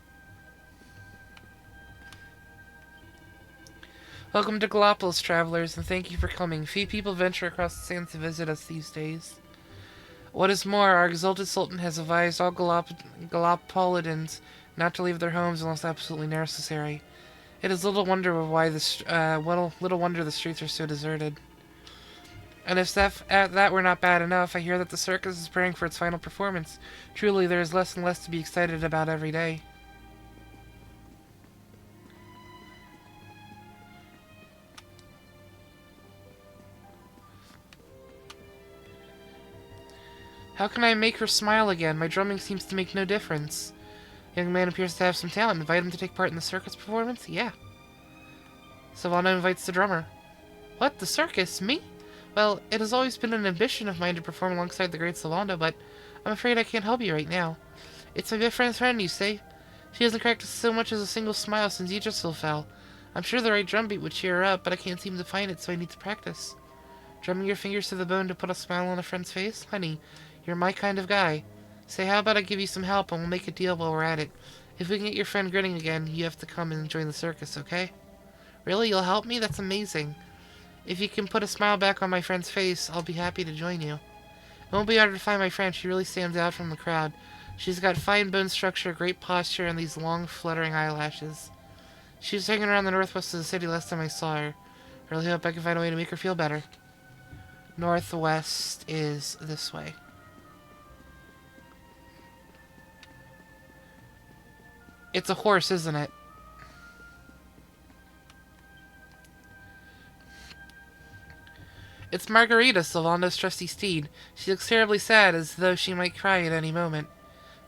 [SPEAKER 4] Welcome to Gallopolis, travelers, and thank you for coming. Few people venture across the sands to visit us these days. What is more, our exalted sultan has advised all Gallopolitans not to leave their homes unless absolutely necessary. It is little wonder little wonder the streets are so deserted. And if that were not bad enough, I hear that the circus is preparing for its final performance. Truly, there is less and less to be excited about every day. How can I make her smile again? My drumming seems to make no difference. Young man appears to have some talent. Invite him to take part in the circus performance? Yeah. Sylvando invites the drummer. What? The circus? Me? Well, it has always been an ambition of mine to perform alongside the great Sylvando, but I'm afraid I can't help you right now. It's my best friend's friend, you say? She hasn't cracked so much as a single smile since Yggdrasil fell. I'm sure the right drum beat would cheer her up, but I can't seem to find it, so I need to practice. Drumming your fingers to the bone to put a smile on a friend's face? Honey, you're my kind of guy. Say, how about I give you some help and we'll make a deal while we're at it. If we can get your friend grinning again, you have to come and join the circus, okay? Really? You'll help me? That's amazing. If you can put a smile back on my friend's face, I'll be happy to join you. It won't be hard to find my friend. She really stands out from the crowd. She's got fine bone structure, great posture, and these long, fluttering eyelashes. She was hanging around the northwest of the city last time I saw her. I really hope I can find a way to make her feel better. Northwest is this way. It's a horse, isn't it? It's Margarita, Sylvando's trusty steed. She looks terribly sad, as though she might cry at any moment.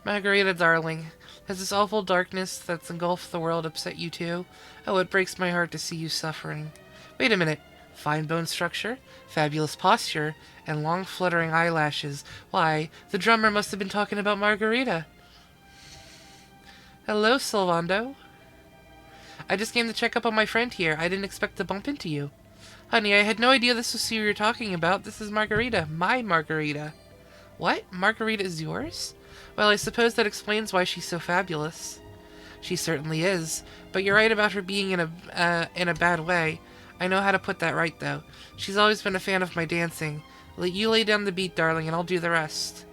[SPEAKER 4] Margarita, darling, has this awful darkness that's engulfed the world upset you too? Oh, it breaks my heart to see you suffering. Wait a minute. Fine bone structure, fabulous posture, and long fluttering eyelashes. Why, the drummer must have been talking about Margarita. Hello, Sylvando. I just came to check up on my friend here. I didn't expect to bump into you. Honey, I had no idea this was who you were talking about. This is Margarita. My Margarita. What? Margarita is yours? Well, I suppose that explains why she's so fabulous. She certainly is. But you're right about her being in a bad way. I know how to put that right, though. She's always been a fan of my dancing. You lay down the beat, darling, and I'll do the rest.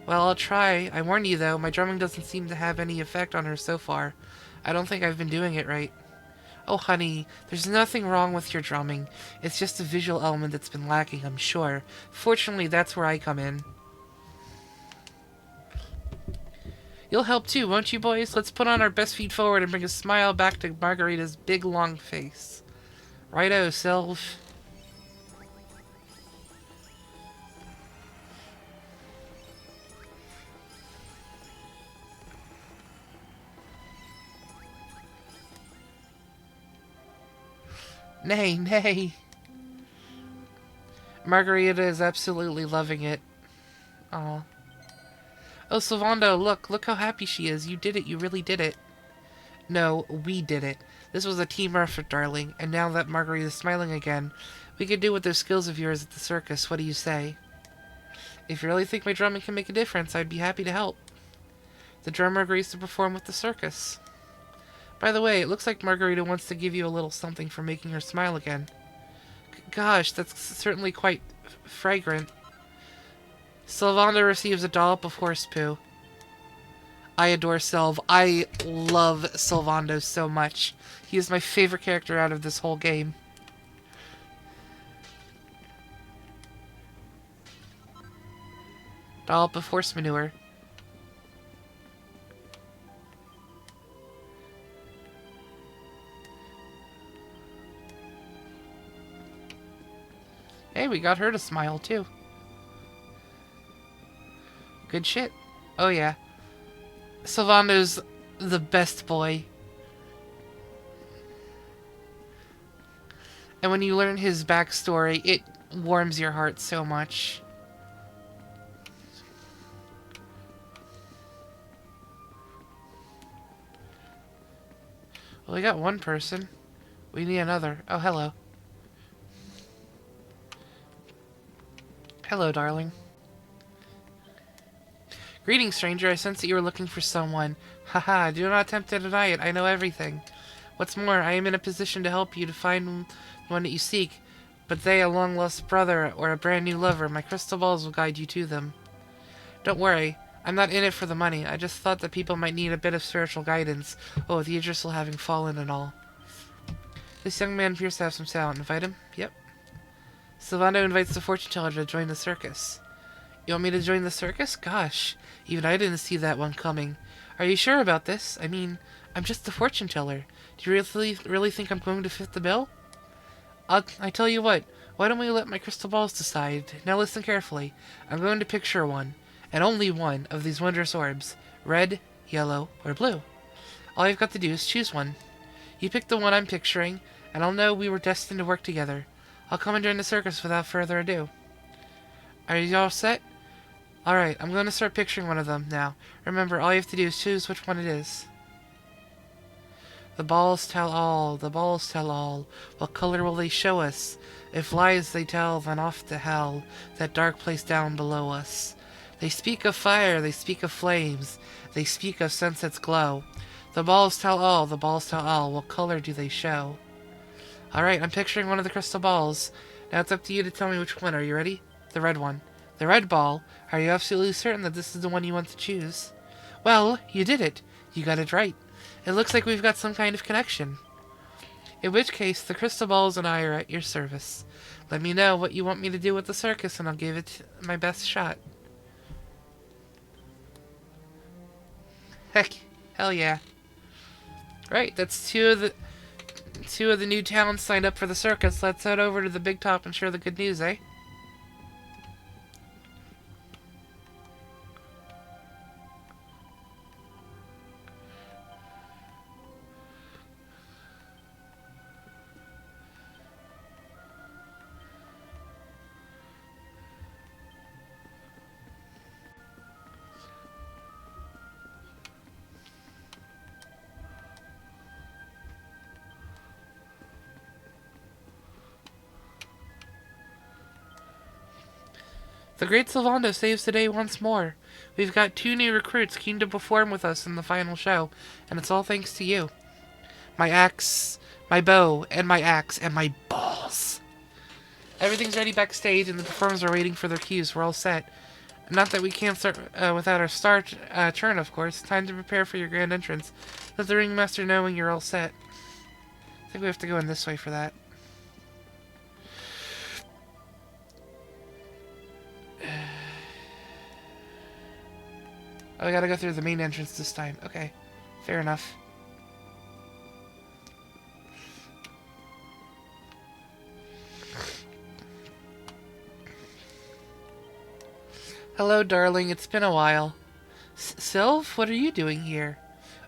[SPEAKER 4] Well, I'll try. I warn you, though, my drumming doesn't seem to have any effect on her so far. I don't think I've been doing it right. Oh, honey, there's nothing wrong with your drumming. It's just a visual element that's been lacking, I'm sure. Fortunately, that's where I come in. You'll help too, won't you, boys? Let's put on our best feet forward and bring a smile back to Margarita's big, long face. Righto, Sylv. Nay, nay. Margarita is absolutely loving it. Aw. Oh, Sylvando, look how happy she is. You did it, you really did it. No, we did it. This was a team effort, darling, and now that Margarita's smiling again, we could do with those skills of yours at the circus. What do you say? If you really think my drumming can make a difference, I'd be happy to help. The drummer agrees to perform with the circus. By the way, it looks like Margarita wants to give you a little something for making her smile again. Gosh, that's certainly quite fragrant. Sylvando receives a dollop of horse poo. I adore Sylv. I love Sylvando so much. He is my favorite character out of this whole game. Dollop of horse manure. Hey, we got her to smile, too. Good shit. Oh, yeah. Sylvando's the best boy. And when you learn his backstory, it warms your heart so much. Well, we got one person. We need another. Oh, hello. Hello, darling. Greetings, stranger. I sense that you were looking for someone. Haha, do not attempt to deny it. I know everything. What's more, I am in a position to help you to find one that you seek. But they, a long-lost brother or a brand-new lover, my crystal balls will guide you to them. Don't worry. I'm not in it for the money. I just thought that people might need a bit of spiritual guidance. Oh, with Yggdrasil having fallen and all. This young man appears to have some talent. Invite him? Yep. Sylvando invites the fortune teller to join the circus. You want me to join the circus? Gosh, even I didn't see that one coming. Are you sure about this? I mean, I'm just the fortune teller. Do you really think I'm going to fit the bill? I tell you what, why don't we let my crystal balls decide? Now listen carefully. I'm going to picture one, and only one, of these wondrous orbs. Red, yellow, or blue. All you've got to do is choose one. You pick the one I'm picturing, and I'll know we were destined to work together. I'll come and join the circus without further ado. Are you all set? Alright, I'm going to start picturing one of them now. Remember, all you have to do is choose which one it is. The balls tell all, the balls tell all. What color will they show us? If lies they tell, then off to hell, that dark place down below us. They speak of fire, they speak of flames, they speak of sunset's glow. The balls tell all, the balls tell all. What color do they show? Alright, I'm picturing one of the crystal balls. Now it's up to you to tell me which one. Are you ready? The red one. The red ball. Are you absolutely certain that this is the one you want to choose? Well, you did it. You got it right. It looks like we've got some kind of connection. In which case, the crystal balls and I are at your service. Let me know what you want me to do with the circus, and I'll give it my best shot. Heck, hell yeah. Right, that's two of the new talents signed up for the circus. Let's head over to the big top and share the good news, eh? The great Sylvando saves the day once more. We've got 2 new recruits keen to perform with us in the final show, and it's all thanks to you. My axe, my bow, and my axe, and my balls. Everything's ready backstage, and the performers are waiting for their cues. We're all set. Not that we can't start without our turn, of course. Time to prepare for your grand entrance. Let the ringmaster know when you're all set. I think we have to go in this way for that. Oh, I gotta go through the main entrance this time. Okay, fair enough. Hello, darling. It's been a while. Sylv, what are you doing here?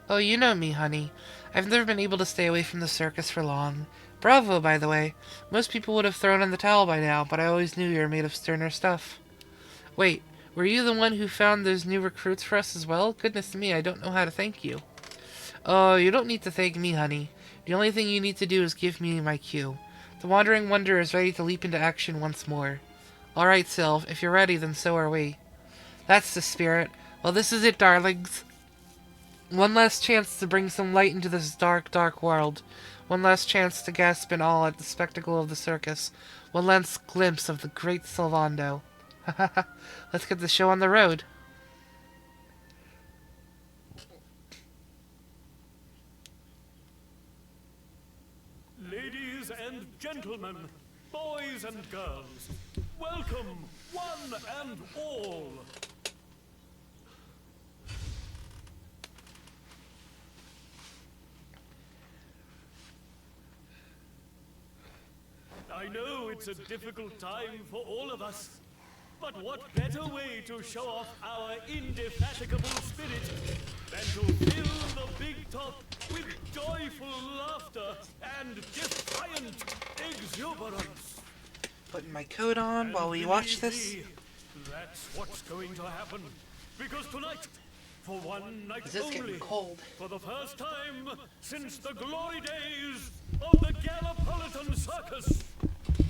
[SPEAKER 4] Oh, you know me, honey. I've never been able to stay away from the circus for long. Bravo, by the way. Most people would have thrown in the towel by now, but I always knew you were made of sterner stuff. Wait. Were you the one who found those new recruits for us as well? Goodness me, I don't know how to thank you. Oh, you don't need to thank me, honey. The only thing you need to do is give me my cue. The Wandering Wonder is ready to leap into action once more. Alright, Sylv, if you're ready, then so are we. That's the spirit. Well, this is it, darlings. One last chance to bring some light into this dark, dark world. One last chance to gasp in awe at the spectacle of the circus. One last glimpse of the great Sylvando. Let's get the show on the road.
[SPEAKER 14] Ladies and gentlemen, boys and girls, welcome one and all. I know it's a difficult time for all of us. But what better way to show off our indefatigable spirit than to fill the big top with joyful laughter and defiant exuberance?
[SPEAKER 4] Putting my coat on while we watch this.
[SPEAKER 14] That's what's going to happen. Because tonight, for one night
[SPEAKER 4] This is
[SPEAKER 14] only,
[SPEAKER 4] getting cold.
[SPEAKER 14] for the first time since the glory days of the Gallipolitan Circus,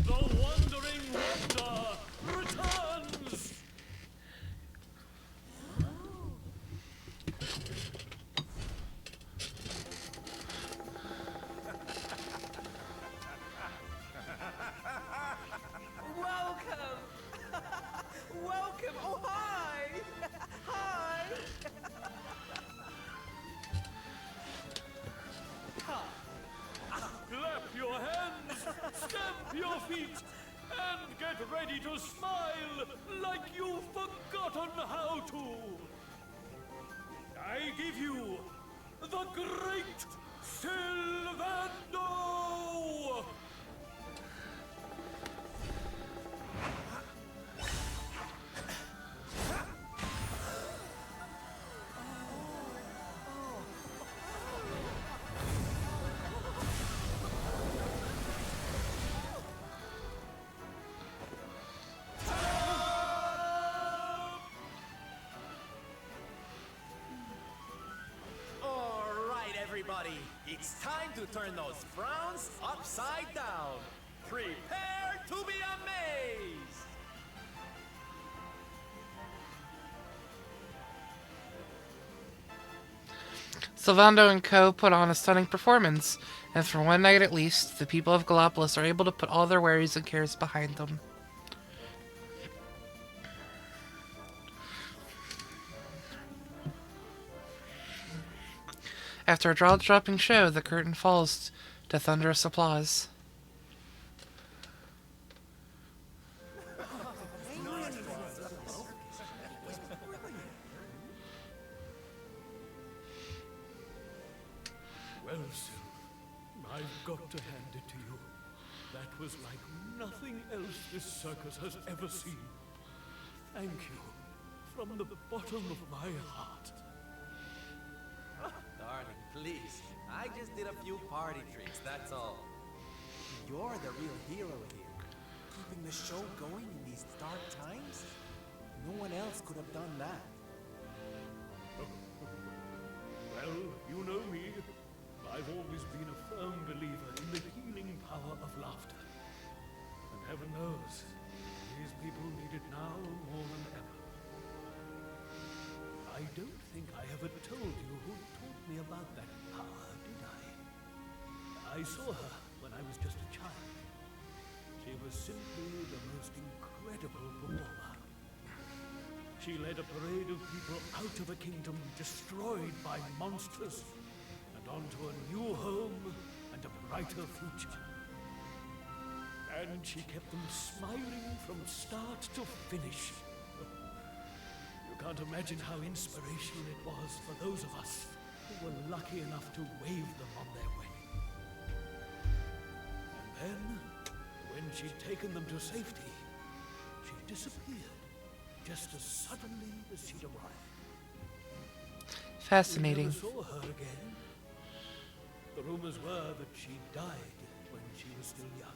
[SPEAKER 14] the Wandering Wonder returns!
[SPEAKER 21] Welcome! Welcome! Oh, hi! Hi!
[SPEAKER 14] Stamp your feet and get ready to smile like you've forgotten how to. I give you the Great Sylvando!
[SPEAKER 2] Everybody, it's time to turn those frowns upside down. Prepare to be amazed!
[SPEAKER 4] Sylvando and co. put on a stunning performance, and for one night at least, the people of Gallopolis are able to put all their worries and cares behind them. After a jaw-dropping show, the curtain falls to thunderous applause.
[SPEAKER 14] Well, Syl, I've got to hand it to you. That was like nothing else this circus has ever seen. Thank you, from the bottom of my heart.
[SPEAKER 2] Darling, please. I just did a few party tricks, that's all. You're the real hero here. Keeping the show going in these dark times? No one else could have done that.
[SPEAKER 14] Well, you know me. I've always been a firm believer in the healing power of laughter. And heaven knows, these people need it now more than ever. I don't think I ever told you who taught me about that power, did I? I saw her when I was just a child. She was simply the most incredible performer. She led a parade of people out of a kingdom destroyed by monsters and onto a new home and a brighter future. And she kept them smiling from start to finish. You can't imagine how inspirational it was for those of us who were lucky enough to wave them on their way. And then, when she'd taken them to safety, she disappeared just as suddenly as she'd arrived.
[SPEAKER 4] Fascinating.
[SPEAKER 14] We never saw her again. The rumors were that she died when she was still young.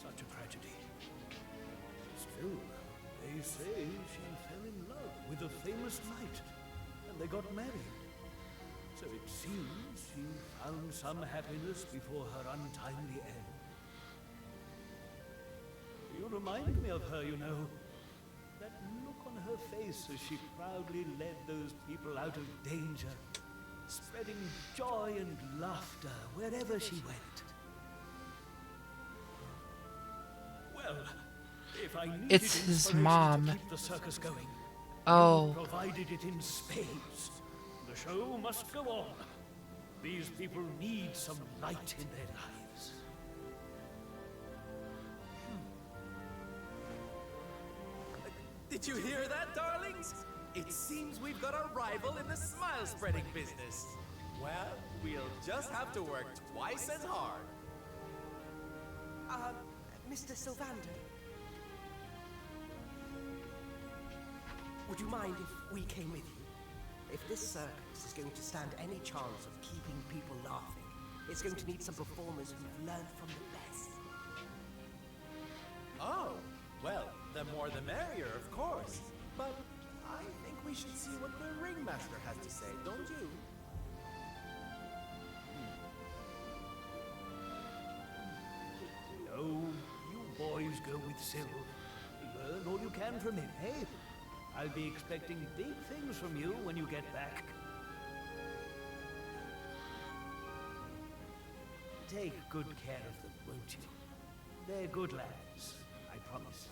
[SPEAKER 14] Such a tragedy. Still, they say she fell in love with a famous knight, and they got married. So it seems she found some happiness before her untimely end. You remind me of her, you know. That look on her face as she proudly led those people out of danger, spreading joy and laughter wherever she went. Well, if I needed
[SPEAKER 4] It's his
[SPEAKER 14] inspiration
[SPEAKER 4] mom.
[SPEAKER 14] to keep the circus going,
[SPEAKER 4] Oh.
[SPEAKER 14] you provided it in spades. The show must go on. These people need some light in their lives.
[SPEAKER 2] Did you hear that, darlings? It seems we've got a rival in the smile-spreading business. Well, we'll just have to work twice as hard.
[SPEAKER 21] Mr. Sylvander? Would you mind if we came with you? If this circus is going to stand any chance of keeping people laughing, it's going to need some performers who've learned from the best.
[SPEAKER 2] Oh, well, the more the merrier, of course. But I think we should see what the ringmaster has to say, don't you?
[SPEAKER 14] No, you boys go with Syl. Learn all you can from him, eh? I'll be expecting big things from you when you get back. Take good care of them, won't you? They're good lads, I promise.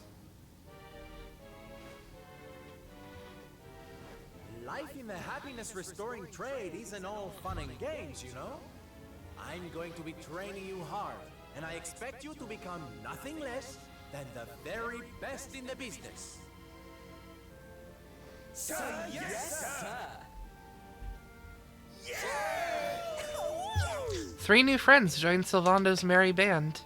[SPEAKER 2] Life in the happiness-restoring trade isn't all fun and games, you know? I'm going to be training you hard, and I expect you to become nothing less than the very best in the business.
[SPEAKER 21] Say yes, sir!
[SPEAKER 4] 3 new friends joined Sylvando's merry band.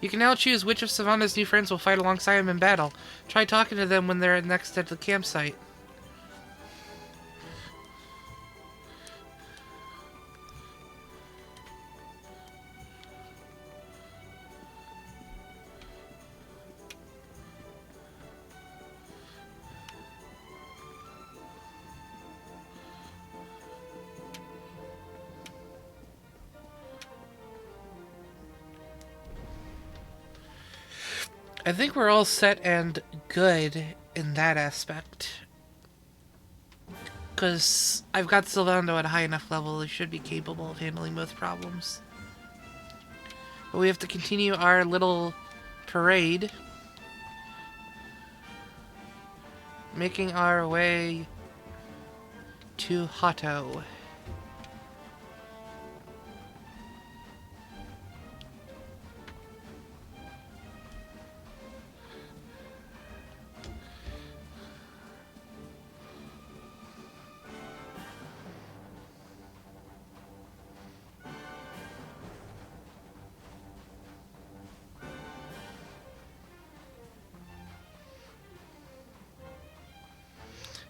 [SPEAKER 4] You can now choose which of Sylvando's new friends will fight alongside him in battle. Try talking to them when they're next at the campsite. I think we're all set and good in that aspect. Because I've got Sylvando at a high enough level, he should be capable of handling most problems. But we have to continue our little parade. Making our way to Hotto.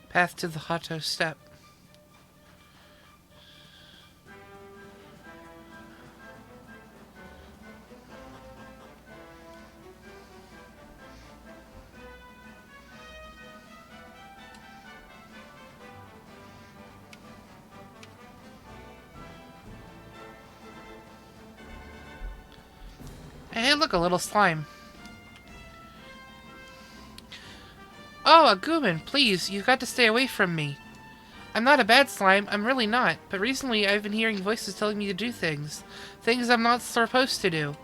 [SPEAKER 4] Path to the Hotto Step. Hey, look, a little slime. Oh, Agumon, please, you've got to stay away from me. I'm not a bad slime, I'm really not, but recently I've been hearing voices telling me to do things. Things I'm not supposed to do.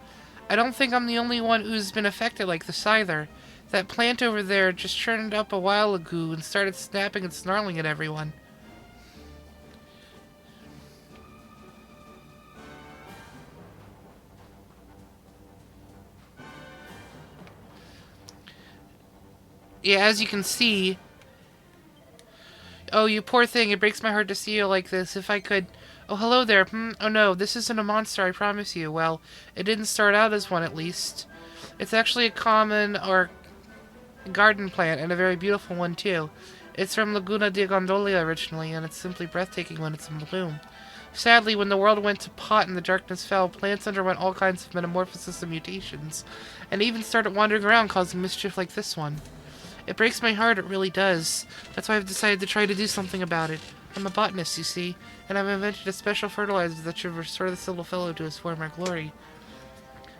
[SPEAKER 4] I don't think I'm the only one who's been affected like the Scyther. That plant over there just churned up a while ago and started snapping and snarling at everyone. Yeah, as you can see... Oh, you poor thing, it breaks my heart to see you like this. If I could... Oh, hello there. Oh no, this isn't a monster, I promise you. Well, it didn't start out as one, at least. It's actually a common, or garden plant, and a very beautiful one, too. It's from Laguna de Gondolia originally, and it's simply breathtaking when it's in bloom. Sadly, when the world went to pot and the darkness fell, plants underwent all kinds of metamorphosis and mutations, and even started wandering around causing mischief like this one. It breaks my heart, it really does. That's why I've decided to try to do something about it. I'm a botanist, you see, and I've invented a special fertilizer that should restore this little fellow to his former glory.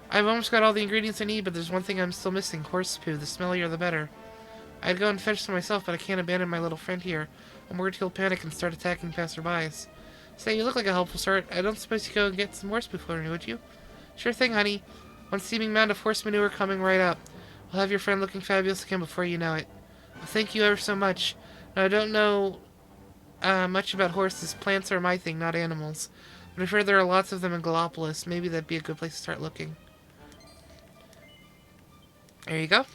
[SPEAKER 4] I've almost got all the ingredients I need, but there's one thing I'm still missing: horse poo. The smellier the better. I'd go and fetch some myself, but I can't abandon my little friend here. I'm worried he'll panic and start attacking passerbys. Say, you look like a helpful sort. I don't suppose you'd go and get some horse poo for me, would you? Sure thing, honey. One steaming mound of horse manure coming right up. We'll have your friend looking fabulous again before you know it. Well, thank you ever so much. Now, I don't know much about horses. Plants are my thing, not animals. But I've heard there are lots of them in Gallopolis. Maybe that'd be a good place to start looking. There you go.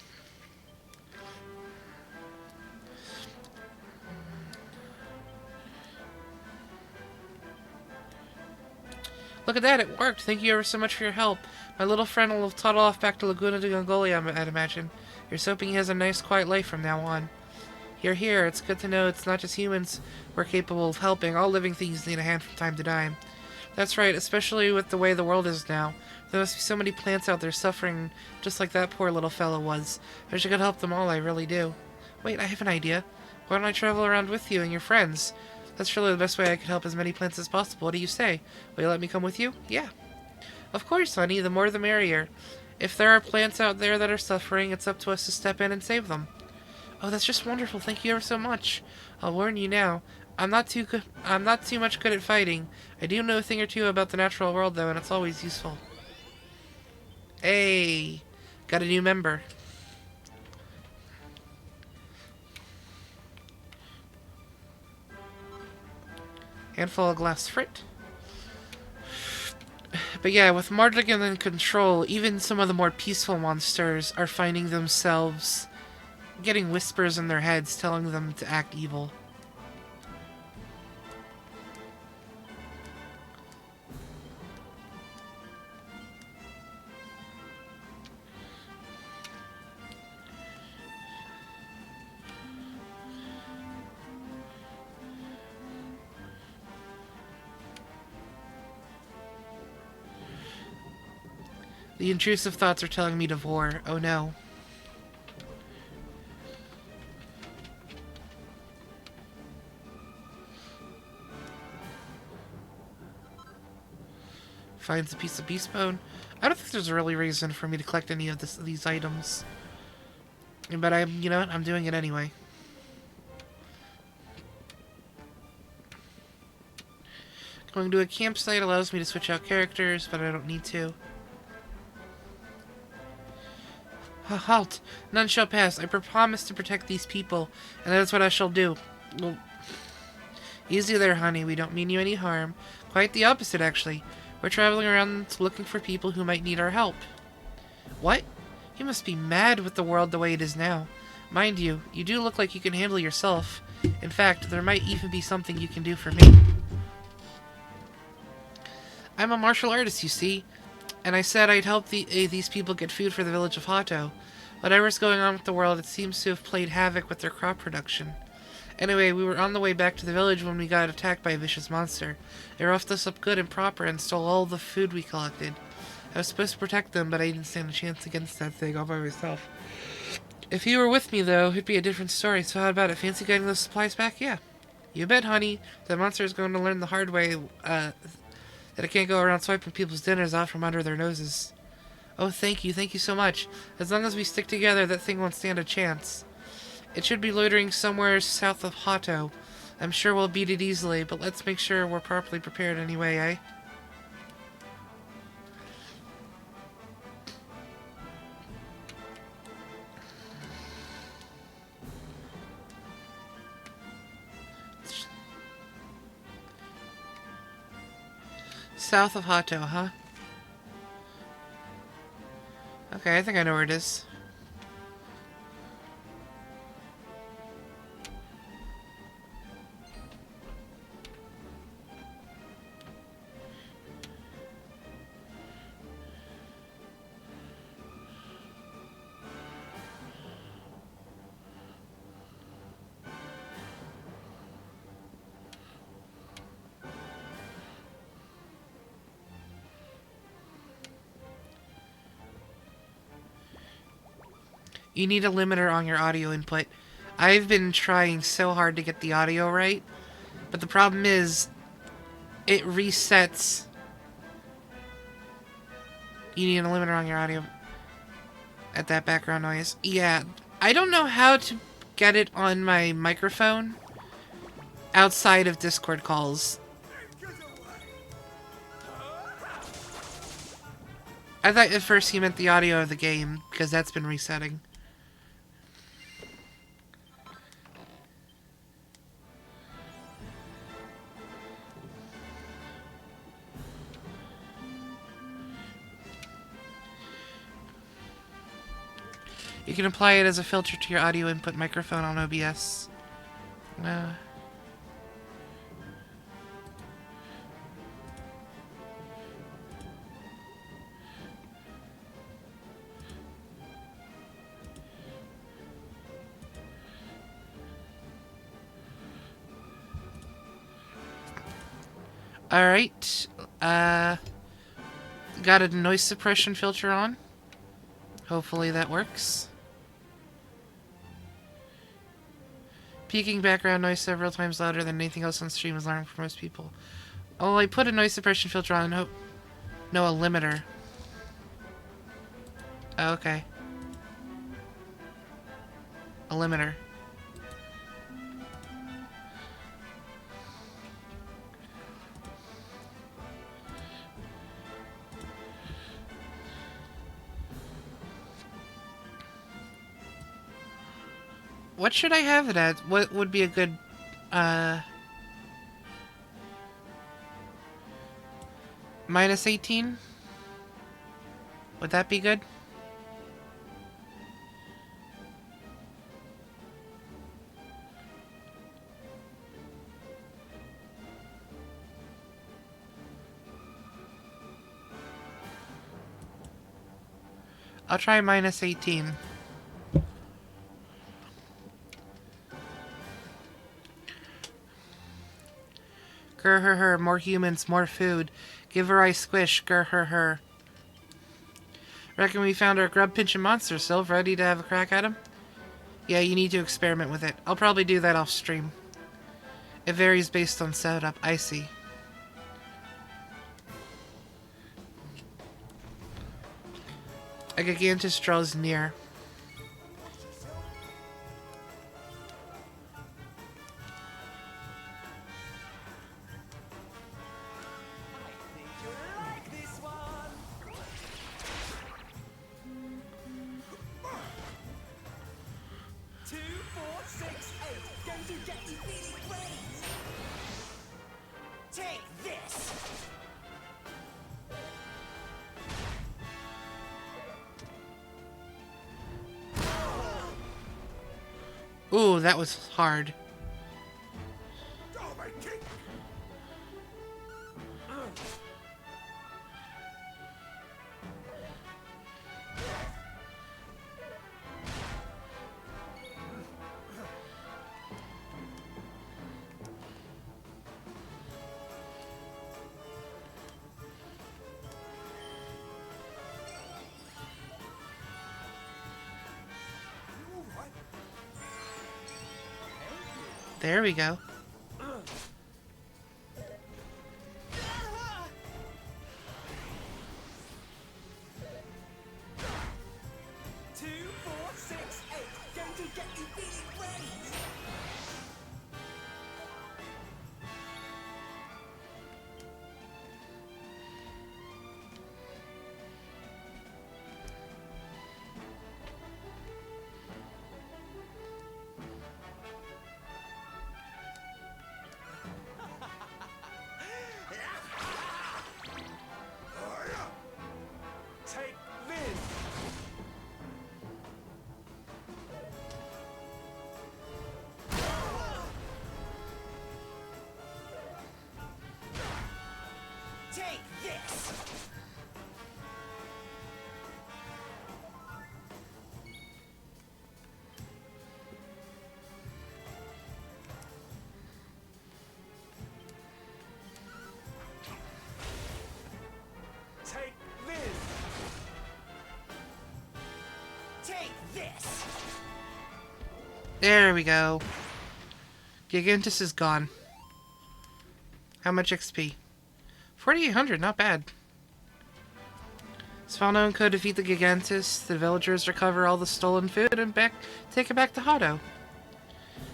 [SPEAKER 4] Look at that, it worked. Thank you ever so much for your help. My little friend will toddle off back to Laguna de Gondolia, I'd imagine. Here's hoping he has a nice, quiet life from now on. Hear, hear. It's good to know it's not just humans we're capable of helping. All living things need a hand from time to time. That's right, especially with the way the world is now. There must be so many plants out there suffering just like that poor little fellow was. I wish I could help them all, I really do. Wait, I have an idea. Why don't I travel around with you and your friends? That's surely the best way I could help as many plants as possible. What do you say? Will you let me come with you? Yeah. Of course, honey. The more the merrier. If there are plants out there that are suffering, it's up to us to step in and save them. Oh, that's just wonderful. Thank you ever so much. I'll warn you now. I'm not too much good at fighting. I do know a thing or two about the natural world, though, and it's always useful. Hey, got a new member. Handful of glass frit. But yeah, with Mardigan in control, even some of the more peaceful monsters are finding themselves getting whispers in their heads telling them to act evil. The intrusive thoughts are telling me to vor. Oh no. Finds a piece of beast bone. I don't think there's a really reason for me to collect any of these items. But you know what? I'm doing it anyway. Going to a campsite allows me to switch out characters, but I don't need to. Halt! None shall pass. I promise to protect these people, and that is what I shall do. Well, easy there, honey. We don't mean you any harm. Quite the opposite, actually. We're traveling around looking for people who might need our help. What? You must be mad with the world the way it is now. Mind you, you do look like you can handle yourself. In fact, there might even be something you can do for me. I'm a martial artist, you see. And I said I'd help these people get food for the village of Hato. Whatever's going on with the world, it seems to have played havoc with their crop production. Anyway, we were on the way back to the village when we got attacked by a vicious monster. It roughed us up good and proper and stole all the food we collected. I was supposed to protect them, but I didn't stand a chance against that thing all by myself. If you were with me, though, it'd be a different story. So how about it? Fancy getting those supplies back? Yeah. You bet, honey. The monster is going to learn the hard way, that it can't go around swiping people's dinners out from under their noses. Oh, thank you so much. As long as we stick together, that thing won't stand a chance. It should be loitering somewhere south of Hato. I'm sure we'll beat it easily, but let's make sure we're properly prepared anyway, eh? South of Hato, huh? Okay, I think I know where it is. You need a limiter on your audio input. I've been trying so hard to get the audio right, but the problem is, it resets. You need a limiter on your audio. At that background noise. Yeah, I don't know how to get it on my microphone outside of Discord calls. I thought at first he meant the audio of the game, because that's been resetting. You can apply it as a filter to your audio input microphone on OBS. Alright. Got a noise suppression filter on. Hopefully that works. Peaking background noise several times louder than anything else on stream is alarming for most people. Oh, I put a noise suppression filter on. No, a limiter. Oh, okay. A limiter. What should I have it at? What would be a good, Minus 18? Would that be good? I'll try minus 18. Grr-her-her, more humans, more food. Give her ice squish, grr-her-her. Reckon we found our grub-pinching monster, Sylv. Ready to have a crack at him? Yeah, you need to experiment with it. I'll probably do that off-stream. It varies based on setup, I see. A Gigantus draws near.
[SPEAKER 21] Take this!
[SPEAKER 4] Ooh, that was hard. There we go.
[SPEAKER 21] Take this! Take this! Take this! Take this!
[SPEAKER 4] There we go. Gigantus is gone. How much XP? 4,800, not bad. Svalno and Co defeat the Gigantus. The villagers recover all the stolen food and take it back to Hado.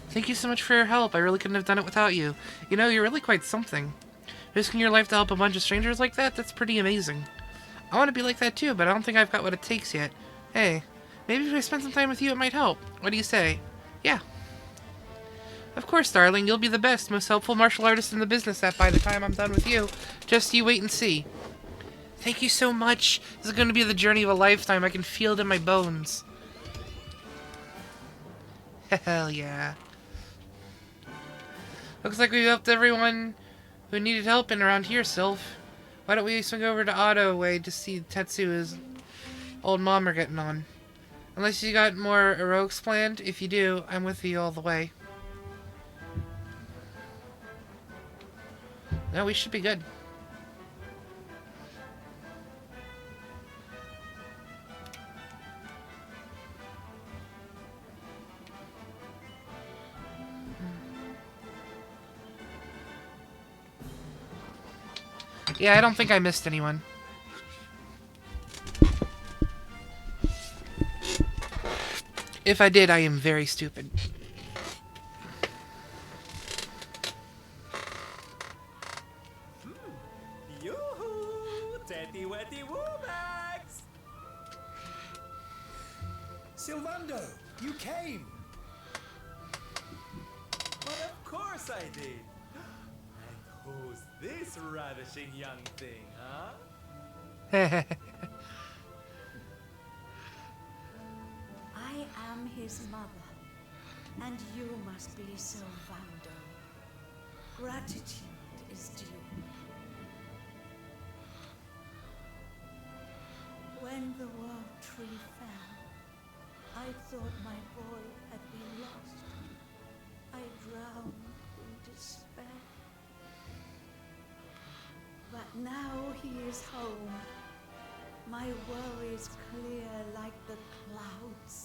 [SPEAKER 4] Thank you so much for your help. I really couldn't have done it without you. You know, you're really quite something. Risking your life to help a bunch of strangers like that's pretty amazing. I want to be like that too, but I don't think I've got what it takes yet. Hey, maybe if I spend some time with you, it might help. What do you say? Yeah. Of course, darling. You'll be the best, most helpful martial artist in the business by the time I'm done with you. Just you wait and see. Thank you so much. This is going to be the journey of a lifetime. I can feel it in my bones. Hell yeah. Looks like we've helped everyone who needed help in around here, Sylv. Why don't we swing over to Otto way to see Tetsu's old mom are getting on? Unless you got more heroics planned. If you do, I'm with you all the way. No, we should be good. Yeah, I don't think I missed anyone. If I did, I am very stupid.
[SPEAKER 21] Yoo-hoo! Teddy Weddy Woomax! Sylvando, you came! But of course I did! And who's
[SPEAKER 2] this ravishing young thing, huh?
[SPEAKER 8] I am his mother, and you must be Sylvando. Gratitude is due. When the world tree fell, I thought my boy had been lost. I drowned in despair. But now he is home. My worries clear like the clouds,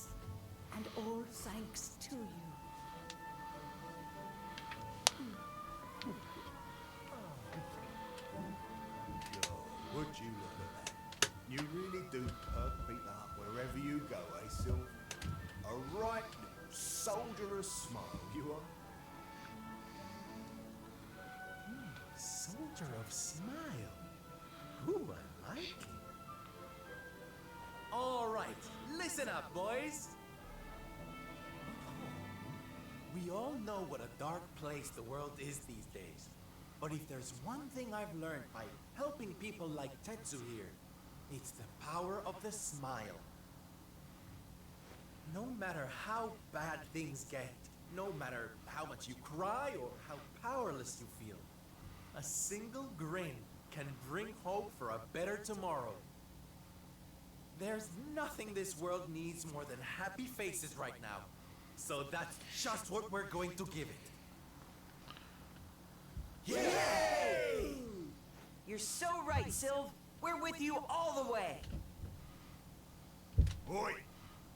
[SPEAKER 8] and all thanks to you.
[SPEAKER 18] Would you look at that? You really do perk people up wherever you go, eh, Sylv? A right little soldier of smile, you are.
[SPEAKER 2] Soldier of smile. Ooh, I like it. All right, listen up, boys. We all know what a dark place the world is these days. But if there's one thing I've learned by helping people like Tetsu here, it's the power of the smile. No matter how bad things get, no matter how much you cry or how powerless you feel, a single grin can bring hope for a better tomorrow. There's nothing this world needs more than happy faces right now. So that's just what we're going to give it.
[SPEAKER 21] Yay! You're so right, Sylv. We're with you all the way.
[SPEAKER 18] Oi!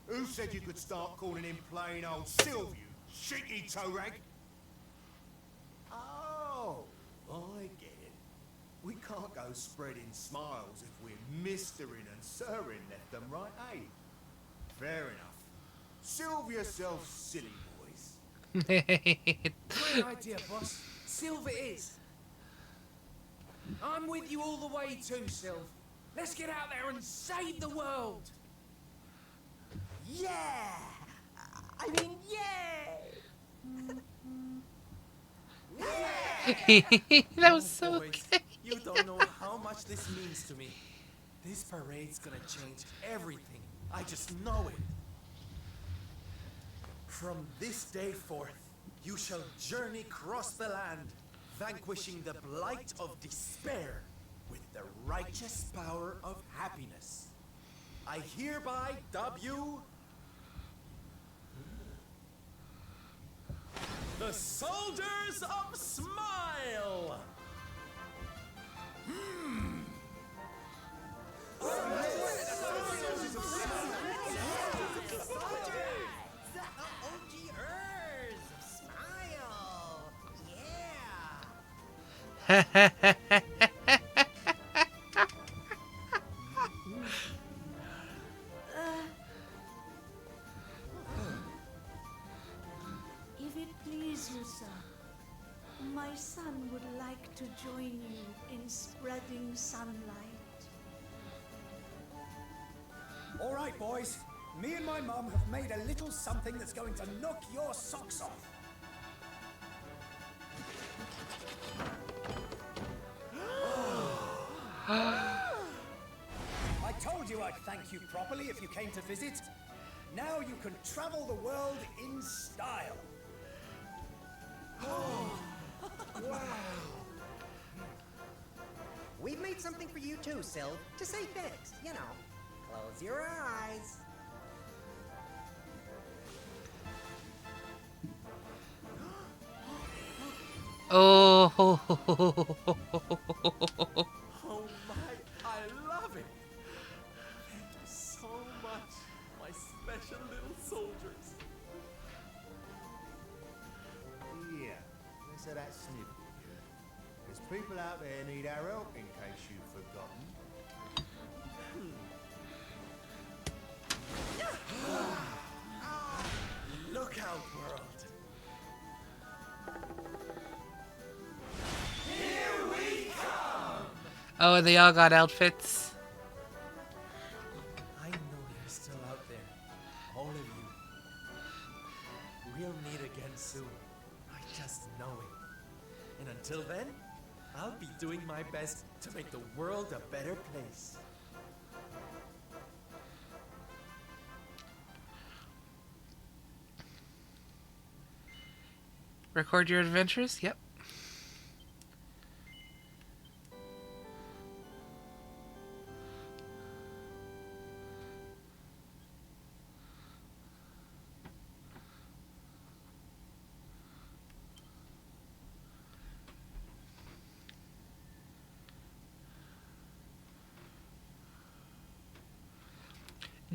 [SPEAKER 18] Who said you could start calling him plain old Sylv, you cheeky toe rag? Oh, I get it. We can't go spreading smiles if we're mistering and sirring left and right, eh? Fair enough. Sylv yourself, silly boys.
[SPEAKER 21] Great idea, boss. Sylv it is. I'm with you all the way too, Sylv. Let's get out there and save the world. Yeah! I mean, yay!
[SPEAKER 4] That was so
[SPEAKER 2] boys,
[SPEAKER 4] good.
[SPEAKER 2] You don't know how much this means to me. This parade's gonna change everything. I just know it. From this day forth, you shall journey across the land, vanquishing the blight of despair with the righteous power of happiness. I hereby dub you the Soldiers of Smile!
[SPEAKER 8] If it please you, sir, my son would like to join you in spreading sunlight.
[SPEAKER 19] All right, boys. Me and my mum have made a little something that's going to knock your socks off. I told you I'd thank you properly if you came to visit. Now you can travel the world in style.
[SPEAKER 21] Wow. We've made something for you too, Sylv, to say thanks. You know, close your eyes.
[SPEAKER 4] Oh.
[SPEAKER 2] Oh my, I love it! Thank you so much, my special little soldiers.
[SPEAKER 18] Yeah, let's have that snivel. There's people out there need our help in case you've forgotten.
[SPEAKER 2] Look out, world! Here we come!
[SPEAKER 4] Oh, and they all got outfits.
[SPEAKER 2] I know you're still out there, all of you. We'll meet again soon. I just know it. And until then, I'll be doing my best to make the world a better place.
[SPEAKER 4] Record your adventures? Yep.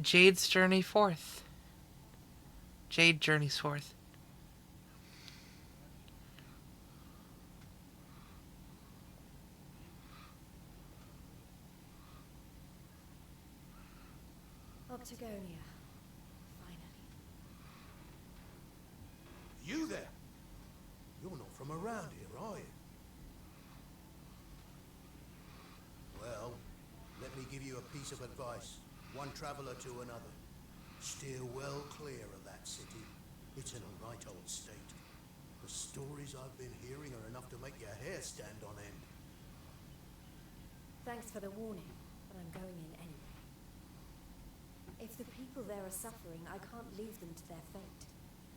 [SPEAKER 4] Jade's journey forth. Jade journeys forth.
[SPEAKER 11] Octagonia. Finally.
[SPEAKER 18] You there? You're not from around here, are you? Well, let me give you a piece of advice. One traveler to another. Steer well clear of that city. It's in a right old state. The stories I've been hearing are enough to make your hair stand on end.
[SPEAKER 11] Thanks for the warning, but I'm going in anyway. If the people there are suffering, I can't leave them to their fate.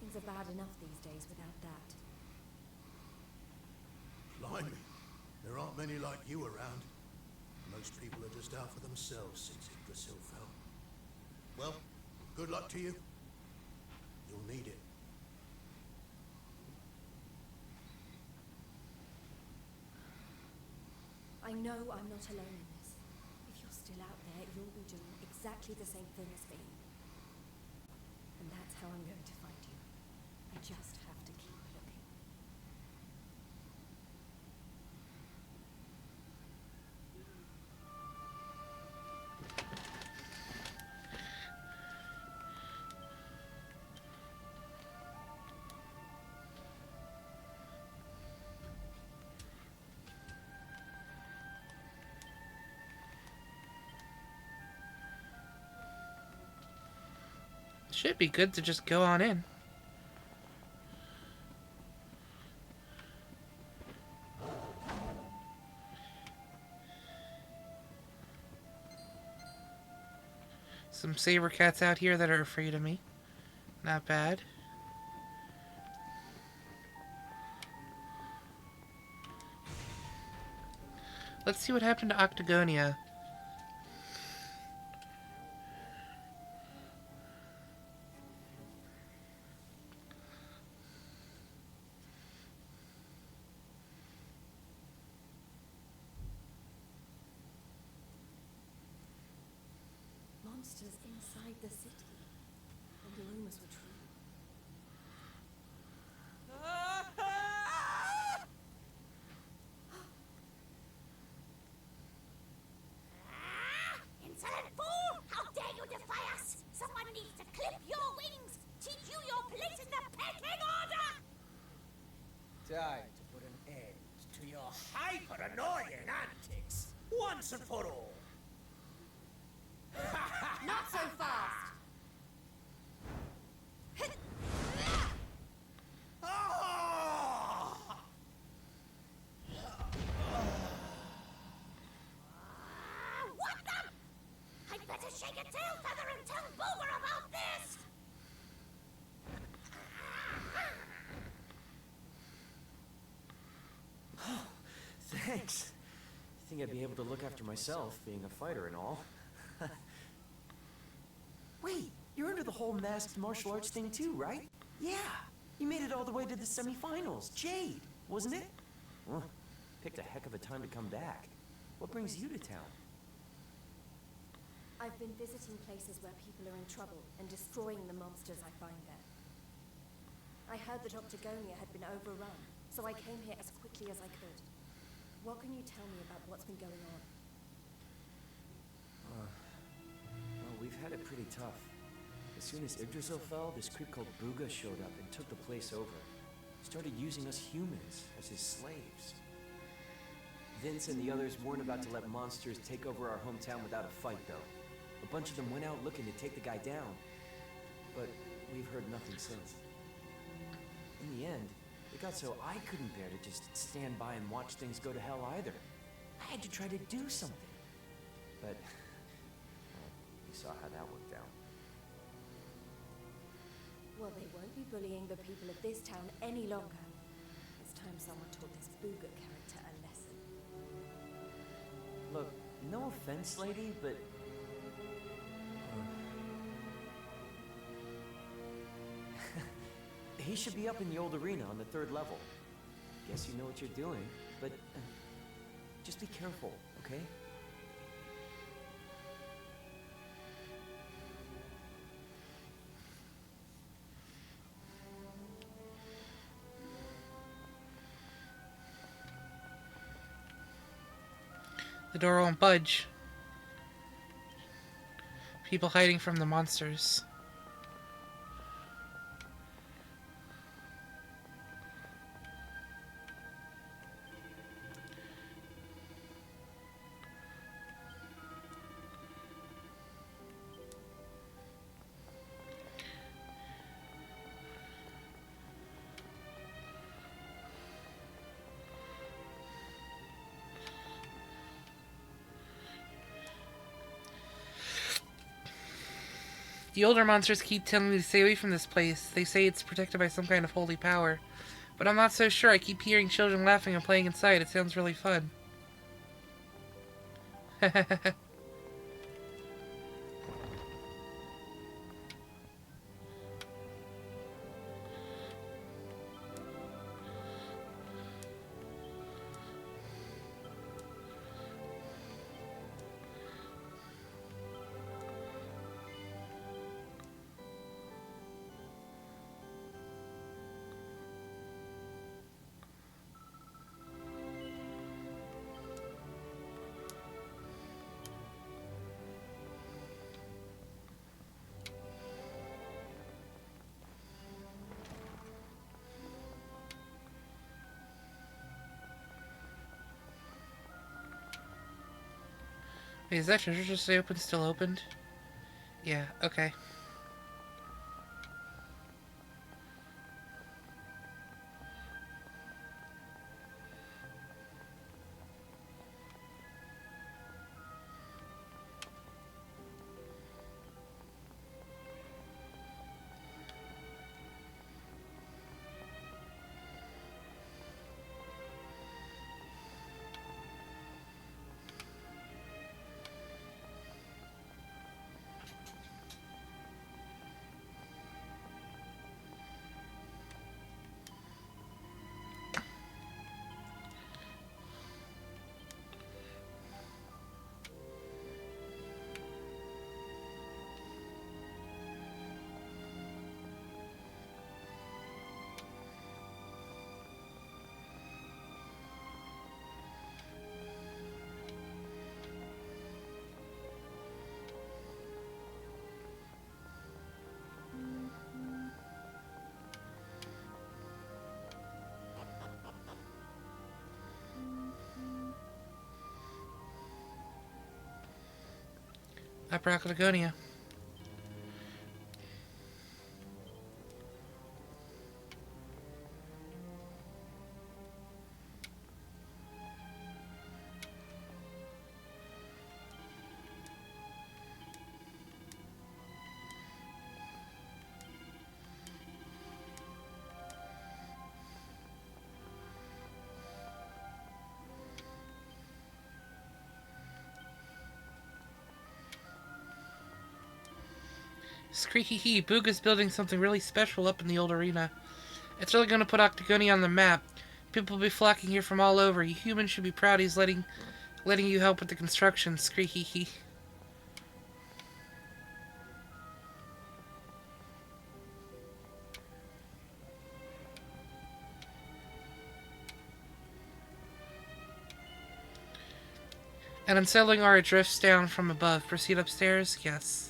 [SPEAKER 11] Things are bad enough these days without that.
[SPEAKER 18] Blimey, there aren't many like you around. Most people are just out for themselves since Yggdrasil fell. Well, good luck to you. You'll need it.
[SPEAKER 11] I know I'm not alone in this. If you're still out there, you'll be doing exactly the same thing as me. And that's how I'm going to find you. I just have to keep looking.
[SPEAKER 4] Should be good to just go on in. Some saber cats out here that are afraid of me. Not bad. Let's see what happened to Octagonia.
[SPEAKER 11] Monsters inside the city. And the rumors were true.
[SPEAKER 5] Insolent fool! How dare you defy us! Someone needs to clip your wings! Teach you your place in the pecking order!
[SPEAKER 19] Time to put an end to your hyper-annoying antics, once and for all.
[SPEAKER 5] Not so fast! What the? I'd better shake a tail feather and tell Booger about this!
[SPEAKER 20] Thanks. I think I'd be able to look after myself, being a fighter and all. Wait, you're into the whole masked martial arts thing too, right? Yeah, you made it all the way to the semifinals. Jade, wasn't it? Well, picked a heck of a time to come back. What brings you to town?
[SPEAKER 11] I've been visiting places where people are in trouble and destroying the monsters I find there. I heard that Octagonia had been overrun, so I came here as quickly as I could. What can you tell me about what's been going on?
[SPEAKER 20] Well, we've had it pretty tough. As soon as Yggdrasil fell, this creep called Booga showed up and took the place over. Started using us humans as his slaves. Vince and the others weren't about to let monsters take over our hometown without a fight, though. A bunch of them went out looking to take the guy down. But we've heard nothing since. In the end, It got so I couldn't bear to just stand by and watch things go to hell either. I had to try to do something. But, well, you saw how that worked out.
[SPEAKER 11] Well, they won't be bullying the people of this town any longer. It's time someone taught this Booga character a lesson.
[SPEAKER 20] Look, no offense, lady, but... he should be up in the old arena on the 3rd level. Guess you know what you're doing, but... just be careful, okay?
[SPEAKER 4] The door won't budge. People hiding from the monsters. The older monsters keep telling me to stay away from this place. They say it's protected by some kind of holy power. But I'm not so sure. I keep hearing children laughing and playing inside. It sounds really fun. Wait, is that treasure chest still opened? Yeah, okay. Abracadagonia. Squeaky hee, Booga's building something really special up in the old arena. It's really going to put Octagonia on the map. People will be flocking here from all over. You humans should be proud he's letting you help with the construction, Squeaky hee. An unsettling aura drifts down from above. Proceed upstairs? Yes.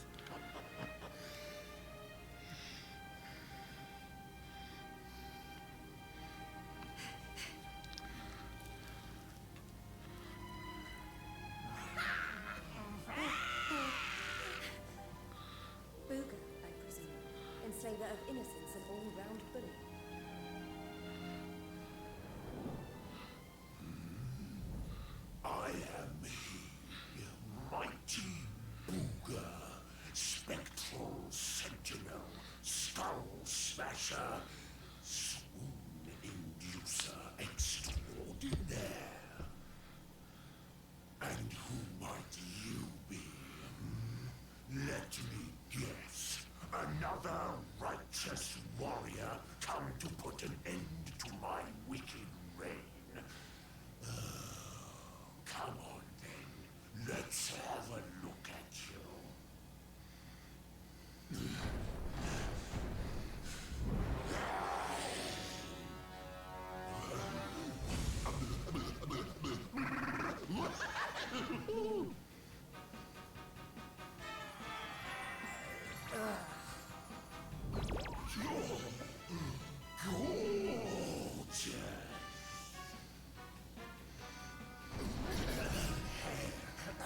[SPEAKER 6] smasher, swoon-inducer extraordinaire. And who might you be? Let me guess. Another righteous warrior come to put an end to my wicked reign. Come on then, let's have a look at you.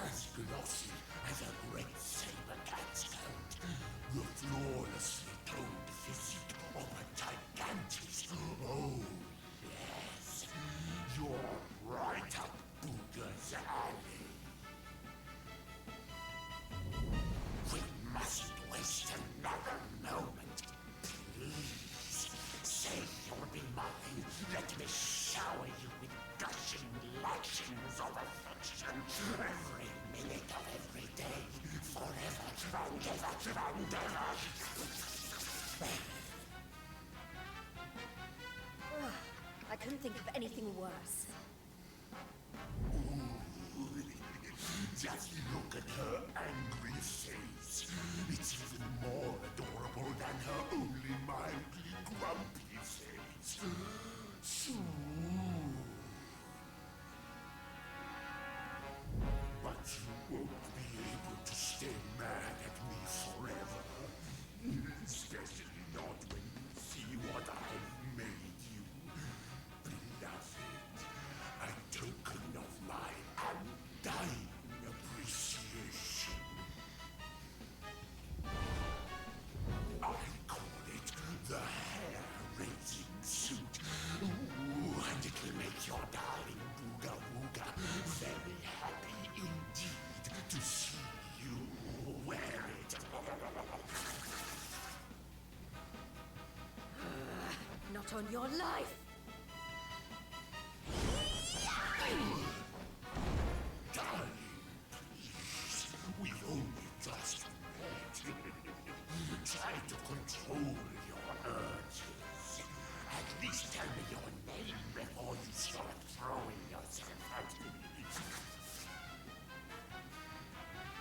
[SPEAKER 6] As glossy as a great saber cat's coat, the flawlessly toned physique of a gigantis. Oh, yes, you're right up Booger's alley. We mustn't waste another moment. Please, say you'll be mine. Let me shower you with gushing lashings of affection. Every minute of every day, forever and ever and ever.
[SPEAKER 11] I couldn't think of anything worse.
[SPEAKER 6] Just look at her angry face. It's even more adorable than her only mildly grumpy face. But you won't be able to stay mad at me forever. Especially not when you see what I've made you. Beloved, a token of my undying appreciation. I call it the hair-raising suit. Ooh, and it'll make your darling Booga Wooga very happy indeed to see you wear it.
[SPEAKER 11] Not on your life!
[SPEAKER 6] Darling, please, we've only just met. Try to control your urges. At least tell me your name before you start throwing yourself at me.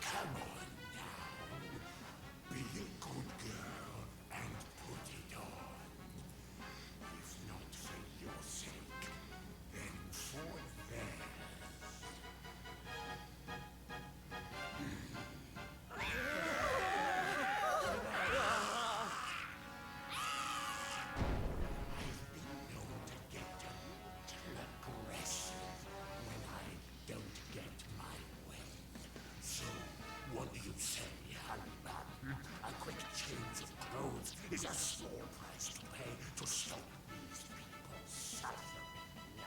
[SPEAKER 6] Come on now. Be a good girl and put it on. If not for your sake, then for theirs. Aggressive when I don't get my way. So, what do you say, honey bun? A quick change of clothes is a small price to pay to stop these people suffering, no?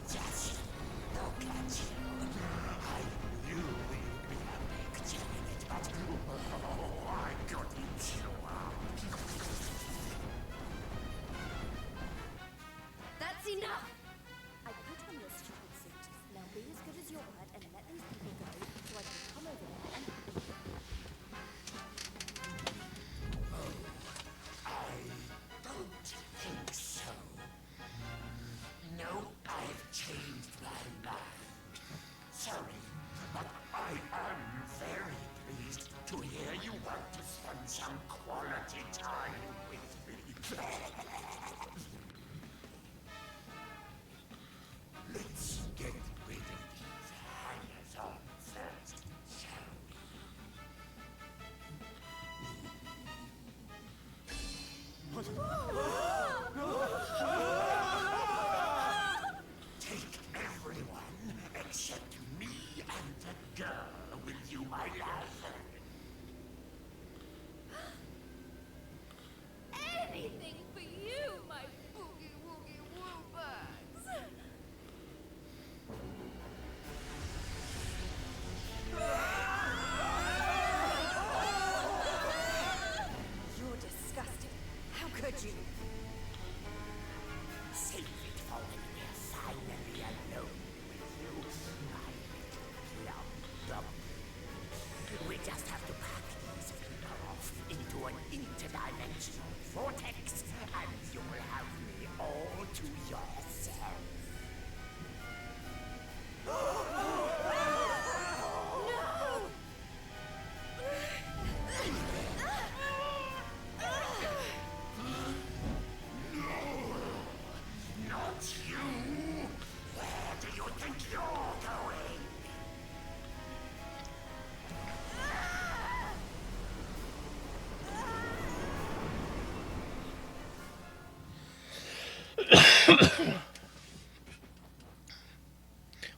[SPEAKER 6] Just look at you. I knew you'd be a picture in it, but oh, I got into
[SPEAKER 11] That's enough! I put on your stupid suit. Now be as good as your word and let these people go so I can come over there and...
[SPEAKER 6] I don't think so. No, I've changed my mind. Sorry, but I am very pleased to hear you want to spend some quality time with me. Let's get rid of these hangers-on first, shall we?
[SPEAKER 17] Take everyone except me and the girl with you, my love.
[SPEAKER 8] Anything for you, my boogie woogie woobugs.
[SPEAKER 11] You're disgusting. How could you?
[SPEAKER 17] Save it for when we're finally alone with you, my little plum dump. We just have to pack these people off into an interdimensional vortex, and you'll have me all to yourself. Not you! Where do you think you're going?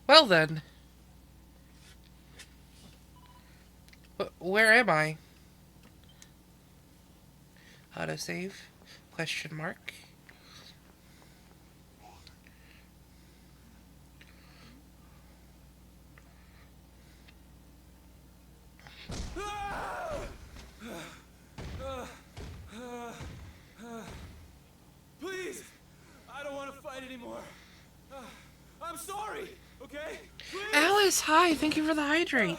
[SPEAKER 4] Well then. Where am I? Autosave? Question mark.
[SPEAKER 2] Please! I don't want to fight anymore. I'm sorry, okay? Please!
[SPEAKER 4] Alice, hi. Thank you for the hydrate.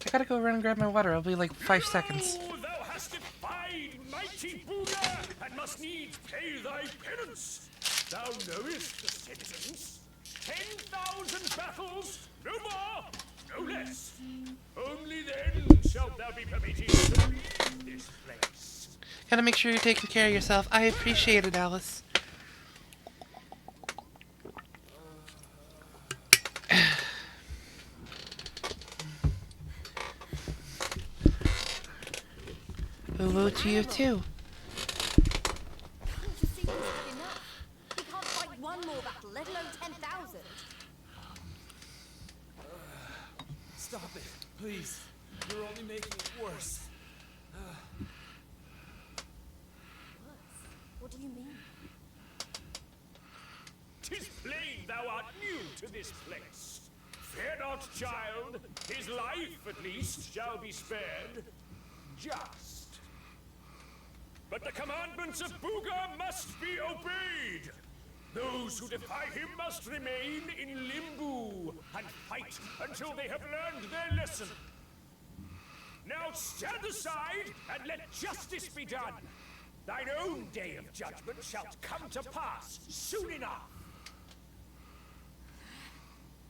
[SPEAKER 4] I gotta go run and grab my water. I'll be like 5 seconds.
[SPEAKER 14] Oh, thou hast defied mighty Booga, and must needs pay thy penance. Thou knowest the sentence. 10,000 battles, no more, no less. Only then shalt thou be permitted to leave this place.
[SPEAKER 4] Gotta make sure you're taking care of yourself. I appreciate it, Alice. Hello to you too.
[SPEAKER 11] Can't you see this is enough? We can't fight one more battle, let alone 10,000.
[SPEAKER 2] Stop it, please. You're only making it worse.
[SPEAKER 11] What do you mean?
[SPEAKER 14] 'Tis plain thou art new to this place. Fear not, child. His life, at least, shall be spared. Just. But the commandments of Booga must be obeyed. Those who defy him must remain in Limbo and fight until they have learned their lesson. Now stand aside and let justice be done. Thine own day of judgment shall come to pass soon enough.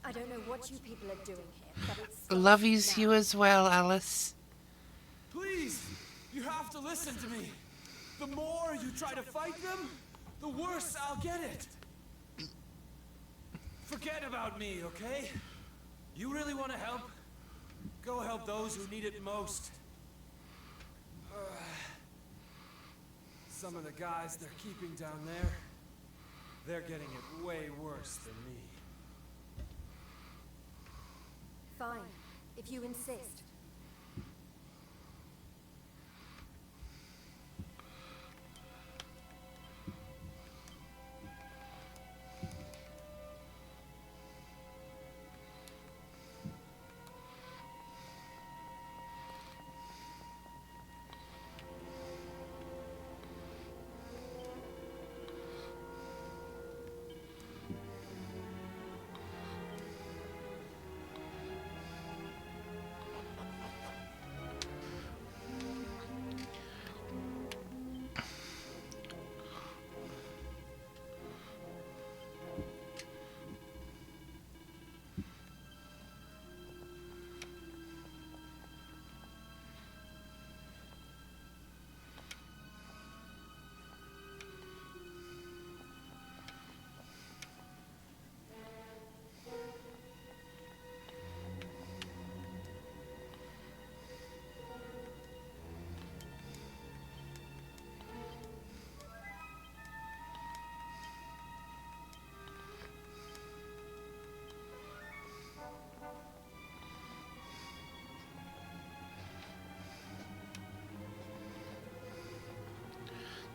[SPEAKER 11] I don't know what you people are doing here, but it's...
[SPEAKER 4] Love you as well, Alice.
[SPEAKER 2] Please! You have to listen to me. The more you try to fight them, the worse I'll get it. Forget about me, okay? You really want to help? Go help those who need it most. Some of the guys they're keeping down there, they're getting it way worse than me.
[SPEAKER 11] Fine, if you insist.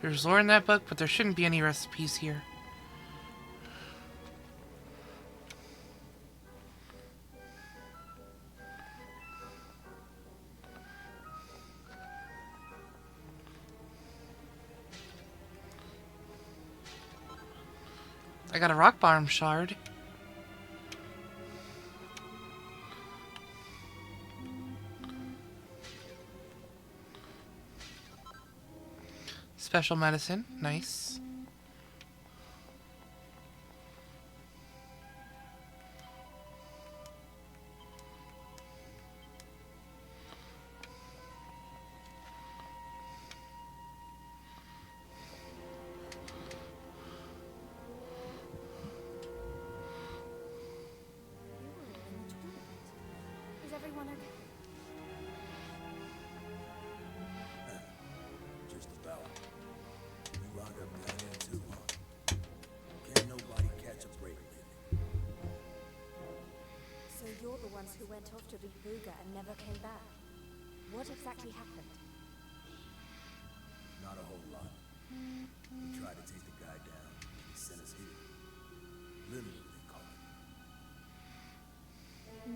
[SPEAKER 4] There's lore in that book, but there shouldn't be any recipes here. I got a rock bottom shard. Special medicine, nice.
[SPEAKER 11] Is everyone okay?
[SPEAKER 19] Just about. You wound up down there too, huh? Can't nobody catch a break lately.
[SPEAKER 11] So you're the ones who went off to beat Booga and never came back. What exactly happened?
[SPEAKER 19] Not a whole lot. We tried to take the guy down. He sent us here. Literally, they call it.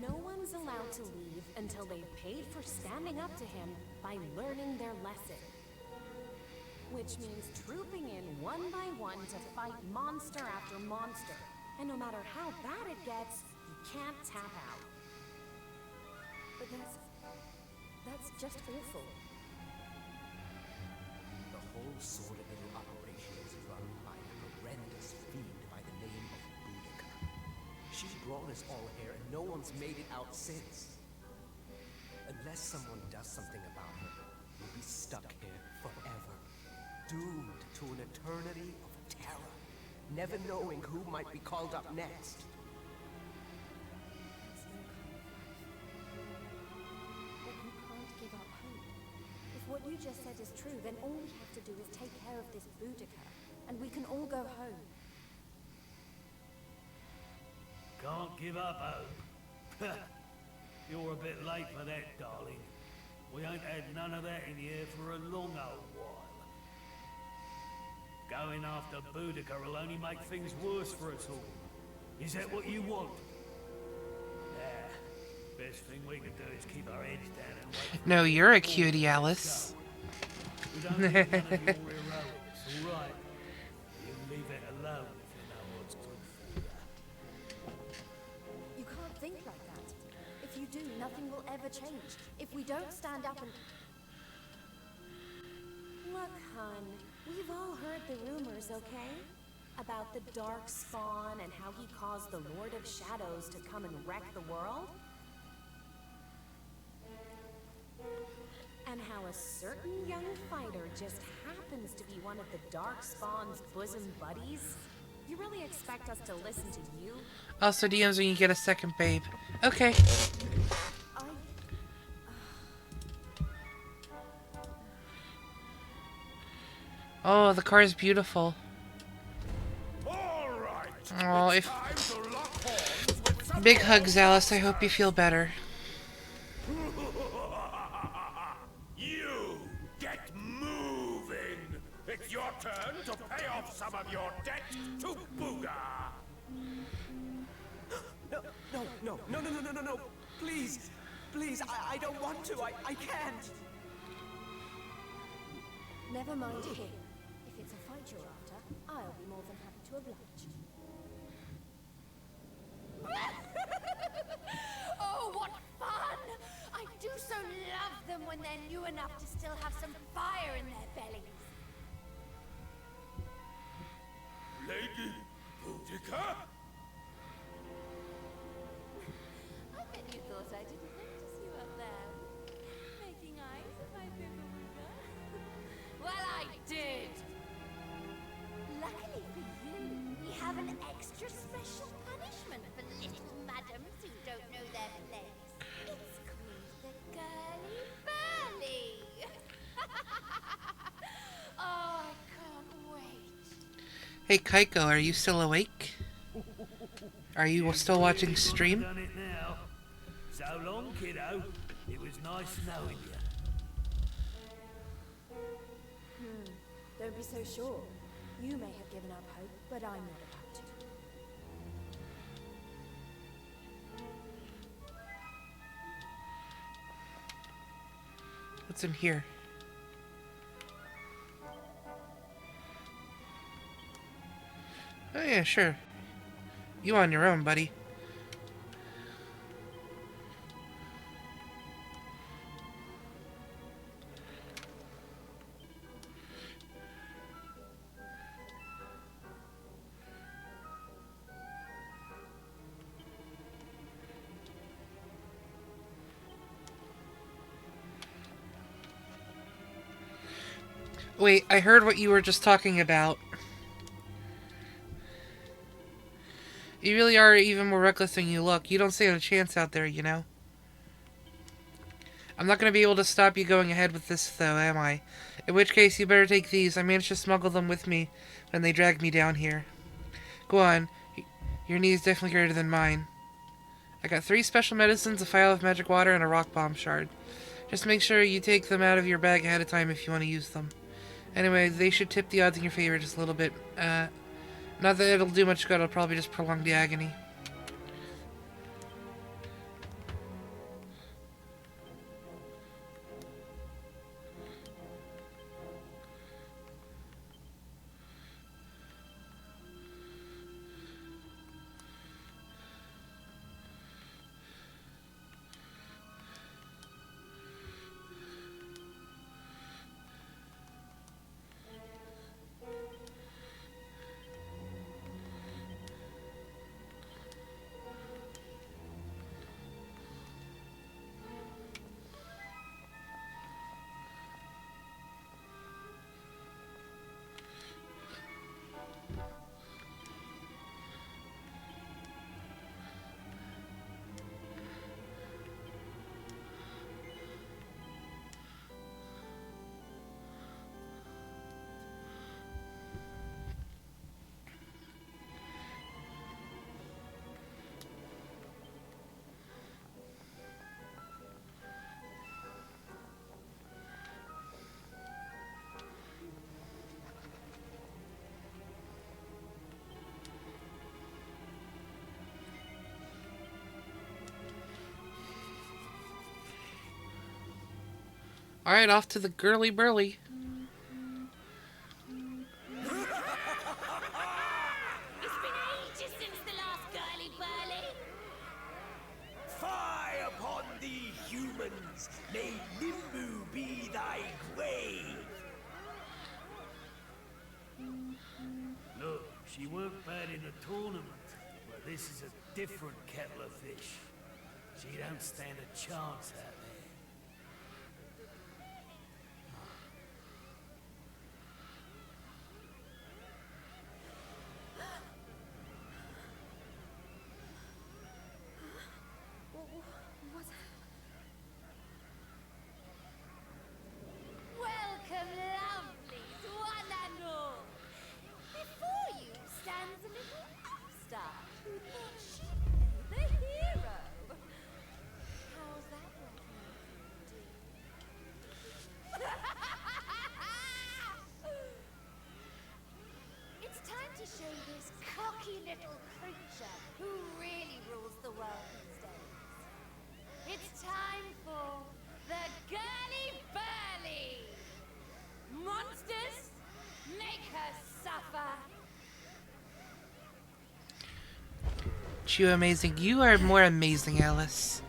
[SPEAKER 11] No one's allowed to leave until they've paid for standing up to him by learning their lesson. Which means trooping in one by one to fight monster after monster. And no matter how bad it gets, you can't tap out. But that's just awful.
[SPEAKER 20] The whole sordid little operation is run by a horrendous fiend by the name of Boudica. She's brought us all here and no one's made it out since. Unless someone does something about her, we'll be stuck here forever. Doomed to an eternity of terror, never knowing who might be called up next.
[SPEAKER 11] But you can't give up hope. If what you just said is true, then all we have to do is take care of this Boudica, and we can all go home.
[SPEAKER 14] Can't give up hope. You're a bit late for that, darling. We ain't had none of that in here for a long old while. Going after Boudica will only make things worse for us all. Is that what you want? Nah. Best thing we can do is keep our heads down and wait.
[SPEAKER 4] No, you're a cutie, Alice.
[SPEAKER 14] We don't need none of your heroics, all right? You leave it alone if you know what's good for you.
[SPEAKER 11] You can't think like that. If you do, nothing will ever change. If we don't stand up and... Look, hun, we've all heard the rumors, okay? About the Dark Spawn and how he caused the Lord of Shadows to come and wreck the world? And how a certain young fighter just happens to be one of the Dark Spawn's bosom buddies? You really expect us to listen to you?
[SPEAKER 4] Also DMs when you get a second, babe. Okay. Oh, the car is beautiful. Oh, if... Big hugs, Alice. I hope you feel better.
[SPEAKER 1] You get moving! It's your turn to pay off some of your debt to Booga!
[SPEAKER 21] No. Please. Please, I don't want to. I can't.
[SPEAKER 11] Never mind him. If it's a fight you're after, I'll be more than happy to oblige.
[SPEAKER 5] Oh, what fun! I do so love them when they're new enough to still have some fire in their bellies.
[SPEAKER 1] Lady Boudica?
[SPEAKER 5] I bet you thought I didn't notice you up there. Making eyes at my Booga. Well, I did! Luckily for you, we have an extra special punishment for little madams who don't know their place. It's called the Girly Burly. Oh, I can't wait.
[SPEAKER 4] Hey, Kaiko, are you still awake? Are you still watching stream?
[SPEAKER 14] Done it now. So long, kiddo. It was nice knowing you.
[SPEAKER 11] Don't be so sure. You may have given up hope, but I'm not about to.
[SPEAKER 4] What's in here? Oh yeah, sure. You on your own, buddy. Wait, I heard what you were just talking about. You really are even more reckless than you look. You don't stand a chance out there, you know? I'm not going to be able to stop you going ahead with this, though, am I? In which case, you better take these. I managed to smuggle them with me when they dragged me down here. Go on. Your knee is definitely greater than mine. I got 3 special medicines, a vial of magic water, and a rock bomb shard. Just make sure you take them out of your bag ahead of time if you want to use them. Anyway, they should tip the odds in your favor just a little bit. Not that it'll do much good, it'll probably just prolong the agony. Alright, off to the girly burly.
[SPEAKER 5] It's been ages since the last girly burly.
[SPEAKER 17] Fie upon thee, humans! May Limbu be thy grave!
[SPEAKER 14] Look, she weren't bad in the tournament, but this is a different kettle of fish. She don't stand a chance out there.
[SPEAKER 5] Welcome, lovelies, one and all. Before you stands a little upstart who thought she'd play the hero. How's that working out? It's time to show this cocky little creature who really rules the world these days. It's time for the Girly Burly! Monsters, make her suffer!
[SPEAKER 4] You amazing. You are more amazing, Alice.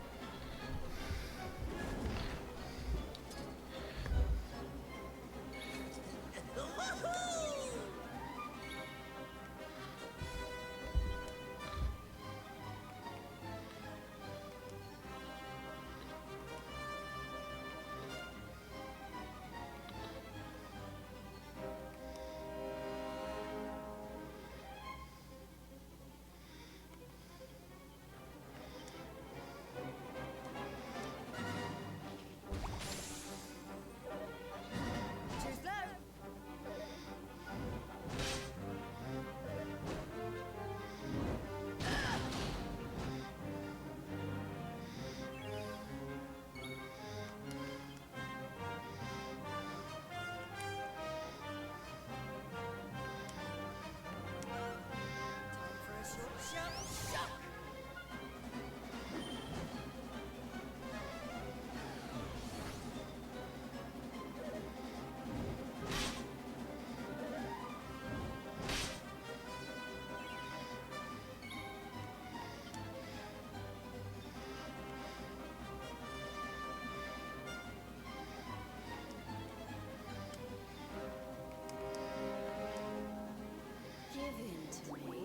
[SPEAKER 16] Give in to me.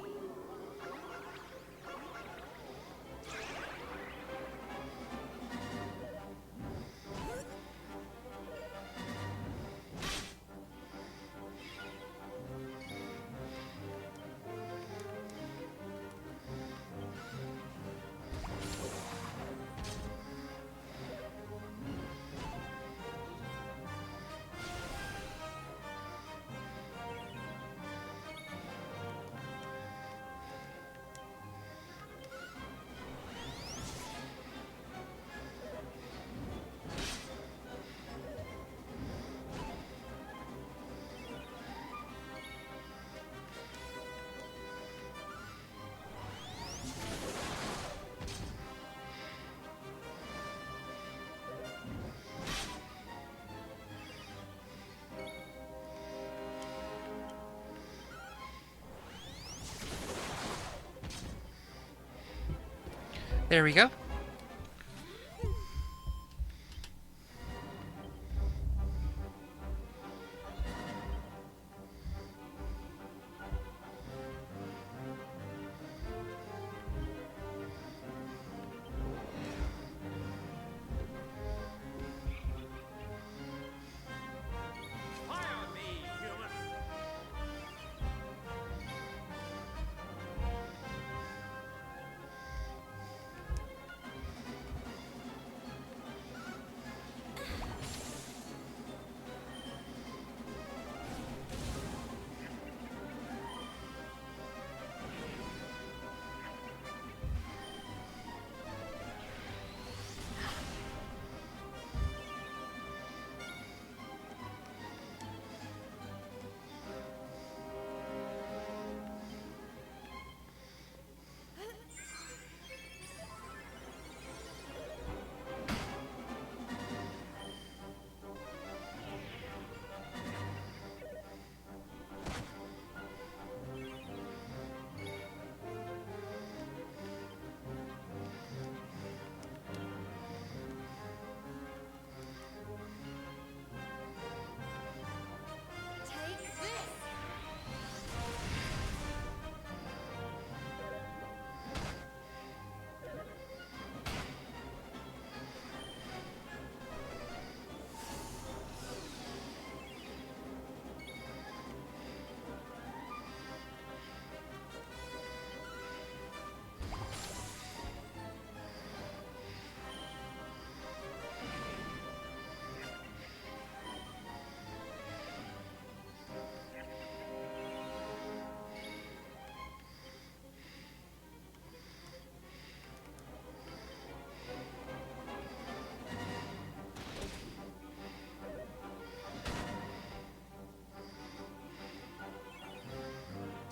[SPEAKER 4] There we go.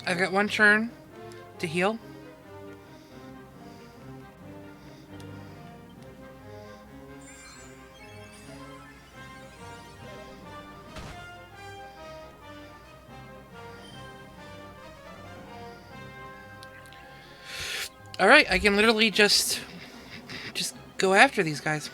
[SPEAKER 4] I've got one turn to heal. Alright, I can literally just go after these guys.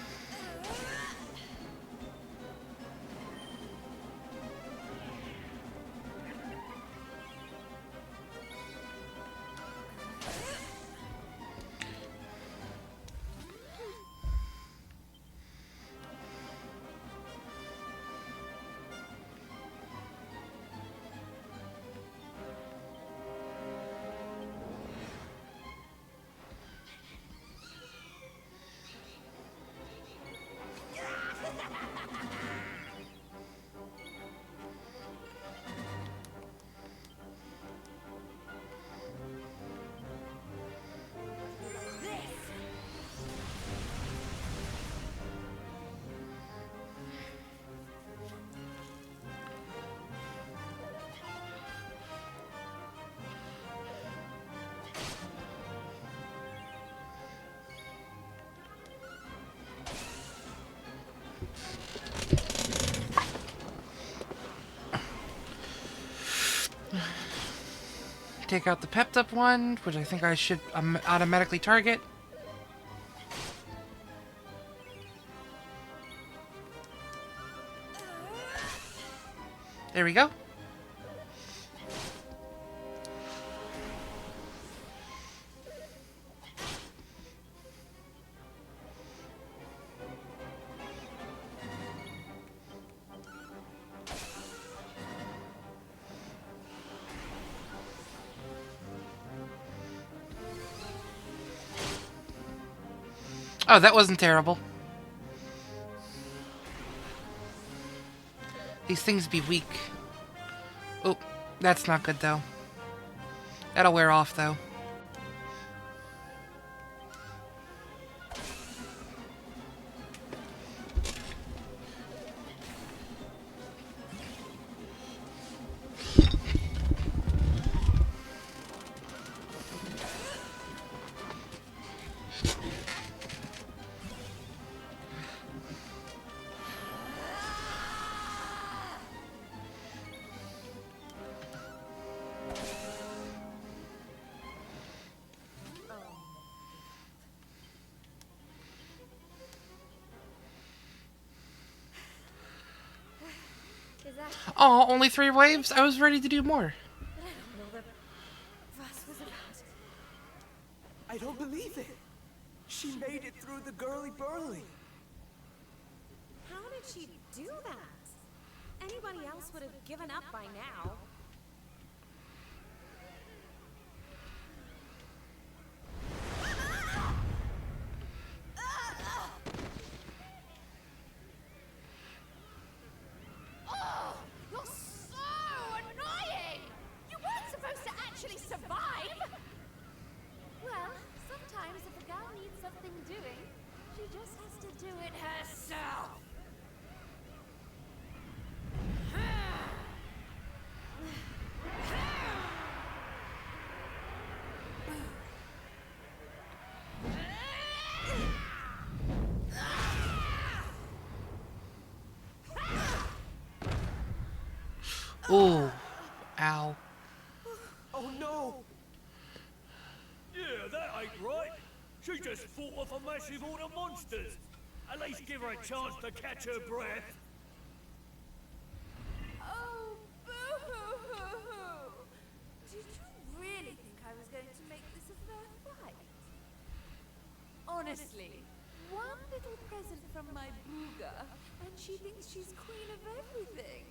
[SPEAKER 4] Take out the pepped up one, which I think I should automatically target. There we go. Oh, that wasn't terrible. These things be weak. Oh, that's not good though. That'll wear off though. Oh, only 3 waves? I was ready to do more.
[SPEAKER 21] I don't believe it. She made it through the girly burly.
[SPEAKER 3] How did she do that? Anybody else would have given up by now.
[SPEAKER 8] Oh, you're so annoying! You weren't supposed to actually survive! Well, sometimes if a girl needs something doing, she just has to do it herself.
[SPEAKER 4] Ooh. Ow.
[SPEAKER 21] Oh no!
[SPEAKER 14] Yeah, that ain't right. She just fought off a massive horde of monsters. At least give her a chance to catch her breath.
[SPEAKER 8] Oh, boo-hoo-hoo-hoo! Did you really think I was going to make this a fair fight? Honestly, one little present from my booga, and she thinks she's queen of everything.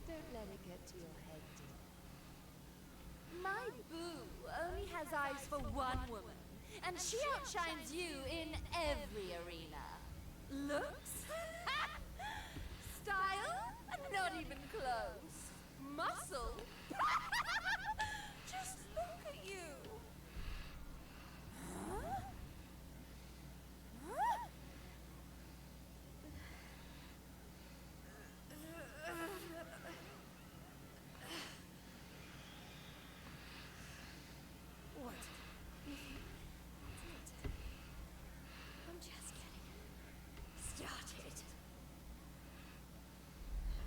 [SPEAKER 8] Don't let it get to your head, dear. My boo only has eyes for one woman, and she outshines you in every arena. Looks? Style? Not even close. Muscle? Just look at you. Huh? Huh? What? I'm just getting started.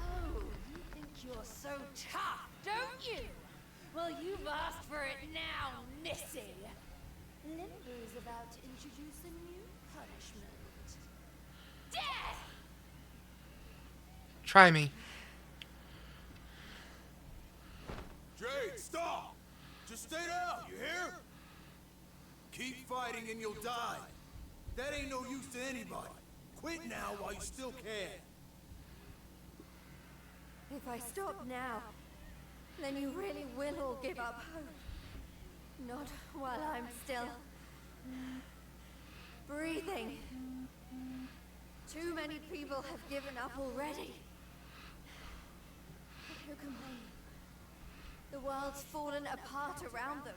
[SPEAKER 8] Oh, you think you're so tough, don't you? Well, you've asked for it now, Missy. Limbo's about to introduce a new punishment. Death!
[SPEAKER 4] Try me.
[SPEAKER 18] Jade, stop! Just stay down, you hear? Keep fighting and you'll die. That ain't no use to anybody. Quit now while you still can.
[SPEAKER 11] If I stop now, then you really will all give up hope. Not while I'm still breathing. Too many people have given up already. But who can blame them? The world's fallen apart around them.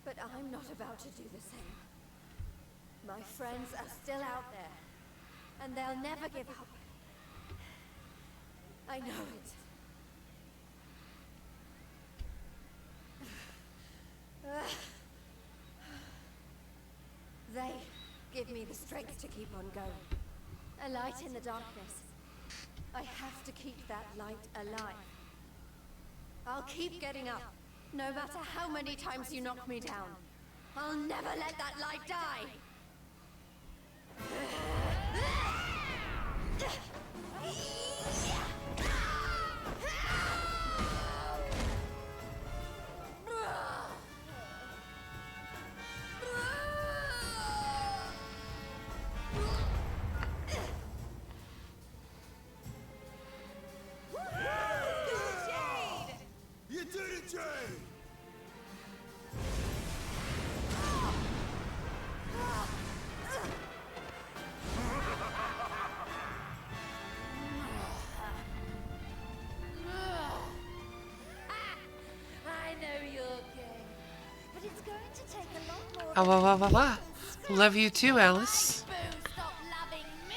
[SPEAKER 11] But I'm not about to do the same. My friends are still out there, and they'll never give up. I know it. They give me the strength to keep on going. A light in the darkness. I have to keep that light alive. I'll keep getting up, No matter how many times you knock me down, I'll never let that light die.
[SPEAKER 18] You did it, Jade!
[SPEAKER 5] I know you're gay, but it's going to take a lot more.
[SPEAKER 4] Ah, wah, wah, wah, wah. Love you too, Alice.
[SPEAKER 5] Stop loving me.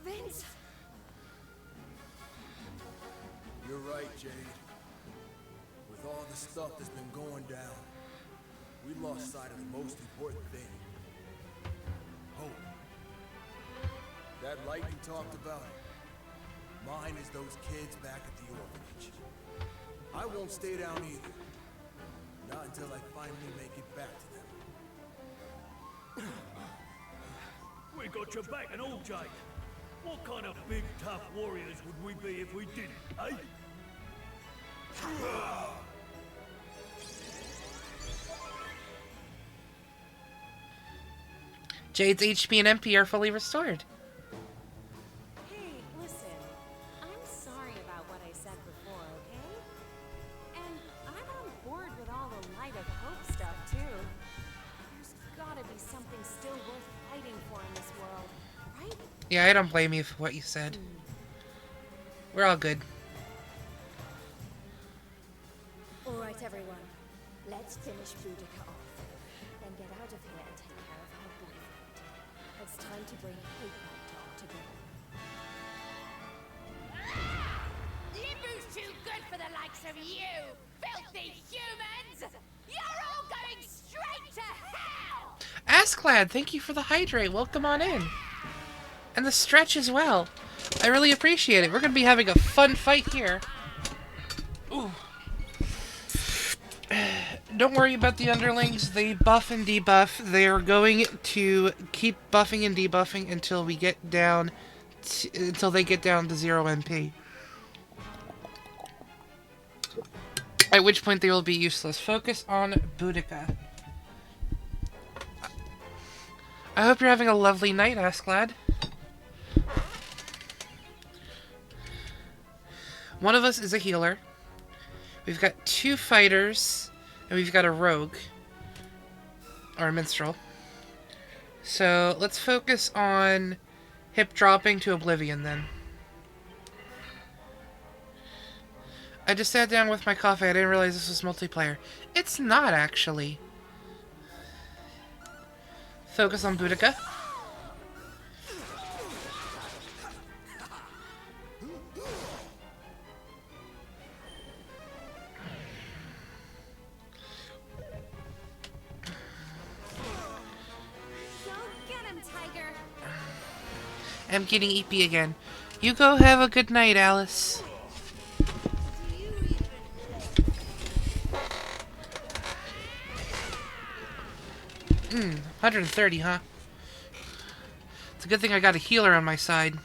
[SPEAKER 11] Vince!
[SPEAKER 18] You're right, Jade. With all the stuff that's been going down, we lost sight of the most important thing. Hope. That light you talked about, mine is those kids back at the orphanage. I won't stay down either. Not until I finally make it back to them.
[SPEAKER 14] We got your back and all, Jade. What kind of big, tough warriors would we be if we didn't, eh?
[SPEAKER 4] Jade's HP and MP are fully restored.
[SPEAKER 3] Hey, listen. I'm sorry about what I said before, okay? And I'm on board with all the Light of Hope stuff, too. There's gotta be something still worth fighting for in this world, right?
[SPEAKER 4] Yeah, I don't blame you for what you said. We're all good.
[SPEAKER 11] All right, everyone. Let's finish Boudica off. Then get out of here and take care of our boyfriend. It's time to bring hope back to Octagon.
[SPEAKER 5] Limbu's too good for the likes of you, filthy humans! You're all going straight to hell!
[SPEAKER 4] Asklad, thank you for the hydrate. Welcome on in. And the stretch as well. I really appreciate it. We're going to be having a fun fight here. Ooh. Don't worry about the underlings. They buff and debuff. They are going to keep buffing and debuffing until we get down until they get down to 0 MP. At which point they will be useless. Focus on Boudica. I hope you're having a lovely night, Asklad. One of us is a healer. We've got 2 fighters, and we've got a rogue. Or a minstrel. So, let's focus on hip dropping to oblivion, then. I just sat down with my coffee. I didn't realize this was multiplayer. It's not, actually. Focus on Boudica. I'm getting EP again. You go have a good night, Alice. 130, huh? It's a good thing I got a healer on my side.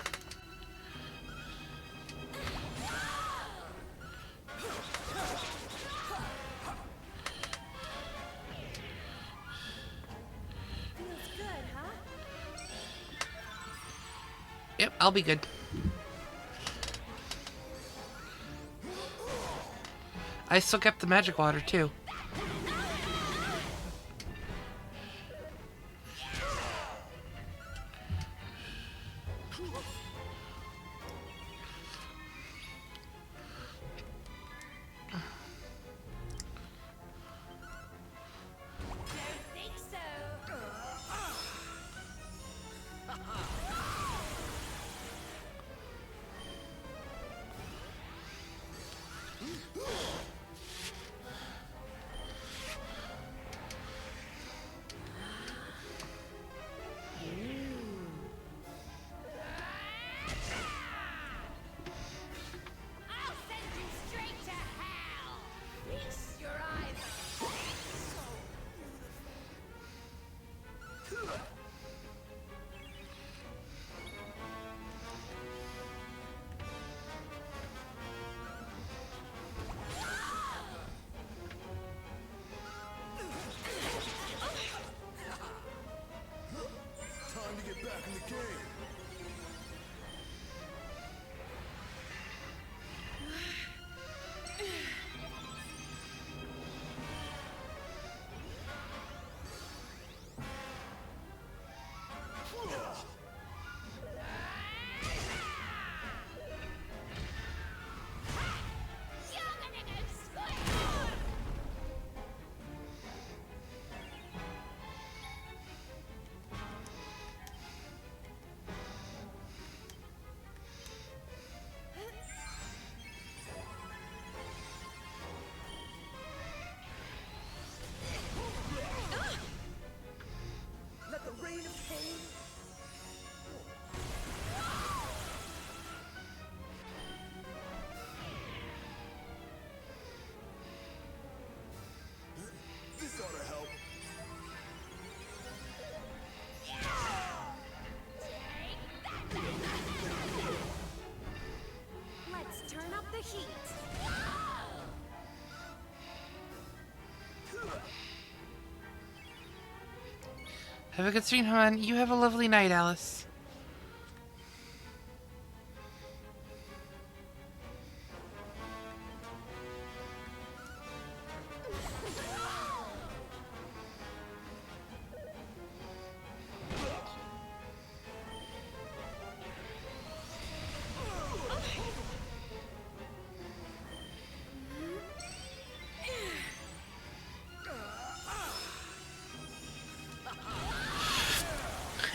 [SPEAKER 4] Yep, I'll be good. I still kept the magic water, too.
[SPEAKER 7] get back in the game.
[SPEAKER 21] Let the rain of pain.
[SPEAKER 7] This ought to help.
[SPEAKER 3] Let's turn up the heat.
[SPEAKER 4] Have a good stream, hon. You have a lovely night, Alice.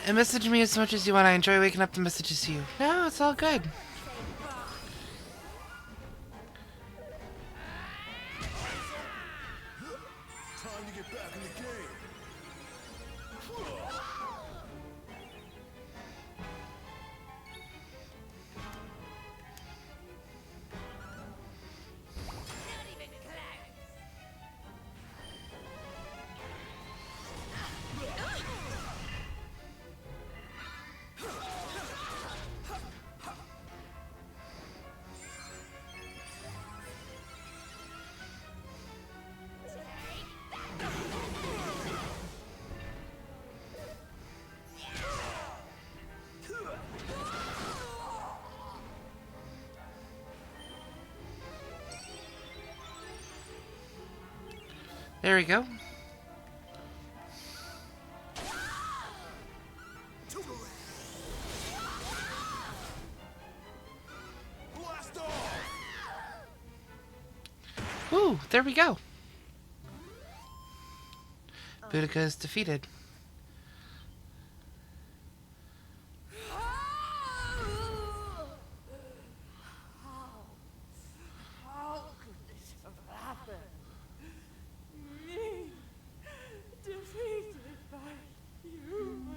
[SPEAKER 4] And message me as much as you want. I enjoy waking up to messages to you. No, it's all good.
[SPEAKER 7] Time to get back in the game.
[SPEAKER 4] There we go. Ooh, there we go. Boudica is defeated.
[SPEAKER 8] How could this have happened? Me, defeated by humans.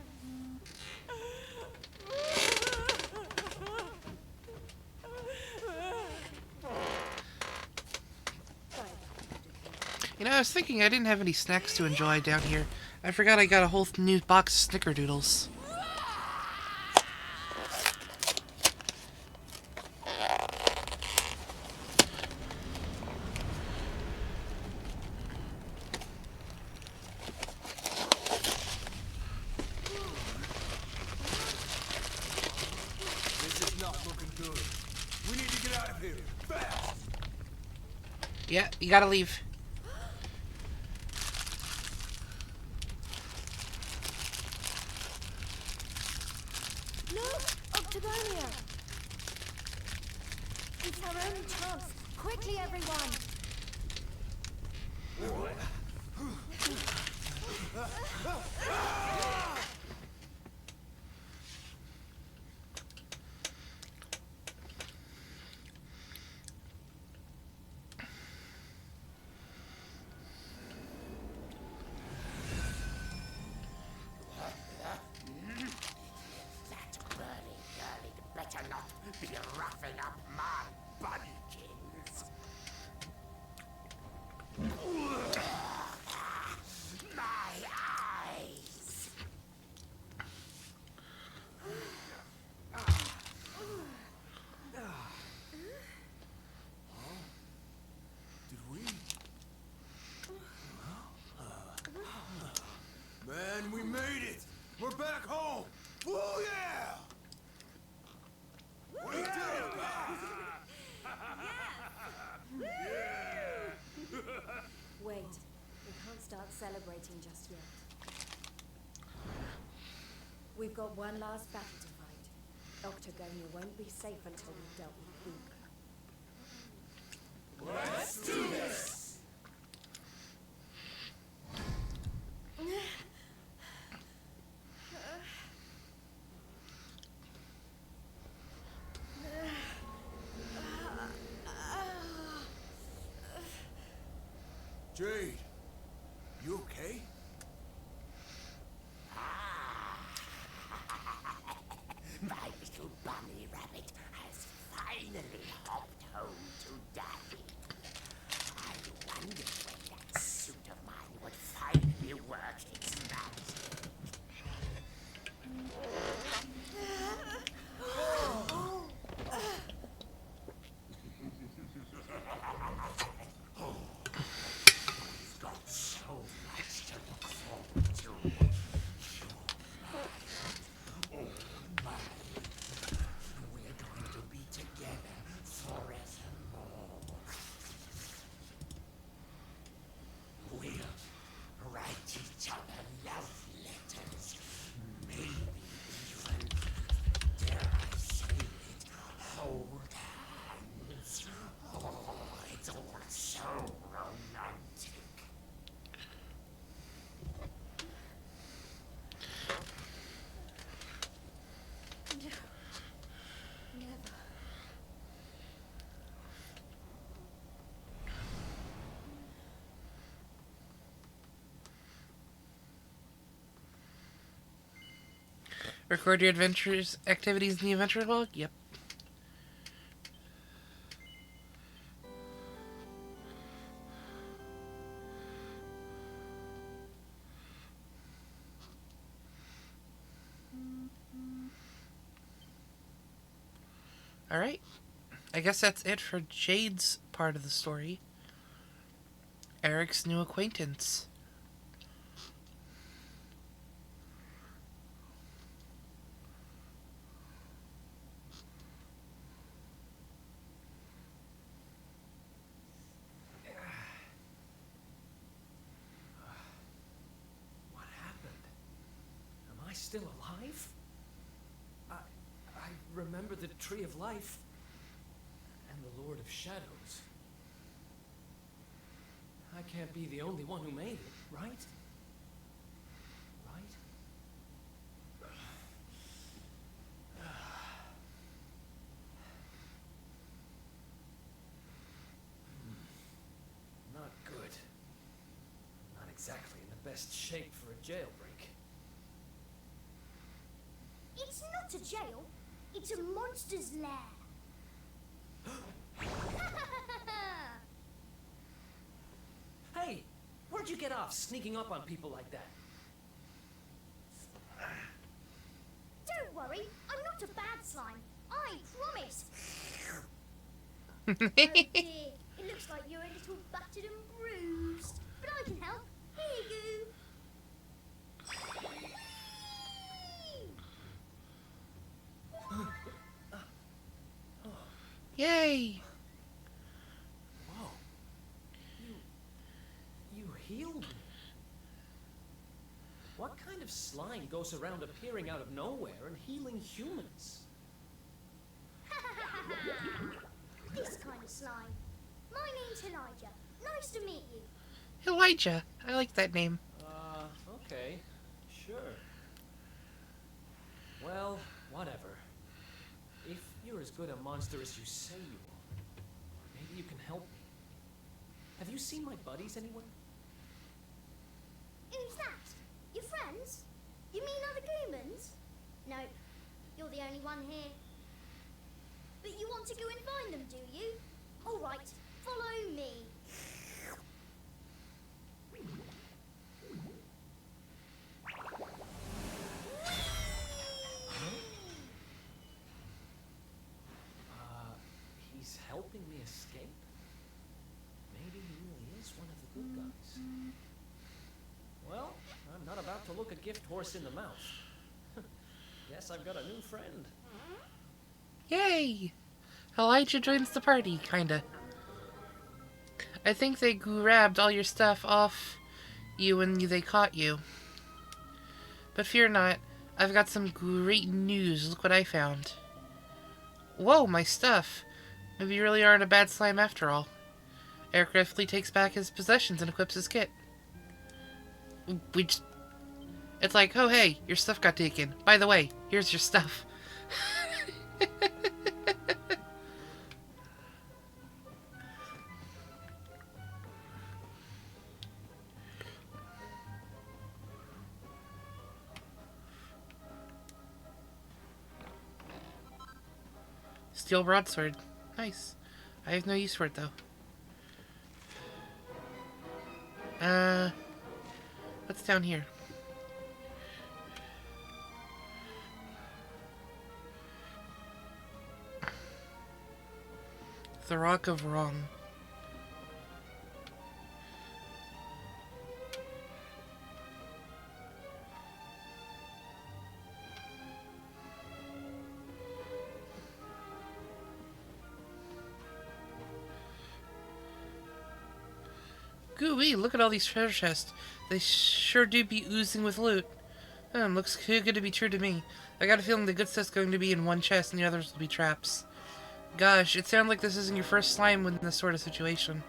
[SPEAKER 4] You know, I was thinking I didn't have any snacks to enjoy down here. I forgot I got a whole new box of Snickerdoodles.
[SPEAKER 7] This is not looking good. We need to get out of here. Fast!
[SPEAKER 4] Yeah, you gotta leave.
[SPEAKER 11] Look! Octagonia! It's our only chance. Quickly, everyone!
[SPEAKER 17] That burly girlie better not be roughing up my bunnykins. My eyes.
[SPEAKER 7] Did we? Man, we made it! We're back home!
[SPEAKER 18] Oh yeah! We did it!
[SPEAKER 11] Wait, we can't start celebrating just yet. We've got one last battle to fight. Dr. Gonia won't be safe until we've dealt with Luke.
[SPEAKER 18] Let's do this! Jade, you okay?
[SPEAKER 17] My little bunny rabbit has finally hopped home to Daddy. I wondered when that suit of mine would finally work its magic. He's got so much to look forward to. Oh my. We're going to be together forevermore. We'll write each other love letters. Maybe even, dare I say it, hold hands. Oh, it's all so romantic.
[SPEAKER 11] Never.
[SPEAKER 4] Record your adventures, activities in the adventure log? Yep. Alright. I guess that's it for Jade's part of the story. Eric's new acquaintance.
[SPEAKER 21] What happened? Am I still alive? I remember the Tree of Life and the Lord of Shadows. I can't be the only one who made it, right? Right? Not good. Not exactly in the best shape for a jailbreak.
[SPEAKER 5] It's not a jail. It's a monster's lair.
[SPEAKER 21] Hey, where'd you get off sneaking up on people like that?
[SPEAKER 5] Don't worry, I'm not a bad slime. I promise. Oh dear, it looks like you're a little battered and bruised. But I can help. Here you go.
[SPEAKER 4] Yay!
[SPEAKER 21] Whoa. You healed me. What kind of slime goes around appearing out of nowhere and healing humans?
[SPEAKER 5] This kind of slime. My name's Elijah. Nice to meet you.
[SPEAKER 4] Elijah. I like that name.
[SPEAKER 21] Okay. Sure. Well, whatever. If you're as good a monster as you say you are, maybe you can help me. Have you seen my buddies anywhere?
[SPEAKER 5] Who's that? Your friends? You mean other humans? Nope. You're the only one here. But you want to go and find them, do you? All right. Follow me.
[SPEAKER 21] He's helping me escape? Maybe he really is one of the good guys. Well, I'm not about to look a gift horse in the mouth.
[SPEAKER 13] Guess I've got a new friend.
[SPEAKER 4] Yay! Elijah joins the party, kinda. I think they grabbed all your stuff off you when they caught you. But fear not, I've got some great news. Look what I found. Whoa, my stuff. Maybe you really aren't a bad slime after all. Eric Ripley takes back his possessions and equips his kit. It's like, oh hey, your stuff got taken. By the way, here's your stuff. Steel broadsword. Nice. I have no use for it, though. What's down here? The Rock of Wrong. Gooey, look at all these treasure chests. They sure do be oozing with loot. Looks too good to be true to me. I got a feeling the good stuff's going to be in one chest and the others will be traps. Gosh, it sounds like this isn't your first slime in this sort of situation.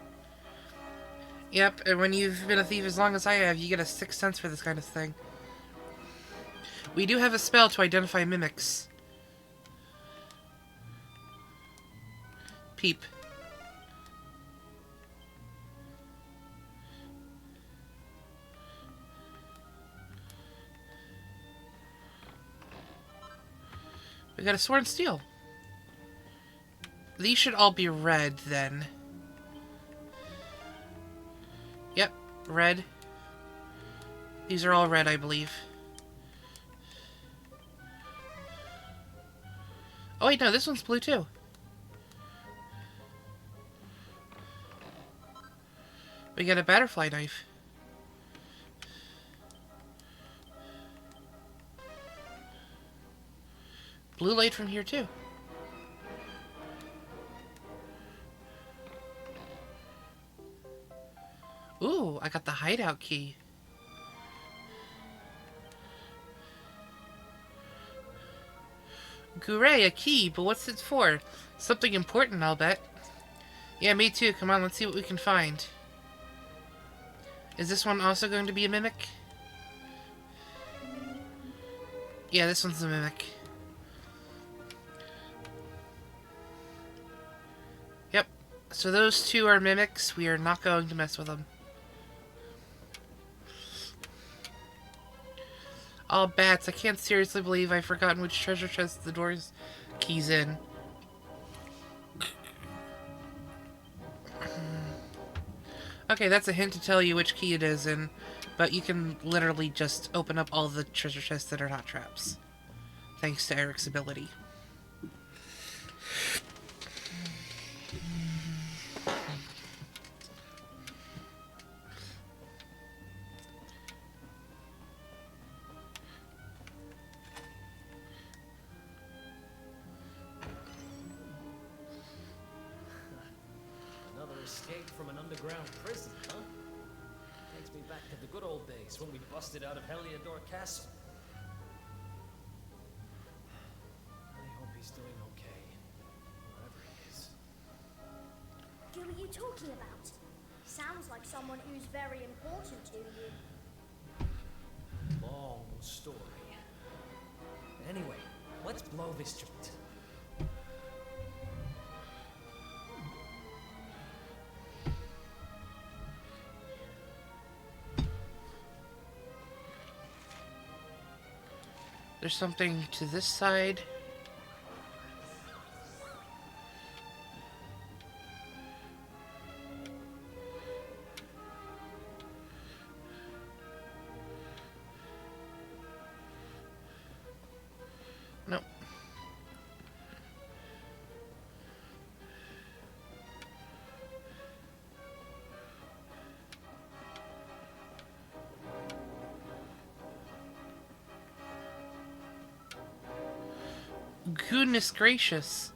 [SPEAKER 4] Yep, and when you've been a thief as long as I have, you get a sixth sense for this kind of thing. We do have a spell to identify mimics. Peep. We got a sword and steel. These should all be red, then. Yep, red. These are all red, I believe. Oh wait, no, this one's blue too. We got a butterfly knife. Blue light from here too. Ooh, I got the hideout key. Hooray, a key, but what's it for? Something important, I'll bet. Yeah, me too. Come on, let's see what we can find. Is this one also going to be a mimic? Yeah, this one's a mimic. Yep. So those two are mimics. We are not going to mess with them. All bats. I can't seriously believe I've forgotten which treasure chest the door's key's in. Okay, that's a hint to tell you which key it is in, but you can literally just open up all the treasure chests that are not traps. Thanks to Eric's ability.
[SPEAKER 13] Another escape from an underground prison, huh? Takes me back to the good old days when we busted out of Heliodor Castle. I hope he's doing okay, wherever he is.
[SPEAKER 5] Who are you talking about? Sounds like someone who's very important to you.
[SPEAKER 13] Long story. Anyway, let's blow this joint.
[SPEAKER 4] There's something to this side. Nope. Goodness gracious.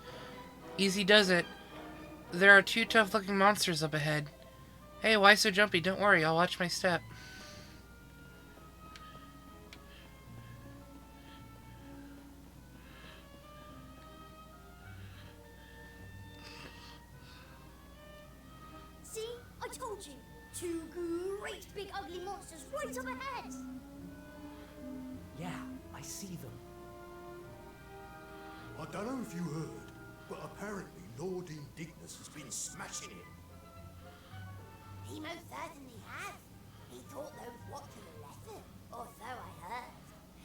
[SPEAKER 4] Easy does it. There are 2 tough-looking monsters up ahead. Hey, why so jumpy? Don't worry, I'll watch my step.
[SPEAKER 5] See? I told you. 2 great big ugly monsters right up ahead.
[SPEAKER 21] Yeah, I see them.
[SPEAKER 18] I don't know if you heard, but apparently Lord Indignus has been smashing it.
[SPEAKER 5] He most certainly has. He taught those Watchers a lesson, or so I heard.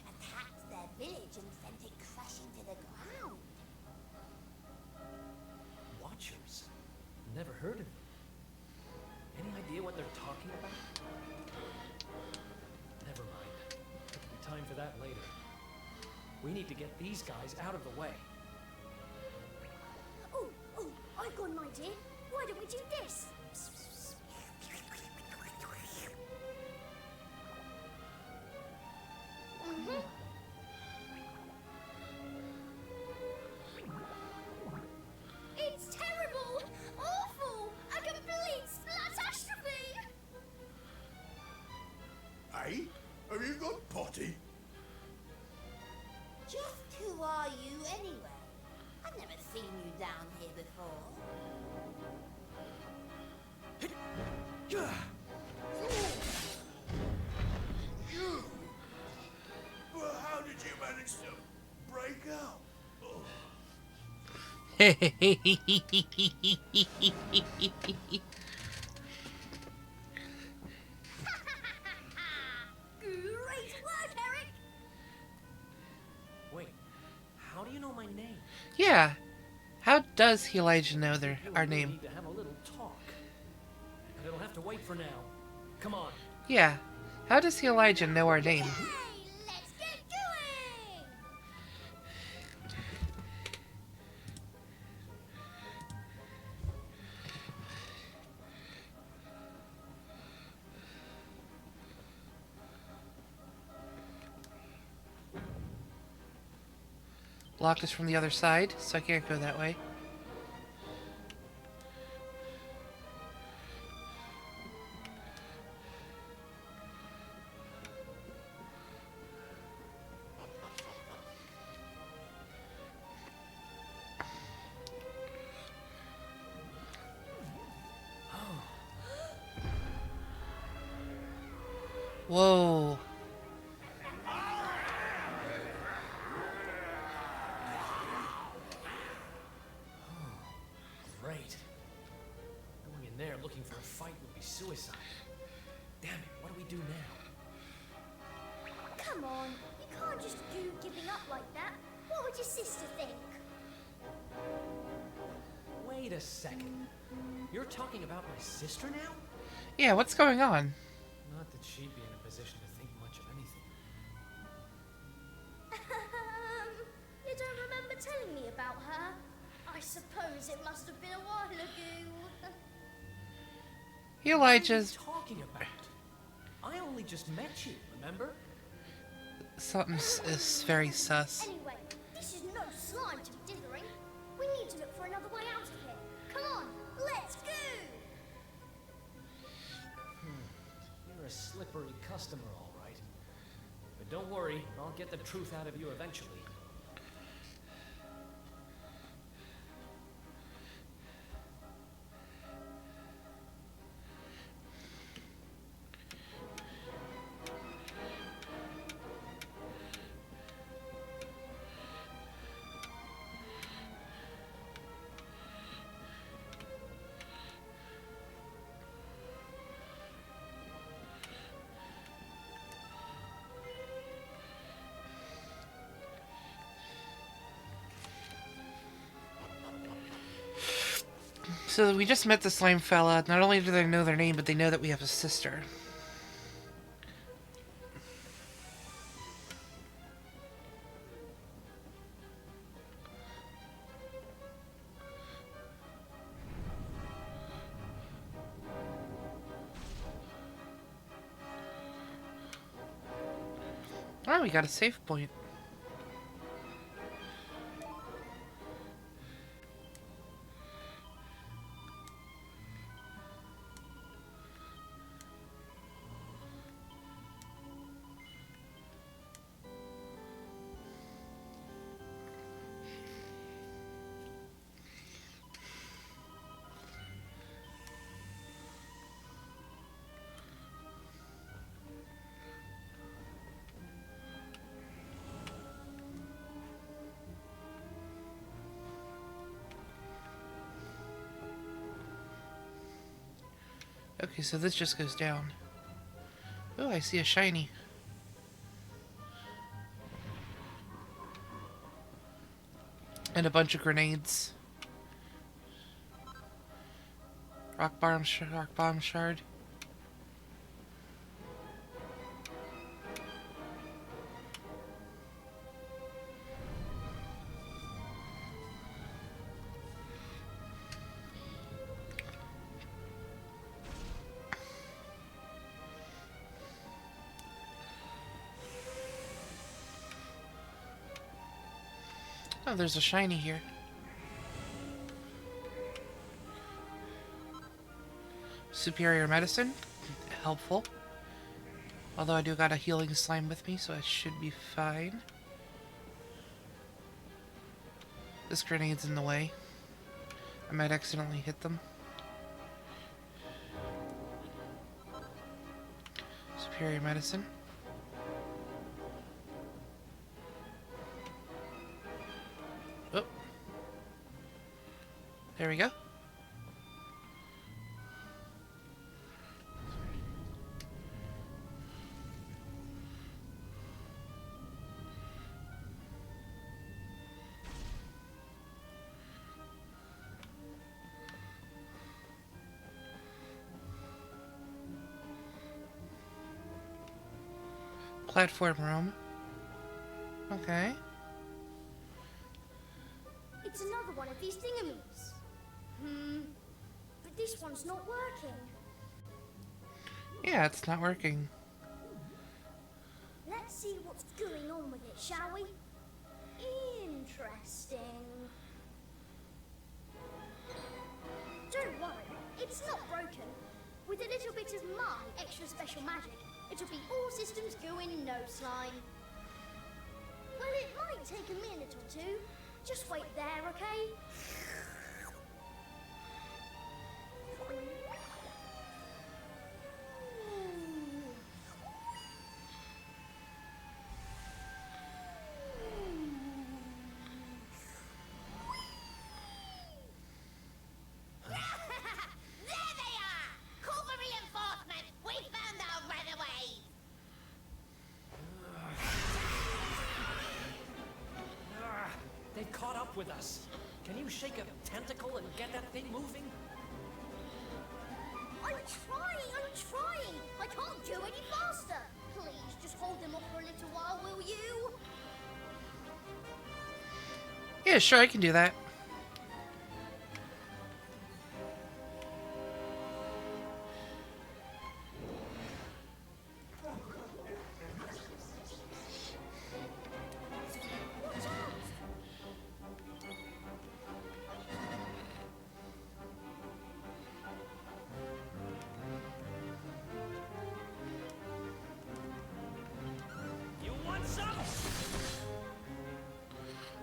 [SPEAKER 5] Attacked their village and sent it crashing to the ground.
[SPEAKER 13] Watchers? Never heard of them. Any idea what they're talking about? Never mind. There'll be time for that later. We need to get these guys out of the way.
[SPEAKER 5] Oh, I've got an idea. Why don't we do this? It's terrible! Awful! A complete splatastrophe!
[SPEAKER 18] Hey, have you got potty?
[SPEAKER 5] Just who are you anyway? I've never seen you down here before.
[SPEAKER 18] You! Well, how did you manage to break out?
[SPEAKER 5] Great work, Eric!
[SPEAKER 13] Wait, how do you know my name?
[SPEAKER 4] Yeah. How does Elijah know our
[SPEAKER 13] We
[SPEAKER 4] name?
[SPEAKER 13] need to have a little talk. But it'll have to wait for now. Come on.
[SPEAKER 4] Yeah. How does Elijah know our name?
[SPEAKER 5] Let's get going!
[SPEAKER 4] Locked is from the other side, so I can't go that way. Whoa.
[SPEAKER 13] Great. Going in there looking for a fight would be suicide. Damn it, what do we do now?
[SPEAKER 5] Come on, you can't just do giving up like that. What would your sister think?
[SPEAKER 13] Wait a second. You're talking about my sister now?
[SPEAKER 4] Yeah, what's going on?
[SPEAKER 13] Not that she'd be in a position to think much of anything.
[SPEAKER 5] You don't remember telling me about her? I suppose it must have been a while ago.
[SPEAKER 4] Elijah's...
[SPEAKER 13] What are you talking about? I only just met you, remember?
[SPEAKER 4] Something is very sus.
[SPEAKER 5] Anyway, this is no slime to be dithering. We need to look for another way out of here. Come on, let's go!
[SPEAKER 13] You're a slippery customer, all right. But don't worry, I'll get the truth out of you eventually.
[SPEAKER 4] So we just met the slime fella. Not only do they know their name, but they know that we have a sister. Oh, we got a save point. Okay, so this just goes down. Oh, I see a shiny. And a bunch of grenades. Rock bomb shard. Oh, there's a shiny here. Superior medicine. Helpful. Although I do got a healing slime with me, so I should be fine. This grenade's in the way. I might accidentally hit them. Superior medicine. Oh. There we go. Platform room. Okay.
[SPEAKER 5] It's another one of these thingamies. But this one's not working.
[SPEAKER 4] Yeah, it's not working.
[SPEAKER 5] Let's see what's going on with it, shall we? Interesting. Don't worry, it's not broken. With a little bit of my extra special magic, it'll be all systems go in no slime. Well, it might take a minute or two. Just wait there, okay?
[SPEAKER 13] They've caught up with us. Can you shake a tentacle and get that thing moving?
[SPEAKER 5] I'm trying! I can't do any faster! Please, just hold them off for a little while, will you?
[SPEAKER 4] Yeah, sure, I can do that.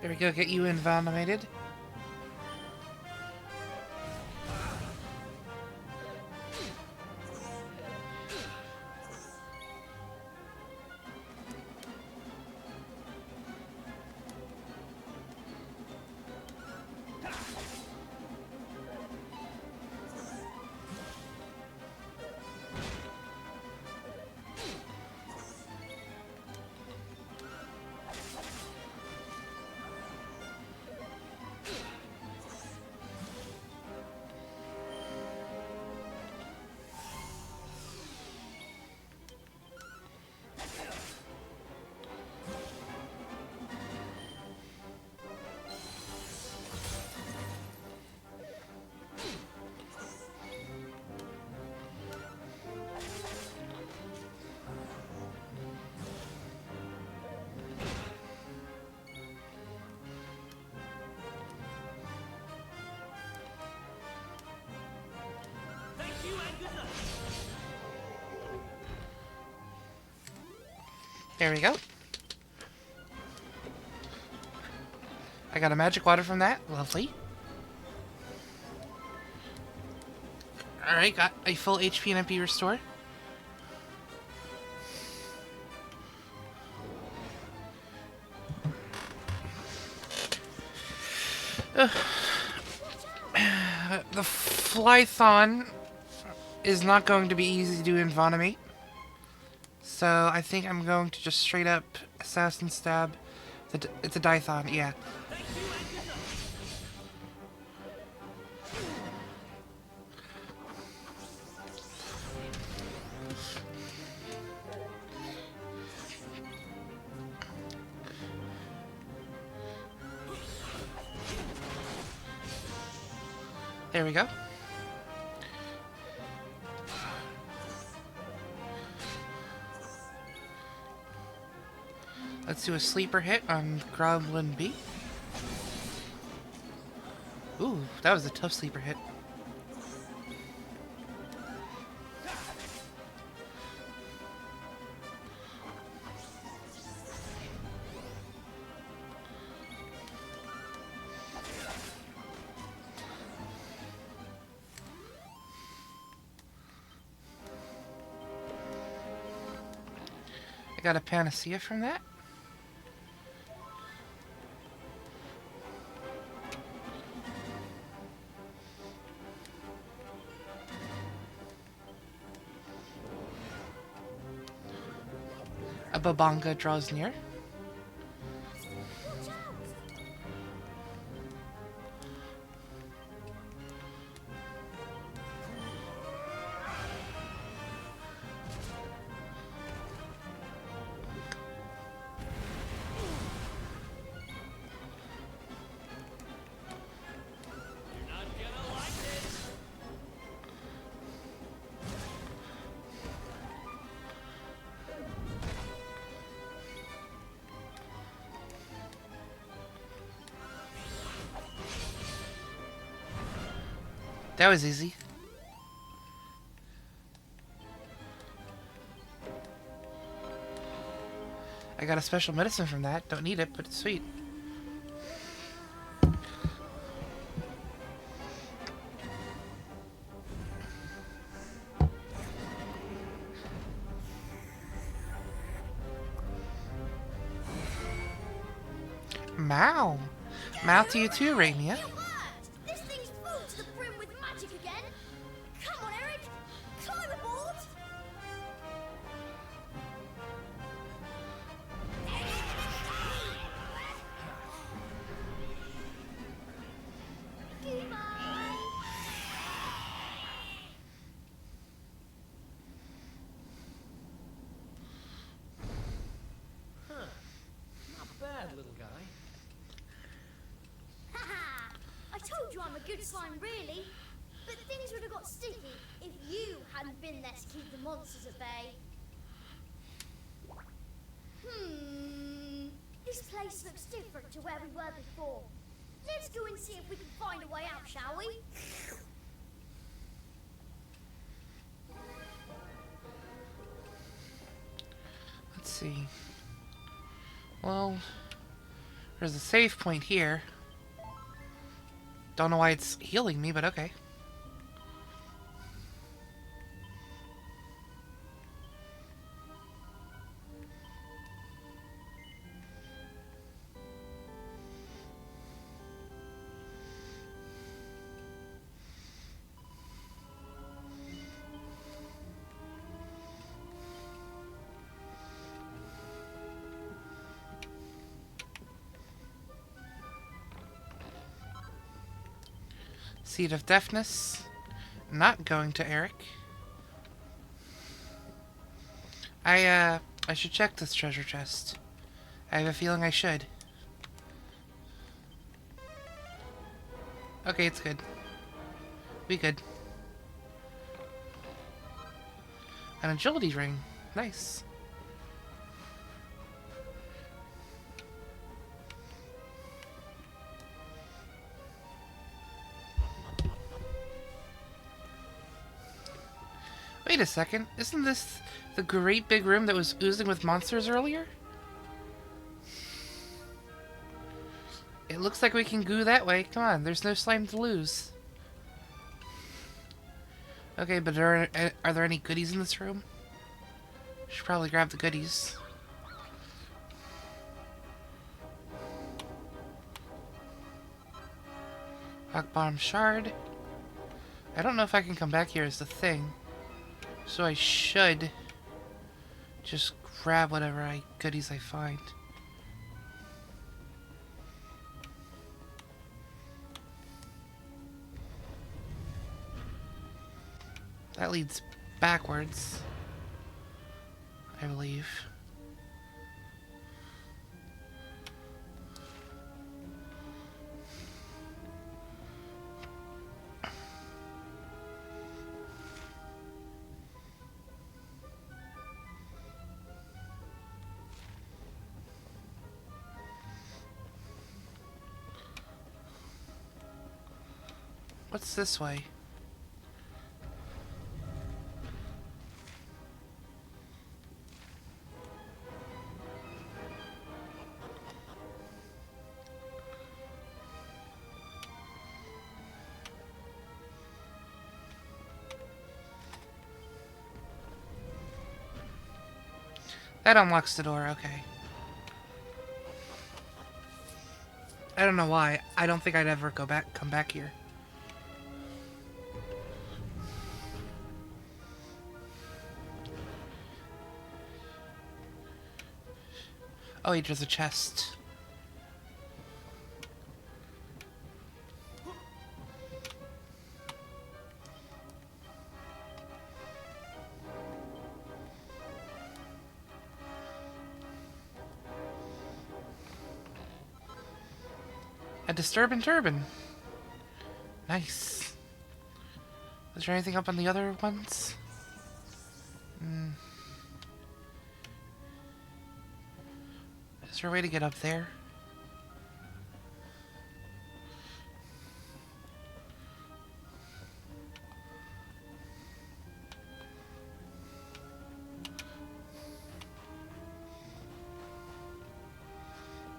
[SPEAKER 4] There we go, get you envenomated. There we go. I got a magic water from that. Lovely. Alright, got a full HP and MP restore. The Flython is not going to be easy to do in Vonamate. So I think I'm going to just straight up assassin stab. It's a Dython, yeah. There we go. Let's do a sleeper hit on Groblin B. Ooh, that was a tough sleeper hit. I got a Panacea from that. A Babanga draws near. That was easy. I got a special medicine from that. Don't need it, but it's sweet. Mao. Mao to you too, Raimia.
[SPEAKER 5] This thing's full to the brim with magic again. Come on, Eric. Climb aboard.
[SPEAKER 13] Huh. Not bad, little guy.
[SPEAKER 5] Haha! I told you I'm a good slime, really. But things would have got sticky if you hadn't been there to keep the monsters at bay. This place looks different to where we were before. Let's go and see if we can find a way out, shall we?
[SPEAKER 4] Let's see. Well, there's a save point here. Don't know why it's healing me, but okay. Seed of Deafness. Not going to Eric. I should check this treasure chest. I have a feeling I should. Okay, it's good. We good. An agility ring. Nice. Wait a second, isn't this the great big room that was oozing with monsters earlier? It looks like we can go that way. Come on, there's no slime to lose. Okay, but are there any goodies in this room? Should probably grab the goodies. Rock bottom shard. I don't know if I can come back here as the thing. So I should just grab whatever goodies I find. That leads backwards, I believe. What's this way? That unlocks the door, okay. I don't know why. I don't think I'd ever come back here. Oh wait, there's a chest. A disturbing turban. Nice. Is there anything up on the other ones? Is there a way to get up there?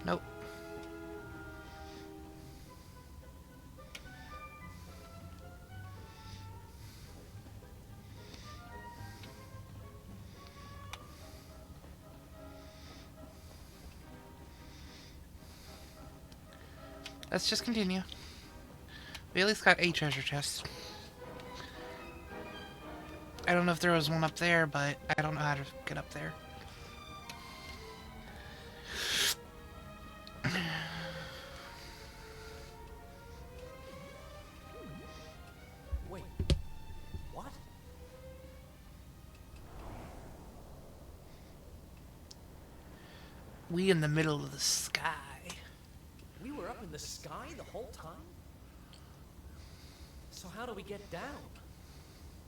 [SPEAKER 4] Nope. Let's just continue. We at least got a treasure chest. I don't know if there was one up there, but I don't know how to get up there.
[SPEAKER 21] Wait, what?
[SPEAKER 4] We in the middle of the sky.
[SPEAKER 21] We were up in the sky the whole time? So how do we get down?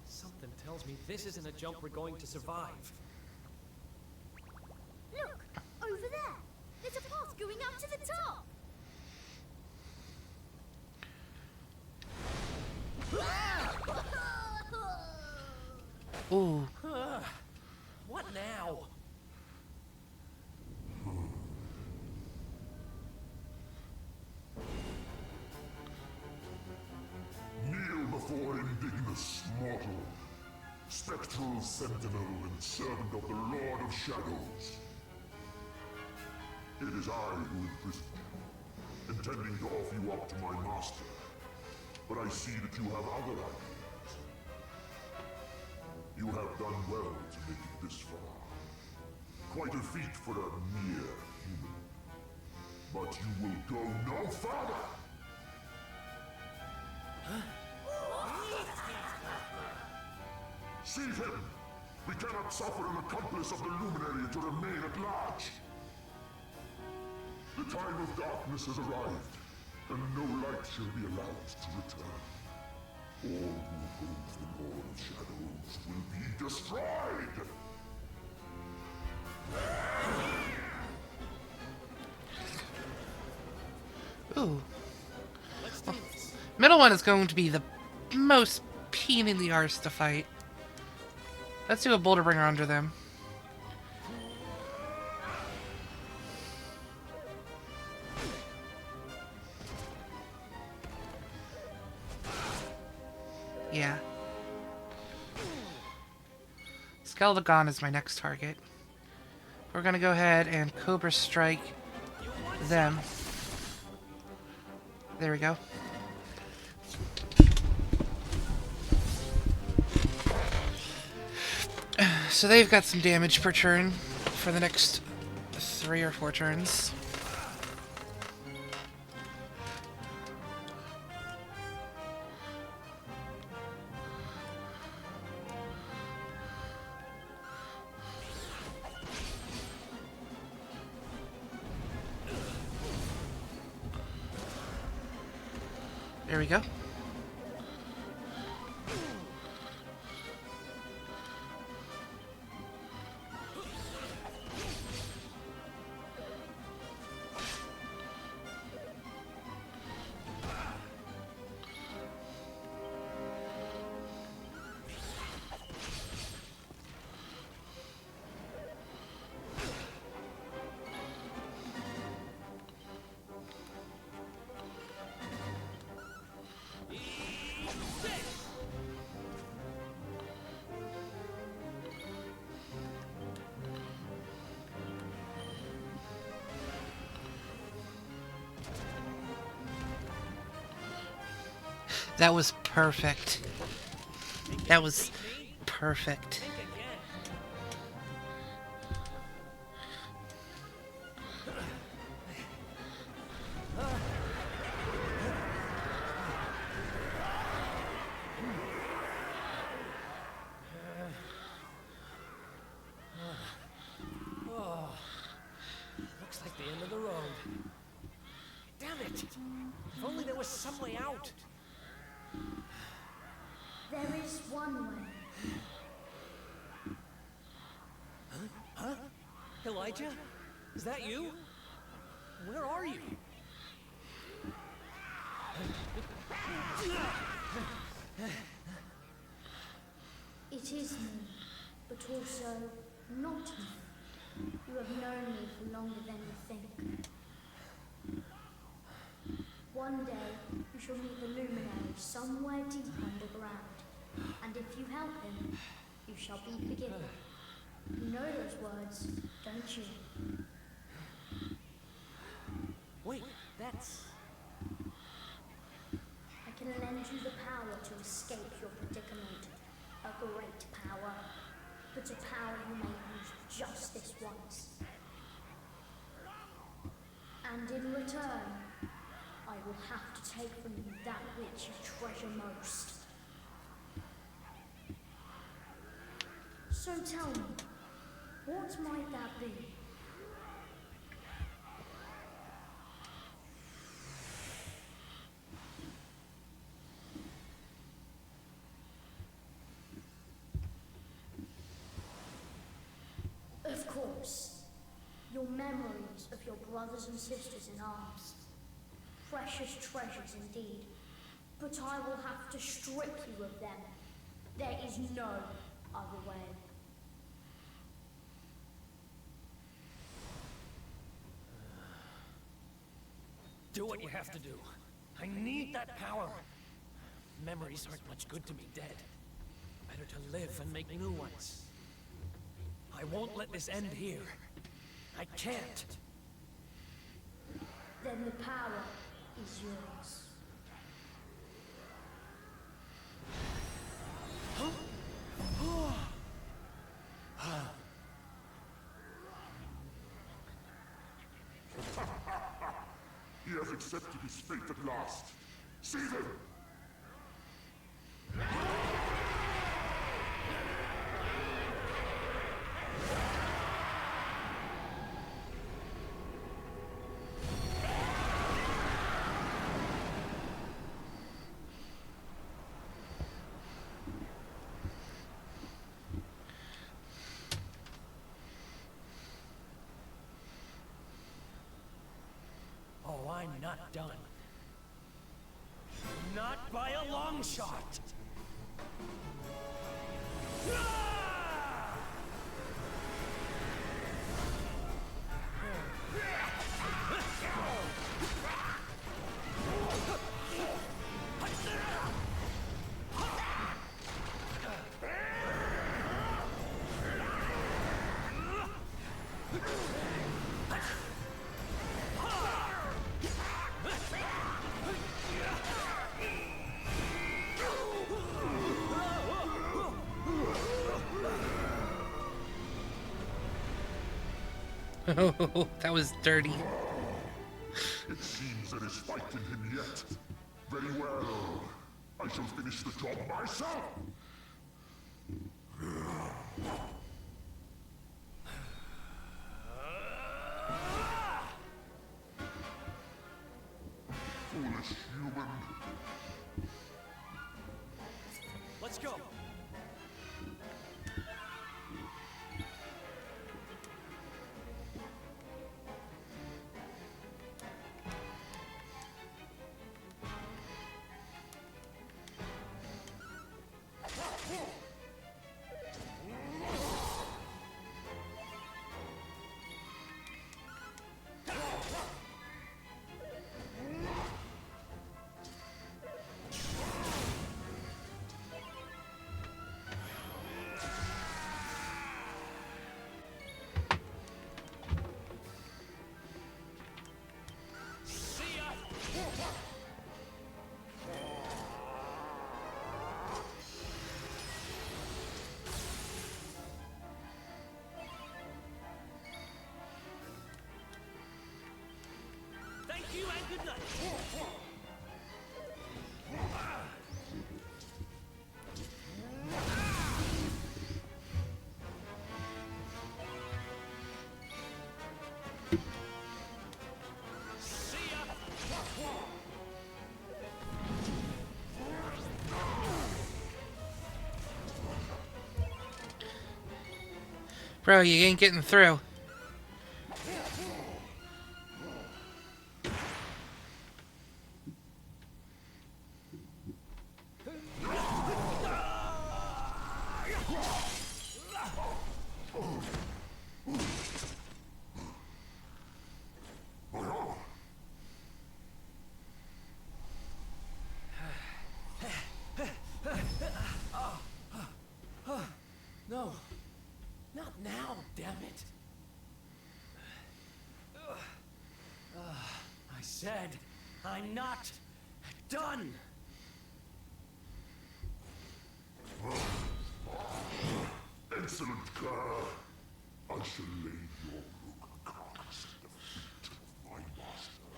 [SPEAKER 13] Something tells me this isn't a jump we're going to survive.
[SPEAKER 5] Look, over there. There's a path going up to the top.
[SPEAKER 4] Ooh.
[SPEAKER 21] What now?
[SPEAKER 9] Kneel before Indignus, mortal, spectral sentinel and servant of the Lord of Shadows. It is I who imprisoned you, intending to offer you up to my master. But I see that you have other ideas. You have done well to make it this far. Quite a feat for a mere human. But you will go no further! Seize him! We cannot suffer an accomplice of the Luminary to remain at large! The time of darkness has arrived, and no light shall be allowed to return. All who oppose the Lord of Shadows will be destroyed!
[SPEAKER 4] Ooh. Well, middle one is going to be the most pain in the arse to fight. Let's do a boulder bringer under them. Yeah. Skeldagon is my next target. We're gonna go ahead and Cobra Strike them. There we go. So they've got some damage per turn for the next 3 or 4 turns. There we go. That was perfect. That was perfect.
[SPEAKER 13] Oh, looks like the end of the road. Damn it! If only there was some way out.
[SPEAKER 5] There is one way.
[SPEAKER 13] Huh? Elijah? Is that you? Where are you?
[SPEAKER 5] It is me, but also not me. You have known me for longer than you think. One day, you shall meet the Luminary somewhere deep underground. And if you help him, you shall be forgiven. You know those words, don't you?
[SPEAKER 13] Wait, that's...
[SPEAKER 5] I can lend you the power to escape your predicament. A great power. But a power you may use just this once. And in return, I will have to take from you that which you treasure most. So tell me, what might that be? Of course, your memories of your brothers and sisters in arms. Precious treasures indeed, but I will have to strip you of them. There is no other way.
[SPEAKER 13] Do what you have to do. I need that power. Memories aren't much good to me dead. Better to live and make new ones. I won't let this end here. I can't.
[SPEAKER 5] Then the power is yours.
[SPEAKER 9] He has accepted his fate at last. Seize him!
[SPEAKER 13] Oh, I'm not done. Not by a long shot.
[SPEAKER 4] Oh, that was dirty.
[SPEAKER 9] It seems there is fight in him yet. Very well. I shall finish the job myself. Foolish human.
[SPEAKER 14] Let's go. Thank you and good night.
[SPEAKER 4] Bro, you ain't getting through.
[SPEAKER 13] No. Not now, damn it. I said, I'm not done.
[SPEAKER 9] Excellent, Kerr. I shall lay your rook carcass at the feet of my master.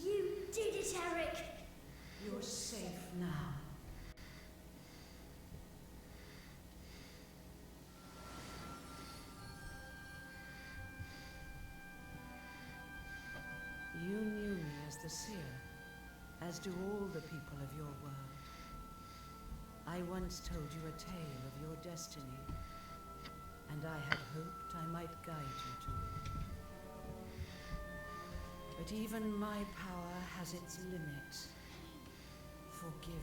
[SPEAKER 11] You did it, Eric!
[SPEAKER 8] You're safe now. You knew me as the seer, as do all the people of your world. I once told you a tale of your destiny, and I had hoped I might guide you to it. But even my power has its limits. Forgive me.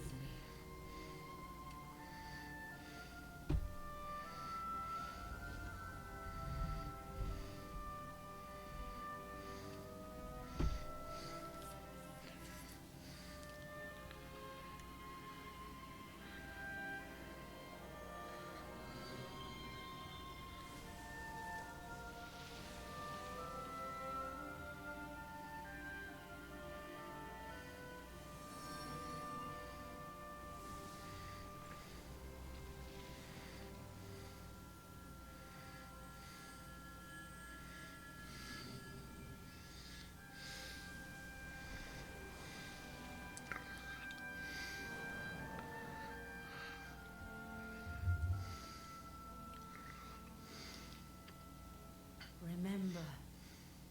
[SPEAKER 8] Remember,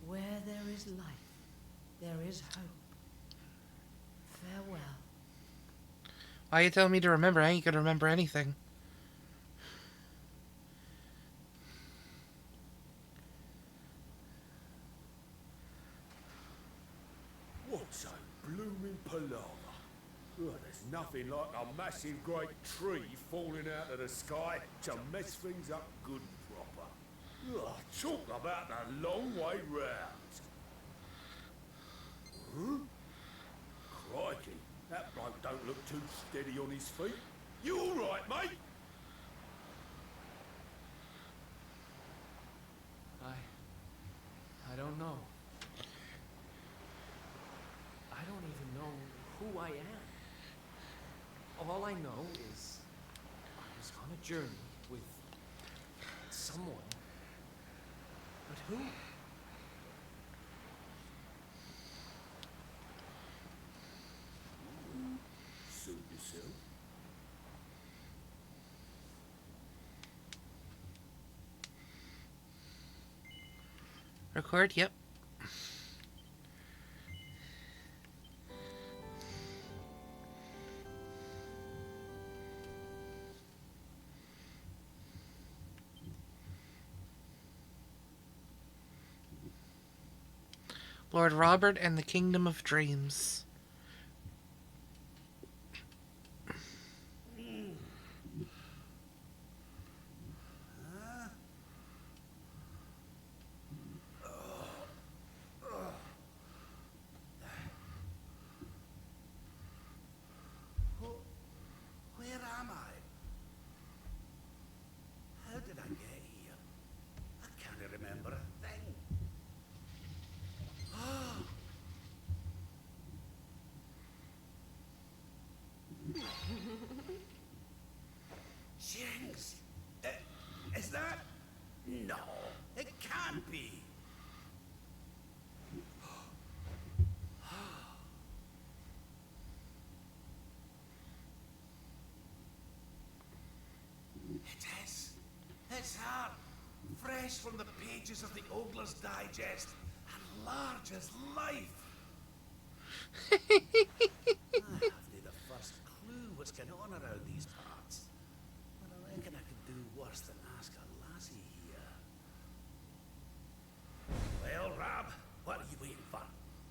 [SPEAKER 8] where there is life, there is hope. Farewell.
[SPEAKER 4] Why you telling me to remember? I ain't gonna remember anything.
[SPEAKER 18] What's a blooming palaver?
[SPEAKER 12] Oh, there's nothing like a massive great tree falling out of the sky to mess things up good and proper. Oh, talk about the long way round. Huh? Crikey, that bloke don't look too steady on his feet. You all right, mate?
[SPEAKER 13] I don't know. I don't even know who I am. All I know is I was on a journey with someone. But who?
[SPEAKER 12] Suit yourself.
[SPEAKER 4] Record, yep. Lord Robert and the Kingdom of Dreams.
[SPEAKER 6] Where am I? How did I get here? I can't remember a thing. Jinx! Is that? No, it can't be. It is. It's her. Fresh from the pages of the Ogler's Digest and large as life. I haven't the first clue what's going on around these parts. But I reckon I could do worse than ask a lassie here. Well, Rab, what are you waiting for?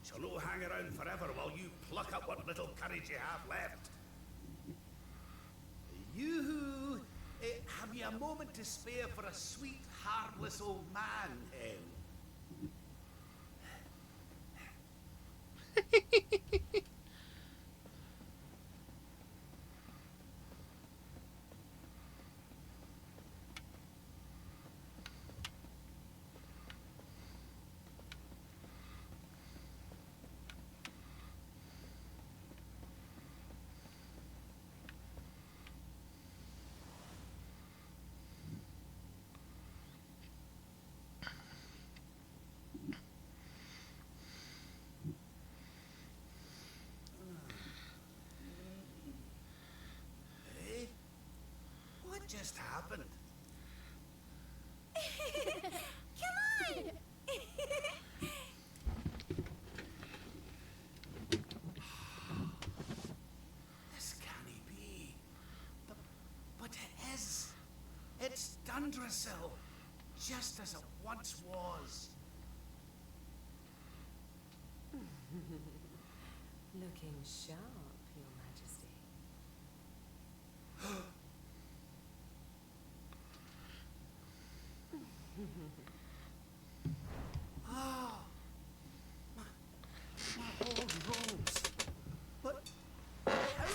[SPEAKER 6] She'll no hang around forever while you pluck up what little courage you have left. You have you a moment to spare for a sweet, harmless old man, Hen? What just happened?
[SPEAKER 5] Come on!
[SPEAKER 6] This can't be. But it is. It's Dundrasil, just as it once was.
[SPEAKER 16] Looking sharp, Your Majesty.
[SPEAKER 6] Ah, my old robes. But how?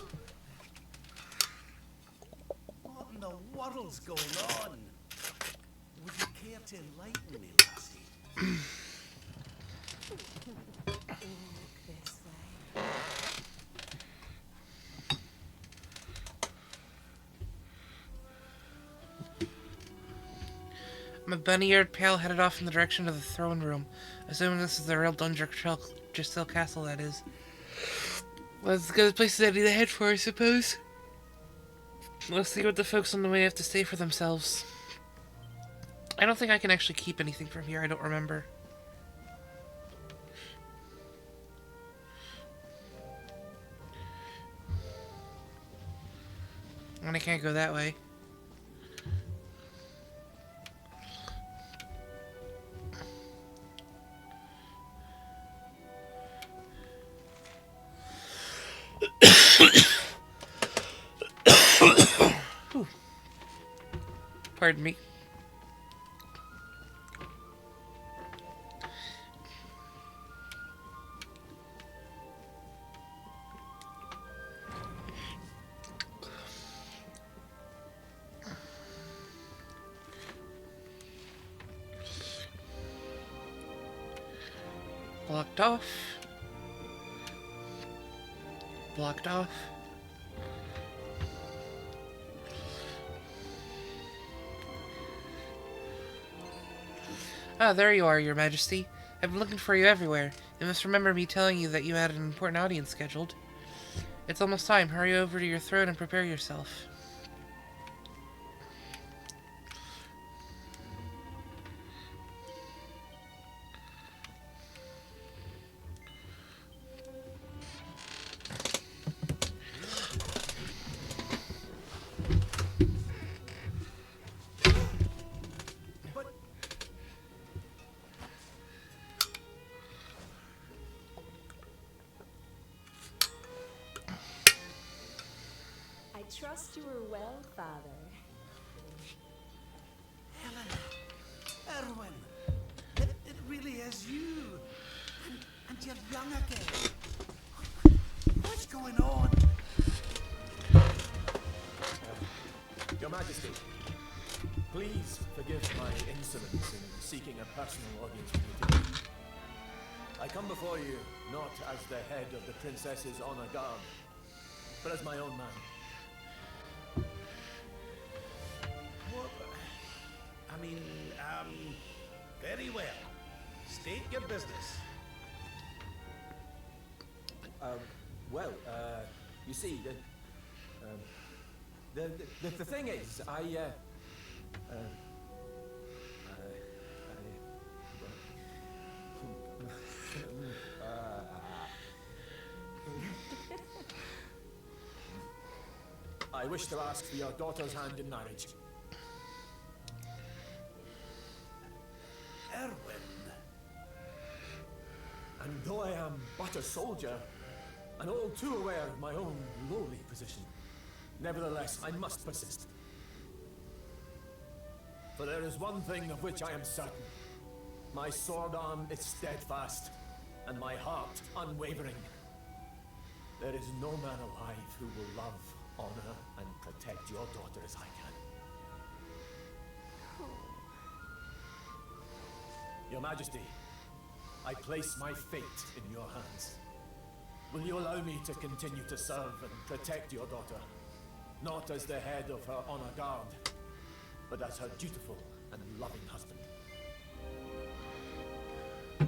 [SPEAKER 6] What in the world's going on? Would you care to enlighten me, lassie?
[SPEAKER 16] This way.
[SPEAKER 4] My bunny-eared pal headed off in the direction of the throne room, assuming this is the real Dundrasil Castle, that is. Well, that's the good places I need to head for, I suppose. Let's see what the folks on the way have to say for themselves. I don't think I can actually keep anything from here, I don't remember. And I can't go that way. Pardon me. Blocked off. Blocked off. Ah, there you are, Your Majesty. I've been looking for you everywhere. You must remember me telling you that you had an important audience scheduled. It's almost time. Hurry over to your throne and prepare yourself.
[SPEAKER 11] I trust you are well, Father.
[SPEAKER 6] Erwin, it really is you. And you're young again. What's going on?
[SPEAKER 10] Your Majesty, please forgive my insolence in seeking a personal audience with you today. I come before you not as the head of the Princess's honor guard, but as my own man.
[SPEAKER 6] What? I mean, very well. State your business.
[SPEAKER 10] You see, the thing is, I wish to ask for your daughter's hand in marriage.
[SPEAKER 6] Erwin.
[SPEAKER 10] And though I am but a soldier, and all too aware of my own lowly position, nevertheless, I must persist. For there is one thing of which I am certain. My sword arm is steadfast, and my heart unwavering. There is no man alive who will love, honor, and protect your daughter as I can. Your Majesty, I place my fate in your hands. Will you allow me to continue to serve and protect your daughter? Not as the head of her honor guard, but as her dutiful and loving husband.
[SPEAKER 6] I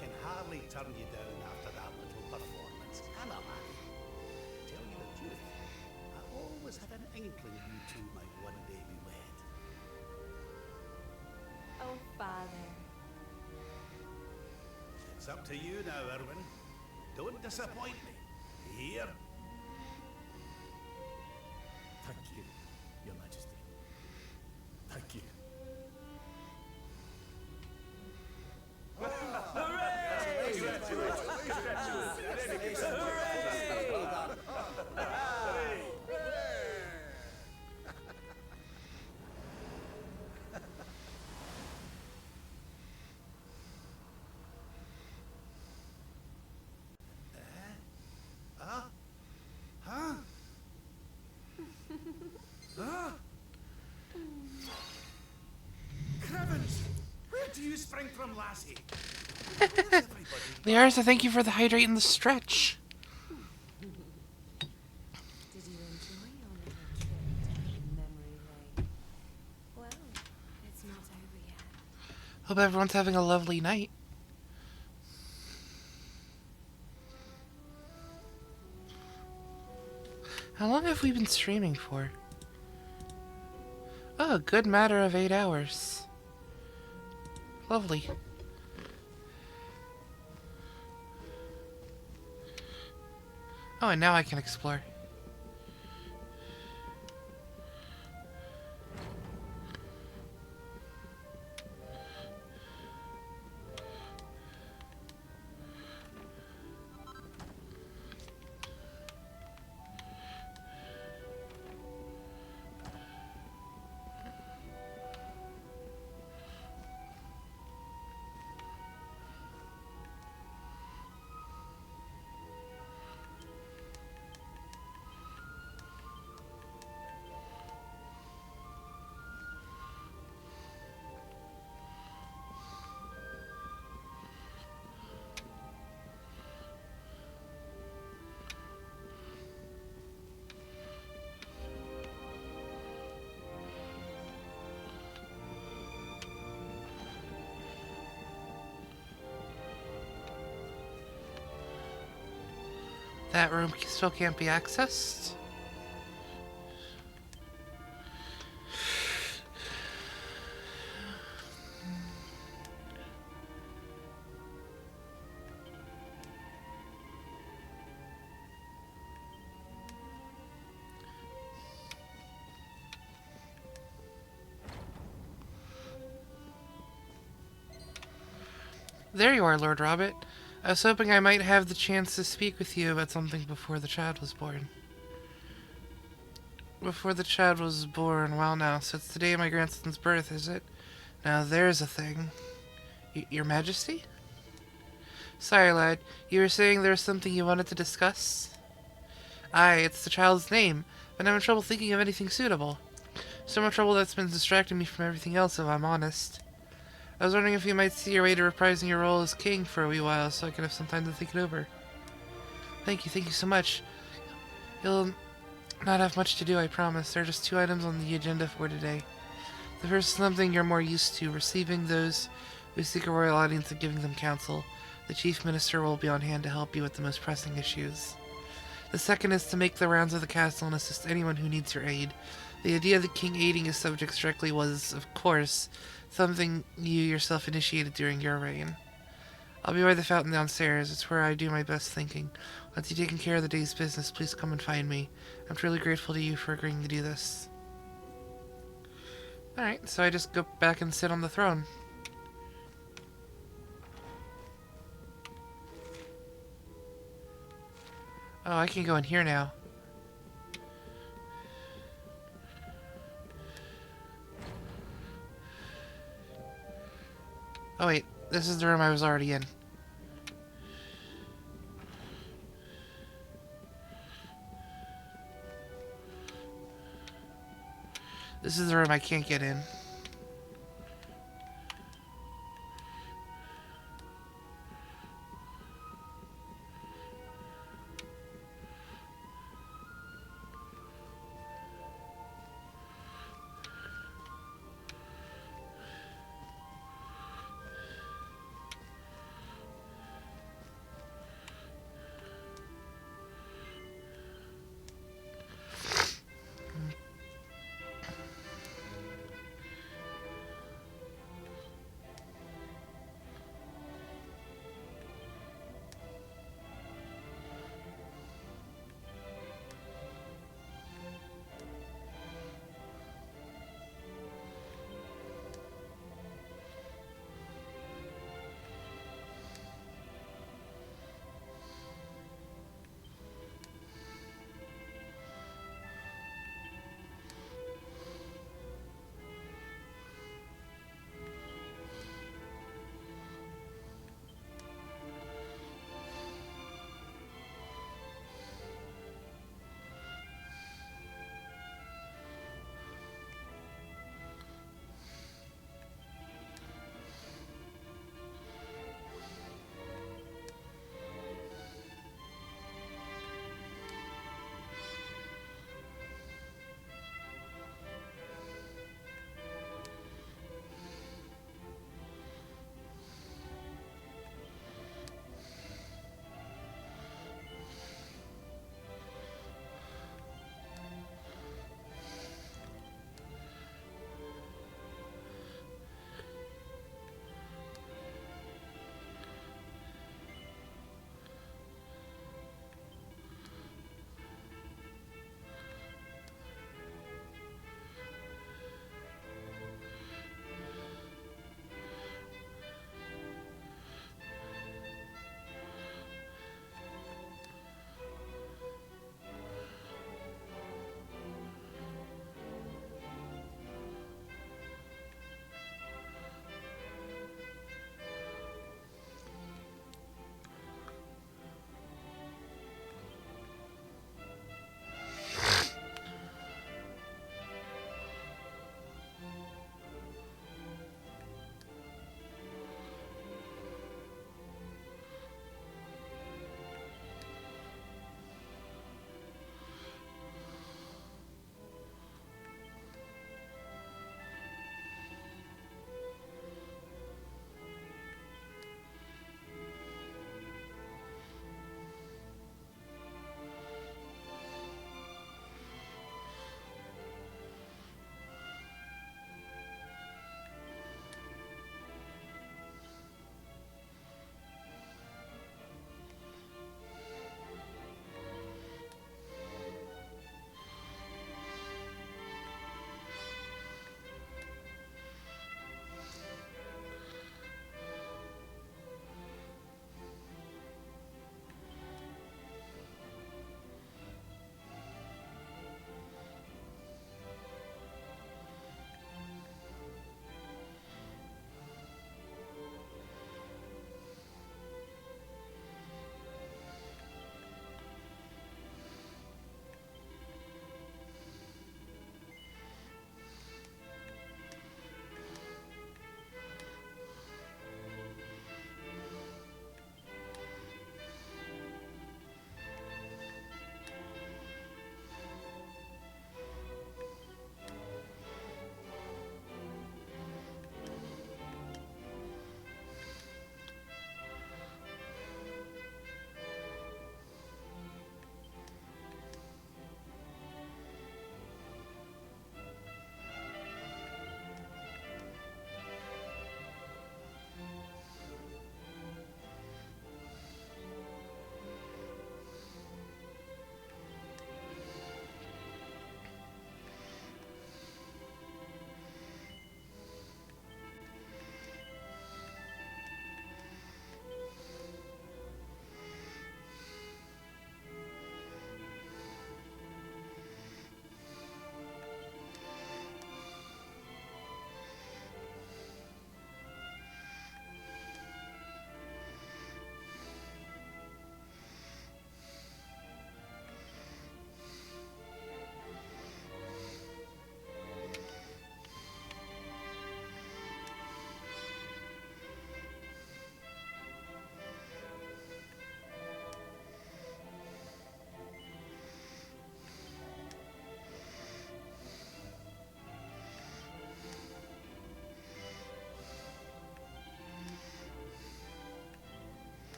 [SPEAKER 6] can hardly turn you down after that little performance, can I, man? Tell you the truth, I always had an inkling you two might one day be wed.
[SPEAKER 11] Oh, Father.
[SPEAKER 6] It's up to you now, Erwin. Don't disappoint me. Here.
[SPEAKER 10] Thank you, Your Majesty. Thank you.
[SPEAKER 6] Crevens! Where do you spring from, lassie?
[SPEAKER 4] Liarza, thank you for the hydrate and the stretch.
[SPEAKER 3] Did you enjoy your little trip down memory lane? Well, it's not over yet.
[SPEAKER 4] Hope everyone's having a lovely night. How long have we been streaming for? Oh, a good matter of 8 hours. Lovely. Oh, and now I can explore. That room still can't be accessed? There you are, Lord Robert. I was hoping I might have the chance to speak with you about something before the child was born. Before the child was born, well now, so it's the day of my grandson's birth, is it? Now there's a thing. Your Majesty? Sorry, lad. You were saying there was something you wanted to discuss? Aye, it's the child's name, but I'm having trouble thinking of anything suitable. So much trouble that's been distracting me from everything else, if I'm honest. I was wondering if you might see your way to reprising your role as king for a wee while, so I could have some time to think it over. Thank you so much. You'll not have much to do, I promise. There are just 2 items on the agenda for today. The first is something you're more used to, receiving those who seek a royal audience and giving them counsel. The chief minister will be on hand to help you with the most pressing issues. The second is to make the rounds of the castle and assist anyone who needs your aid. The idea of the king aiding his subjects directly was, of course, something you yourself initiated during your reign. I'll be by the fountain downstairs. It's where I do my best thinking. Once you've taken care of the day's business, please come and find me. I'm truly grateful to you for agreeing to do this. Alright, so I just go back and sit on the throne. Oh, I can go in here now. Oh wait, this is the room I was already in. This is the room I can't get in.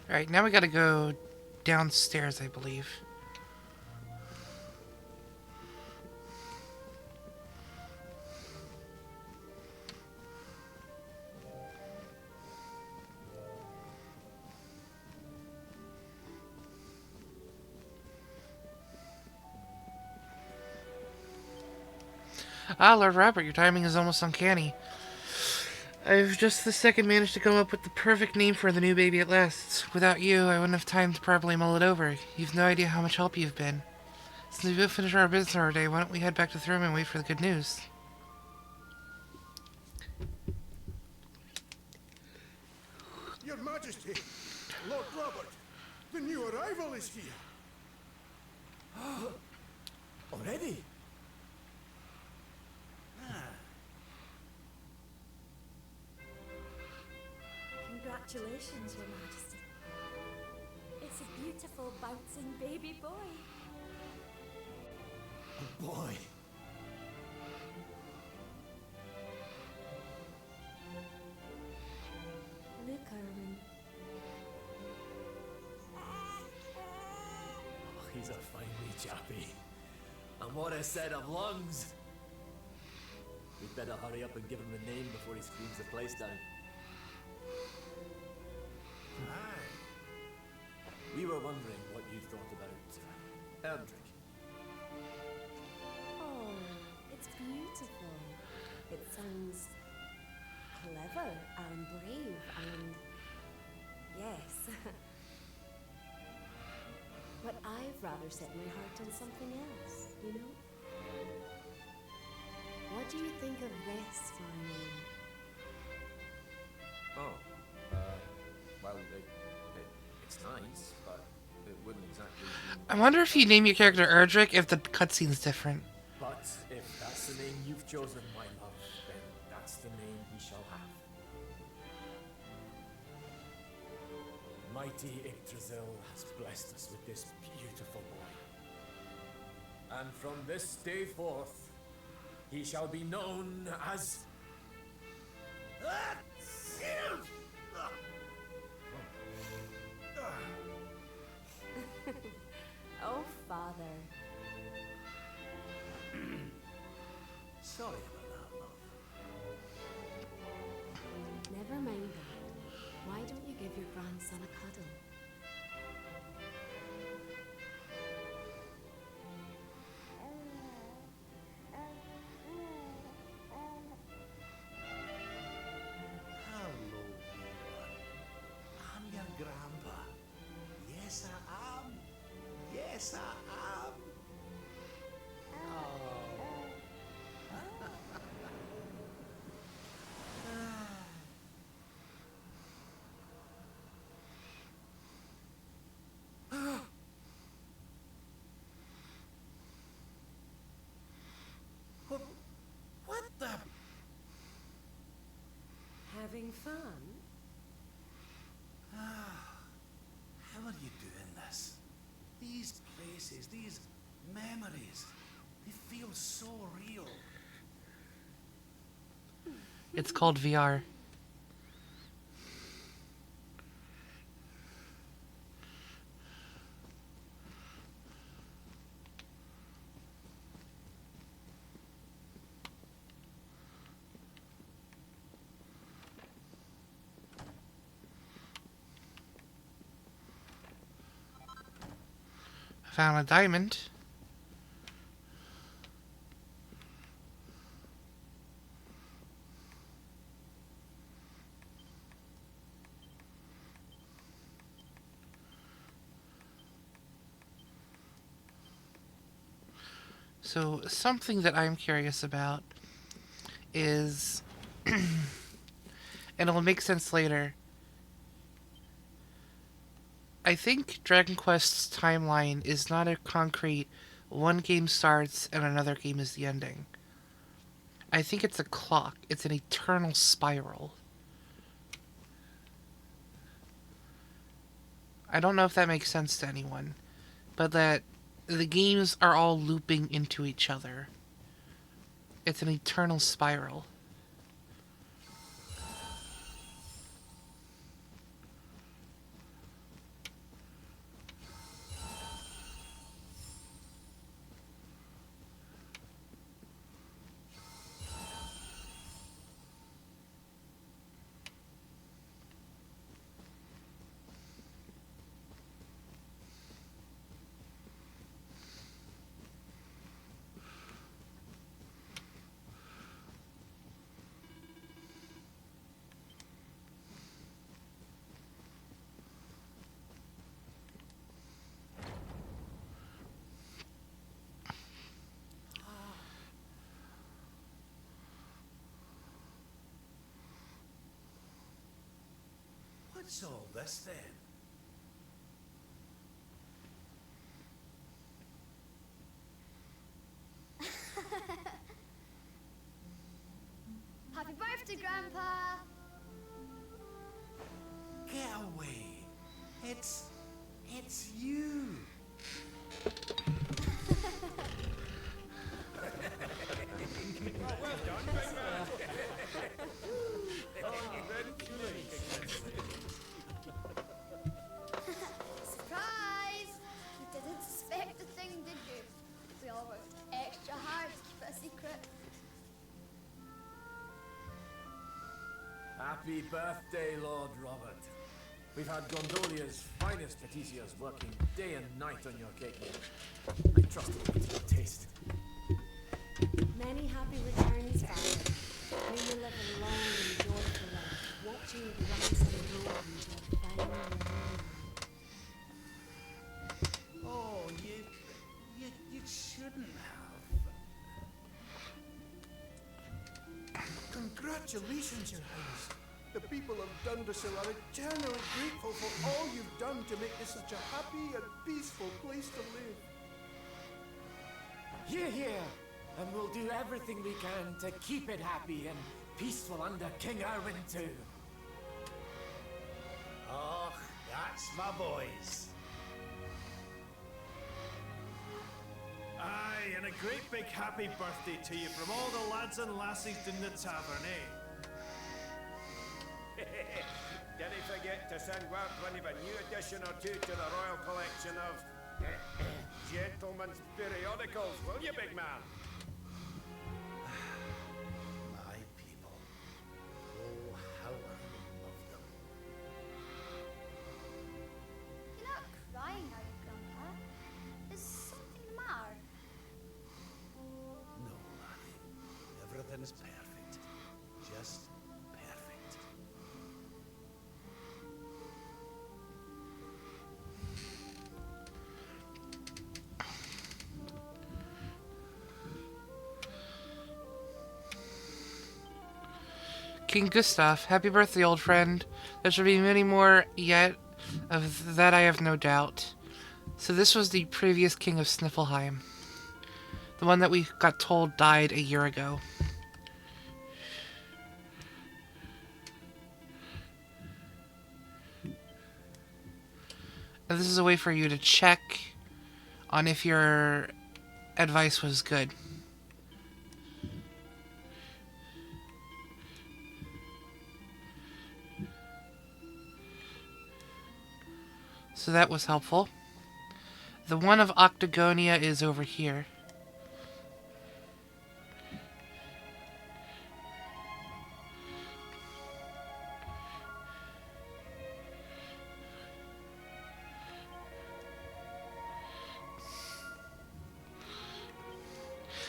[SPEAKER 4] Alright, now we gotta go downstairs, I believe. Ah, Lord Robert, your timing is almost uncanny. I've just this second managed to come up with the perfect name for the new baby at last. Without you, I wouldn't have time to properly mull it over. You've no idea how much help you've been. Since we've finished our business for our day, why don't we head back to the room and wait for the good news?
[SPEAKER 7] Your Majesty, Lord Robert, the new arrival is here.
[SPEAKER 10] Already?
[SPEAKER 11] Congratulations, Your Majesty. It's a beautiful, bouncing baby boy.
[SPEAKER 10] A boy.
[SPEAKER 11] Look, Erwin.
[SPEAKER 10] Oh, he's a fine wee chappie. And what a set of lungs! We'd better hurry up and give him a name before he screams the place down. We were wondering what you thought about Erdrick.
[SPEAKER 11] Oh, it's beautiful. It sounds clever and brave and... yes. But I've rather set my heart on something else, you know? What do you think of this for a name?
[SPEAKER 10] Oh, well, it's nice, but it wouldn't exactly be...
[SPEAKER 4] I wonder if you name your character Erdrick if the cutscene's different.
[SPEAKER 10] But if that's the name you've chosen, my love, then that's the name he shall have. Mighty Yggdrasil has blessed us with this beautiful boy. And from this day forth, he shall be known as...
[SPEAKER 11] Oh, Father.
[SPEAKER 10] Sorry about that, love.
[SPEAKER 11] Never mind that. Why don't you give your grandson a cuddle?
[SPEAKER 6] Hello, boy. I'm your grandpa. Yes, I am. Yes, I am. What the?
[SPEAKER 16] Having fun?
[SPEAKER 6] How are you doing this? These places, these memories, they feel so real.
[SPEAKER 4] It's called VR. Found a diamond. So, something that I'm curious about is, and it'll make sense later, I think Dragon Quest's timeline is not a concrete one game starts and another game is the ending. I think it's a clock. It's an eternal spiral. I don't know if that makes sense to anyone, but that the games are all looping into each other. It's an eternal spiral.
[SPEAKER 6] What's all this then?
[SPEAKER 5] Happy birthday, Grandpa!
[SPEAKER 6] Get away. It's you.
[SPEAKER 5] Surprise! You didn't suspect a thing, did you? We all worked extra hard to keep it a secret.
[SPEAKER 10] Happy birthday, Lord Robert. We've had Gondolia's finest paticias working day and night on your cake. I trust it will be to your taste.
[SPEAKER 3] Many happy returns, Father. May you live a long and joyful life, watching it rise and grow into a fine memory.
[SPEAKER 6] Oh, you shouldn't have.
[SPEAKER 18] Congratulations, Your Highness. The people of Dundersill are eternally grateful for all you've done to make this such a happy and peaceful place to live.
[SPEAKER 20] Hear, hear! And we'll do everything we can to keep it happy and peaceful under King Erwin too.
[SPEAKER 6] Oh, that's my boys.
[SPEAKER 14] Aye, and a great big happy birthday to you from all the lads and lassies in the tavern, eh?
[SPEAKER 12] Didn't forget to send word when you've a new addition or two to the royal collection of gentlemen's periodicals, will you, big man?
[SPEAKER 6] My people. Oh, how I love them.
[SPEAKER 5] You're not crying, are you, Grandpa? Is something the matter?
[SPEAKER 6] No, laddie. Everything's perfect. Just perfect.
[SPEAKER 4] King Gustav, happy birthday, old friend. There shall be many more yet, of that I have no doubt. So this was the previous king of Sniffelheim. The one that we got told died a year ago. And this is a way for you to check on if your advice was good. So that was helpful. The one of Octagonia is over here.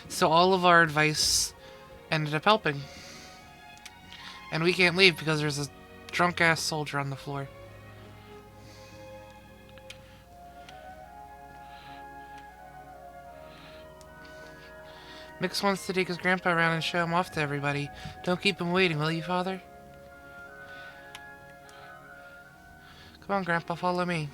[SPEAKER 4] So all of our advice ended up helping. And we can't leave because there's a drunk-ass soldier on the floor. Mix wants to take his grandpa around and show him off to everybody. Don't keep him waiting, will you, Father? Come on, Grandpa, follow me.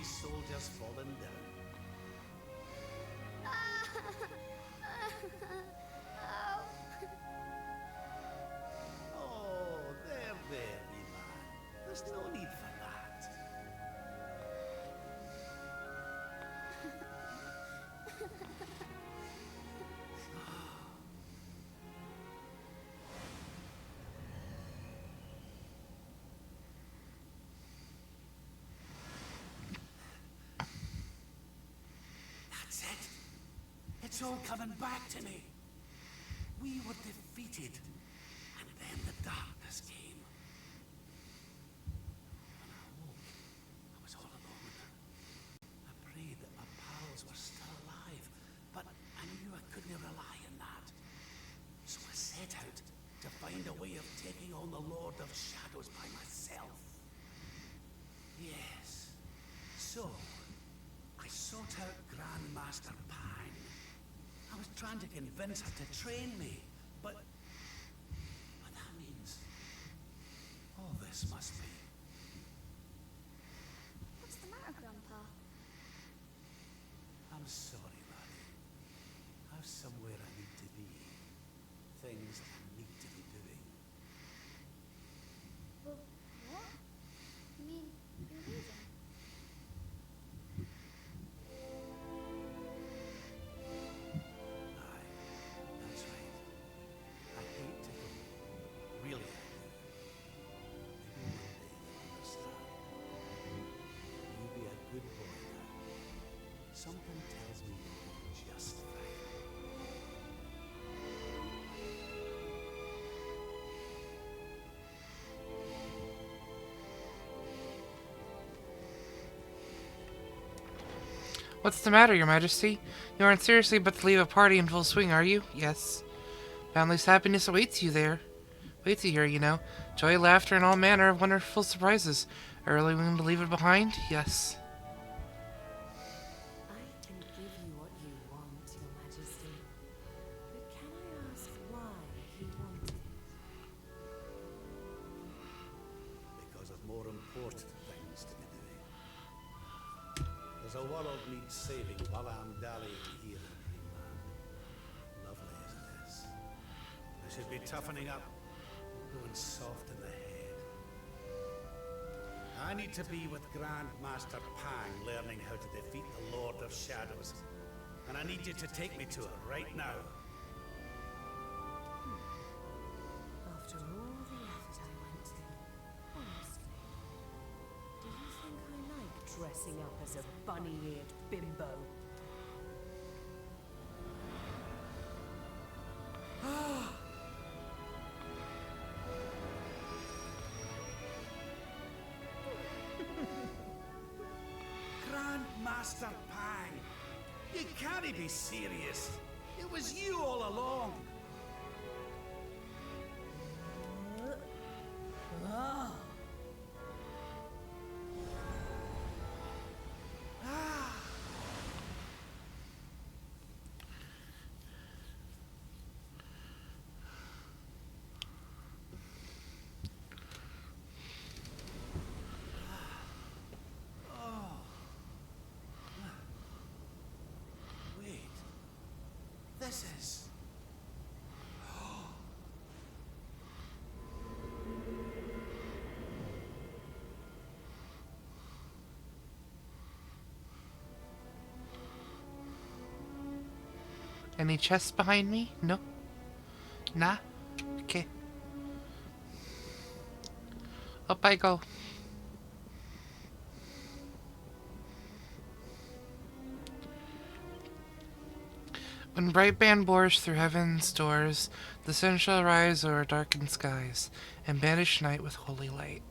[SPEAKER 6] these soldiers fallen down. Oh, there, wee man. There's no need for that. That's it. It's all coming back to me. We were defeated, and then the darkness came. When I awoke, I was all alone. I prayed that my pals were still alive, but I knew I couldn't rely on that. So I set out to find a way of taking on the Lord of Shadows by myself. Yes. So, I sought out Grandmaster Pang. I was trying to convince her to train me, but that means all this must be.
[SPEAKER 5] What's the matter, Grandpa?
[SPEAKER 6] I'm sorry, laddie. I've somewhere I need to be. Things I need to be doing.
[SPEAKER 5] Well, what? You mean you're leaving?
[SPEAKER 6] That's right. I hate to go. Really, I do. Maybe one day you'll understand. You be a good boy now. Something tells me you'll do just fine.
[SPEAKER 4] What's the matter, Your Majesty? You aren't seriously about to leave a party in full swing, are you? Yes. Boundless happiness awaits you there. Waits you here, you know. Joy, laughter, and all manner of wonderful surprises. Are you really willing to leave it behind? Yes.
[SPEAKER 16] I can give you what you want, Your Majesty. But can I ask why you want it?
[SPEAKER 6] Because of more important things to be doing. There's a world needs saving while I'm dallying here in Dreamland. Lovely as it is. I should be toughening up, going soft in the head. I need to be with Grandmaster Pang, learning how to defeat the Lord of Shadows. And I need you to take me to her right now.
[SPEAKER 16] After all the effort I went to, honestly, do you think I like dressing up as a bunny-eared bimbo?
[SPEAKER 6] Grandmaster Pang! You can't be serious! It was you all along! Wait. This is...
[SPEAKER 4] Any chests behind me? No? Nah? Okay. Up I go. When bright band bores through heaven's doors, the sun shall rise o'er darkened skies, and banish night with holy light.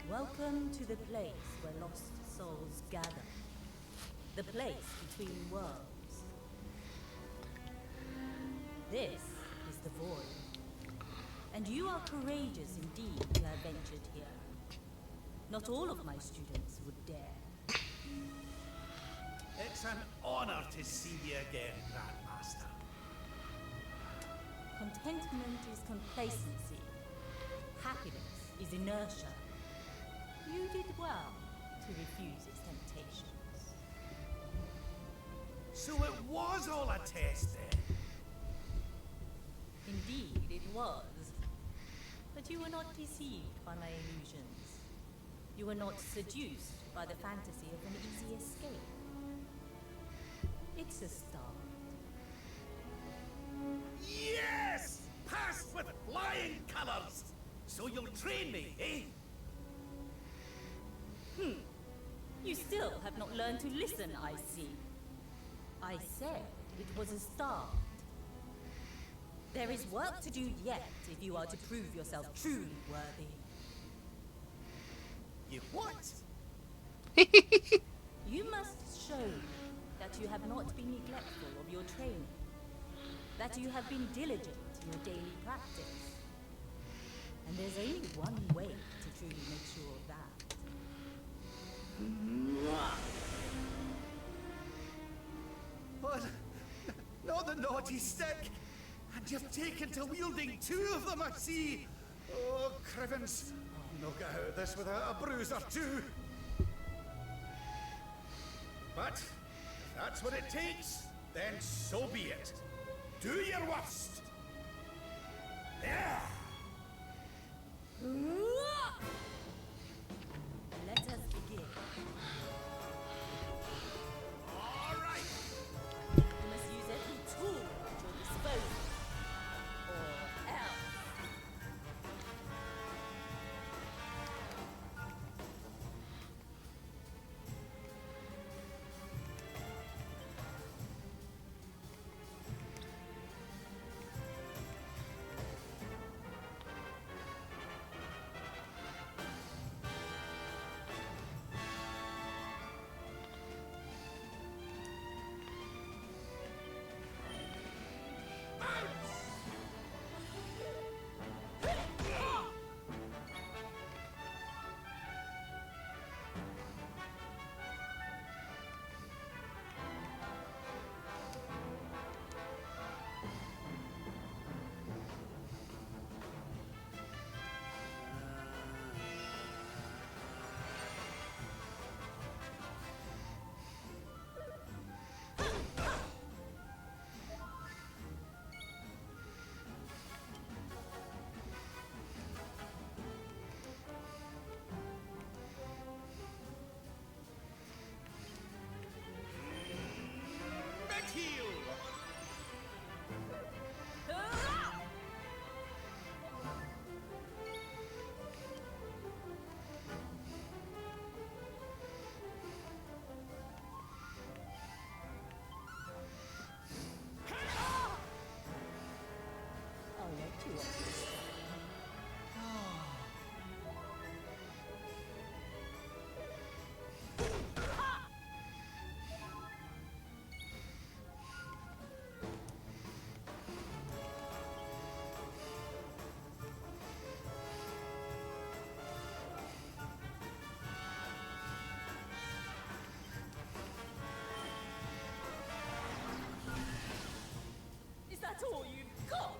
[SPEAKER 15] Welcome to the place where lost souls gather. The place between worlds. This is the Void. And you are courageous indeed to have ventured here. Not all of my students would dare.
[SPEAKER 6] It's It's an honor to see you again, Grandmaster.
[SPEAKER 15] Contentment is complacency. Happiness is inertia. You did well to refuse its temptations.
[SPEAKER 6] So it was all a test then?
[SPEAKER 15] Indeed, it was. But you were not deceived by my illusions. You were not seduced by the fantasy of an easy escape. It's a start.
[SPEAKER 6] Yes! Passed with flying colors! So you'll train me, eh?
[SPEAKER 15] You still have not learned to listen, I see. I said it was a start. There is work to do yet if you are to prove yourself truly worthy.
[SPEAKER 6] You what?
[SPEAKER 15] You must show that you have not been neglectful of your training. That you have been diligent in your daily practice. And there's only one way to truly make sure of that.
[SPEAKER 6] What? Not the naughty stick! And you've taken to wielding two of them, I see! Oh, Crivens, I'll not get out of this without a bruise or two! But, if that's what it takes, then so be it. Do your worst! There!
[SPEAKER 15] Let us begin.
[SPEAKER 6] All right!
[SPEAKER 15] You must use every tool at your disposal. Or else. That's all you've got!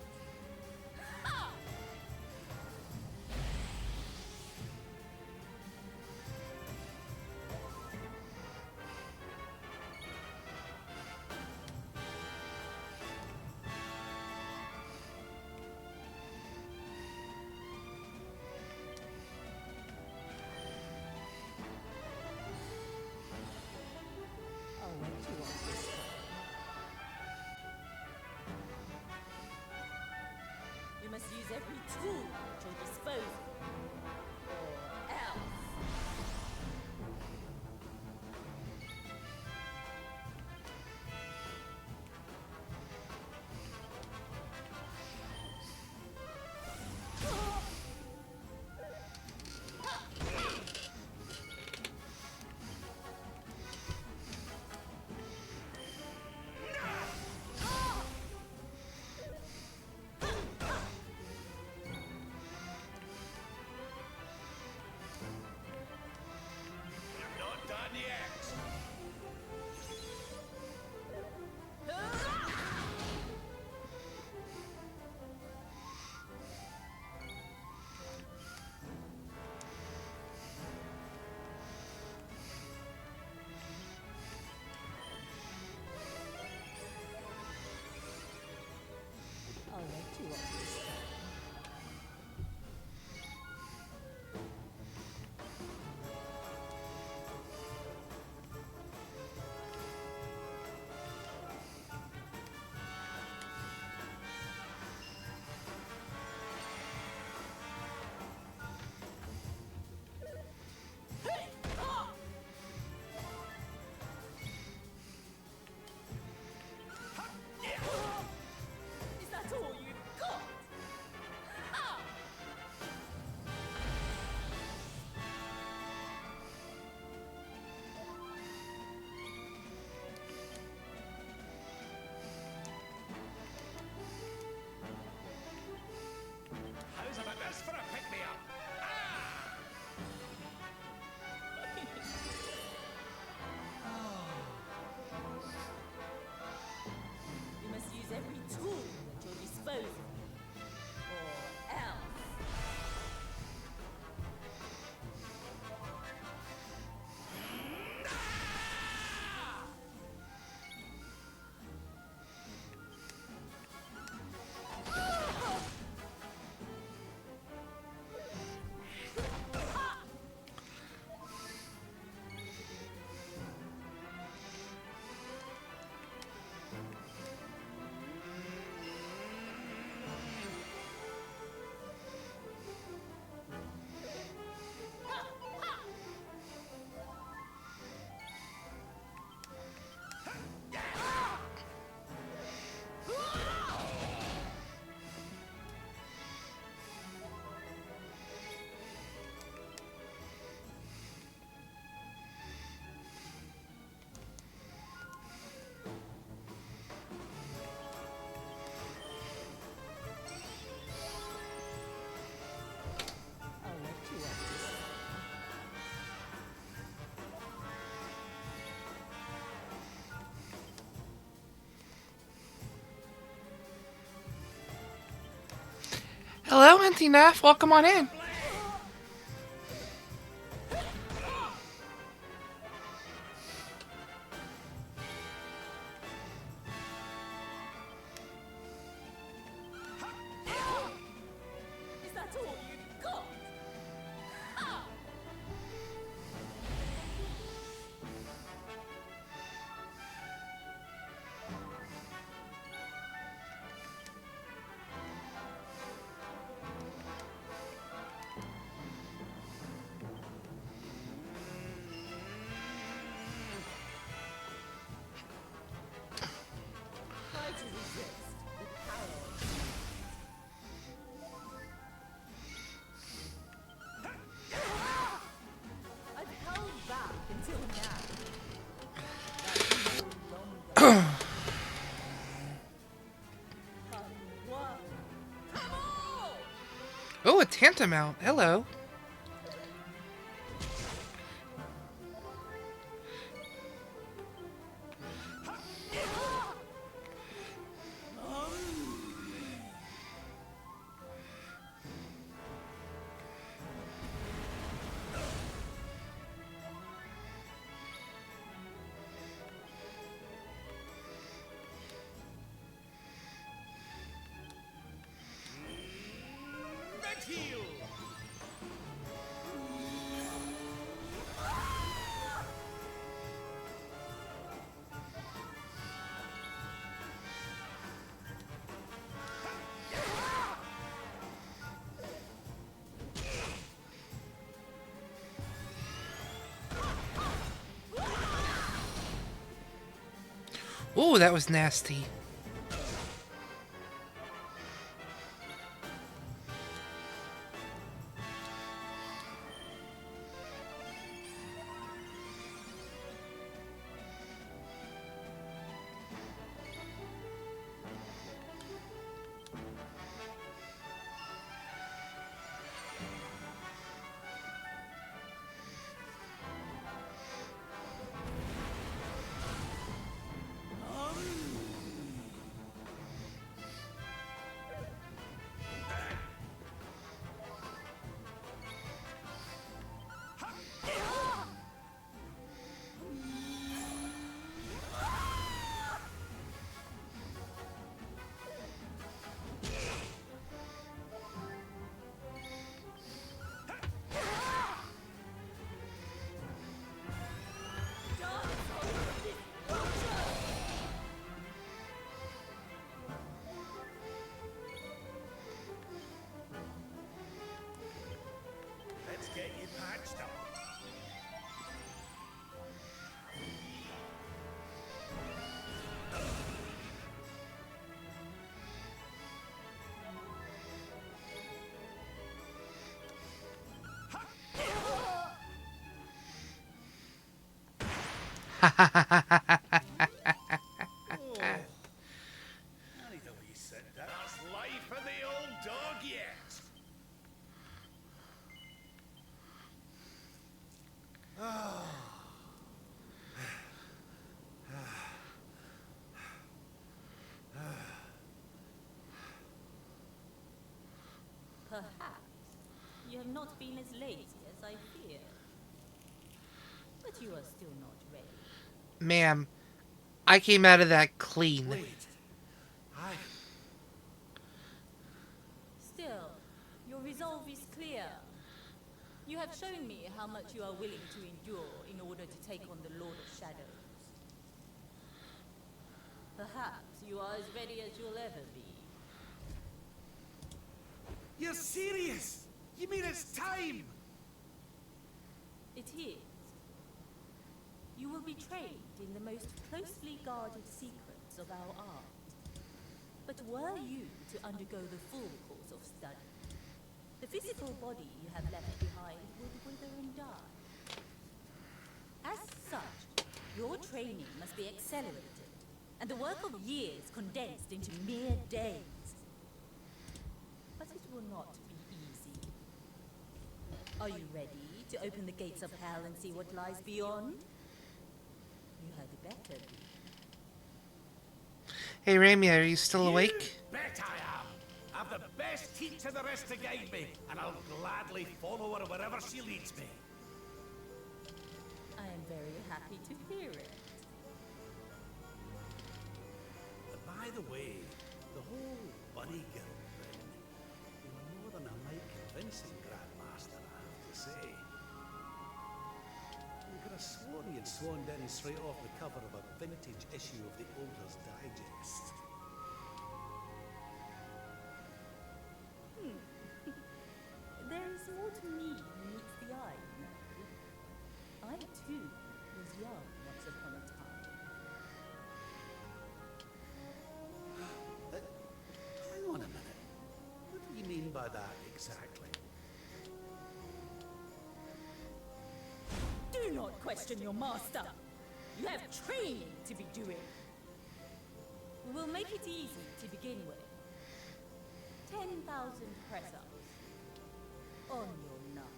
[SPEAKER 15] Ha! I'll let you off this time. You must use every tool at your disposal. Or else.
[SPEAKER 4] Auntie Neff, welcome on in.
[SPEAKER 15] Is that all you've got? Ah! Try to resist the power of I've held back until now. That's no longer. Come one. Come all!
[SPEAKER 4] Oh, a tantamount. Hello.
[SPEAKER 12] Red heel!
[SPEAKER 4] Oh, that was nasty.
[SPEAKER 12] Let's get you patched up. Funny the way you said that. That's life for the old dog yet.
[SPEAKER 15] Perhaps you have not been as lazy as I feared. But you are still not ready.
[SPEAKER 4] Ma'am, I came out of that clean.
[SPEAKER 15] Still, your resolve is clear. You have shown me how much you are willing to endure in order to take on the Lord of Shadows. Perhaps you are as ready as you'll ever be.
[SPEAKER 12] You're serious? You mean it's time?
[SPEAKER 15] It is. You will be trained in the most closely guarded secrets of our art. But were you to undergo the full course of study, the physical body you have left behind would wither and die. As such, your training must be accelerated, and the work of years condensed into mere days. But it will not be easy. Are you ready to open the gates of hell and see what lies beyond? You had better be.
[SPEAKER 4] Hey, Ramia, are you still awake?
[SPEAKER 12] Bet I am. I've the best teaching the rest to guide me, and I'll gladly follow her wherever she leads me.
[SPEAKER 15] I am very happy to hear it.
[SPEAKER 6] But by the way, the whole bunny girl thing, you were more than a mite convincing, Grandmaster, I have to say. You could have sworn you'd swaned in straight off the cover of a vintage issue of the Older's Digest.
[SPEAKER 15] There is more to me than meets the eye, you know. I, too, was young once upon a time.
[SPEAKER 6] Hang on a minute. What do you mean by that exactly?
[SPEAKER 15] Do not question your master. You have training to be doing. We will make it easy to begin with. 10,000 press-ups on your knuckles.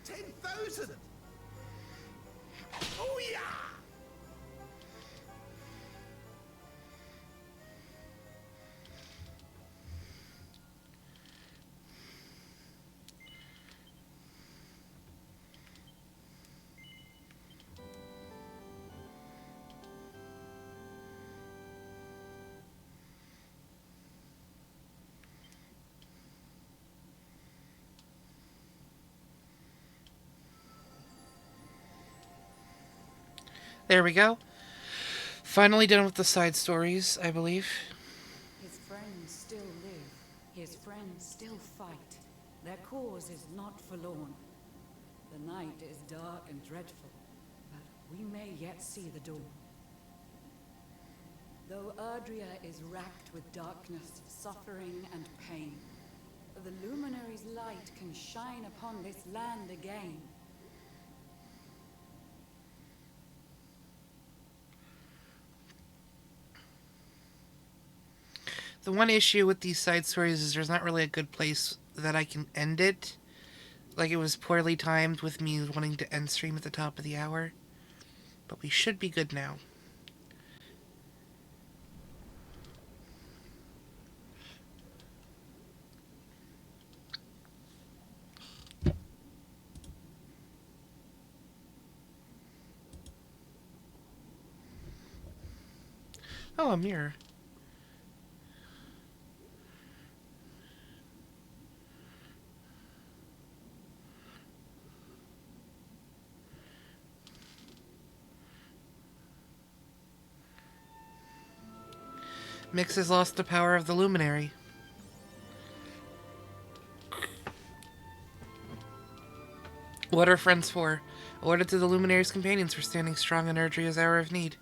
[SPEAKER 6] 10,000! Oh yeah!
[SPEAKER 4] There we go. Finally done with the side stories, I believe.
[SPEAKER 8] His friends still live. His friends still fight. Their cause is not forlorn. The night is dark and dreadful, but we may yet see the dawn. Though Erdrea is racked with darkness, suffering, and pain, the Luminary's light can shine upon this land again.
[SPEAKER 4] The one issue with these side stories is there's not really a good place that I can end it. Like, it was poorly timed with me wanting to end stream at the top of the hour. But we should be good now. Oh, a mirror. Mix has lost the power of the Luminary. What are friends for? Awarded to the Luminary's companions for standing strong in Erdrea's hour of need.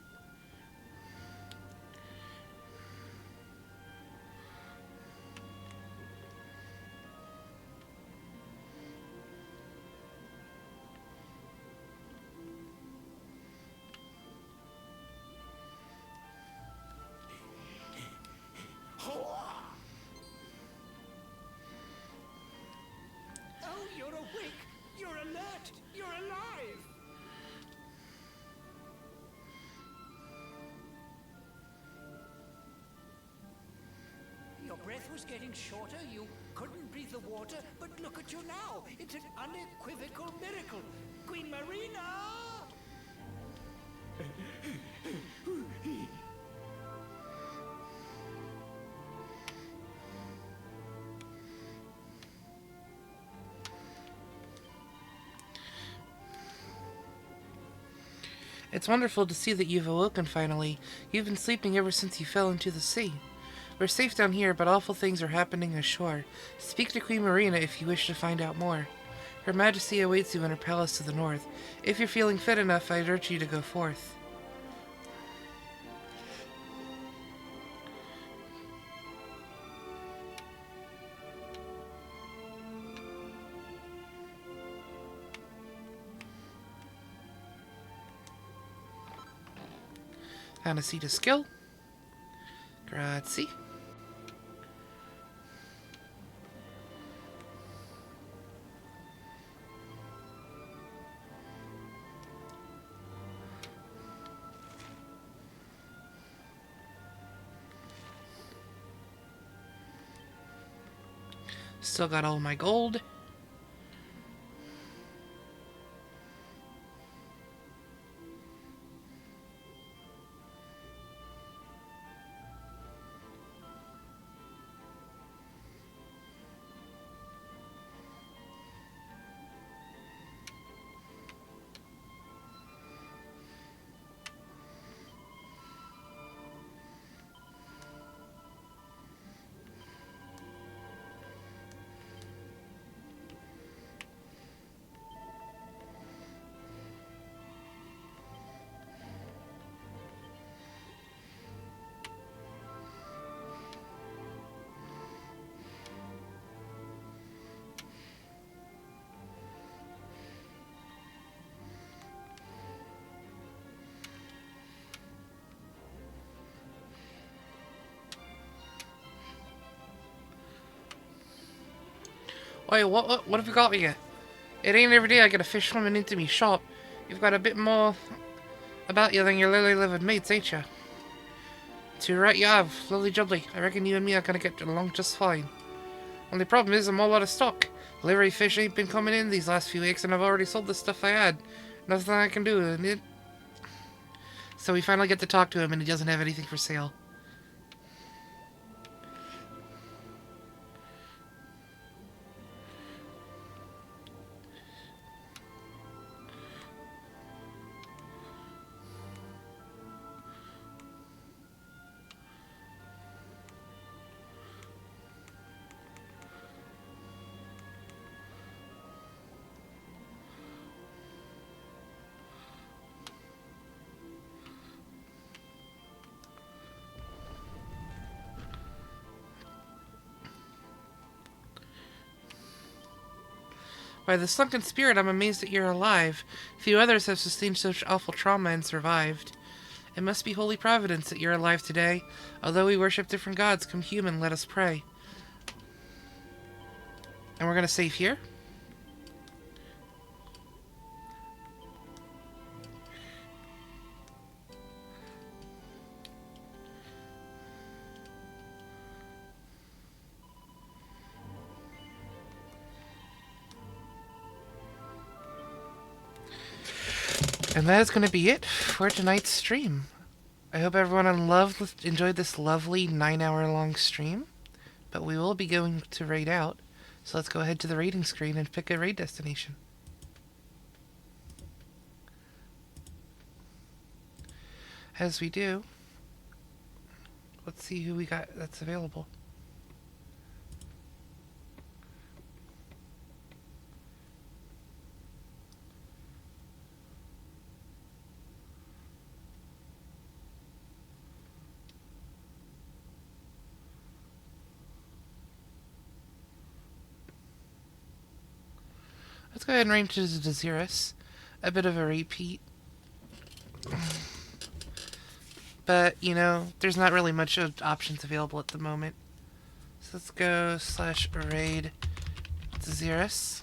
[SPEAKER 12] Oh, you're awake! You're alert! You're alive!
[SPEAKER 13] Your breath was getting shorter, you couldn't breathe the water, but look at you now! It's an unequivocal miracle! Queen Marina!
[SPEAKER 4] It's wonderful to see that you've awoken finally. You've been sleeping ever since you fell into the sea. We're safe down here, but awful things are happening ashore. Speak to Queen Marina if you wish to find out more. Her Majesty awaits you in her palace to the north. If you're feeling fit enough, I'd urge you to go forth. Anacita skill. Grazie. Still got all my gold. Wait, what have you got me yet? It ain't every day I get a fish swimming into me shop. You've got a bit more about you than your lily-livered mates, ain't you? Too right you have, lovely jubbly. I reckon you and me are gonna get along just fine. Only problem is I'm all out of stock. Delivery fish ain't been coming in these last few weeks and I've already sold the stuff I had. Nothing I can do, and it... So we finally get to talk to him and he doesn't have anything for sale. By the sunken spirit, I'm amazed that you're alive. Few others have sustained such awful trauma and survived. It must be holy providence that you're alive today. Although we worship different gods, come human, let us pray. And we're gonna save here. And that is going to be it for tonight's stream. I hope everyone enjoyed this lovely 9-hour-long stream. But we will be going to raid out. So let's go ahead to the raiding screen and pick a raid destination. As we do, let's see who we got that's available. Let's go ahead and raid to Dazirus. A bit of a repeat. But, you know, there's not really much of options available at the moment. So let's go /raid Dazirus.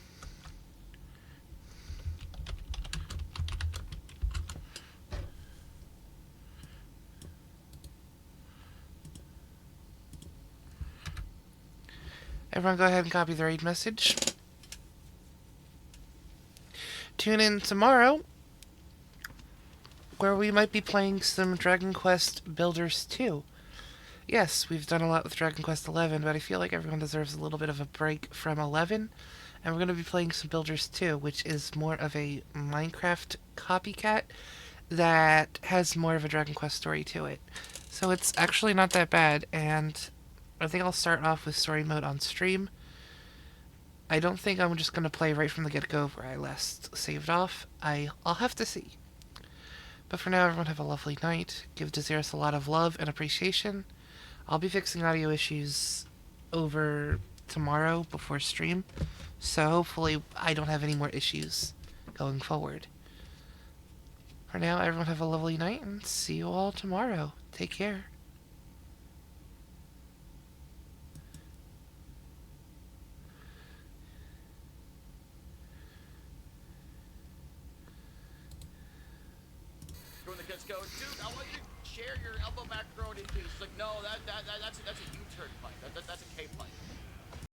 [SPEAKER 4] Everyone go ahead and copy the raid message. Tune in tomorrow, where we might be playing some Dragon Quest Builders 2. Yes, we've done a lot with Dragon Quest 11, but I feel like everyone deserves a little bit of a break from 11. And we're going to be playing some Builders 2, which is more of a Minecraft copycat that has more of a Dragon Quest story to it. So it's actually not that bad, and I think I'll start off with story mode on stream. I don't think I'm just going to play right from the get-go where I last saved off. I'll have to see. But for now, everyone have a lovely night. Give Dazirus a lot of love and appreciation. I'll be fixing audio issues over tomorrow before stream. So hopefully I don't have any more issues going forward. For now, everyone have a lovely night and see you all tomorrow. Take care.
[SPEAKER 2] Go, dude, I want you to share your elbow macaroni piece. Like, no, that's a U-turn pipe. That's a K pipe.